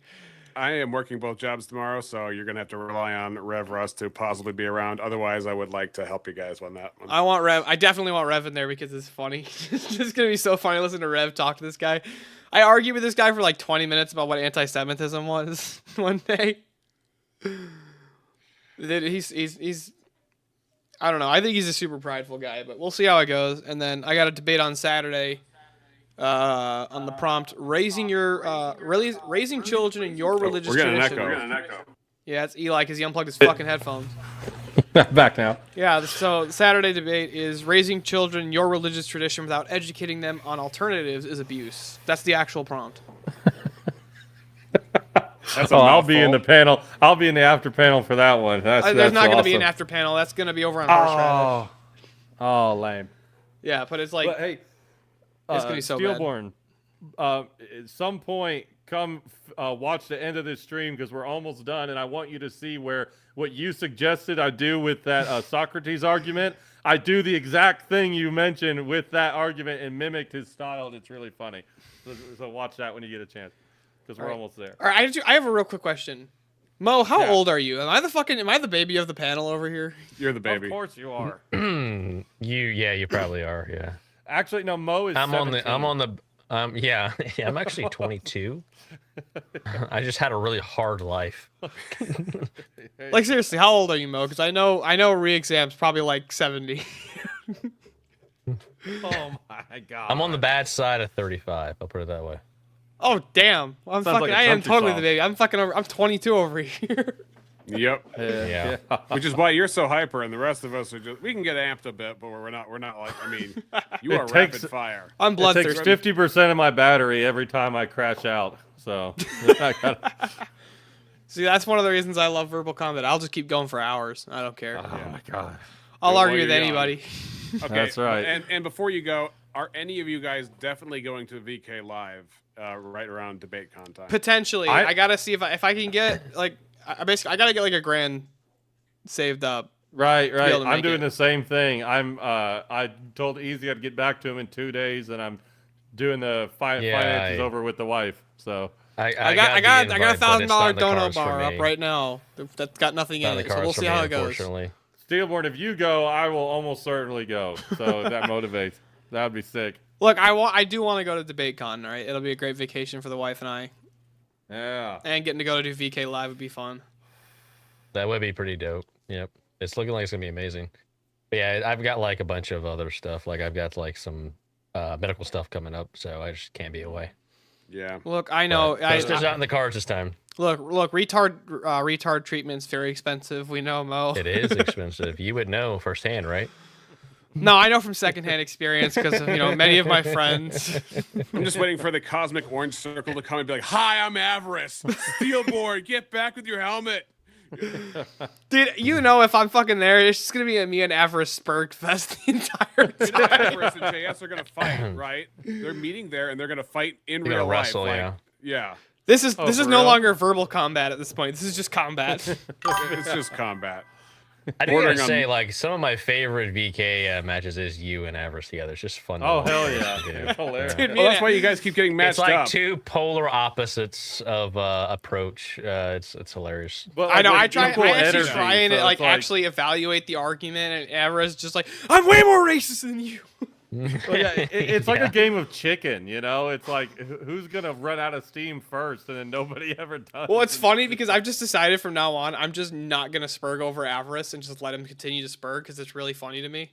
I am working both jobs tomorrow, so you're gonna have to rely on Rev Russ to possibly be around. Otherwise, I would like to help you guys on that one. I definitely want Rev in there because it's funny. It's just gonna be so funny listening to Rev talk to this guy. I argued with this guy for like 20 minutes about what anti-Semitism was one day. He's I don't know. I think he's a super prideful guy, but we'll see how it goes. And then I got a debate on Saturday. On the prompt, raising children in your religious tradition. We're getting an echo. Yeah, it's Eli because he unplugged his fucking headphones. Back now. Yeah, so Saturday debate is raising children in your religious tradition without educating them on alternatives is abuse. That's the actual prompt. I'll be in the panel. I'll be in the after panel for that one. There's not going to be an after panel. That's going to be over on Horseradish. Oh, lame. Yeah, but it's like... But hey, it's going to be so Steelborn, at some point, come watch the end of this stream because we're almost done, and I want you to see where what you suggested I do with that Socrates argument. I do the exact thing you mentioned with that argument and mimicked his style, and it's really funny. So watch that when you get a chance, because we're almost there. All right, I have a real quick question. Mo, how old are you? Am I the baby of the panel over here? You're the baby. Of course you are. You probably are. Yeah. Actually, no. Mo is. I'm 17. Yeah, I'm actually 22. I just had a really hard life. Like seriously, how old are you, Mo? Because I know re-exam's probably like 70. Oh my god. I'm on the bad side of 35. I'll put it that way. Oh damn! I am totally the baby. I'm 22 over here. Yep. Yeah. Which is why you're so hyper, and the rest of us are just. We can get amped a bit, but we're not like. I mean, you are rapid fire. I'm bloodthirsty. It takes 50% of my battery every time I crash out. So. See, that's one of the reasons I love verbal combat. I'll just keep going for hours. I don't care. Oh my god. I'll argue with anybody. Okay, that's right. And before you go, are any of you guys definitely going to VK Live right around DebateCon time? Potentially. I gotta see if I can get like. I gotta get like a grand saved up. Right. I'm doing the same thing. I told Easy I'd get back to him in 2 days, and I'm doing the finances over with the wife. So I got a $1,000 donut bar up right now. That's got nothing in it, so we'll see how it goes. Steelborn, if you go, I will almost certainly go. So that motivates. That would be sick. Look, I do want to go to DebateCon. Right, it'll be a great vacation for the wife and I. Yeah. And getting to go to do VK Live would be fun. That would be pretty dope. Yep. It's looking like it's going to be amazing. But yeah, I've got like a bunch of other stuff. Like I've got like some medical stuff coming up, so I just can't be away. Yeah. Look, I know. It's not in the cards this time. Look, retard treatment's very expensive. We know, Mo. It is expensive. You would know firsthand, right? No, I know from secondhand experience because of, many of my friends. I'm just waiting for the cosmic orange circle to come and be like, "Hi, I'm Avarice. Steelborn, get back with your helmet." Dude, if I'm fucking there, it's just gonna be me and Avarice Spurg fest the entire time. Avarice and JS are gonna fight, right? They're meeting there and they're gonna fight in real life. Wrestle, yeah. This is no longer verbal combat at this point. This is just combat. It's just combat. I do gotta say, like, some of my favorite VK matches is you and Avarice together. It's just fun. Oh, hell yeah. It's hilarious. Dude, well, that's why you guys keep getting matched up. It's like two polar opposites of approach. It's hilarious. But I know. I actually try and actually evaluate the argument, and Avarice is just like, I'm way more racist than you. Well, yeah, it's like a game of chicken, It's like who's gonna run out of steam first, and then nobody ever does. Well, it's funny because I've just decided from now on I'm just not gonna Spurg over Avarice and just let him continue to Spurg because it's really funny to me.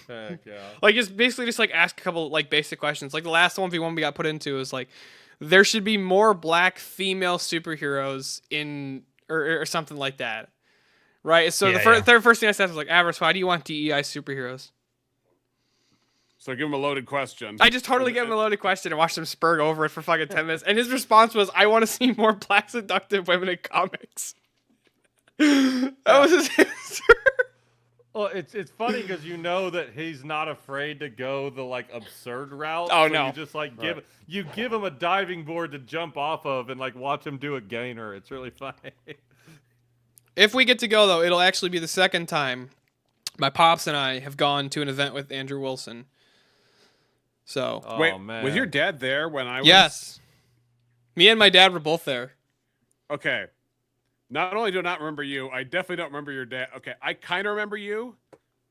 Heck yeah. Like just ask a couple like basic questions. Like the last 1v1 we got put into is like there should be more black female superheroes in or something like that, right? So the first thing I said was like, Avarice, why do you want DEI superheroes? So give him a loaded question. I just totally gave him a loaded question and watched him Spurg over it for fucking 10 minutes. And his response was, I want to see more black seductive women in comics. That was his answer. Well, it's funny because that he's not afraid to go the like absurd route. Oh, so no. You just like give him a diving board to jump off of and like watch him do a gainer. It's really funny. If we get to go though, it'll actually be the second time my pops and I have gone to an event with Andrew Wilson. So wait, man. Was your dad there when I was? Yes. Me and my dad were both there. Okay. Not only do I not remember you, I definitely don't remember your dad. Okay, I kind of remember you,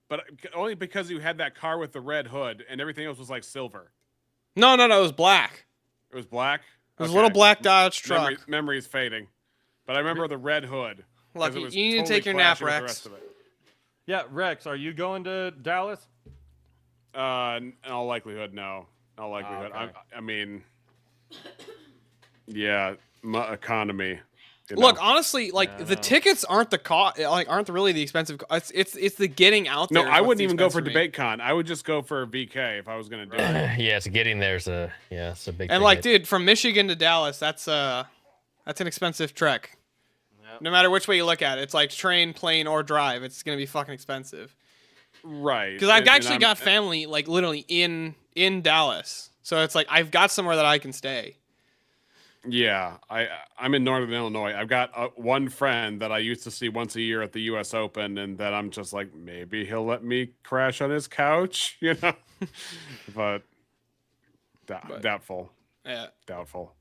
but only because you had that car with the red hood and everything else was like silver. No, it was black. It was black? It was a little black Dodge truck. Memory is fading. But I remember the red hood. Lucky, you need to take your nap, Rex. Yeah, Rex, are you going to Dallas? In all likelihood, no. In all likelihood. Okay. I mean, yeah, my economy. Look, honestly, like the tickets aren't aren't really the expensive. It's the getting out there. No, I wouldn't even go for DebateCon. I would just go for VK if I was gonna do it. Yeah, it's getting there's a big. And like, dude, from Michigan to Dallas, that's an expensive trek. Yep. No matter which way you look at it, it's like train, plane, or drive. It's gonna be fucking expensive. Right. Because I've actually got family like literally in Dallas, so it's like I've got somewhere that I can stay. Yeah, I'm in Northern Illinois. I've got one friend that I used to see once a year at the U.S. Open, and that I'm just like, maybe he'll let me crash on his couch, you know. But doubtful. Yeah, doubtful.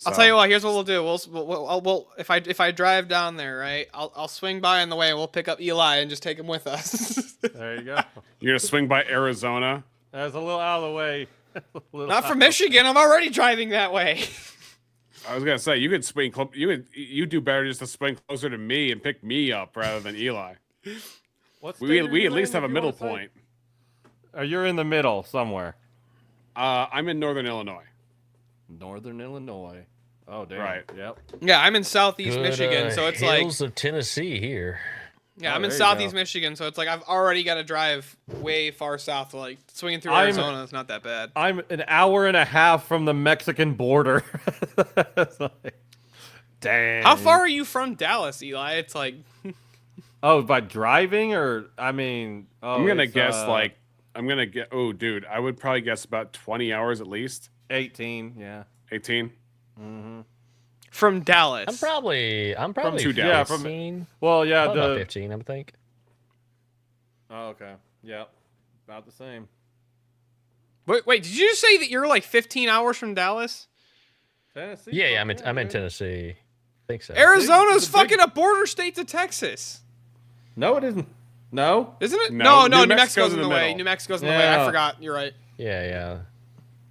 I'll tell you what. Here's what we'll do. We'll if I drive down there, right? I'll swing by on the way, and we'll pick up Eli and just take him with us. There you go. You're gonna swing by Arizona. That's a little out of the way. Not from Michigan. I'm already driving that way. I was gonna say you could swing. You do better just to swing closer to me and pick me up rather than Eli. We at least have a middle point. You're in the middle somewhere. I'm in Northern Illinois. Northern Illinois. Oh damn. Right. Yep. Yeah, I'm in Southeast Michigan, so it's like hills of Tennessee here. Yeah, I'm in Southeast Michigan, so it's like I've already got to drive way far south. Like swinging through Arizona is not that bad. I'm an hour and a half from the Mexican border. Damn. How far are you from Dallas, Eli? It's like. Oh, by driving or I mean. Oh, I'm gonna guess like I'm gonna get. Oh, dude, I would probably guess about 20 hours at least. 18. Yeah. 18. Mm-hmm. From Dallas. I'm probably from to Dallas. Yeah, from well, yeah, about 15, I think. Oh, okay. Yep. About the same. Wait, did you just say that you're like 15 hours from Dallas? Tennessee? Yeah, I'm in Tennessee. I think so. Arizona's fucking a border state to Texas. No, it isn't. No? Isn't it? No, New Mexico's in the way. middle. New Mexico's in the way. I forgot. You're right. Yeah.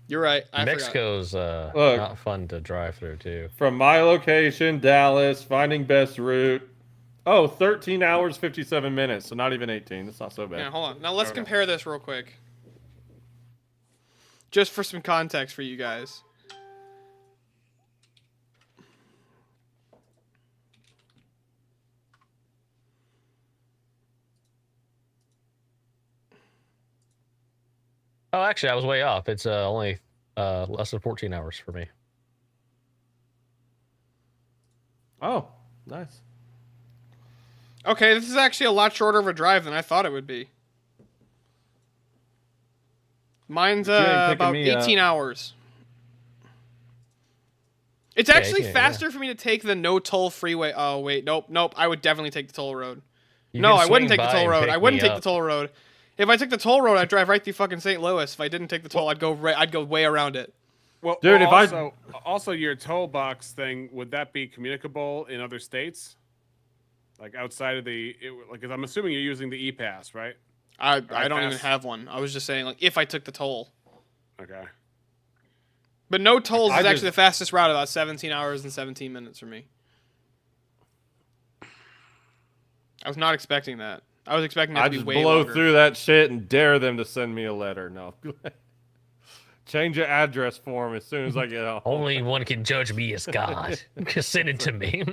You're right. I Mexico's not fun to drive through too. From my location, Dallas, finding best route. Oh, 13 hours, 57 minutes. So not even 18. That's not so bad. Yeah, hold on. Now let's compare this real quick. Just for some context for you guys. Oh, actually, I was way off. It's only less than 14 hours for me. Oh, nice. Okay, this is actually a lot shorter of a drive than I thought it would be. Mine's about 18 hours. It's actually faster for me to take the no toll freeway. Oh wait, nope. I would definitely take the toll road. No, I wouldn't take the toll road. I wouldn't take the toll road. If I took the toll road, I'd drive right through fucking St. Louis. If I didn't take the toll, I'd go way around it. Well, dude, also your toll box thing, would that be communicable in other states? Like outside of because I'm assuming you're using the E-Pass, right? I don't even have one. I was just saying, like, if I took the toll. Okay. But no tolls is actually the fastest route, about 17 hours and 17 minutes for me. I was not expecting that. I was expecting that to be way longer. I just blow through that shit and dare them to send me a letter. No. Change your address form as soon as I get home. Only one can judge me as God. Just send it to me.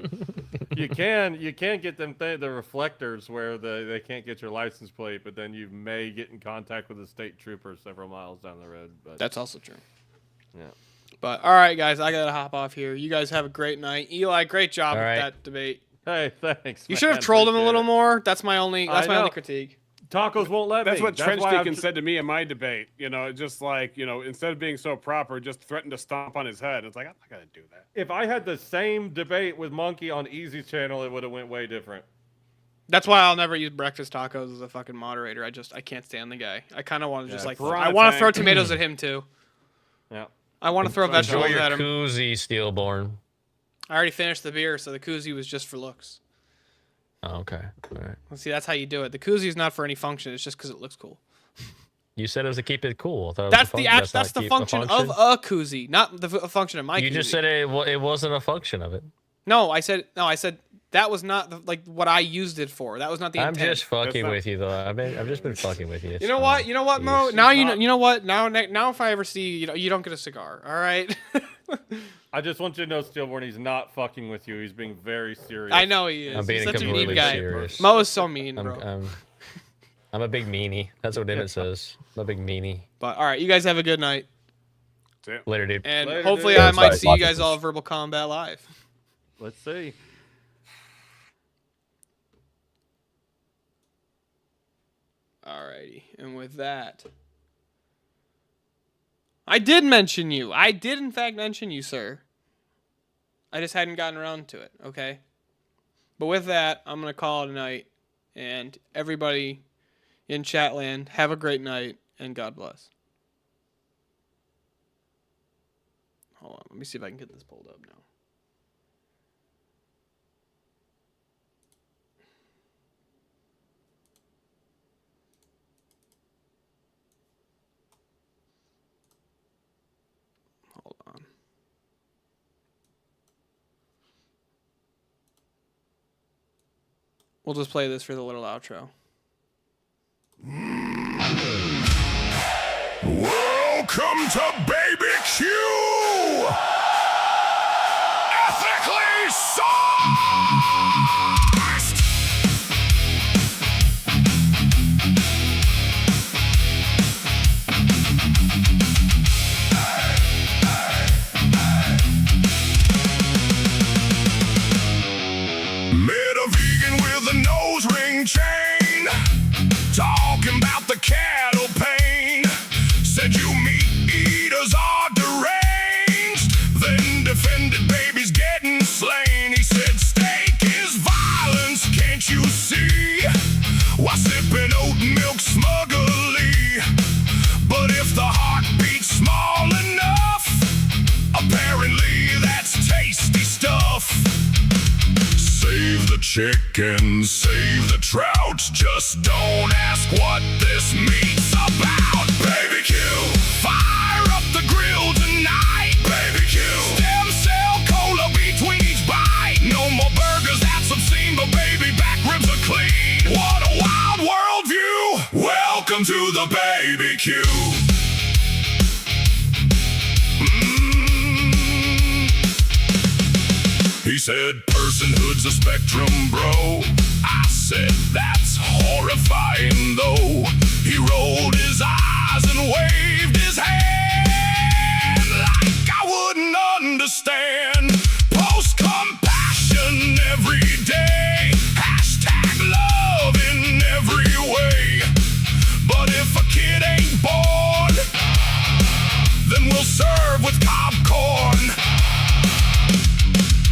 You can get them the reflectors where they can't get your license plate, but then you may get in contact with a state trooper several miles down the road. But that's also true. Yeah. But all right, guys, I gotta hop off here. You guys have a great night. Eli, great job with that debate. Hey, thanks. You should have trolled him a little more. That's my only critique. Tacos won't let me. That's what Trench Deacon said to me in my debate. You know, just like, instead of being so proper, just threatened to stomp on his head. It's like, I'm not going to do that. If I had the same debate with Monkey on Easy's channel, it would have went way different. That's why I'll never use Breakfast Tacos as a fucking moderator. I can't stand the guy. I kind of want to I want to throw tomatoes at him too. Yeah. I want to throw vegetables Enjoy your at him. koozie, Steelborn. I already finished the beer, so the koozie was just for looks. Oh, okay. All right. Well, see, that's how you do it. The koozie is not for any function. It's just because it looks cool. You said it was to keep it cool. That's the function of a koozie, not the function of my koozie. You just said it wasn't a function of it. No, I said that was not what I used it for. That was not the intent. I'm just fucking with you, though. I've just been fucking with you. You know what? You know what, Mo? Now you know what? Now if I ever see you don't get a cigar. All right. I just want you to know, Steelborn, he's not fucking with you. He's being very serious. I know he is. I'm being He's such a completely mean guy. serious. Mo is so mean, bro. I'm a big meanie. That's what Emmett says. I'm a big meanie. But all right, you guys have a good night. Later, dude. And Later, hopefully dude. I might see you guys all at Verbal Combat Live. Let's see. Alrighty, and with that, I did mention you. I did, in fact, mention you, sir. I just hadn't gotten around to it, okay? But with that, I'm going to call it a night. And everybody in Chatland, have a great night, and God bless. Hold on, let me see if I can get this pulled up now. Hold on. We'll just play this for the little outro. Welcome to Baby Q! Ethically sourced! Met a vegan with a nose ring chain, talking about the cattle pain. Said you meat eaters are deranged, then defended babies getting slain. He said steak is violence, can't you see? Why sipping oat milk smugly? But if the heart beats small enough, apparently that's tasty stuff. Save the chicken, save the trout, just don't ask what this meat's about. Baby Q, fire up the grill tonight. Baby Q, stem cell cola between each bite. No more burgers, that's obscene, but baby back ribs are clean. What a wild world view. Welcome to the Baby Q. He said, personhood's a spectrum, bro. I said, that's horrifying, though. He rolled his eyes and waved his hand like I wouldn't understand. Post compassion every day. Hashtag love in every way. But if a kid ain't born, then we'll serve with popcorn.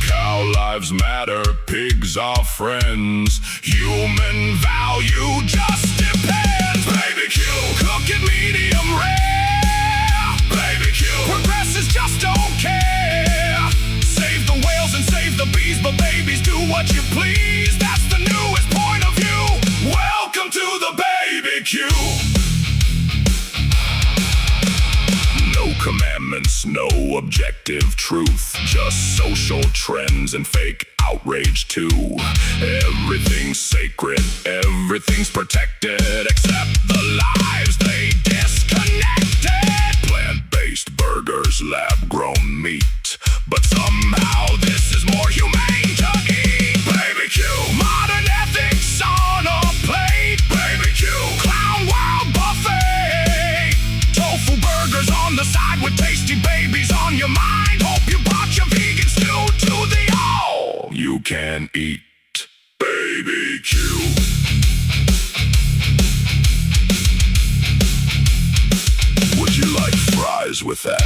Cow lives matter, pigs are friends. Human value just depends. Baby Q, cook it medium rare. Baby Q, progressives just don't care. Save the whales and save the bees, but babies do what you please. That's the newest point of view. Welcome to the Baby Q. No commandments, no objective truth, just social trends and fake outrage too. Everything's sacred, everything's protected, except the lives they disconnected. Plant-based burgers, lab-grown meat, but somehow this is more humane to eat. Baby Q, modern ethics on a plate. Baby Q, clown world buffet. Tofu burgers on the side with tasty babies on your mind. Hope you brought your vegan stew to the all you can eat. Baby Q. Would you like fries with that?